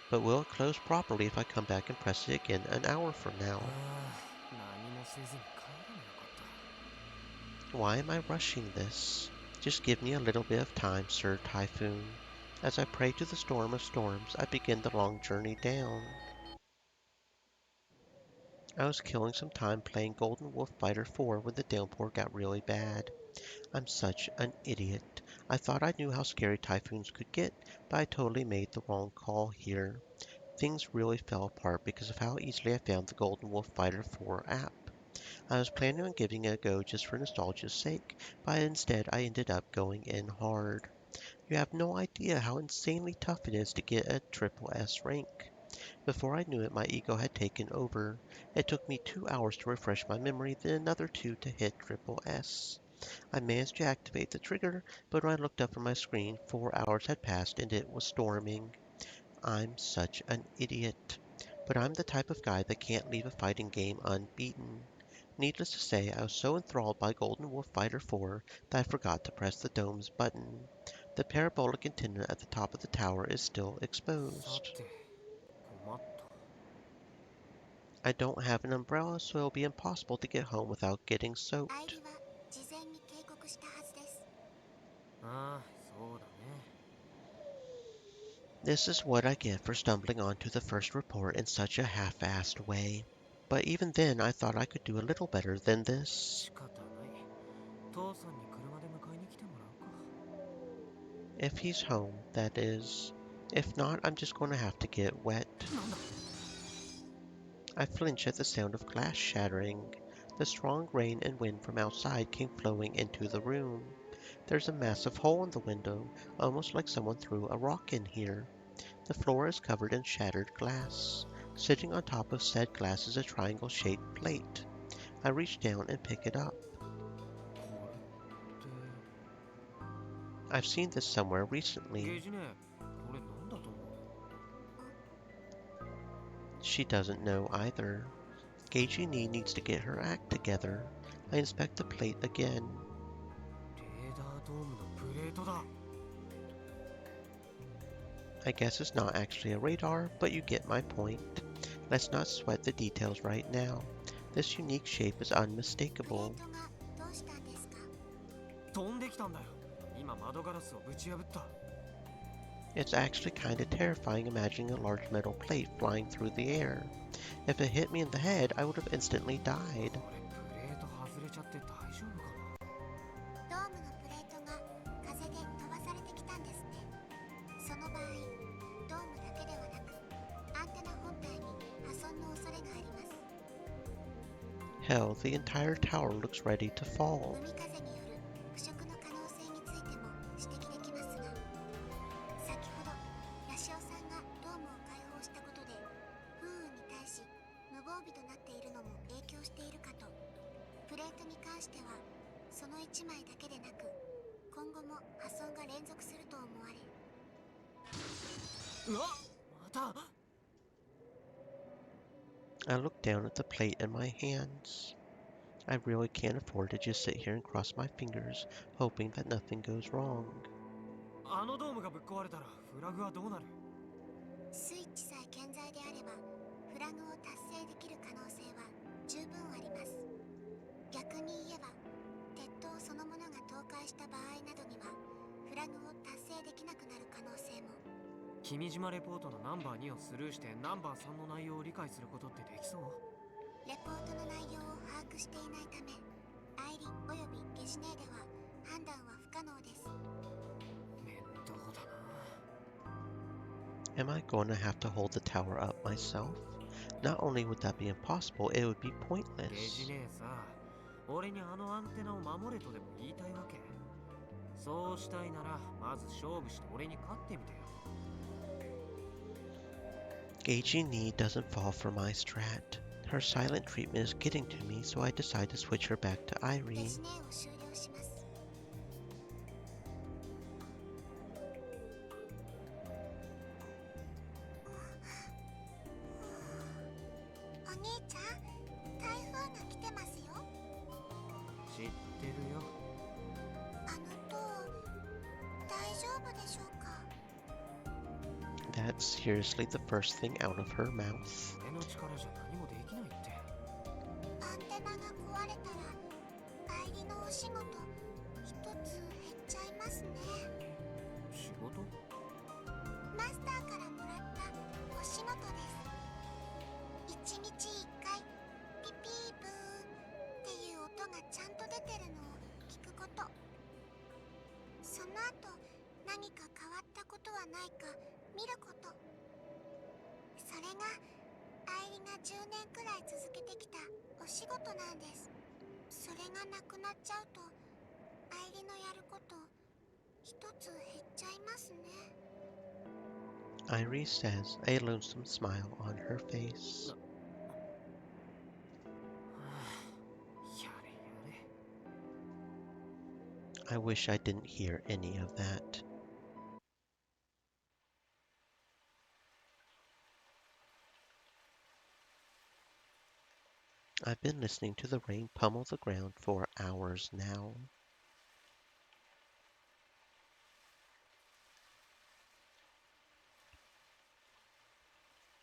But will it close properly if I come back and press it again an hour from now? Why am I rushing this? Just give me a little bit of time, Sir Typhoon. As I pray to the storm of storms, I begin the long journey down. I was killing some time playing Golden Wolf Fighter 4 when the downpour got really bad. I'm such an idiot. I thought I knew how scary typhoons could get, but I totally made the wrong call here. Things really fell apart because of how easily I found the Golden Wolf Fighter 4 app. I was planning on giving it a go just for nostalgia's sake, but instead I ended up going in hard. You have no idea how insanely tough it is to get a triple S rank. Before I knew it, my ego had taken over. It took me 2 hours to refresh my memory, then another 2 to hit triple S. I managed to activate the trigger, but when I looked up from my screen, 4 hours had passed and it was storming. I'm such an idiot. But I'm the type of guy that can't leave a fighting game unbeaten. Needless to say, I was so enthralled by Golden Wolf Fighter 4 that I forgot to press the dome's button. The parabolic antenna at the top of the tower is still exposed. I don't have an umbrella, so it'll be impossible to get home without getting soaked. This is what I get for stumbling onto the first report in such a half-assed way. But even then, I thought I could do a little better than this. If he's home, that is. If not, I'm just going to have to get wet. I flinch at the sound of glass shattering. The strong rain and wind from outside came flowing into the room. There's a massive hole in the window, almost like someone threw a rock in here. The floor is covered in shattered glass. Sitting on top of said glass is a triangle-shaped plate. I reach down and pick it up. I've seen this somewhere recently. She doesn't know either. Gagey Nee needs to get her act together. I inspect the plate again. I guess it's not actually a radar, but you get my point. Let's not sweat the details right now. This unique shape is unmistakable. It's actually kinda terrifying imagining a large metal plate flying through the air. If it hit me in the head, I would have instantly died. Hell, the entire tower looks ready to fall. I look down at the plate in my hands. I really can't afford to just sit here and cross my fingers, hoping that nothing goes wrong. あのドームがぶっ壊れたらフラグはどうなる？スイッチさえ健在であればフラグを達成できる可能性は十分あります。逆に言えば鉄塔そのものが倒壊した場合などにはフラグを達成できなくなる可能性も。君島レポートのナンバー2をスルーしてナンバー3の内容を理解することってできそう？レポートの内容を把握していないためアイリおよびゲシネーでは判断は不可能です。面倒だな。Am I going to have to hold the tower up myself? Not only would that be impossible, it would be ゲ pointless. ジネーさ、俺にあのアンテナを守れとでも言いたいわけ？そうしたいならまず勝負して俺に勝ってみてよ。Gauging need doesn't fall for my strat. Her silent treatment is getting to me, so I decide to switch her back to ゲ Irene. シネーを終了します。お兄ちゃん、台風が来てますよ。知ってるよ。あの塔、大丈夫でしょうか。 That's seriously the first thing out of her mouth. 俺の力じゃ何もできないって。アンテナが壊れたらアイリのお仕事一つ減っちゃいますね。仕事？マスターからもらったお仕事です。1日1回ピピーブーっていう音がちゃんと出てるのを聞くこと。その後何か変わったことはないか見ること。それがアイリが10年くらい続けてきたお仕事なんです。それがなくなっちゃうとアイリのやること一つ減っちゃいますね。Iris says, a lonesome smile on her face. やれやれ。 I wish I didn't hear any of that. I've been listening to the rain pummel the ground for hours now.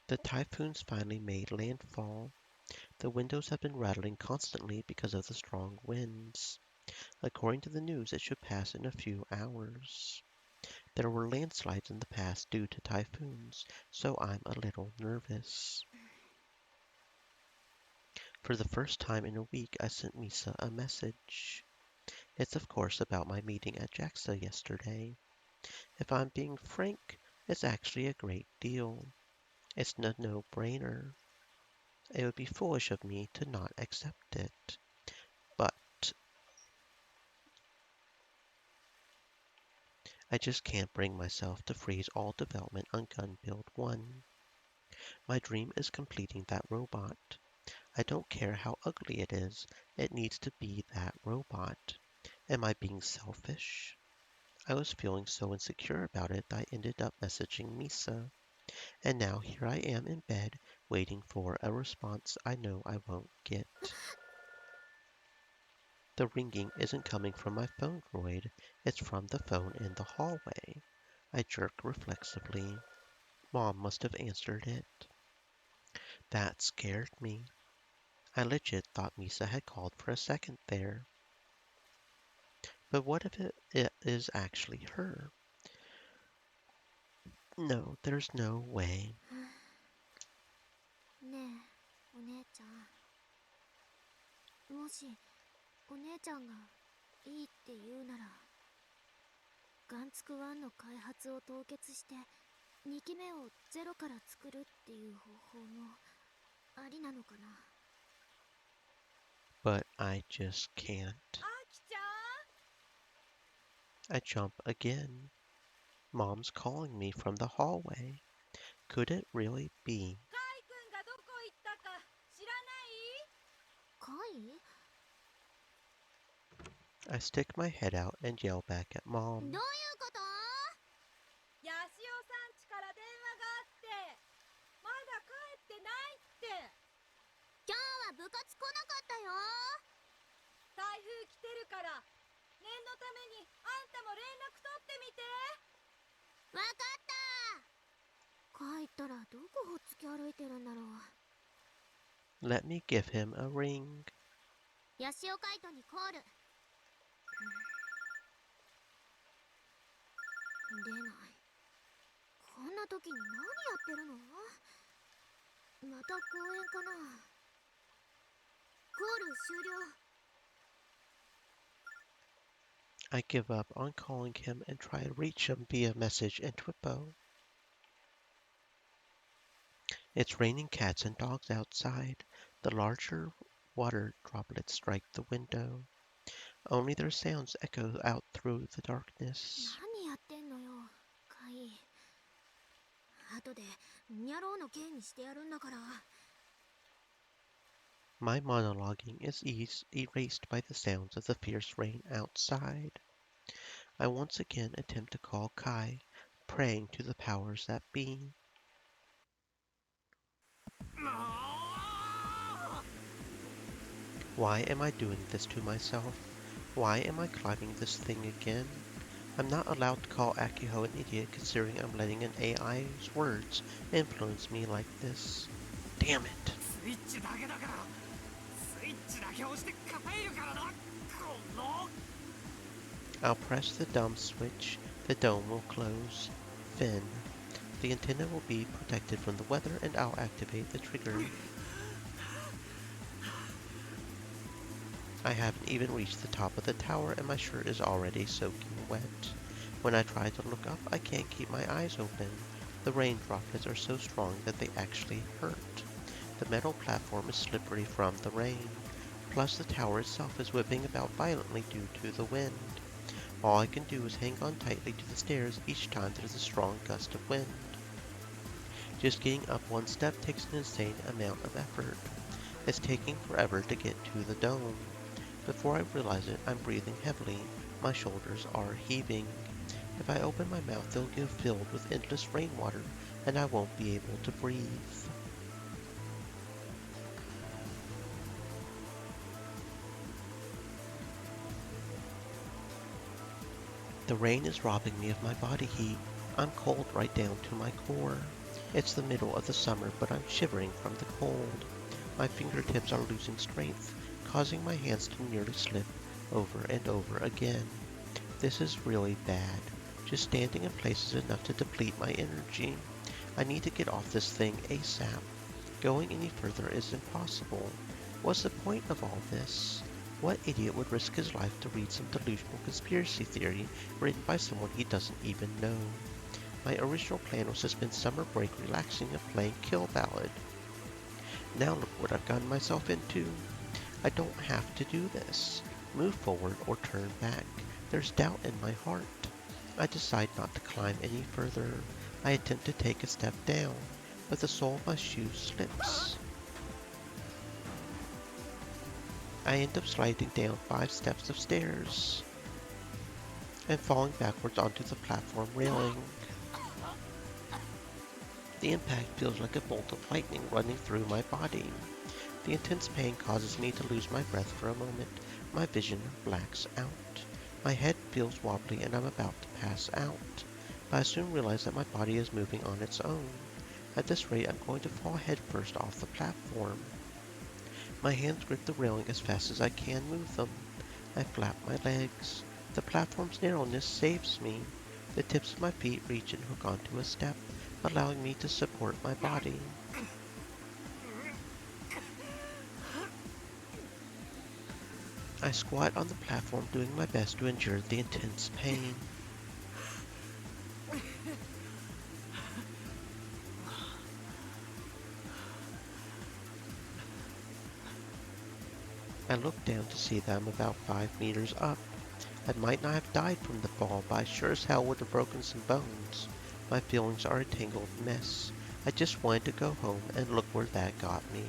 The typhoon's finally made landfall. The windows have been rattling constantly because of the strong winds. According to the news, it should pass in a few hours. There were landslides in the past due to typhoons, so I'm a little nervous. For the first time in a week, I sent Misa a message. It's of course about my meeting at JAXA yesterday. If I'm being frank, it's actually a great deal. It's a no-brainer. It would be foolish of me to not accept it. But I just can't bring myself to freeze all development on Gun Build 1. My dream is completing that robot. I don't care how ugly it is, it needs to be that robot. Am I being selfish? I was feeling so insecure about it that I ended up messaging Misa. And now here I am in bed, waiting for a response I know I won't get. The ringing isn't coming from my phone droid, it's from the phone in the hallway. I jerk reflexively. Mom must have answered it. That scared me. I legit thought Misa had called for a second there. But what if it is actually her? No, there's no way. ねえ、お姉ちゃん。もし、お姉ちゃんがいいって言うなら、ガンツク1の開発を凍結して、2機目をゼロから作るっていう方法もありなのかな。But I just can't. アキちゃん I jump again. Mom's calling me from the hallway. Could it really be? カイ君がどこ行ったか知らない？カイ？ I stick my head out and yell back at どういう Mom. こと？ヤシオさん家から電話があってまだ帰ってないって。今日は部活来なかったよ。台風来てるから念のためにあんたも連絡取ってみて。わかった。帰ったらどこほっつき歩いてるんだろう。 Let me give him a ring. ヤシオカイトにコール。出ない。こんな時に何やってるの？また公園かな。コール終了。 I give up on calling him and try to reach him via message and Twippo. It's raining cats and dogs outside. The larger water droplets strike the window. Only their sounds echo out through the darkness. 何やってんのよ、カイ。後でニャロウの刑にしてやるんだから。 My monologuing is erased by the sounds of the fierce rain outside. I once again attempt to call Kai, praying to the powers that be. Why am I doing this to myself? Why am I climbing this thing again? I'm not allowed to call Akiho an idiot considering I'm letting an AI's words influence me like this. Damn it! I'll press the dumb switch, the dome will close. Fin. The antenna will be protected from the weather and I'll activate the trigger. I haven't even reached the top of the tower and my shirt is already soaking wet. When I try to look up, I can't keep my eyes open. The rain droplets are so strong that they actually hurt. The metal platform is slippery from the rain. Plus the tower itself is whipping about violently due to the wind. All I can do is hang on tightly to the stairs each time there's a strong gust of wind. Just getting up one step takes an insane amount of effort. It's taking forever to get to the dome. Before I realize it, I'm breathing heavily. My shoulders are heaving. If I open my mouth, they'll get filled with endless rainwater, and I won't be able to breathe. The rain is robbing me of my body heat. I'm cold right down to my core. It's the middle of the summer, but I'm shivering from the cold. My fingertips are losing strength, causing my hands to nearly slip over and over again. This is really bad. Just standing in place is enough to deplete my energy. I need to get off this thing ASAP. Going any further is impossible. What's the point of all this? What idiot would risk his life to read some delusional conspiracy theory written by someone he doesn't even know? My original plan was to spend summer break relaxing and playing Kill Ballad. Now look what I've gotten myself into. I don't have to do this. Move forward or turn back. There's doubt in my heart. I decide not to climb any further. I attempt to take a step down, but the sole of my shoe slips. I end up sliding down 5 steps of stairs and falling backwards onto the platform railing. The impact feels like a bolt of lightning running through my body. The intense pain causes me to lose my breath for a moment. My vision blacks out. My head feels wobbly and I'm about to pass out. But I soon realize that my body is moving on its own. At this rate, I'm going to fall headfirst off the platform. My hands grip the railing as fast as I can move them. I flap my legs. The platform's narrowness saves me. The tips of my feet reach and hook onto a step, allowing me to support my body. I squat on the platform, doing my best to endure the intense pain. I look down to see that I'm about 5 meters up. I might not have died from the fall, but I sure as hell would have broken some bones. My feelings are a tangled mess. I just wanted to go home, and look where that got me.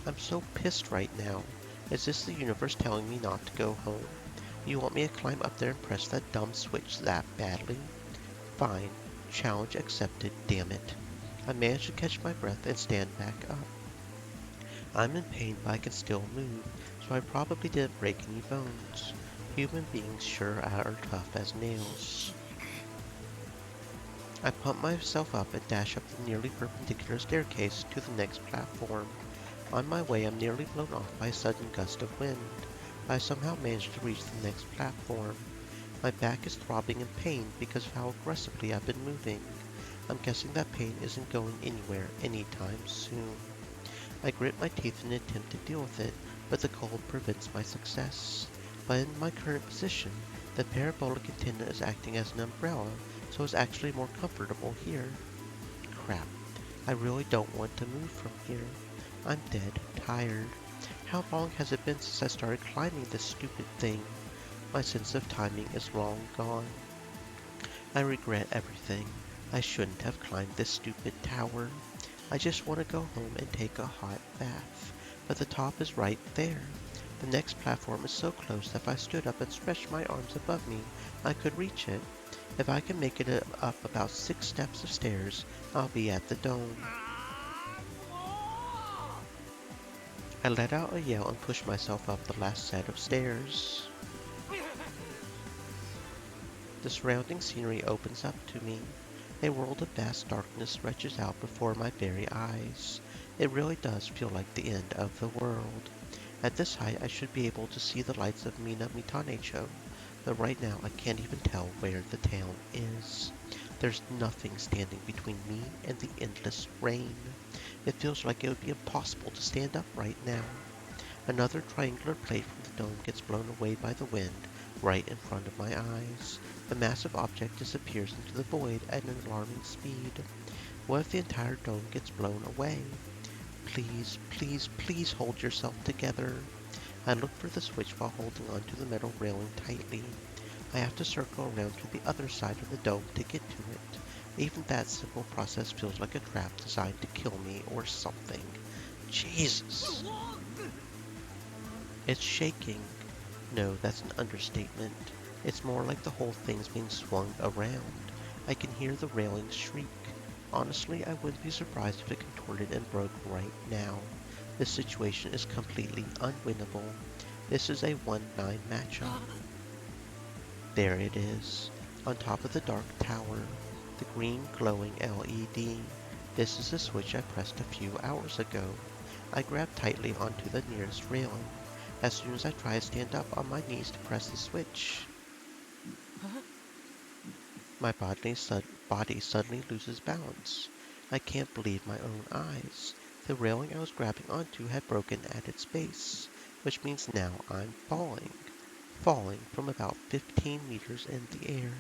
I'm so pissed right now. Is this the universe telling me not to go home? You want me to climb up there and press that dumb switch that badly? Fine. Challenge accepted, damn it. I manage to catch my breath and stand back up. I'm in pain, but I can still move, so so I probably didn't break any bones. Human beings sure are tough as nails. I pump myself up and dash up the nearly perpendicular staircase to the next platform. On my way, I'm nearly blown off by a sudden gust of wind. I somehow manage to reach the next platform. My back is throbbing in pain because of how aggressively I've been moving. I'm guessing that pain isn't going anywhere anytime soon. I grit my teeth in an attempt to deal with it, but the cold prevents my success. But in my current position, the parabolic antenna is acting as an umbrella, so it's actually more comfortable here. Crap. I really don't want to move from here. I'm dead tired. How long has it been since I started climbing this stupid thing? My sense of timing is long gone. I regret everything. I shouldn't have climbed this stupid tower. I just want to go home and take a hot bath. But the top is right there. The next platform is so close that if I stood up and stretched my arms above me, I could reach it. If I can make it up about 6 steps of stairs, I'll be at the dome. I let out a yell and pushed myself up the last set of stairs. The surrounding scenery opens up to me. A world of vast darkness stretches out before my very eyes. It really does feel like the end of the world. At this height, I should be able to see the lights of Mina Mitanecho, but right now I can't even tell where the town is. There's nothing standing between me and the endless rain. It feels like it would be impossible to stand up right now. Another triangular plate from the dome gets blown away by the wind right in front of my eyes. The massive object disappears into the void at an alarming speed. What if the entire dome gets blown away? Please, please, please hold yourself together. I look for the switch while holding onto the metal railing tightly. I have to circle around to the other side of the dome to get to it. Even that simple process feels like a trap designed to kill me or something. Jesus! It's shaking. No, that's an understatement. It's more like the whole thing's being swung around. I can hear the railings shriek. Honestly, I wouldn't be surprised if it contorted and broke right now. This situation is completely unwinnable. This is a 1-9 matchup. There it is, on top of the dark tower, the green glowing LED. This is the switch I pressed a few hours ago. I grab tightly onto the nearest railing. As soon as I try to stand up on my knees to press the switch, my body suddenly loses balance. I can't believe my own eyes. The railing I was grabbing onto had broken at its base, which means now I'm falling from about 15 meters in the air,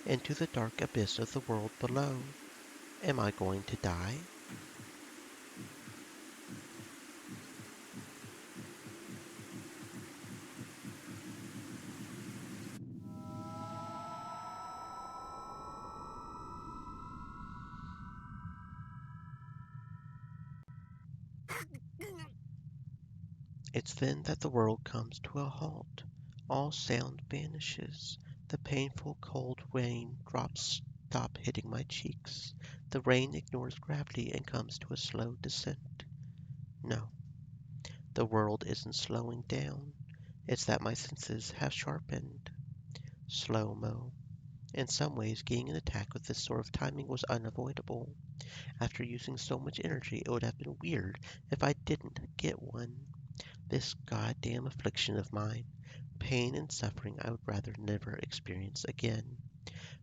into the dark abyss of the world below. Am I going to die? It's then that the world comes to a halt. All sound vanishes. The painful cold rain drops stop hitting my cheeks. The rain ignores gravity and comes to a slow descent. No, the world isn't slowing down. It's that my senses have sharpened. Slow-mo. In some ways, getting an attack with this sort of timing was unavoidable. After using so much energy, it would have been weird if I didn't get one. This goddamn affliction of mine, pain and suffering I would rather never experience again.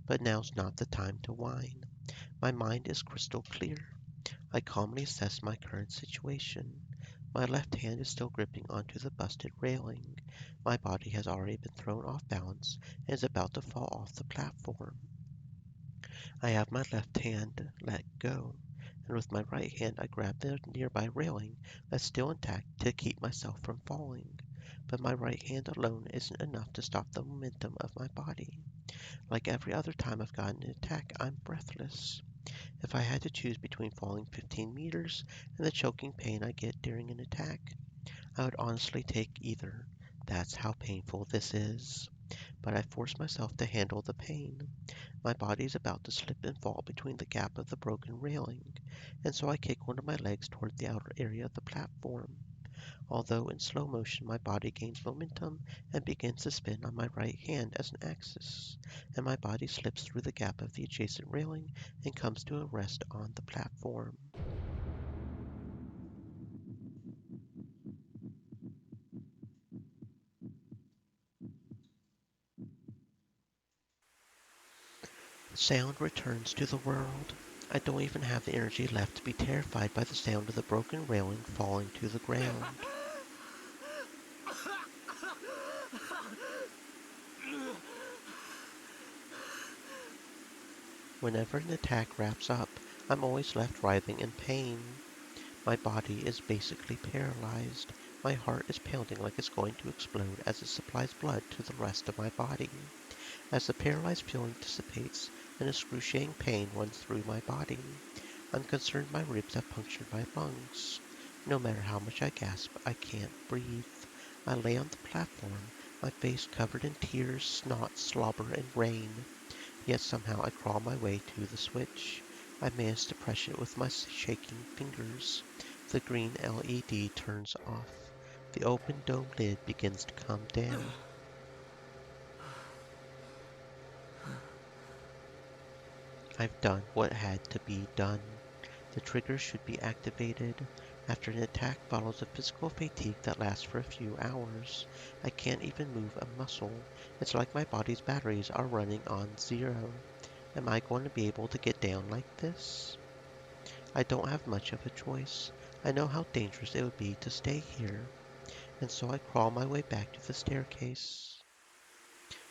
But now's not the time to whine. My mind is crystal clear. I calmly assess my current situation. My left hand is still gripping onto the busted railing. My body has already been thrown off balance and is about to fall off the platform. I have my left hand let go, and with my right hand I grab the nearby railing that's still intact to keep myself from falling. But my right hand alone isn't enough to stop the momentum of my body. Like every other time I've gotten an attack, I'm breathless. If I had to choose between falling 15 meters and the choking pain I get during an attack, I would honestly take either. That's how painful this is. But I force myself to handle the pain. My body is about to slip and fall between the gap of the broken railing, and so I kick one of my legs toward the outer area of the platform. Although in slow motion, my body gains momentum and begins to spin on my right hand as an axis, and my body slips through the gap of the adjacent railing and comes to a rest on the platform. Sound returns to the world. I don't even have the energy left to be terrified by the sound of the broken railing falling to the ground. Whenever an attack wraps up, I'm always left writhing in pain. My body is basically paralyzed. My heart is pounding like it's going to explode as it supplies blood to the rest of my body. As the paralyzed feeling dissipates, an excruciating pain runs through my body. I'm concerned my ribs have punctured my lungs. No matter how much I gasp, I can't breathe. I lay on the platform, my face covered in tears, snot, slobber, and rain. Yet somehow I crawl my way to the switch. I manage to press it with my shaking fingers. The green LED turns off. The open dome lid begins to come down. I've done what had to be done. The trigger should be activated. After an attack follows a physical fatigue that lasts for a few hours. I can't even move a muscle. It's like my body's batteries are running on zero. Am I going to be able to get down like this? I don't have much of a choice. I know how dangerous it would be to stay here, and so I crawl my way back to the staircase.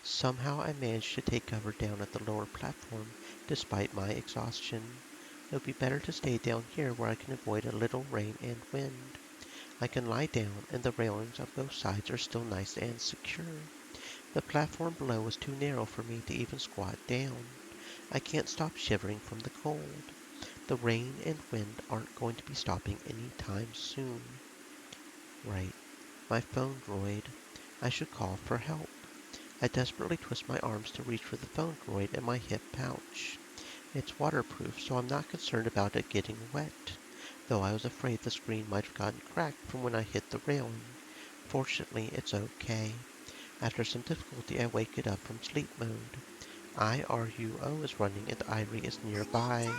Somehow I manage to take cover down at the lower platform, despite my exhaustion. It would be better to stay down here where I can avoid a little rain and wind. I can lie down, and the railings on both sides are still nice and secure. The platform below is too narrow for me to even squat down. I can't stop shivering from the cold. The rain and wind aren't going to be stopping any time soon. Right, my phone droid. I should call for help. I desperately twist my arms to reach for the phone droid in my hip pouch. It's waterproof, so I'm not concerned about it getting wet, though I was afraid the screen might have gotten cracked from when I hit the railing. Fortunately, it's okay. After some difficulty, I wake it up from sleep mode. IRUO is running and Irie is nearby.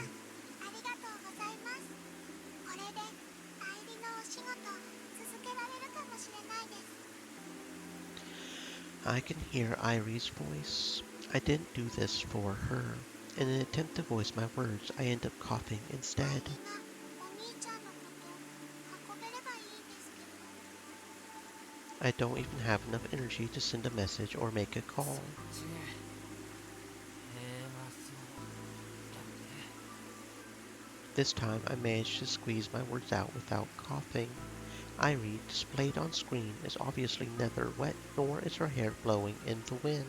I can hear Irie's voice. I didn't do this for her. In an attempt to voice my words, I end up coughing instead. I don't even have enough energy to send a message or make a call. This time I managed to squeeze my words out without coughing. Irie, displayed on screen, is obviously neither wet nor is her hair blowing in the wind.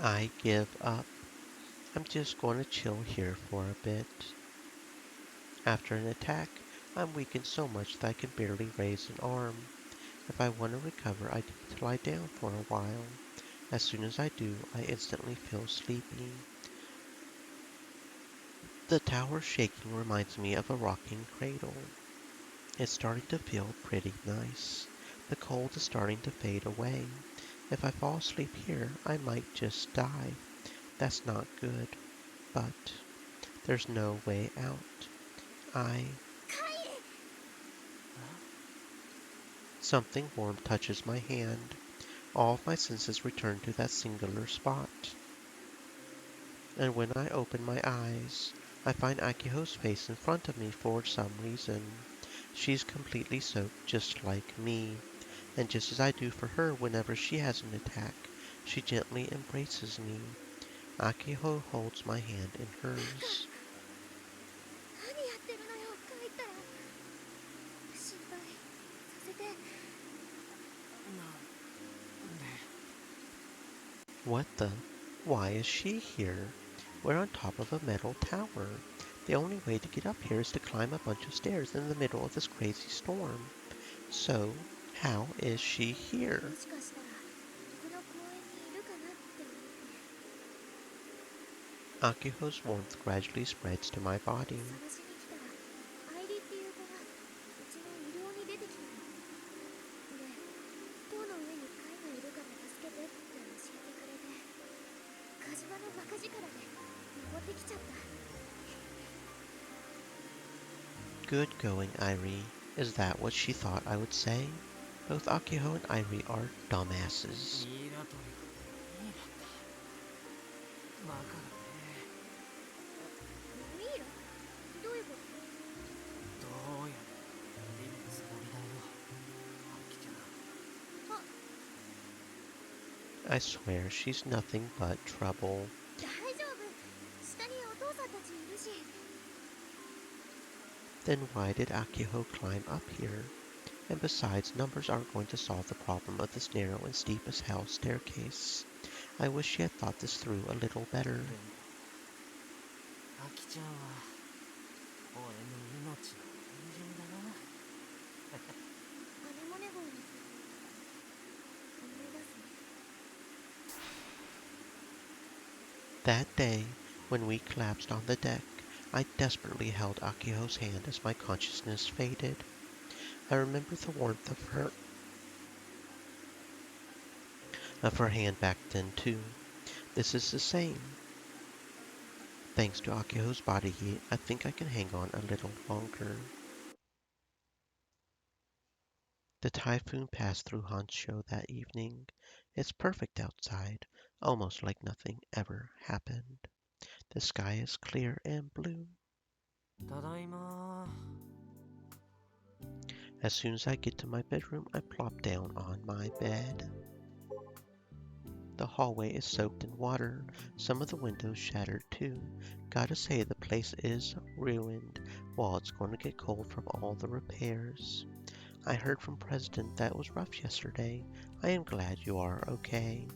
I give up. I'm just going to chill here for a bit. After an attack, I'm weakened so much that I can barely raise an arm. If I want to recover, I need to lie down for a while. As soon as I do, I instantly feel sleepy. The tower shaking reminds me of a rocking cradle. It's starting to feel pretty nice. The cold is starting to fade away. If I fall asleep here, I might just die. That's not good, but there's no way out. Something warm touches my hand. All of my senses return to that singular spot. And when I open my eyes, I find Akiho's face in front of me for some reason. She's completely soaked just like me, and just as I do for her whenever she has an attack, she gently embraces me. Akiho holds my hand in hers. 何やってるのよ帰ったら心配させて What the? Why is she here? We're on top of a metal tower. The only way to get up here is to climb a bunch of stairs in the middle of this crazy storm. So, how is she here? もしかしたらこの公園にいるかなって思って Akiho's warmth gradually spreads to my body. 探しに来たらアイリっていう子がうちの医療に出てきたので塔の上に貝がいるから助けてって教えてくれて火事場のバカ力で登ってきちゃった Good going, Irie. Is that what she thought I would say? Both Akiho and Irie are dumbasses. ミイラ取りいいなんだバカだねミイラどういうことどうやっているつもりだよアキちゃん I swear she's nothing but trouble. 大丈夫下にお父さんたちいるし Then why did Akiho climb up here? And besides, numbers aren't going to solve the problem of this narrow and steep as hell staircase. I wish she had thought this through a little better. アキちゃんは俺の命の恩人だなアネモネ号のこと思い出すね That day, when we collapsed on the deck, I desperately held Akiho's hand as my consciousness faded. I remember the warmth of her hand back then too. This is the same. Thanks to Akiho's body heat, I think I can hang on a little longer. The typhoon passed through Honshu that evening. It's perfect outside, almost like nothing ever happened. The sky is clear and blue. ただいま As soon as I get to my bedroom, I plop down on my bed. The hallway is soaked in water, some of the windows shattered too. Gotta say the place is ruined. Well, it's going to get cold from all the repairs. I heard from President that it was rough yesterday. I am glad you are okay.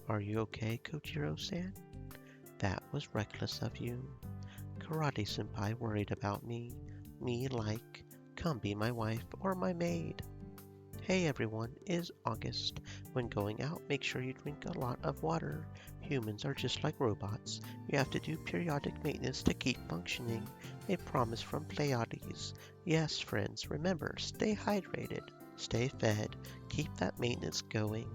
Are you okay, Kojiro-san? That was reckless of you. Karate-senpai worried about me. Me like, come be my wife or my maid. Hey everyone, it is August. When going out, make sure you drink a lot of water. Humans are just like robots. You have to do periodic maintenance to keep functioning. A promise from Pleiades. Yes, friends, remember, stay hydrated, stay fed, keep that maintenance going.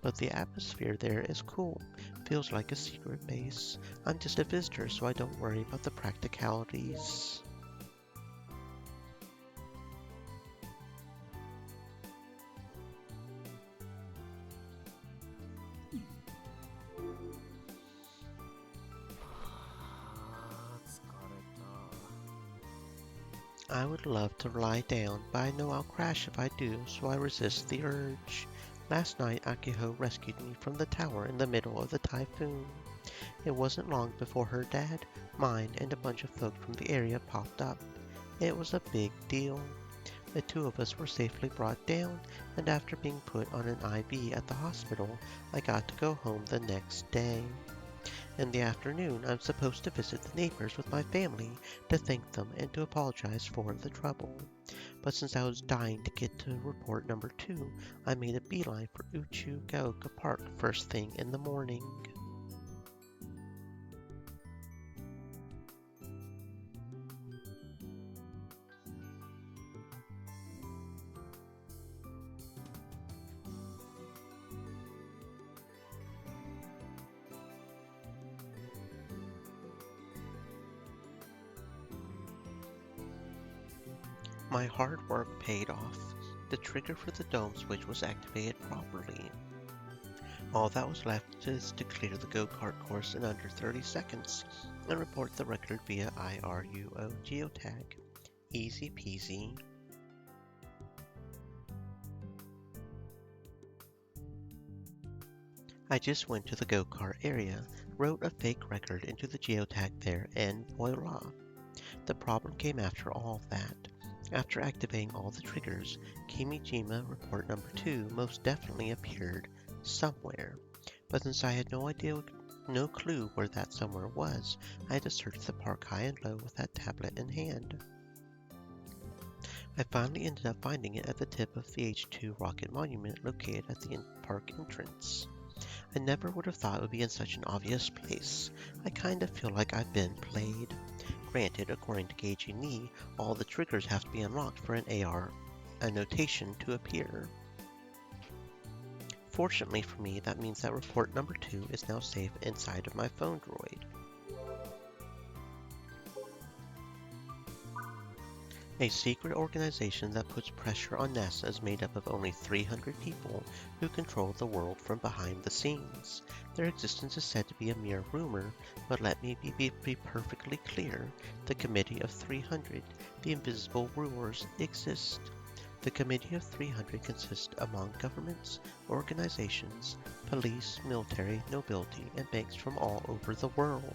But the atmosphere there is cool. Feels like a secret base. I'm just a visitor, so I don't worry about the practicalities. I would love to lie down, but I know I'll crash if I do, so I resist the urge. Last night, Akiho rescued me from the tower in the middle of the typhoon. It wasn't long before her dad, mine, and a bunch of folk from the area popped up. It was a big deal. The two of us were safely brought down, and after being put on an IV at the hospital, I got to go home the next day. In the afternoon, I'm supposed to visit the neighbors with my family to thank them and to apologize for the trouble. But since I was dying to get to report number 2, I made a beeline for Uchu-gaoka Park first thing in the morning. My hard work paid off. The trigger for the dome switch was activated properly. All that was left is to clear the go-kart course in under 30 seconds and report the record via IRUO geotag. Easy peasy. I just went to the go-kart area, wrote a fake record into the geotag there, and voila! The problem came after all that. After activating all the triggers, Kimijima report number 2 most definitely appeared somewhere. But since I had no clue where that somewhere was, I had to search the park high and low with that tablet in hand. I finally ended up finding it at the tip of the H2 rocket monument located at the park entrance. I never would have thought it would be in such an obvious place. I kind of feel like I've been played. Granted, according to Gage Lee, all the triggers have to be unlocked for an AR annotation to appear. Fortunately for me, that means that report number 2 is now safe inside of my phone droid. A secret organization that puts pressure on NASA is made up of only 300 people who control the world from behind the scenes. Their existence is said to be a mere rumor, but let me be perfectly clear. The Committee of 300, the invisible rulers, exist. The Committee of 300 consists among governments, organizations, police, military, nobility, and banks from all over the world.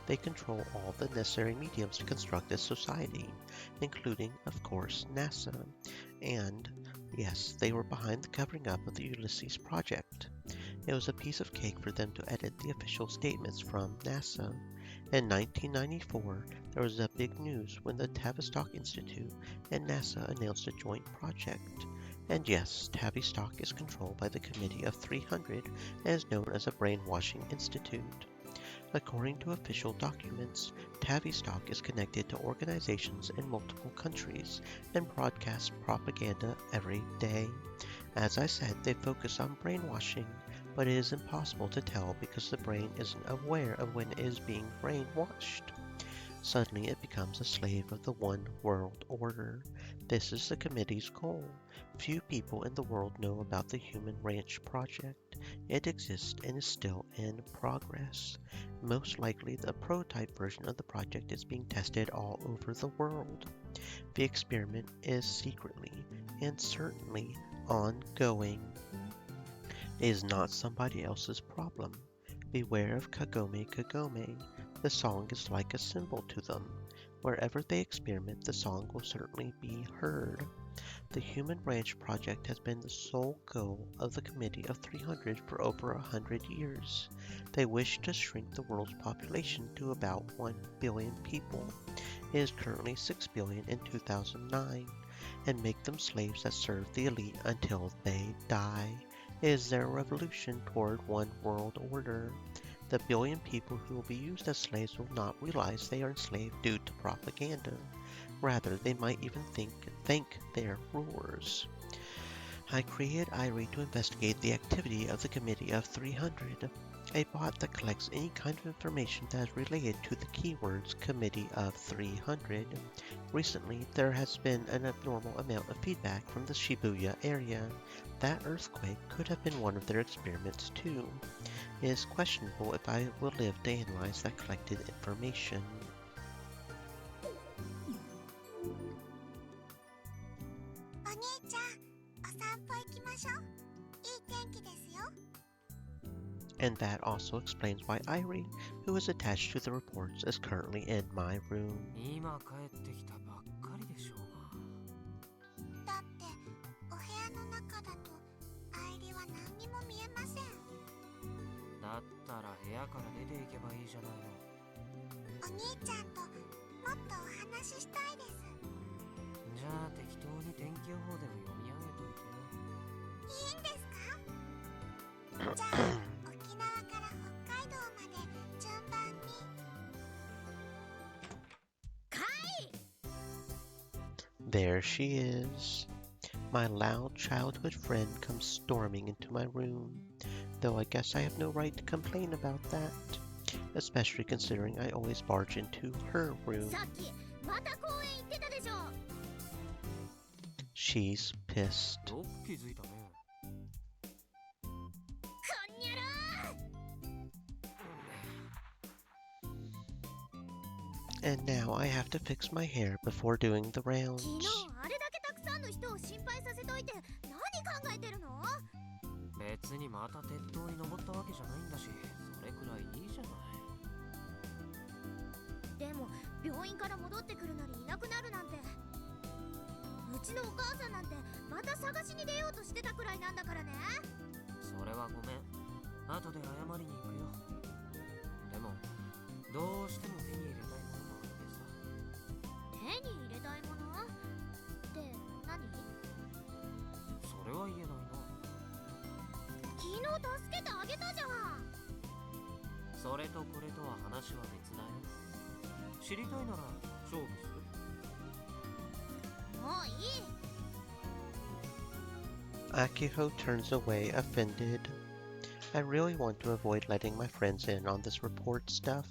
They control all the necessary mediums to construct this society, including, of course, NASA. And, yes, they were behind the covering up of the Ulysses project. It was a piece of cake for them to edit the official statements from NASA. In 1994, there was a big news when the Tavistock Institute and NASA announced a joint project. And yes, Tavistock is controlled by the Committee of 300 and is known as a brainwashing institute. According to official documents, Tavistock is connected to organizations in multiple countries and broadcasts propaganda every day. As I said, they focus on brainwashing, but it is impossible to tell because the brain isn't aware of when it is being brainwashed. Suddenly it becomes a slave of the one world order. This is the committee's goal. Few people in the world know about the Human Ranch project. It exists and is still in progress. Most likely the prototype version of the project is being tested all over the world. The experiment is secretly and certainly ongoing. It is not somebody else's problem. Beware of Kagome Kagome. The song is like a symbol to them. Wherever they experiment, the song will certainly be heard. The Human Ranch project has been the sole goal of the Committee of 300 for over 100 years. They wish to shrink the world's population to about 1 billion people. It is currently 6 billion in 2009, and make them slaves that serve the elite until they die. It is their revolution toward one world order. The billion people who will be used as slaves will not realize they are enslaved due to propaganda. Rather, they might even thank their rulers. I created Irie to investigate the activity of the Committee of 300, a bot that collects any kind of information that is related to the keywords Committee of 300. Recently, there has been an abnormal amount of feedback from the Shibuya area. That earthquake could have been one of their experiments too. It is questionable if I will live to analyze that collected information. And that also explains why Irie, who is attached to the reports, is currently in my room. 今帰ってきたばっかりでしょうが。だってお部屋の中だと愛理は何にも見えません。だったら部屋から出ていけばいいじゃないの。お兄ちゃんともっとお話ししたいです。じゃあ適当に天気予報でも読み上げといて。いいんですか？じゃあ沖縄から北海道まで順番に。There she is. My loud childhood friend comes storming into my room, though I guess I have no right to complain about that, especially considering I always barge into her room. さっきまた公園行ってたでしょ。She's pissed. よく気づいたね。こんにゃろー。 And now I have to fix my hair before doing the 昨 rounds. 日あれだけたくさんの人を心配させといて何考えてるの？別にまた鉄塔に登ったわけじゃないんだし、それくらいいいじゃない。でも病院から戻ってくるなりいなくなるなんて、うちのお母さんなんてまた探しに出ようとしてたくらいなんだからね。それはごめん。後で謝りに行くよ。でも、どうしても手に入れたいものがあってさ。手に入れたいものって何？それは言えないな。昨日助けてあげたじゃん。それとこれとは話は別だよ。知りたいなら勝負する。もういい。 Akiho turns away, offended. I really want to avoid letting my friends in on this report stuff.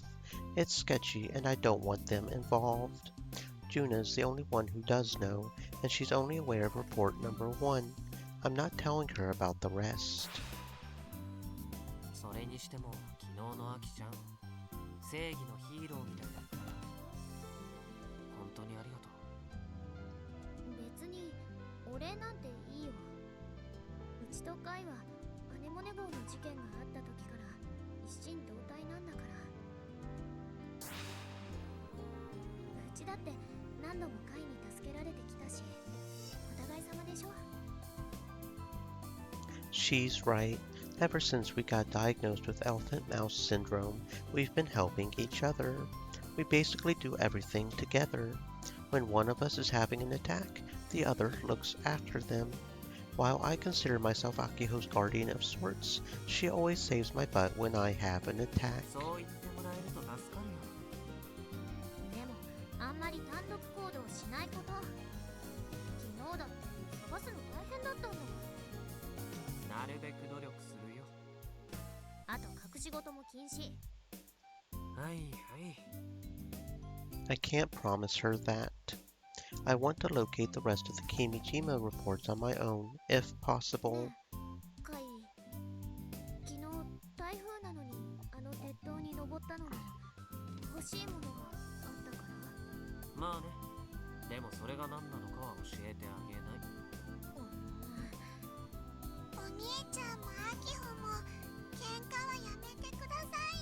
It's sketchy and I don't want them involved. Juna's the only one who does know, and she's only aware of report number 1. I'm not telling her about the rest. それにしても昨日のアキちゃん、正義のヒーローみたいだった。本当にありがとう。別にお礼なんていいよ。うちとカイはアネモネ号の事件があった時から一心同体なんだから。うちだって何度もカイに助けられてきたし、お互い様でしょ。 She's right. Ever since we got diagnosed with elephant mouse syndrome, we've been helping each other. We basically do everything together. When one of us is having an attack, the other looks after them. While I consider myself Akiho's guardian of sorts, she always saves my butt when I have an attack. そう言ってもらえると助かるよ。でもあんまり単独行動しないこと。昨日だって探すの大変だったんだもん。なるべく努力するよ。あと隠し事も禁止。はいはい。I can't promise her that. I want to locate the rest of the Kimijima reports on my own, if possible. カイ、昨日台風なのにあの鉄塔に登ったのに欲しいものがあったから。まあね。でもそれが何なのかは教えてあげない。お兄ちゃんもアキホも喧嘩はやめてください。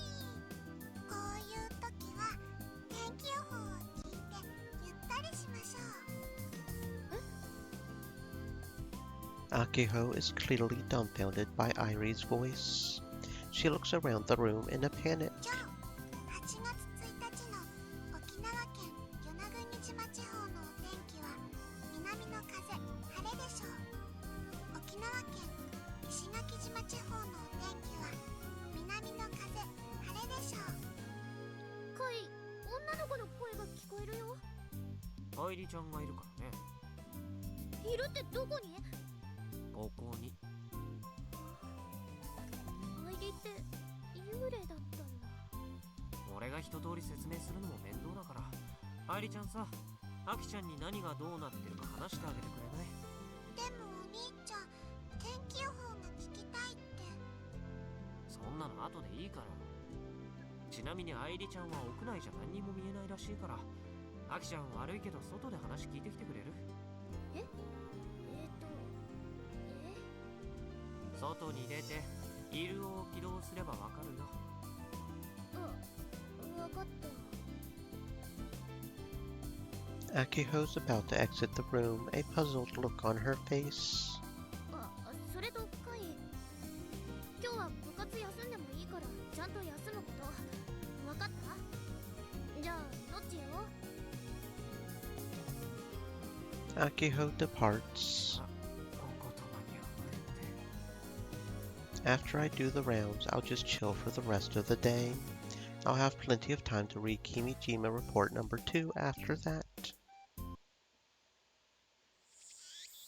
こういう時は天気予報を聞いてゆったりしましょう。 Akiho is clearly dumbfounded by Irie's voice. She looks around the room in a panic. 今日8月1日の沖縄県与那国島地方のお天気は南の風、晴れでしょう。沖縄県石垣島地方のお天気は南の風、晴れでしょう。カイ、女の子の声が聞こえるよ。愛梨ちゃんがいるからね。いるってどこに？ここに。アイリって幽霊だったんだ。俺が一通り説明するのも面倒だから、愛梨ちゃんさ、アキちゃんに何がどうなってるか話してあげてくれない？でもお兄ちゃん、天気予報が聞きたいって。そんなの後でいいから。ちなみに愛梨ちゃんは屋内じゃ何にも見えないらしいから、アキちゃん悪いけど外で話聞いてきてくれる？外に出てイルを起動すればわかるよ。わかった。 Akiho's about to exit the room, a puzzled look on her face. それとカイ、今日は部活休んでもいいからちゃんと休むこと。わかった？じゃあどっちやろう？ Akiho departs. After I do the rounds, I'll just chill for the rest of the day. I'll have plenty of time to read Kimijima Report number 2 after that.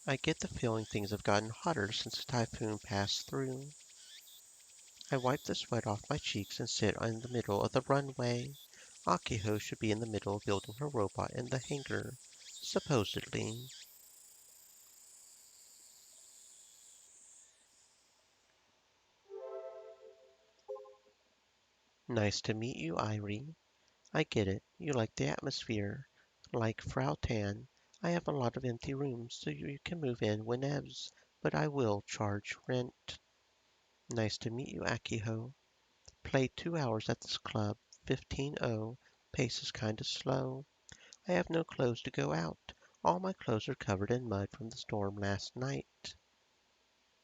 I get the feeling things have gotten hotter since the typhoon passed through. I wipe the sweat off my cheeks and sit in the middle of the runway. Akiho should be in the middle building her robot in the hangar, supposedly. Nice to meet you, Irie. I get it. You like the atmosphere. Like Frau Tan, I have a lot of empty rooms, so you can move in whenevs, but I will charge rent. Nice to meet you, Akiho. Played 2 hours at this club, 15-0. Pace is kinda slow. I have no clothes to go out. All my clothes are covered in mud from the storm last night.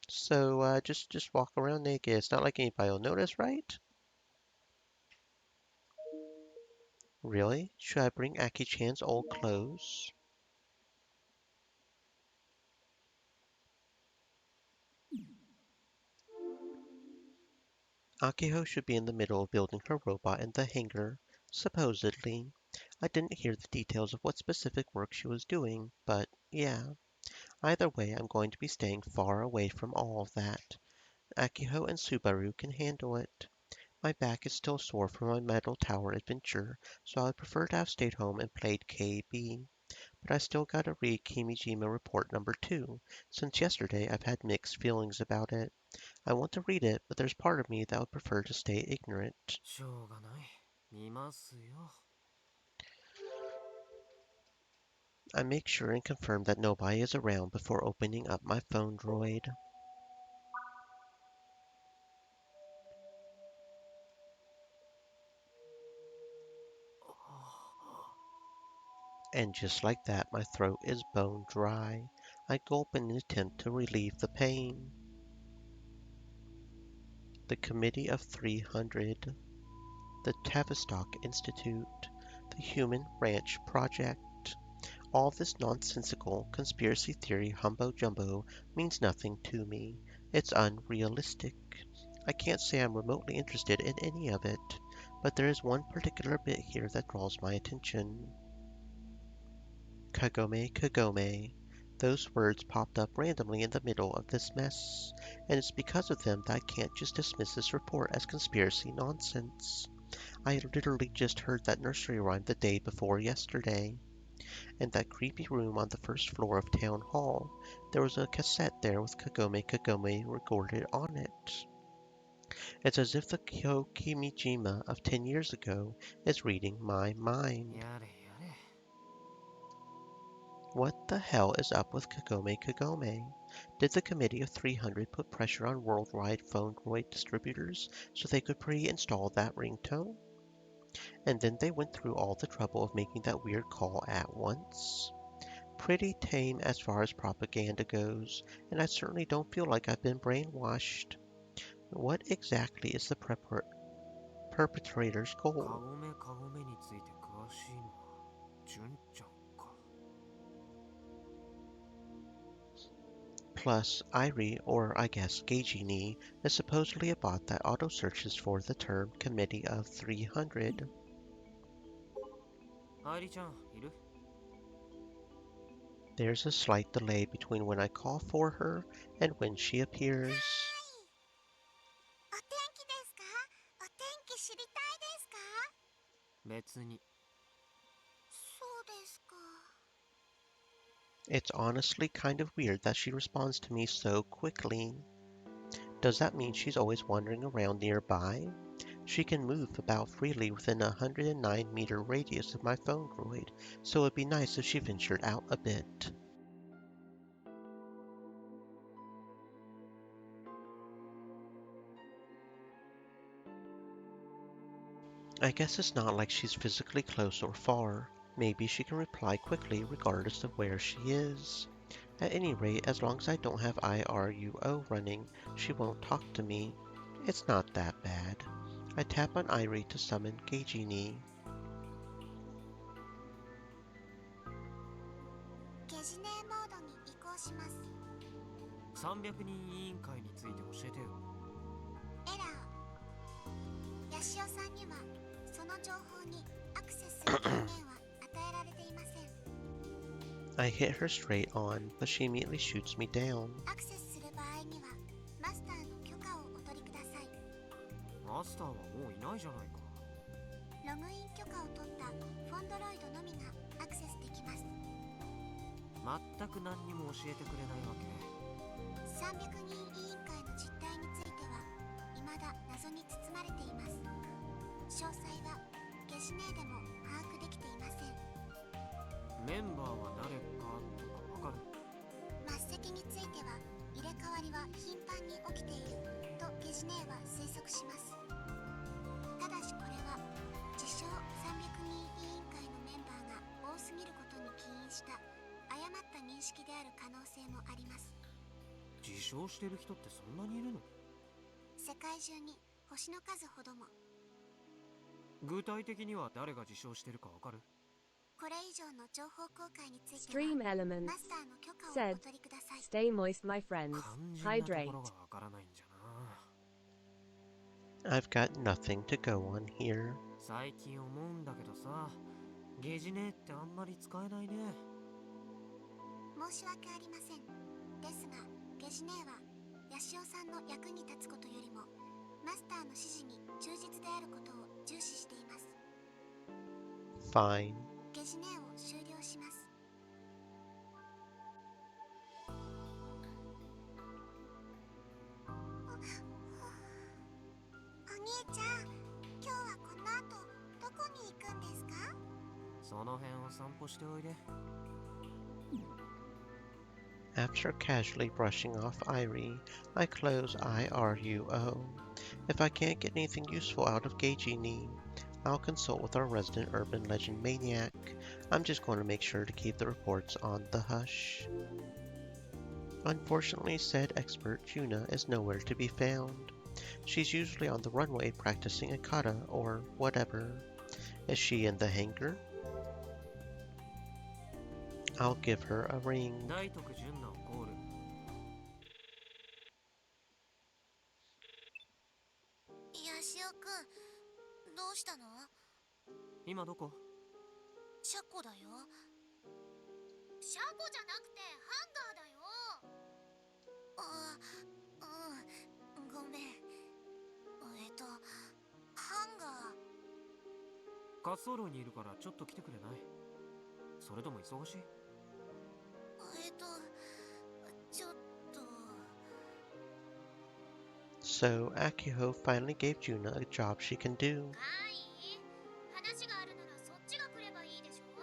So just walk around naked. It's not like anybody will notice, right? Really? Should I bring Aki-chan's old clothes? Akiho should be in the middle of building her robot in the hangar, supposedly. I didn't hear the details of what specific work she was doing, but yeah. Either way, I'm going to be staying far away from all of that. Akiho and Subaru can handle it. My back is still sore from my Metal Tower adventure, so I'd prefer to have stayed home and played KB. But I still gotta read Kimijima Report number 2, since yesterday I've had mixed feelings about it. I want to read it, but there's part of me that would prefer to stay ignorant. しょうがない。見ますよ。I make sure and confirm that nobody is around before opening up my phone droid. And just like that, my throat is bone dry. I gulp in an attempt to relieve the pain. The Committee of 300, the Tavistock Institute, the Human Ranch Project. All this nonsensical conspiracy theory humbo-jumbo means nothing to me. It's unrealistic. I can't say I'm remotely interested in any of it, but there is one particular bit here that draws my attention. Kagome, Kagome. Those words popped up randomly in the middle of this mess, and it's because of them that I can't just dismiss this report as conspiracy nonsense. I literally just heard that nursery rhyme the day before yesterday. In that creepy room on the first floor of Town Hall, there was a cassette there with Kagome Kagome recorded on it. It's as if the Kyo Kimijima of 10 years ago is reading my mind. やれやれ。What the hell is up with Kagome Kagome? Did the Committee of 300 put pressure on worldwide phone droid distributors so they could pre-install that ringtone? And then they went through all the trouble of making that weird call at once? Pretty tame as far as propaganda goes, and I certainly don't feel like I've been brainwashed. What exactly is the perpetrator's カ goal? ゴメカゴメについて詳しいのはジュンちゃんか。 Plus, Irie, or I guess Geijini, is supposedly a bot that auto-searches for the term Committee of 300. アイリちゃん、いる？ There's a slight delay between when I call for her and when she appears. お天気ですか？お天気知りたいですか？別に。そうですか。 It's honestly kind of weird that she responds to me so quickly. Does that mean she's always wandering around nearby? She can move about freely within a 109-meter radius of my phone droid, so it'd be nice if she ventured out a bit. I guess it's not like she's physically close or far. Maybe she can reply quickly regardless of where she is. At any rate, as long as I don't have IRUO running, she won't talk to me. It's not that bad. I tap on Irie to summon Geijini. ゲジネーモードに移行します。300人委員会について教えてよ。エラー。ヤシオさんにはその情報にアクセスする権限は与えられていません。 I hit her straight on, but she immediately shoots me down. アクセスする場合にはマスターの許可をお取りください。マスターはもういないじゃないか。ログイン許可を取ったフォンドロイドのみがアクセスできます。全く何にも教えてくれないわけ。 300人委員会の実態については未だ謎に包まれています。私ねでも把握できていません。メンバーは誰かとかわかる？末席については入れ替わりは頻繁に起きているとゲジネーは推測します。ただしこれは自称300人委員会のメンバーが多すぎることに起因した誤った認識である可能性もあります。自称してる人ってそんなにいるの？世界中に星の数ほども。具体的には誰が自称してるかわかる？これ以上の情報公開について Stream は elements マスターの許可を said, お取りください。 Stay moist, my friends. 肝心なと Hydrate. ころがわからないんじゃな。 I've got nothing to go on here. 最近思うんだけどさ、ゲジネってあんまり使えないね。申し訳ありません。ですがゲジネーはヤシオさんの役に立つことよりもマスターの指示に忠実であることを重視しています。 Fine. ゲジネーを終了します。お兄ちゃん、今日はこの後どこに行くんですか？その辺を散歩しておいで。After casually brushing off Irie, I close IRUO. If I can't get anything useful out of Geijini, I'll consult with our resident urban legend maniac. I'm just going to make sure to keep the reports on the hush. Unfortunately, said expert Juna is nowhere to be found. She's usually on the runway practicing a kata or whatever. Is she in the hangar? I'll give her a ring. 大徳純奈をコール。ヤシオくん、どうしたの？今どこ？車庫だよ。車庫じゃなくてハンガーだよ。ごめん。ハンガー。滑走路にいるからちょっと来てくれない？それとも忙しい？ちょっと。 So Akiho finally gave Juna a job she can do. 話があるならそっちが来ればいいでしょ。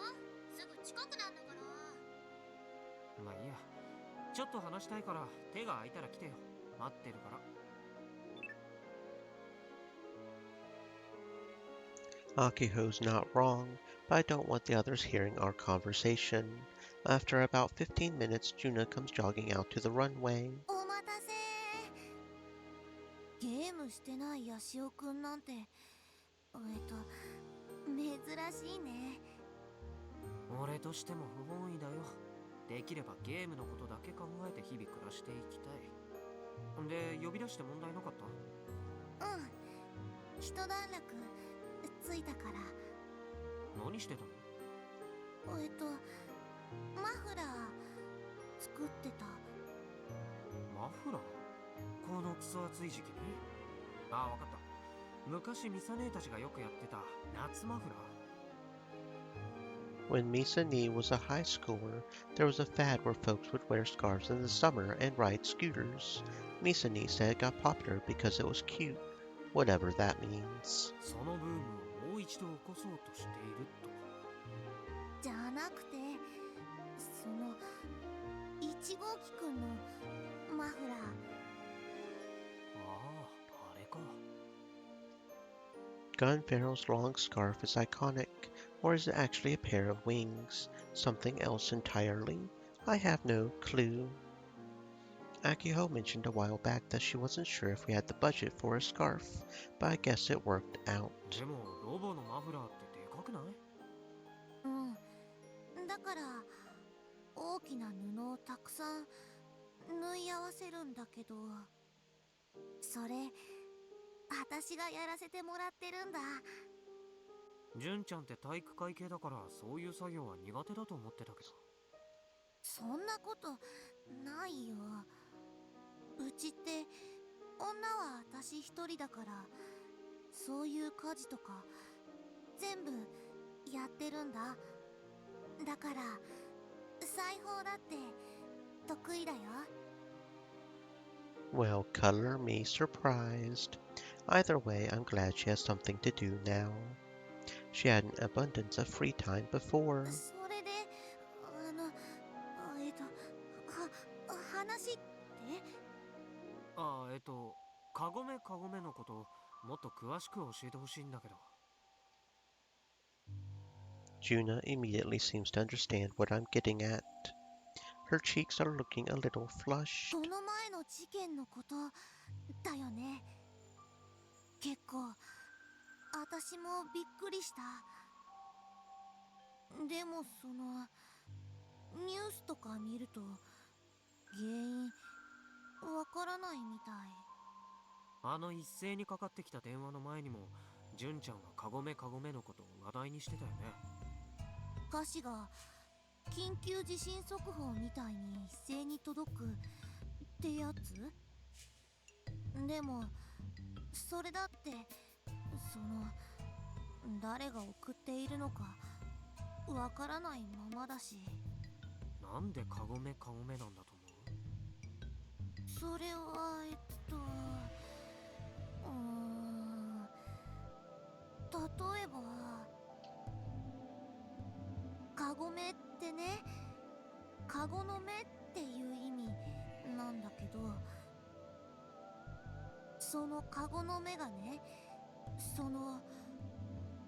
すぐ近くなんだから。まあいいや。ちょっと話したいから手が空いたら来てよ。待ってるから。Akiho's not wrong, but I don't want the others hearing our conversation. After about 15 minutes, Juna comes jogging out to the runway. お待たせ。ゲームしてないヤシオくんなんて珍しいね。俺としても不本意だよ。できればゲームのことだけ考えて日々暮らしていきたい。で、呼び出して問題なかった？うん、一段落ついたから。何してたの？マフラー作ってた。マフラー？このクソ暑い時期に？ああ、わかった。昔ミサ姉たちがよくやってた夏マフラー。When Misa-ni was a high schooler, there was a fad where folks would wear scarves in the summer and ride scooters. Misa-ni said it got popular because it was cute, whatever that means. そのブームをもう一度起こそうとしていると。じゃなくて、その1号機くんのマフラー。ああ、あれか。Gunfarrow's long scarf is iconic, or is it actually a pair of wings? Something else entirely? I have no clue. Akiho mentioned a while back that she wasn't sure if we had the budget for a scarf, but I guess it worked out. でもロボのマフラーってでかくない？だから大きな布をたくさん縫い合わせるんだけど、それ私がやらせてもらってるんだ。純ちゃんって体育会系だからそういう作業は苦手だと思ってたけど。そんなことないよ。うちって女は私一人だから、そういう家事とか全部やってるんだ。だから裁縫だって得意だよ。Well, color me surprised. Either way, I'm glad she has something to do now. She had an abundance of free time before. それで話ってカゴメカゴメのこともっと詳しく教えてほしいんだけど。Juna immediately seems to understand what I'm getting at. Her cheeks are looking a little flushed. その前の事件のことだよね。結構私もびっくりした。でもニュースとか見ると原因わからないみたい。一斉にかかってきた電話の前にも純ちゃんはカゴメカゴメのことを話題にしてたよね。歌詞が緊急地震速報みたいに一斉に届くってやつ。でもそれだって誰が送っているのかわからないままだし。なんでカゴメカゴメなんだと思それは例えばカゴメってね、カゴの目っていう意味なんだけど、そのカゴの目がね、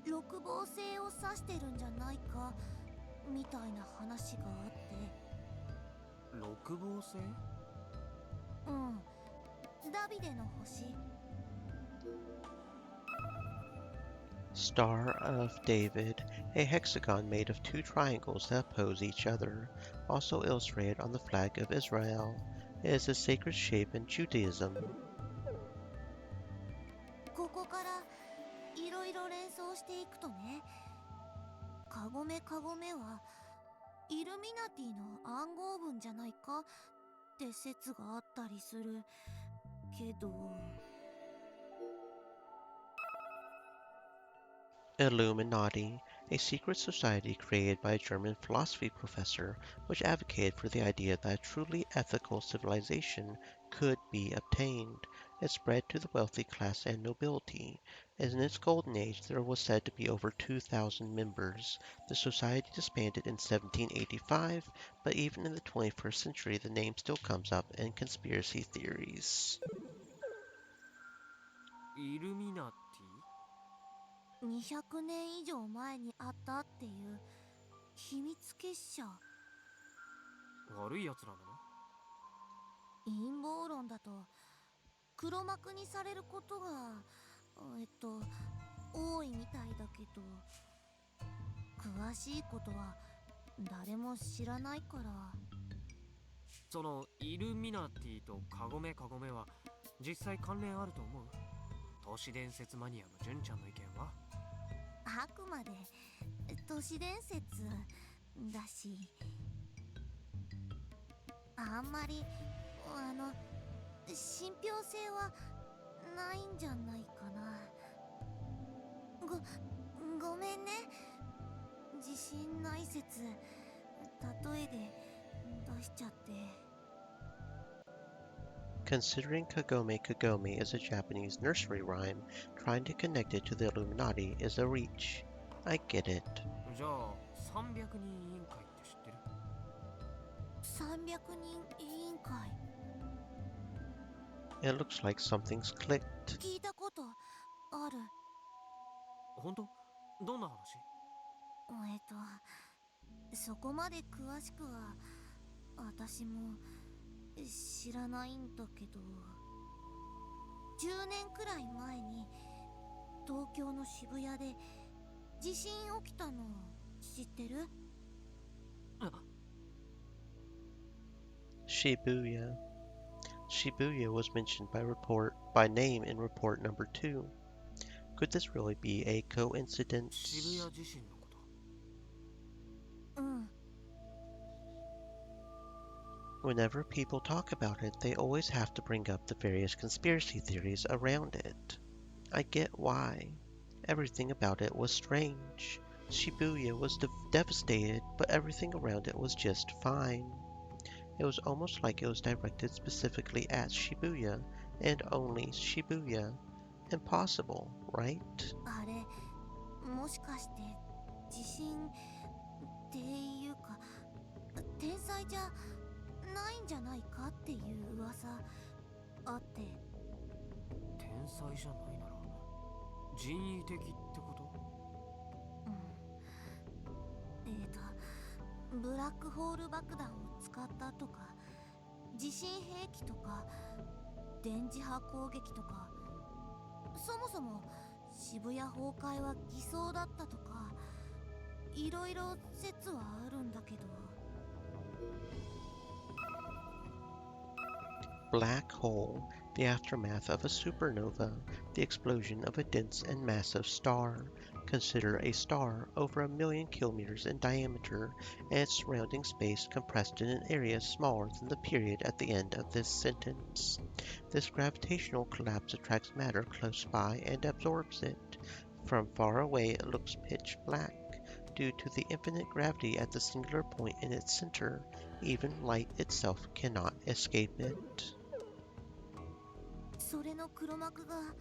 六芒星を指してるんじゃないかみたいな話があって。六芒星？うん、ダビデの星。Star of David, a hexagon made of two triangles that oppose each other, also illustrated on the flag of Israel. It is a sacred shape in Judaism. ここからいろいろ連想していくとね、カゴメカゴメはイルミナティの暗号文じゃないかって説があったりするけど。Illuminati, a secret society created by a German philosophy professor which advocated for the idea that a truly ethical civilization could be obtained. It spread to the wealthy class and nobility. In its golden age there was said to be over 2,000 members. The society disbanded in 1785, but even in the 21st century the name still comes up in conspiracy theories. イルミナテ200年以上前にあったっていう秘密結社。ィ？悪いやつらなの？陰謀論だと黒幕にされることが多いみたいだけど、詳しいことは誰も知らないから。そのイルミナティとカゴメカゴメは実際関連あると思う？都市伝説マニアの純ちゃんの意見は？あくまで都市伝説だし、あんまり信憑性はないんじゃないかな。ごめんね、自信ない説例えで出しちゃって。Considering Kagome Kagome is a Japanese nursery rhyme, trying to connect it to the Illuminati is a reach. I get it. じゃあ300人委員会って知ってる？300人委員会。It looks like something's clicked. 聞いたことある。本当？どんな話？そこまで詳しくは私も知らないんだけど、10年くらい前に東京の渋谷で地震起きたの知ってる？Shibuya. Shibuya was mentioned by name in report number 2. Could this really be a coincidence? 渋谷地震のこと？うん。Whenever people talk about it, they always have to bring up the various conspiracy theories around it. I get why. Everything about it was strange. Shibuya was devastated, but everything around it was just fine. It was almost like it was directed specifically at Shibuya, and only Shibuya. Impossible, right? あれ、もしかして自信っていうか天才じゃないんじゃないかっていう噂あって。天才じゃないなら人為的ってこと？ブラックホール爆弾を使ったとか、地震兵器とか、電磁波攻撃とか、そもそも渋谷崩壊は偽装だったとか、いろいろ説はあるんだけど。Black hole, the aftermath of a supernova, the explosion of a dense and massive star. Consider a star over 1,000,000 kilometers in diameter and its surrounding space compressed in an area smaller than the period at the end of this sentence. This gravitational collapse attracts matter close by and absorbs it. From far away it looks pitch black. Due to the infinite gravity at the singular point in its center, even light itself cannot escape it. それの黒幕が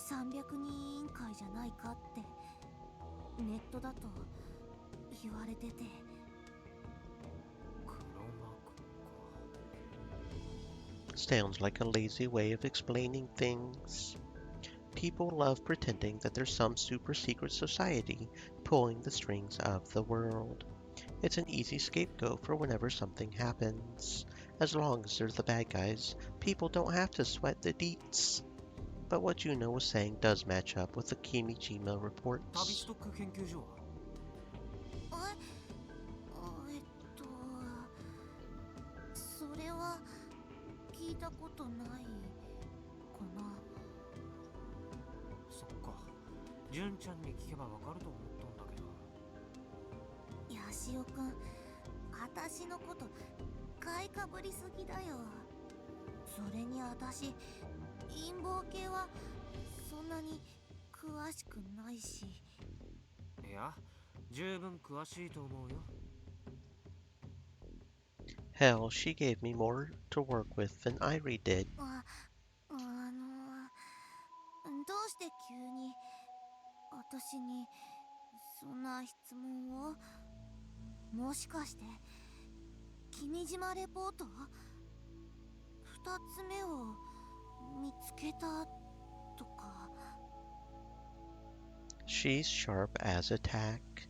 300人委員会じゃないかってネットだと言われてて。黒幕か。 Sounds like a lazy way of explaining things. People love pretending that there's some super secret society pulling the strings of the world. It's an easy scapegoat for whenever something happens. As long as they're the bad guys, people don't have to sweat the deets. But what Juno was saying does match up with the Kimijima 旅 reports. ストック研究所は？それは聞いたことないかな。そっか、純ちゃんに聞けばわかると思ったんだけど。ヤシオくん、私のこと買いかぶりすぎだよ。それに私陰謀系はそんなに詳しくないし。いや、十分詳しいと思うよ。Hell, she gave me more to work with than Irie did. どうして急に私にそんな質問を？もしかして君島レポート？2つ目を見つけたとか。 She's sharp as a tack.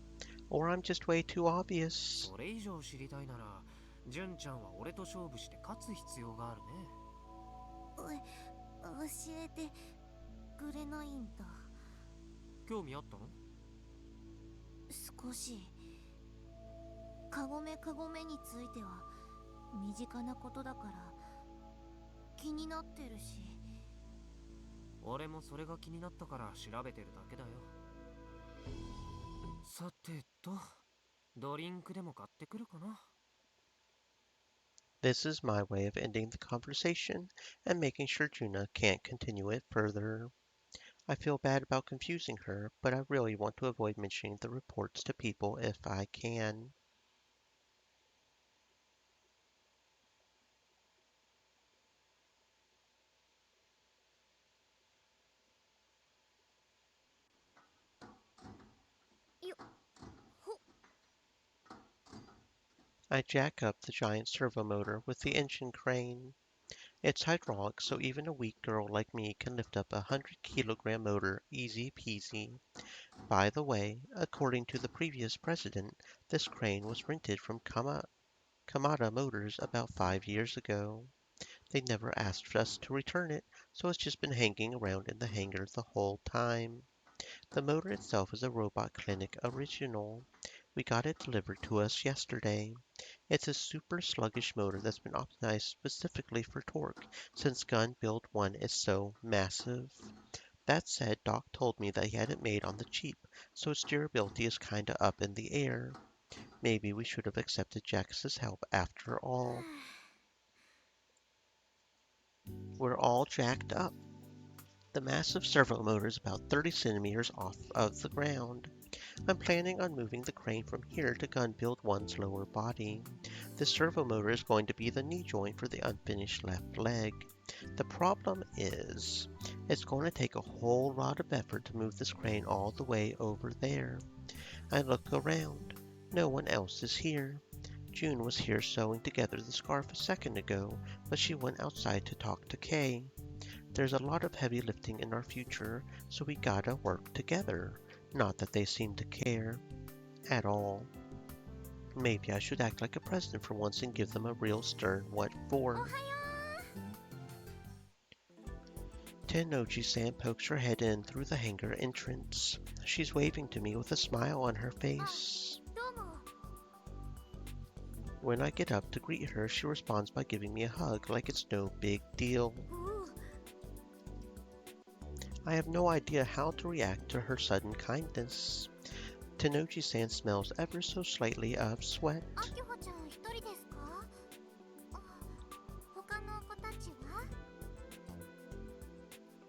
Or I'm just way too obvious. それ以上知りたいなら、純ちゃんは俺と勝負して勝つ必要があるね。教えてくれないんだ。興味あったの？少し。カゴメについては身近なことだから気になってるし。俺もそれが気になったから調べてるだけだよ。さてと、ドリンクでも買ってくるかな。This is my way of ending the conversation and making sure Juna can't continue it further. I feel bad about confusing her, but I really want to avoid mentioning the reports to people if I can. I jack up the giant servo motor with the engine crane. It's hydraulic, so even a weak girl like me can lift up a 100-kilogram motor easy peasy. By the way, according to the previous president, this crane was rented from Kamada Motors about 5 years ago. They never asked us to return it, so it's just been hanging around in the hangar the whole time. The motor itself is a Robot Clinic original. We got it delivered to us yesterday. It's a super sluggish motor that's been optimized specifically for torque, since Gun Build 1 is so massive. That said, Doc told me that he had it made on the cheap, so its durability is kinda up in the air. Maybe we should have accepted Jax's help after all. We're all jacked up. The massive servo motor is about 30 centimeters off of the ground. I'm planning on moving the crane from here to Gun Build 1's lower body. The servo motor is going to be the knee joint for the unfinished left leg. The problem is, it's going to take a whole lot of effort to move this crane all the way over there. I look around. No one else is here. June was here sewing together the scarf a second ago, but she went outside to talk to Kay. There's a lot of heavy lifting in our future, so we gotta work together. Not that they seem to care. At all. Maybe I should act like a president for once and give them a real stern what for. Tennoji-san pokes her head in through the hangar entrance. She's waving to me with a smile on her face. When I get up to greet her, she responds by giving me a hug like it's no big deal. I have no idea how to react to her sudden kindness. Tennoji-san smells ever so slightly of sweat.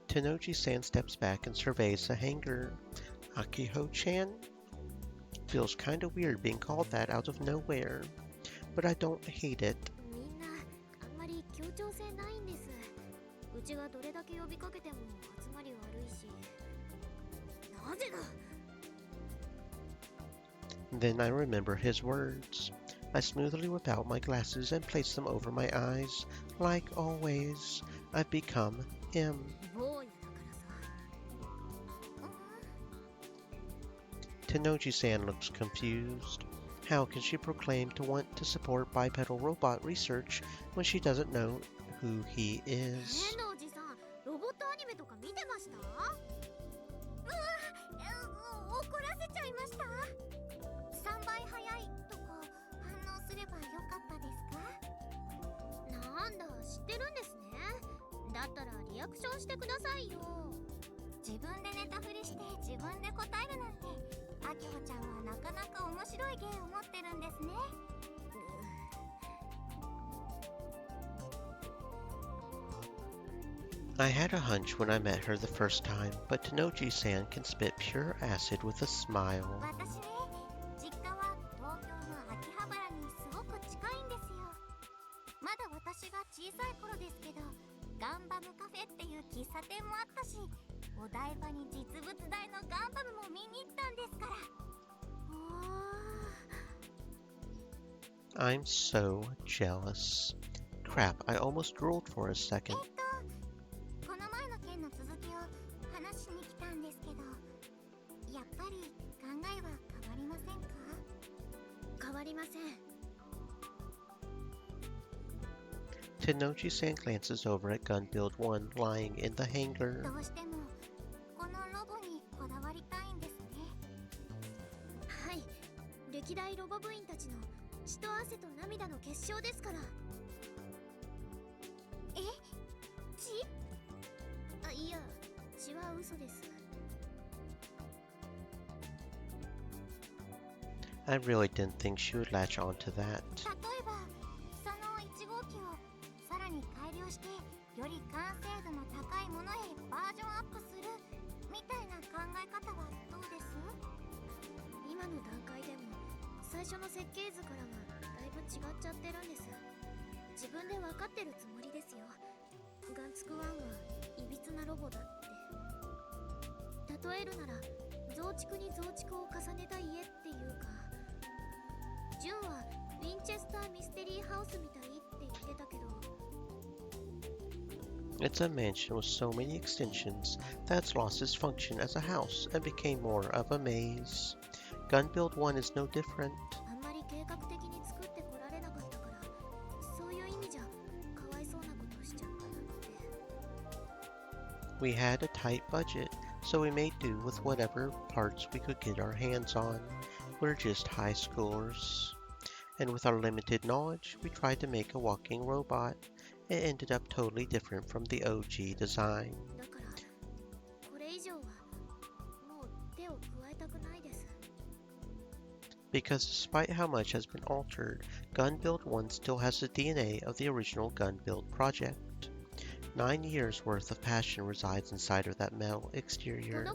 Tennoji-san steps back and surveys the hangar. Akiho-chan? Feels kinda weird being called that out of nowhere, but I don't hate it. Then I remember his words. I smoothly whip out my glasses and place them over my eyes. Like always, I've become him. Tennoji-san looks confused. How can she proclaim to want to support bipedal robot research when she doesn't know who he is? I had a hunch when I met her the first time, but Tennoji-san can spit pure acid with a smile. I'm so jealous. Crap, I almost drooled for a second. Tennoji-san glances over at Gun Build 1 lying in the hangar. I really didn't think she would latch on to that. It's a mansion with so many extensions that's lost its function as a house and became more of a maze. Gun Build 1 is no different. We had a tight budget, so we made do with whatever parts we could get our hands on. We're just high schoolers. And with our limited knowledge, we tried to make a walking robot. It ended up totally different from the OG design. Because despite how much has been altered, Gun Build 1 still has the DNA of the original Gun Build project. 9 years worth of passion resides inside of that metal exterior.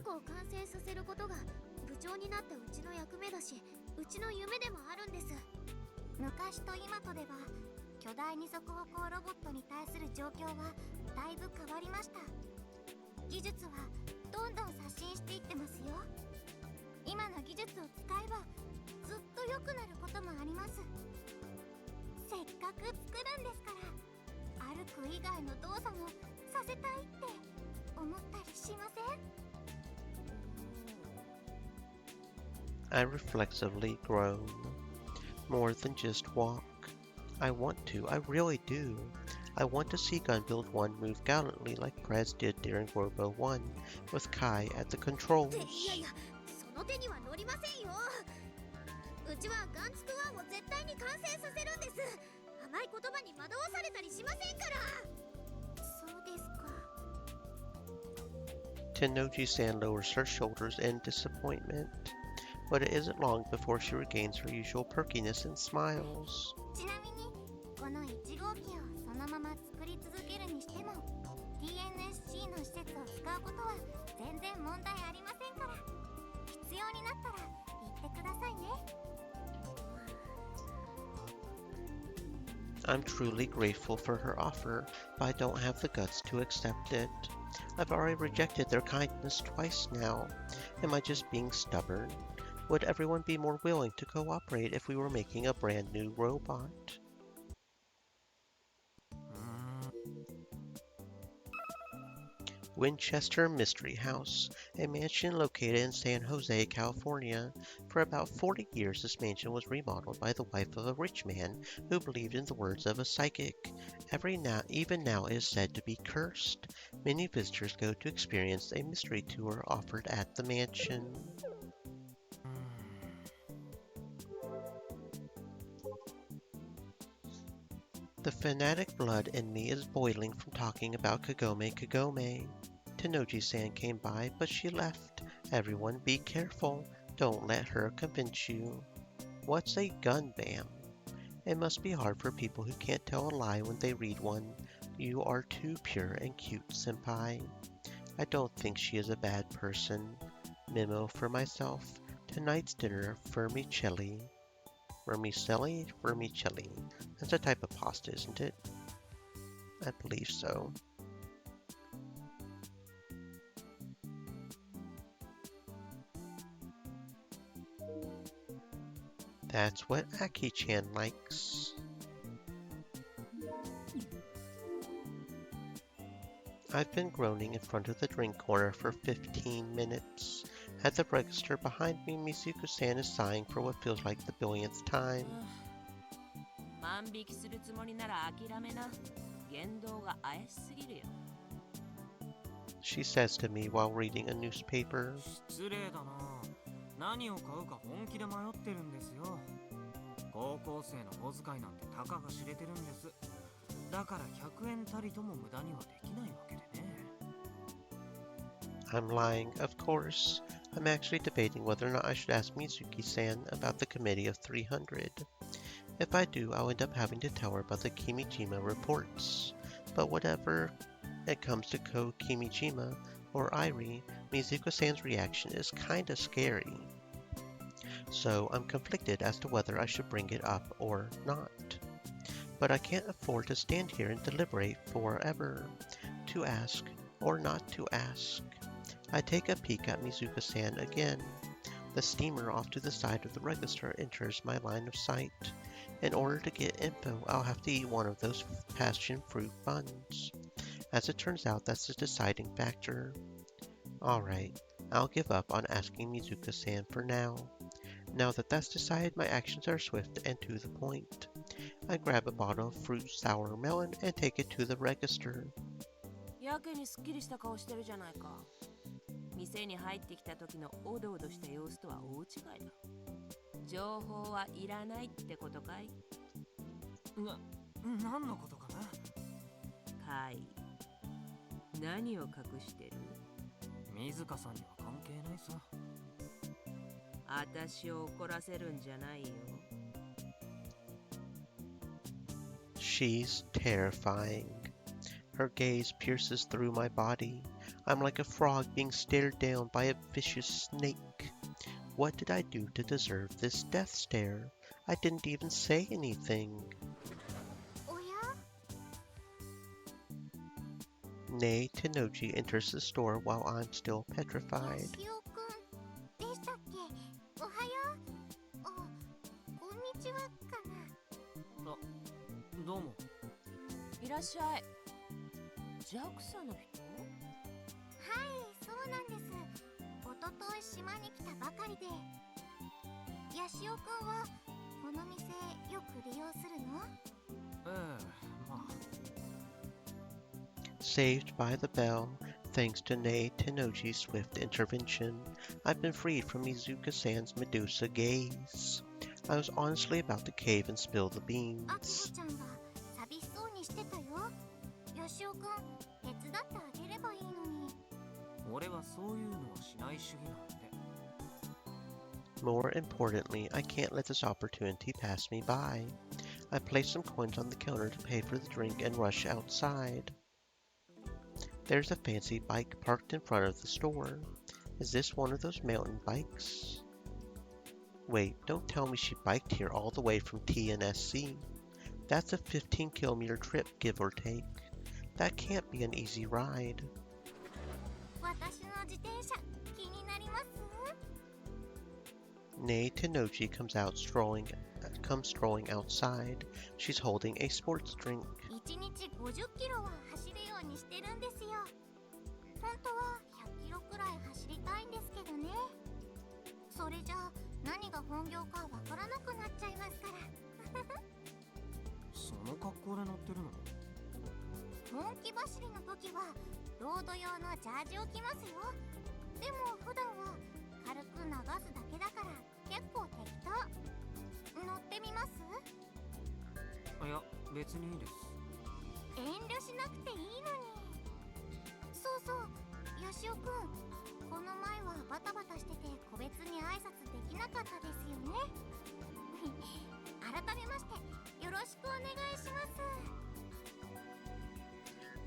だいぶ変わりました。技術はどんどん刷新していってますよ。今の技術を使えばずっと良くなることもあります。せっかく作るんですから、歩く以外の動作もさせたいって思ったりしません？I reflexively groan. More than just walk. I want to, I really do. I want to see Gunbuild 1 move gallantly like Prez did during Robo 1, with Kai at the controls. いやいや、その手には乗りませんよ。うちはガンツク1を絶対に完成させるんです。甘い言葉に惑わされたりしませんから。そうですか。Tennoji-san lowers her shoulders in disappointment, but it isn't long before she regains her usual perkiness and smiles. ちなみにこの1号機をそのまま作り続けるにしても TNSC の施設を使うことは全然問題ありませんから、必要になったら言ってくださいね。I'm truly grateful for her offer, but I don't have the guts to accept it. I've already rejected their kindness twice now. Am I just being stubborn? Would everyone be more willing to cooperate if we were making a brand new robot? Winchester Mystery House, a mansion located in San Jose, California. For about 40 years, this mansion was remodeled by the wife of a rich man who believed in the words of a psychic. Even now, it is said to be cursed. Many visitors go to experience a mystery tour offered at the mansion. The fanatic blood in me is boiling from talking about Kagome Kagome. Tennoji-san came by, but she left. Everyone be careful. Don't let her convince you. What's a gun bam? It must be hard for people who can't tell a lie when they read one. You are too pure and cute, senpai. I don't think she is a bad person. Memo for myself. Tonight's dinner, vermicelli. Vermicelli? Vermicelli. That's a type of pasta, isn't it? I believe so. That's what Aki-chan likes. I've been groaning in front of the drink corner for 15 minutes. At the register behind me, Mizuko-san is sighing for what feels like the billionth time. 万引きするつもりなら諦めな。言動が怪しすぎるよ。She says to me while reading a newspaper. 失礼だな。何を買うか本気で迷ってるんですよ。高校生の小遣いなんてたかが知れてるんです。だから100円たりとも無駄にはできないわけでね。I'm lying, of course. I'm actually debating whether or not I should ask Mizuki-san about the committee of 300. If I do, I'll end up having to tell her about the Kimijima reports. But whatever it comes to Ko Kimijima or Irie, Mizuko-san's reaction is kinda scary. So I'm conflicted as to whether I should bring it up or not. But I can't afford to stand here and deliberate forever. To ask or not to ask. I take a peek at Mizuko-san again. The steamer off to the side of the register enters my line of sight. In order to get info, I'll have to eat one of those passion fruit buns. As it turns out, that's the deciding factor. Alright, I'll give up on asking Mizuko-san for now. Now that that's decided, my actions are swift and to the point. I grab a bottle of fruit sour melon and take it to the register. やけにすっきりした顔してるじゃないか。店に入ってきた時のおどおどした様子とは大違いだ。情報はいらないってことかい？何のことかな？かい。何を隠してる？水香さんには関係ないさ。私を怒らせるんじゃないよ。She's terrifying. Her gaze pierces through my body. I'm like a frog being stared down by a vicious snake. What did I do to deserve this death stare? I didn't even say anything. Nei Tenoji enters the store while I'm still petrified. ヤシオくんでしたっけ？おはよう。あ、こんにちはかな。どうも。いらっしゃい。JAXA の人？はい、そうなんです。おととい島に来たばかりで。ヤシオくんはこの店よく利用するの？まあ。Saved by the bell, thanks to Nei Tenoji's swift intervention, I've been freed from Izuka-san's Medusa gaze. I was honestly about to cave and spill the アキ beans. コちゃんが寂しそうにしてたよ。ヤシオくん、手伝ってあげればいいのに。俺はそういうのはしない主義なんで。More importantly, I can't let this opportunity pass me by. I place some coins on the counter to pay for the drink and rush outside. There's a fancy bike parked in front of the store. Is this one of those mountain bikes? Wait, don't tell me she biked here all the way from TNSC. That's a 15-kilometer trip, give or take. That can't be an easy ride. 私の自転車、気になります？ Nei Tenoji comes strolling outside. She's holding a sports drink. 1日50キロは走るようにしてるんですよ。本当は100キロくらい走りたいんですけどね。それじゃあ何が本業かわからなくなっちゃいますから。その格好で乗ってるの？本気走りの時はロード用のジャージを着ますよ。でも普段は軽く流すだけだから結構適当。乗ってみます？いや、別にいいです。遠慮しなくていいのに。そうそう、ヤシオくん、この前はバタバタしてて個別に挨拶できなかったですよね。改めましてよろしくお願いします。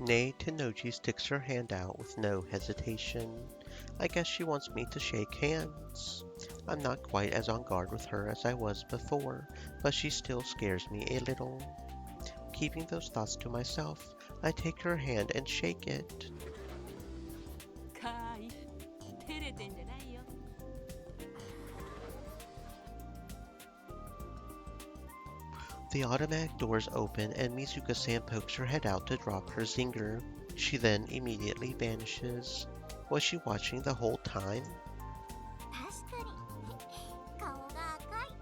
Nei Tenoji sticks her hand out with no hesitation. I guess she wants me to shake hands. I'm not quite as on guard with her as I was before, but she still scares me a little. Keeping those thoughts to myself, I take her hand and shake it. かーい。照れてんじゃないよ。The automatic doors open and Mizuka-san pokes her head out to drop her zinger. She then immediately vanishes. Was she watching the whole time? 確かに顔が赤い。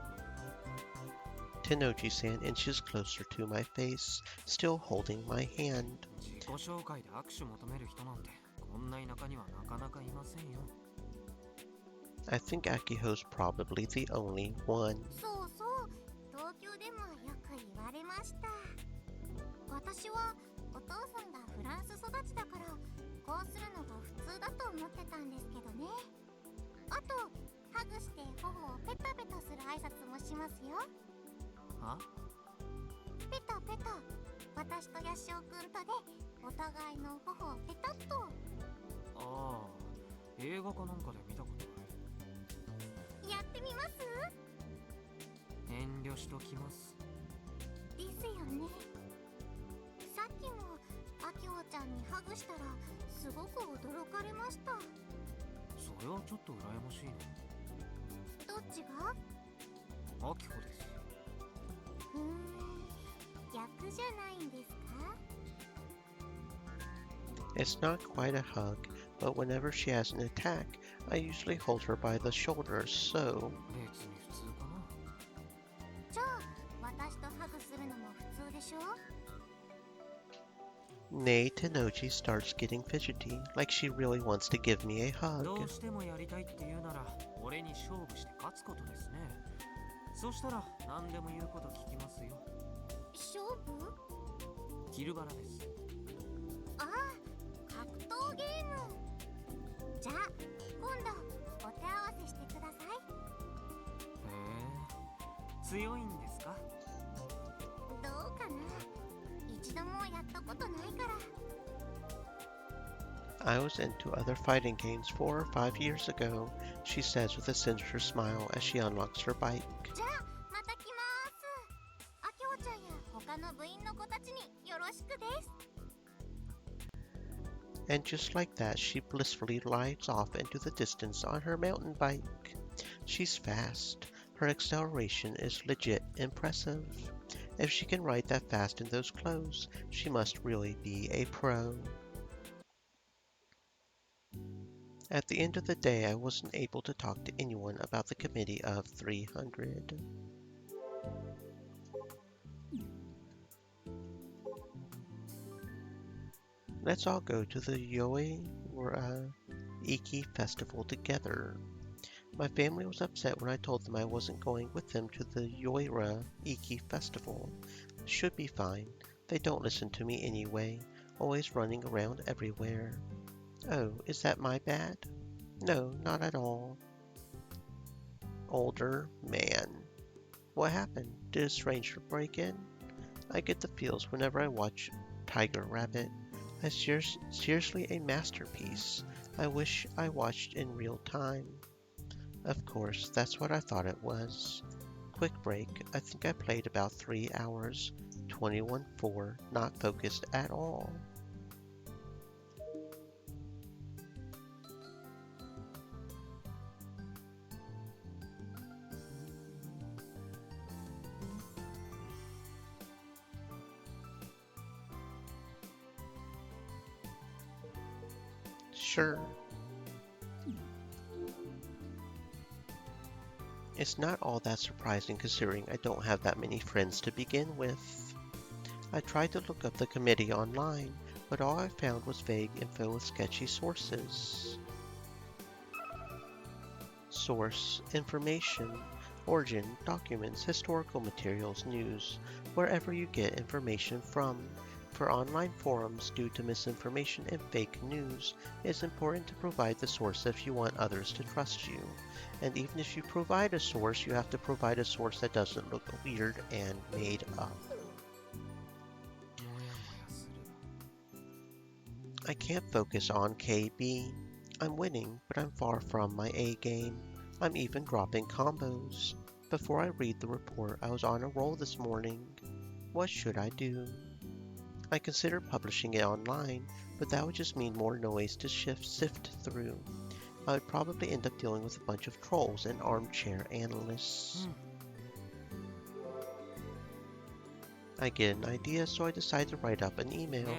Tenoji-san inches closer to my face, still holding my hand. 自己紹介で握手求める人なんてこんな田舎にはなかなかいませんよ。I think Akiho's probably the only one. そうそう、東京でもよく言われました。私はお父さんがフランス育ちだからこうするのが普通だと思ってたんですけどね。あとハグして頬をペタペタする挨拶もしますよ。は？ペタペタ、私とヤシオくんとでお互いの頬をペタッと。ああ、映画かなんかで見たことある。やってみます？遠慮しときます。ですよね。さっきもアキホちゃんにハグしたらすごく驚かれました。それはちょっと羨ましいな。どっちが？アキホです。逆じゃないんですか？ It's not quite a hug, but whenever she has an attack, I usually hold her by the shoulders, so... 別に普通かな。じゃあ私とハグするのも普通でしょ？ Nei Tenoji starts getting fidgety, like she really wants to give me a hug. どうしてもやりたいって言うなら俺に勝負して勝つことですね。そしたら何でも言うこと聞きますよ。勝負？昼バラです。ああ、格闘ゲーム。じゃあ今度お手合わせしてください。へえ、強いんですか？どうかな、一度もやったことないから。 I was into other fighting games 4 or 5 years ago, she says with a sinister smile as she unlocks her bike. じゃあまた来ます。アキホちゃんや他の部員の子たちによろしくです。And just like that, she blissfully glides off into the distance on her mountain bike. She's fast. Her acceleration is legit impressive. If she can ride that fast in those clothes, she must really be a pro. At the end of the day, I wasn't able to talk to anyone about the committee of 300. Let's all go to the Iki festival together. My family was upset when I told them I wasn't going with them to the Yoira Iki festival. Should be fine. They don't listen to me anyway, always running around everywhere. Oh, is that my bad? No, not at all. Older man. What happened? Did a stranger break in? I get the feels whenever I watch Tiger Rabbit. Seriously a masterpiece. I wish I watched in real time. Of course, that's what I thought it was. Quick break. I think I played about 3 hours. 21-4, not focused at all. Sure. It's not all that surprising considering I don't have that many friends to begin with. I tried to look up the committee online, but all I found was vague info with sketchy sources. Source, information, origin, documents, historical materials, news, wherever you get information from. For online forums, due to misinformation and fake news, it's important to provide the source if you want others to trust you. And even if you provide a source, you have to provide a source that doesn't look weird and made up. I can't focus on KB. I'm winning, but I'm far from my A game. I'm even dropping combos. Before I read the report, I was on a roll this morning. What should I do? I considered publishing it online, but that would just mean more noise to sift through. I would probably end up dealing with a bunch of trolls and armchair analysts. I get an idea, so I decide to write up an email.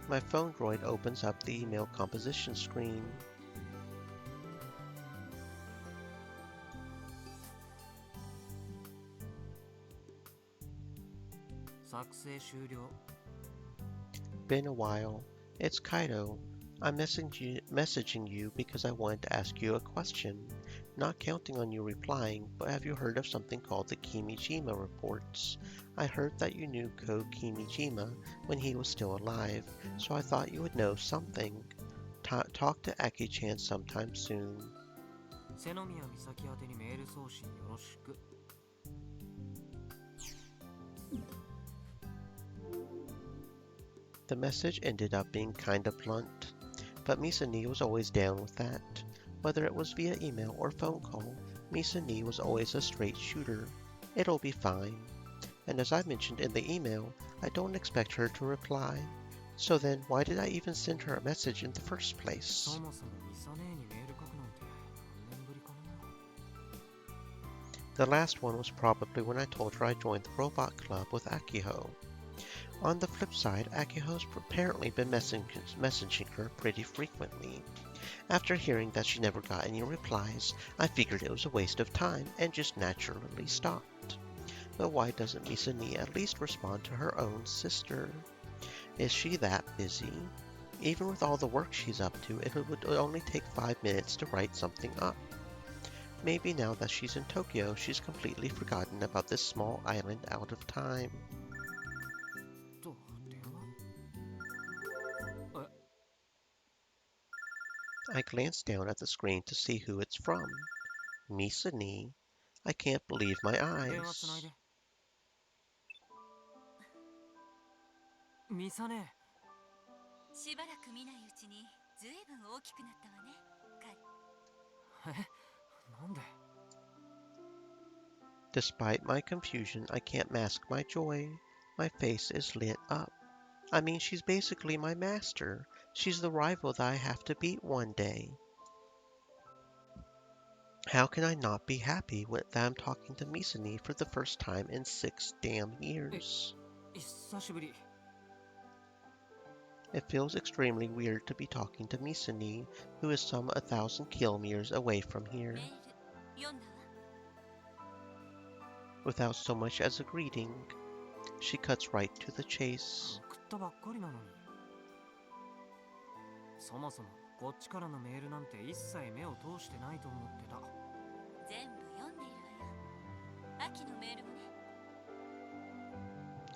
My phone droid opens up the email composition screen. Been a while. It's Kaido. I'm messaging you because I wanted to ask you a question. Not counting on you replying, but have you heard of something called the Kimijima reports? I heard that you knew Ko Kimijima when he was still alive, so I thought you would know something. Talk to Aki-chan sometime soon. The message ended up being kinda blunt, but Misa-ni was always down with that. Whether it was via email or phone call, Misa-ni was always a straight shooter. It'll be fine. And as I mentioned in the email, I don't expect her to reply. So then, why did I even send her a message in the first place? The last one was probably when I told her I joined the robot club with Akiho. On the flip side, Akiho's apparently been messaging her pretty frequently. After hearing that she never got any replies, I figured it was a waste of time and just naturally stopped. But why doesn't Misa-ni at least respond to her own sister? Is she that busy? Even with all the work she's up to, it would only take 5 minutes to write something up. Maybe now that she's in Tokyo, she's completely forgotten about this small island out of time. I glance down at the screen to see who it's from. Misa-ni. I can't believe my eyes. しばらく見ないうちにずいぶん大きくなったわね、カイ。Despite my confusion, I can't mask my joy. My face is lit up. I mean, she's basically my master. She's the rival that I have to beat one day. How can I not be happy that I'm talking to Misani for the first time in 6 damn years? 久しぶり。 It feels extremely weird to be talking to Misani, who is some 1,000 kilometers away from here. メール読んだわ。 Without so much as a greeting, she cuts right to the chase. 送ったばっかりなのに。そもそもこっちからのメールなんて一切目を通してないと思ってた。全部読んでいるわよ。秋のメールもね。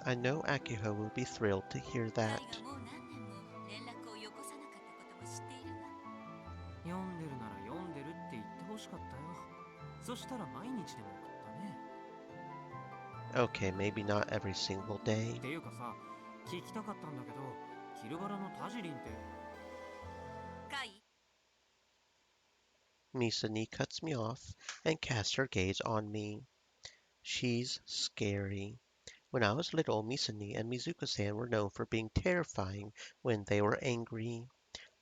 I know Akiho will be thrilled to hear カイ that. がもう何年も連絡をよこさなかったことも知っているわ。読んでるなら読んでるって言ってほしかったよ。そしたら毎日でも送ったね。 Okay, maybe not every single day. っていうかさ、聞きたかったんだけど、キルバラのタジリンって。カイ Misani cuts me off and casts her gaze on me. She's scary. When I was little, Misani and Mizuka-san were known for being terrifying when they were angry.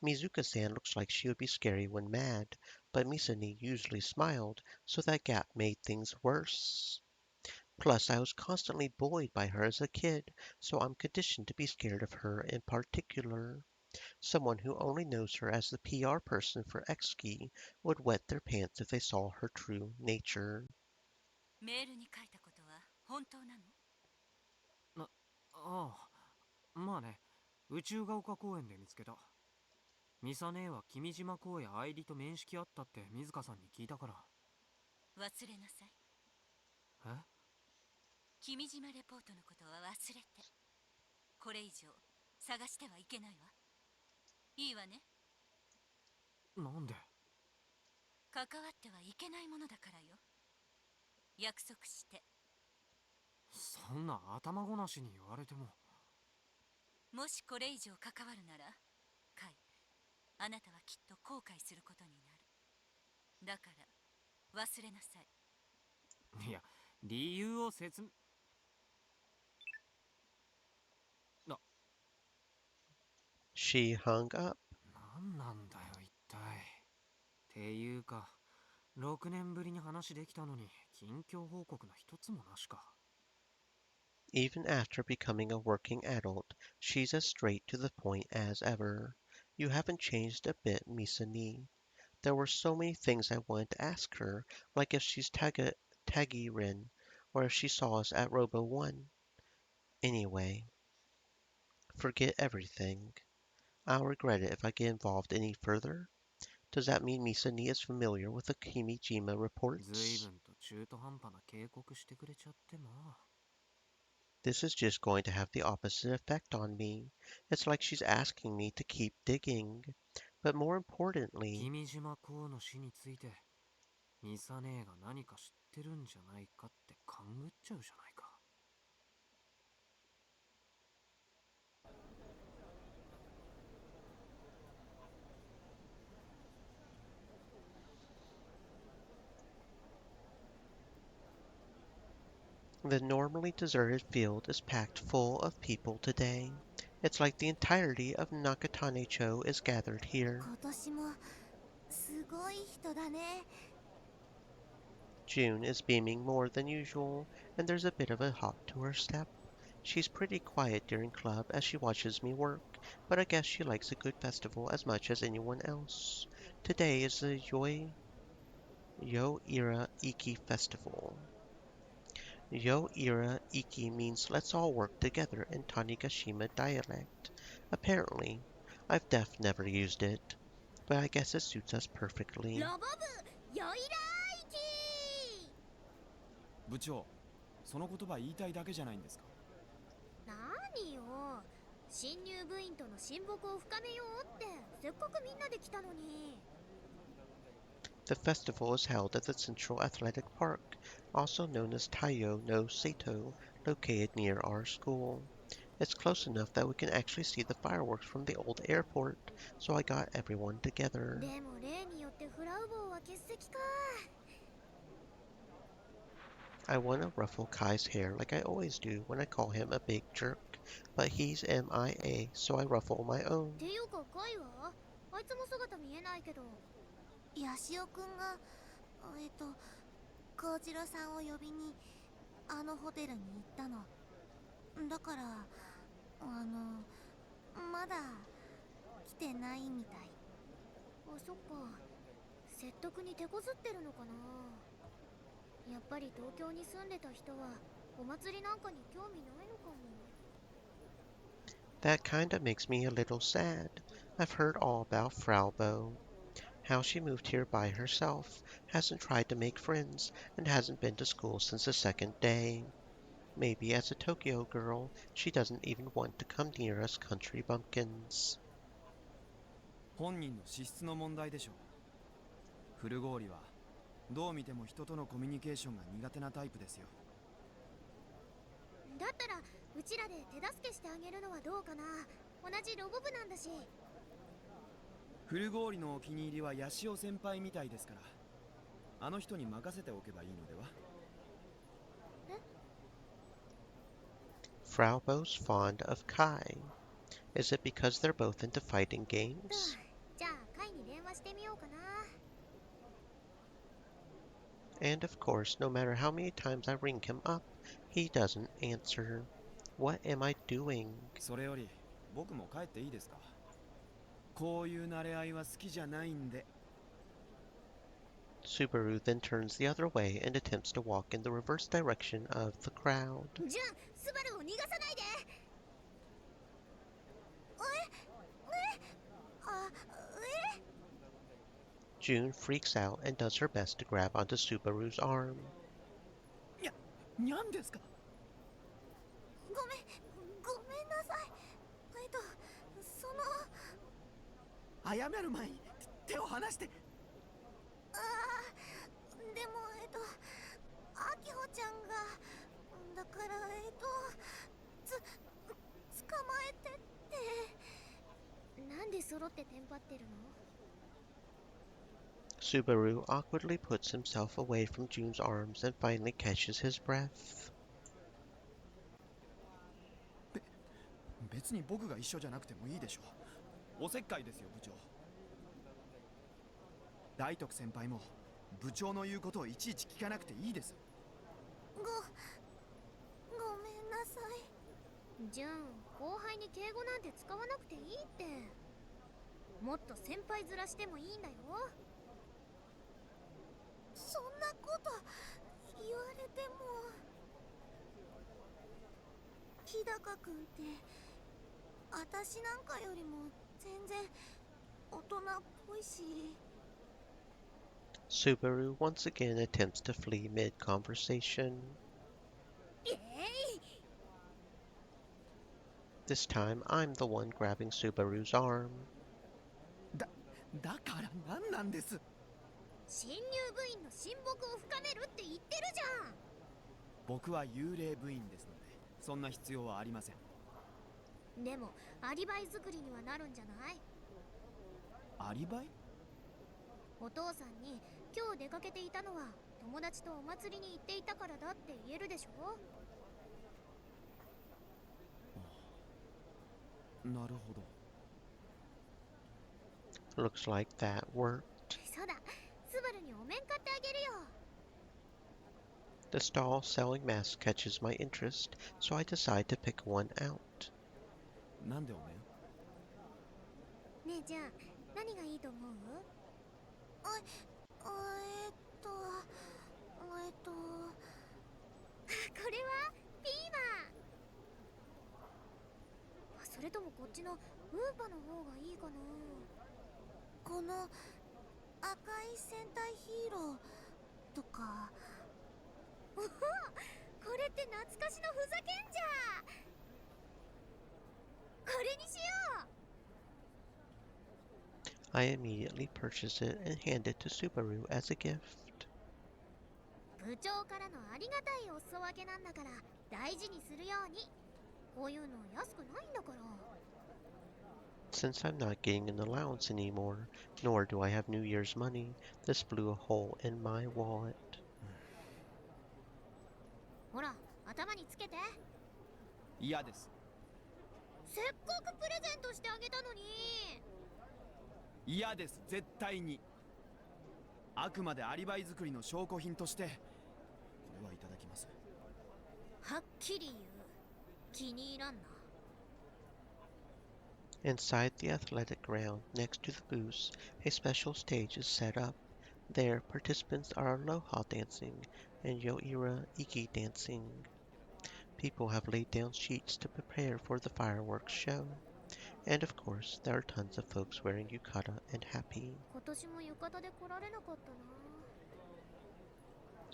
Mizuka-san looks like she would be scary when mad, but Misani usually smiled, so that gap made things worse. Plus, I was constantly bullied by her as a kid, so I'm conditioned to be scared of her in particular. Someone who only knows her as the PR person for X-Ski would wet their pants if they saw her true nature. メールに書いたことは本当なの？ああ、まあね、宇宙が丘公園で見つけた。ミサ姉は君島公園愛理と面識あったって水香さんに聞いたから。忘れなさい。え？君島レポートのことは忘れて。これ以上探してはいけないわ。いいわね。なんで？関わってはいけないものだからよ。約束して。そんな頭ごなしに言われても。もしこれ以上関わるなら、カイ、あなたはきっと後悔することになる。だから忘れなさい。いや、理由を説明。She hung up. なんなんだよ一体。っていうか、6年ぶりに話できたのに近況報告の一つもなしか。Even after becoming a working adult, she's as straight to the point as ever. You haven't changed a bit, Misani. There were so many things I wanted to ask her, like if she's Tagi-Rin, or if she saw us at Robo 1. Anyway, forget everything. I'll regret it if I get involved any further. Does that mean Misani is familiar with the Kimijima 随 reports? 分と中途半端な警告してくれちゃってまあ。 This is just going to have the opposite effect on me. It's like she's asking me to keep digging. But more importantly, 君島公の死についてミサ姉が何か知ってるんじゃないかって勘ぐっちゃうじゃないか。 the normally deserted field is packed full of people today. It's like the entirety of Nakatane-cho is gathered here. 今年もすごい人だね。 June is beaming more than usual, and there's a bit of a hop to her step. She's pretty quiet during club as she watches me work, but I guess she likes a good festival as much as anyone else. Today is the Yo-Ira Iki Festival. Yo-Ira Iki means let's all work together in Tanigashima dialect. Apparently, I've never used it, but I guess it suits us perfectly. ロボ部よいらいき部長、その言葉言いたいだけじゃないんですか？何よ、新入部員との親睦を深めようってせっかくみんなで来たのに。 The festival is held at the Central Athletic Park, also known as Taiyo no Sato, located near our school. It's close enough that we can actually see the fireworks from the old airport, so I got everyone together. でも例によってフラウボーは欠席か。 I want to ruffle Kai's hair like I always do when I call him a big jerk. but he's MIA, so I ruffle my own. ていうかカイはあいつも姿見えないけど。ヤシオくんがコウジロさんを呼びにあのホテルに行ったの。だからまだ来てないみたい。あ、そっか。説得に手こずってるのかな。やっぱり東京に住んでた人はお祭りなんかに興味ないのかも。 That kinda makes me a little sad. I've heard all about Frau Bo. How she moved here by herself, hasn't tried to make friends, and hasn't been to school since the second day. Maybe as a Tokyo girl, she doesn't even want to come near us country bumpkins. 本人の資質の問題でしょう。古氷はどう見ても人とのコミュニケーションが苦手なタイプですよ。だったらうちらで手助けしてあげるのはどうかな。同じロボ部なんだし。古氷のお気に入りはヤシオ先輩みたいですから、あの人に任せておけばいいのでは。Frau Bo's fond of Kai. Is it because they're both into fighting games? じゃあカイに電話してみようかな。 And of course, no matter how many times I ring him up, he doesn't answer. What am I doing? それより僕も帰っていいですか。こういう慣れ合いは好きじゃないんで。Subaru then turns the other way and attempts to walk in the reverse direction of the crowd. じゃあスバルを逃がさないで。June freaks out and does her best to grab onto Subaru's arm. にゃんですか。ごめんなさい。謝る前に手を離して。でもアキホちゃんがだから捕まえてって。なんで揃ってテンパってるの。 Subaru awkwardly puts himself away from June's arms and finally catches his breath. 別に僕が一緒じゃなくてもいいでしょう。おせっかいですよ部長。大徳先輩も部長の言うことをいちいち聞かなくていいです。ごめんなさい。ジュン、後輩に敬語なんて使わなくていいって。もっと先輩面してもいいんだよ。そんなこと言われても。日高くんって私なんかよりも全然大人っぽいし。 Subaru once again attempts to flee mid-conversation. This time, I'm the one grabbing Subaru's arm. だから何なんです。新入部員の親睦を深めるって言ってるじゃん。僕は幽霊部員ですので、そんな必要はありません。でもアリバイ作りにはなるんじゃない。アリバイ？お父さんに今日出かけていたのは友達とお祭りに行っていたからだって言えるでしょ。なるほど。Looks like that worked. そうだ、スバルにお面買ってあげるよ。 The stall selling masks catches my interest, so I decide to pick one out. なんでお面？ねえ、じゃあ何がいいと思う？これはピーマン。それともこっちのウーパの方がいいかな。この赤い戦隊ヒーローとか。おお、これって懐かしのふざけんじゃ。これにしよう。 I immediately purchase it and hand it to Subaru as a gift. 部長からのありがたいお裾分けなんだから大事にするように。こういうの安くないんだから。 Since I'm not getting an allowance anymore, nor do I have New Year's money, this blew a hole in my wallet. ほら、頭につけて。嫌です。せっかくプレゼントしてあげたのに。嫌です、絶対に。あくまでアリバイ作りの証拠品としてこれはいただきます。はっきり言う。気に入らんな。Inside the athletic ground, next to the booths, a special stage is set up. There, participants are aloha dancing and yoira iki dancing. People have laid down sheets to prepare for the fireworks show. And of course, there are tons of folks wearing yukata and happy. 今年も浴衣で来られなかっ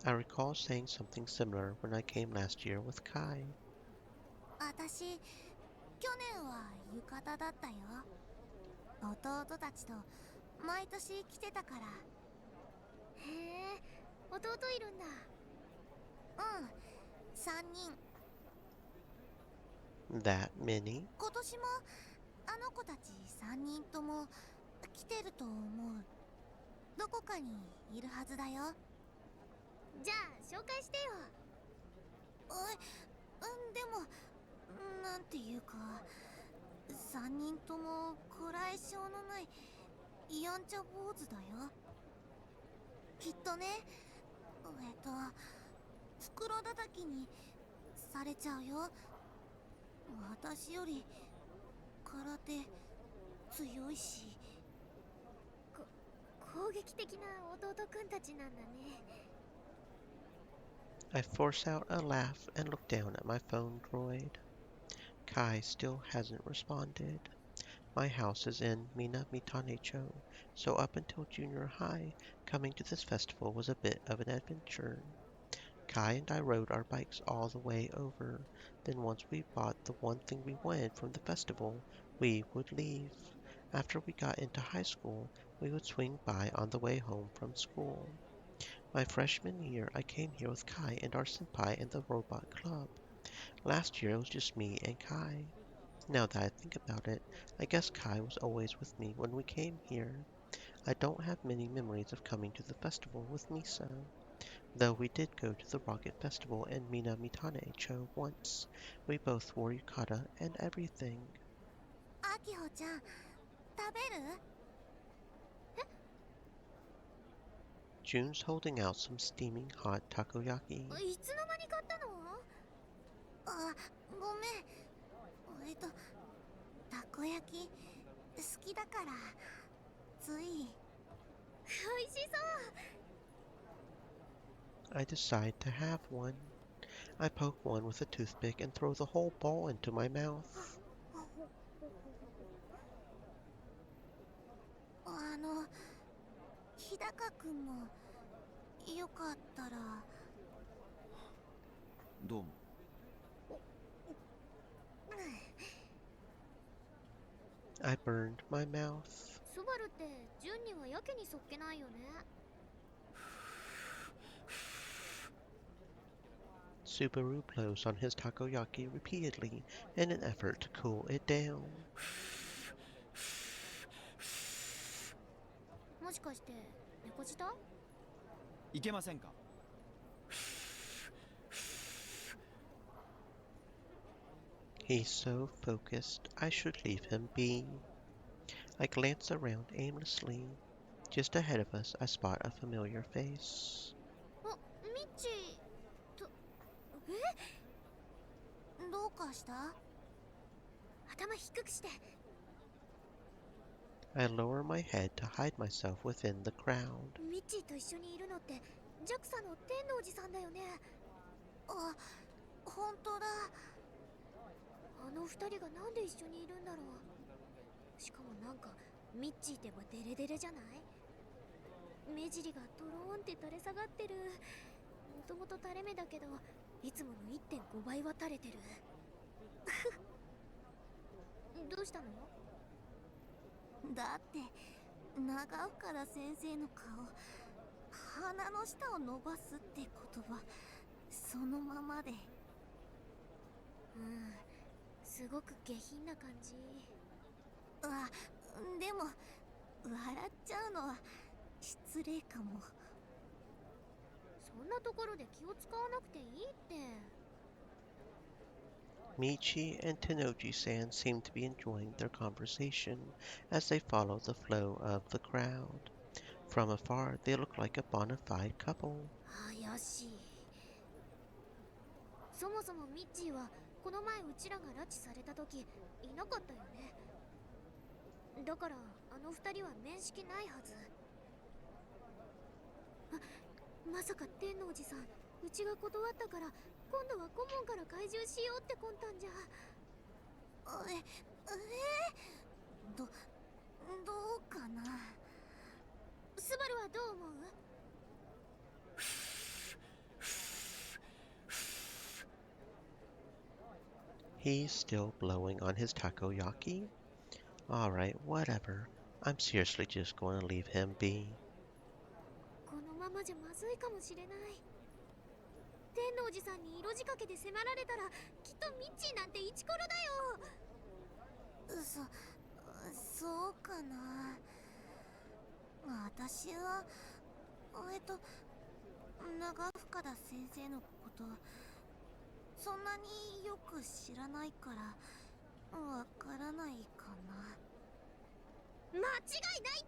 たな。I recall saying something similar when I came last year with Kai. 私、去年は浴衣だったよ。弟たちと毎年来てたから。へえ、弟いるんだ。うん、3人。That many? 今年もあの子たち3人とも来てると思う。どこかにいるはずだよ。じゃあ紹介してよ。でもなんていうか、3人ともこらえ性のないやんちゃ坊主だよ。きっとね、袋叩きにされちゃうよ。私より空手強いし。攻撃的な弟くんたちなんだね。I force out a laugh and look down at my phone droid. Kai still hasn't responded. My house is in Minamitanecho, so up until junior high, coming to this festival was a bit of an adventure. Kai and I rode our bikes all the way over. Then once we bought the one thing we wanted from the festival, we would leave. After we got into high school, we would swing by on the way home from school. My freshman year, I came here with Kai and our senpai in the robot club. Last year, it was just me and Kai. Now that I think about it, I guess Kai was always with me when we came here. I don't have many memories of coming to the festival with Misa. Though we did go to the Rocket Festival in Minamitane-cho once. We both wore yukata and everything. あきほちゃん、食べる？ June's holding out some steaming hot takoyaki. いつの間に買ったの？ごめん。たこ焼き好きだからつい。美味しそう。I decide to have one. I poke one with a toothpick and throw the whole ball into my mouth. 日高くんもよかったら。どうも。I burned my mouth. スバルってジュンにはやけにそっけないよね。Subaru blows on his takoyaki repeatedly in an effort to cool it down. もしかして猫舌？いけませんか？ He's so focused, I should leave him be. I glance around aimlessly. Just ahead of us, I spot a familiar face. ミッチーと。どうかした？頭低くして。I lower my head to hide myself within the crowd. ミッチーと一緒にいるのってJAXAの天王寺さんだよね。あ、本当だ。あの二人がなんで一緒にいるんだろう。しかもなんかミッチーってばデレデレじゃない？目尻がトローンって垂れ下がってる。もともと垂れ目だけどいつもの 1.5 倍は垂れてる。どうしたの？だって長岡先生の顔、鼻の下を伸ばすって言葉そのままで。すごく下品な感じ。でも笑っちゃうのは失礼かも。そんなところで気を使わなくていいって。Michi and Tenoji-san seem to be enjoying their conversation as they follow the flow of the crowd. From afar, they look like a bona fide couple. 怪しい。そもそもミッチーはこの前うちらが拉致された時いなかったよね。だからあの二人は面識ないはず。まさか天王寺さんうちが断ったから今度は顧問から怪獣しようって魂胆じゃ。どうかな。スバルはどう思う？ He's still blowing on his takoyaki? Alright, whatever. I'm seriously just going to leave him be. このままじゃまずいかもしれない。天王寺さんに色仕掛けで迫られたらきっとミッチーなんてイチコロだよ。そうかな。私は長深田先生のことそんなによく知らないからわからないかな。間違いないっ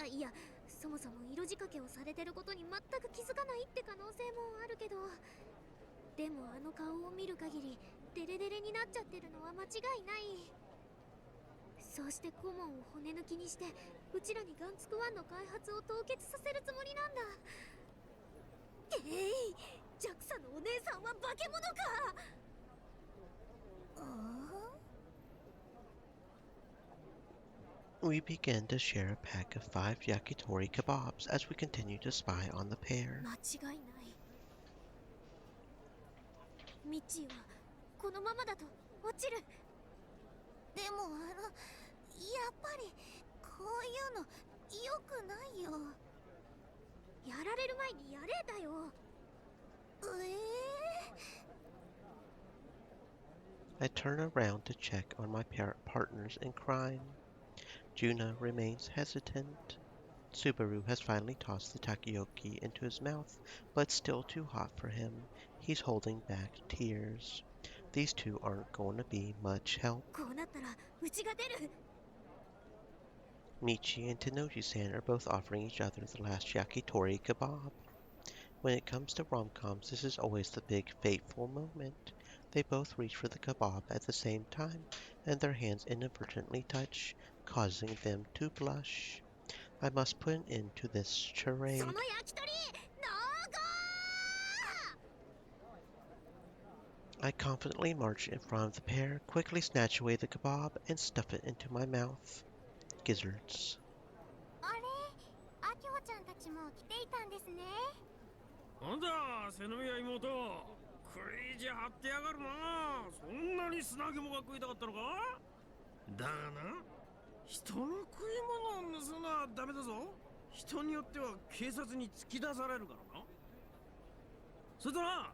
て。いや、そもそも色仕掛けをされてることに全く気づかないって可能性もあるけど、でもあの顔を見る限りデレデレになっちゃってるのは間違いない。そうして顧問を骨抜きにしてうちらにガンツクワンの開発を凍結させるつもりなんだ。ジャクサのお姉さんは化け物か。We begin to share a pack of 5 yakitori kebabs as we continue to spy on the pair. 間違いない。ミッチーはこのままだと落ちる。でもやっぱりこういうの良くないよ。やられる前にやれだよ。I turn around to check on my partners in crime. Juna remains hesitant. Subaru has finally tossed the takoyaki into his mouth, but still too hot for him. He's holding back tears. These two aren't going to be much help. こうなったらうちが出る。 Michi and Tenoji-san are both offering each other the last yakitori kebab. When it comes to rom-coms, this is always the big fateful moment. They both reach for the kebab at the same time, and their hands inadvertently touch, causing them to blush. I must put an end to this charade. その焼き鳥ノーゴー。 I confidently march in front of the pair, quickly snatch away the kebab, and stuff it into my mouth. Gizzards. あれ、アキホちゃんたちも来ていたんですね。なんだ瀬宮妹、クレイジー張ってやがるな。そんなに砂肝が食いたかったのか。だがな、人の食い物を盗むのはダメだぞ。人によっては警察に突き出されるからな。それとな、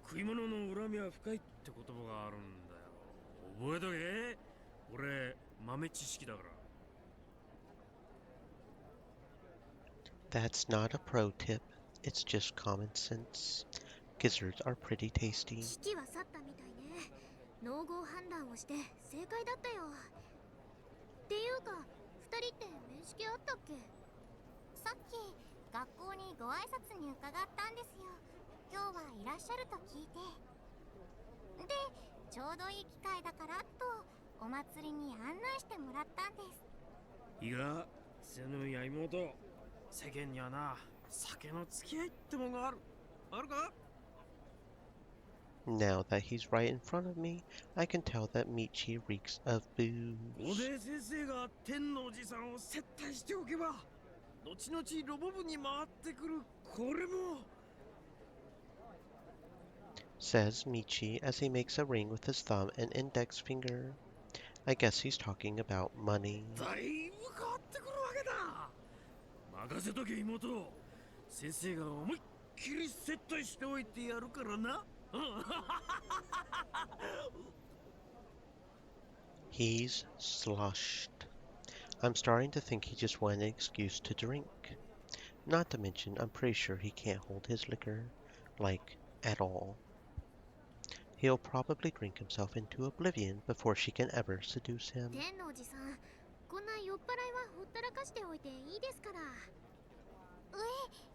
食い物の恨みは深いって言葉があるんだよ。覚えとけ。俺豆知識だから。 That's not a pro tip, it's just common sense. Gizzards are pretty tasty. 危機は去ったみたいね。農合判断をして正解だったよ。っていうか、二人って面識あったっけ？さっき学校にご挨拶に伺ったんですよ。今日はいらっしゃると聞いて。で、ちょうどいい機会だからとお祭りに案内してもらったんです。いいか、瀬宮妹、世間にはな、酒の付き合いってもんがある。あるか？ Now that he's right in front of me, I can tell that Michi reeks of booze. おで先生が天王寺さんを接待しておけば、後々ロボ部に回ってくるこれも。 Says Michi as he makes a ring with his thumb and index finger. I guess he's talking about money. だいぶ変わってくるわけだ。任せとけ妹。先生が思いっきり接待しておいてやるからな。He's sloshed. I'm starting to think he just wanted an excuse to drink. Not to mention, I'm pretty sure he can't hold his liquor, like, at all. He'll probably drink himself into oblivion before she can ever seduce him. 天のおじさん、こんな酔っ払いはほったらかしておいていいですから。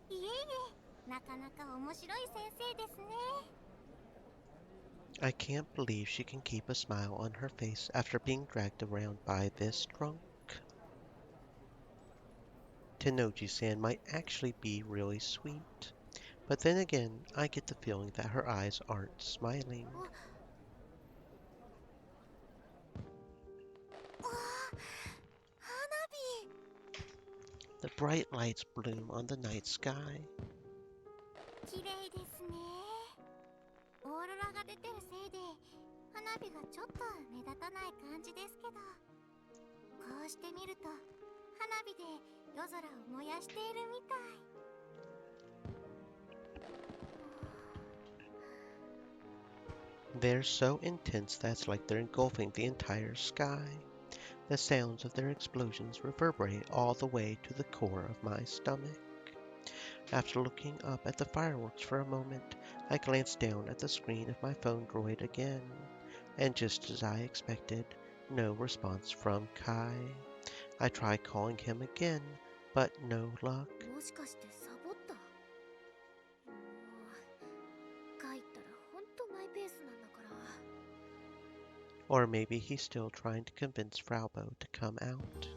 いえいえ、なかなか面白い先生ですね。I can't believe she can keep a smile on her face after being dragged around by this drunk. Tennoji-san might actually be really sweet. But then again, I get the feeling that her eyes aren't smiling. わあ、花火。The bright lights bloom on the night sky. 綺麗ですね。オーロラが出てるせいで花火がちょっと目立たない感じですけど、こうして見ると花火で夜空を燃やしているみたい。They're so intense that it's like they're engulfing the entire sky. The sounds of their explosions reverberate all the way to the core of my stomach. After looking up at the fireworks for a moment, I glance down at the screen of my phone droid again, and just as I expected, no response from Kai. I try calling him again, but no luck. もしかしてサボった？もう帰ったらほんとマイペースなんだから。 Or maybe he's still trying to convince Fraubo to come out.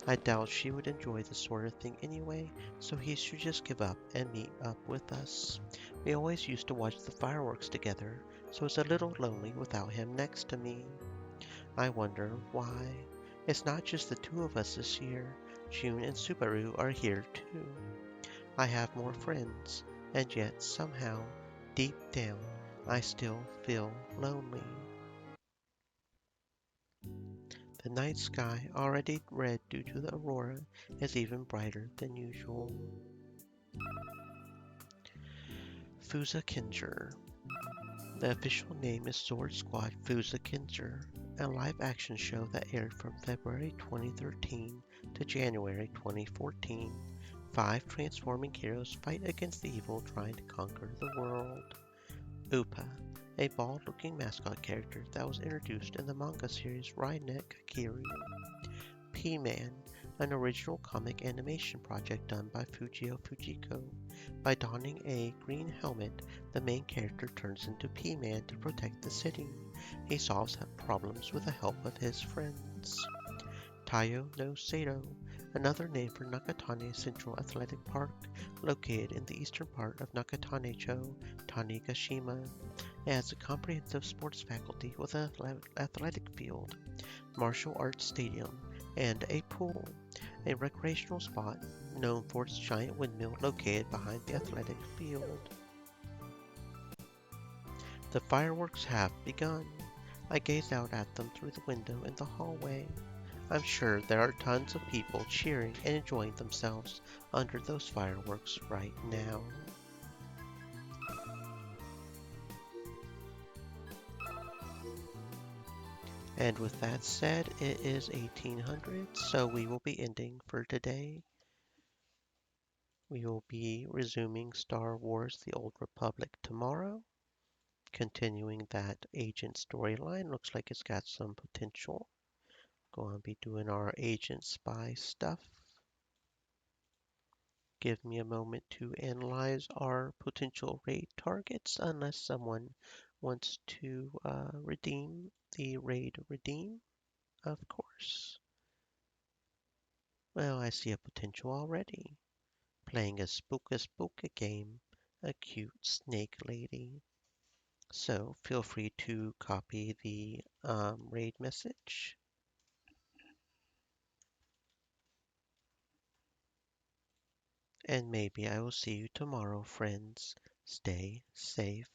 I doubt she would enjoy this sort of thing anyway, so he should just give up and meet up with us. We always used to watch the fireworks together, so it's a little lonely without him next to me. I wonder why. It's not just the two of us this year. June and Subaru are here too. I have more friends, and yet somehow, deep down, I still feel lonely. The night sky, already red due to the aurora, is even brighter than usual. Fusa Kinzer. The official name is Sword Squad Fusa Kinzer, a live-action show that aired from February 2013 to January 2014. 5 transforming heroes fight against the evil trying to conquer the world. Upa, a bald-looking mascot character that was introduced in the manga series Rainet Kakiri. P-Man, an original comic animation project done by Fujio Fujiko. By donning a green helmet, the main character turns into P-Man to protect the city. He solves problems with the help of his friends. Taiyo no Sato, another name for Nakatane Central Athletic Park, located in the eastern part of Nakatane-cho, Tanegashima. It has a comprehensive sports faculty with an athletic field, martial arts stadium, and a pool, a recreational spot known for its giant windmill located behind the athletic field. The fireworks have begun. I gaze out at them through the window in the hallway. I'm sure there are tons of people cheering and enjoying themselves under those fireworks right now. And with that said, it is 1800, so we will be ending for today. We will be resuming Star Wars The Old Republic tomorrow. Continuing that agent storyline, looks like it's got some potential. Going to be doing our agent spy stuff. Give me a moment to analyze our potential raid targets, unless someone wants to redeem the raid redeem, of course. Well, I see a potential already. Playing a Spooka Spooka game, a cute snake lady. So feel free to copy the raid message. And maybe I will see you tomorrow, friends. Stay safe.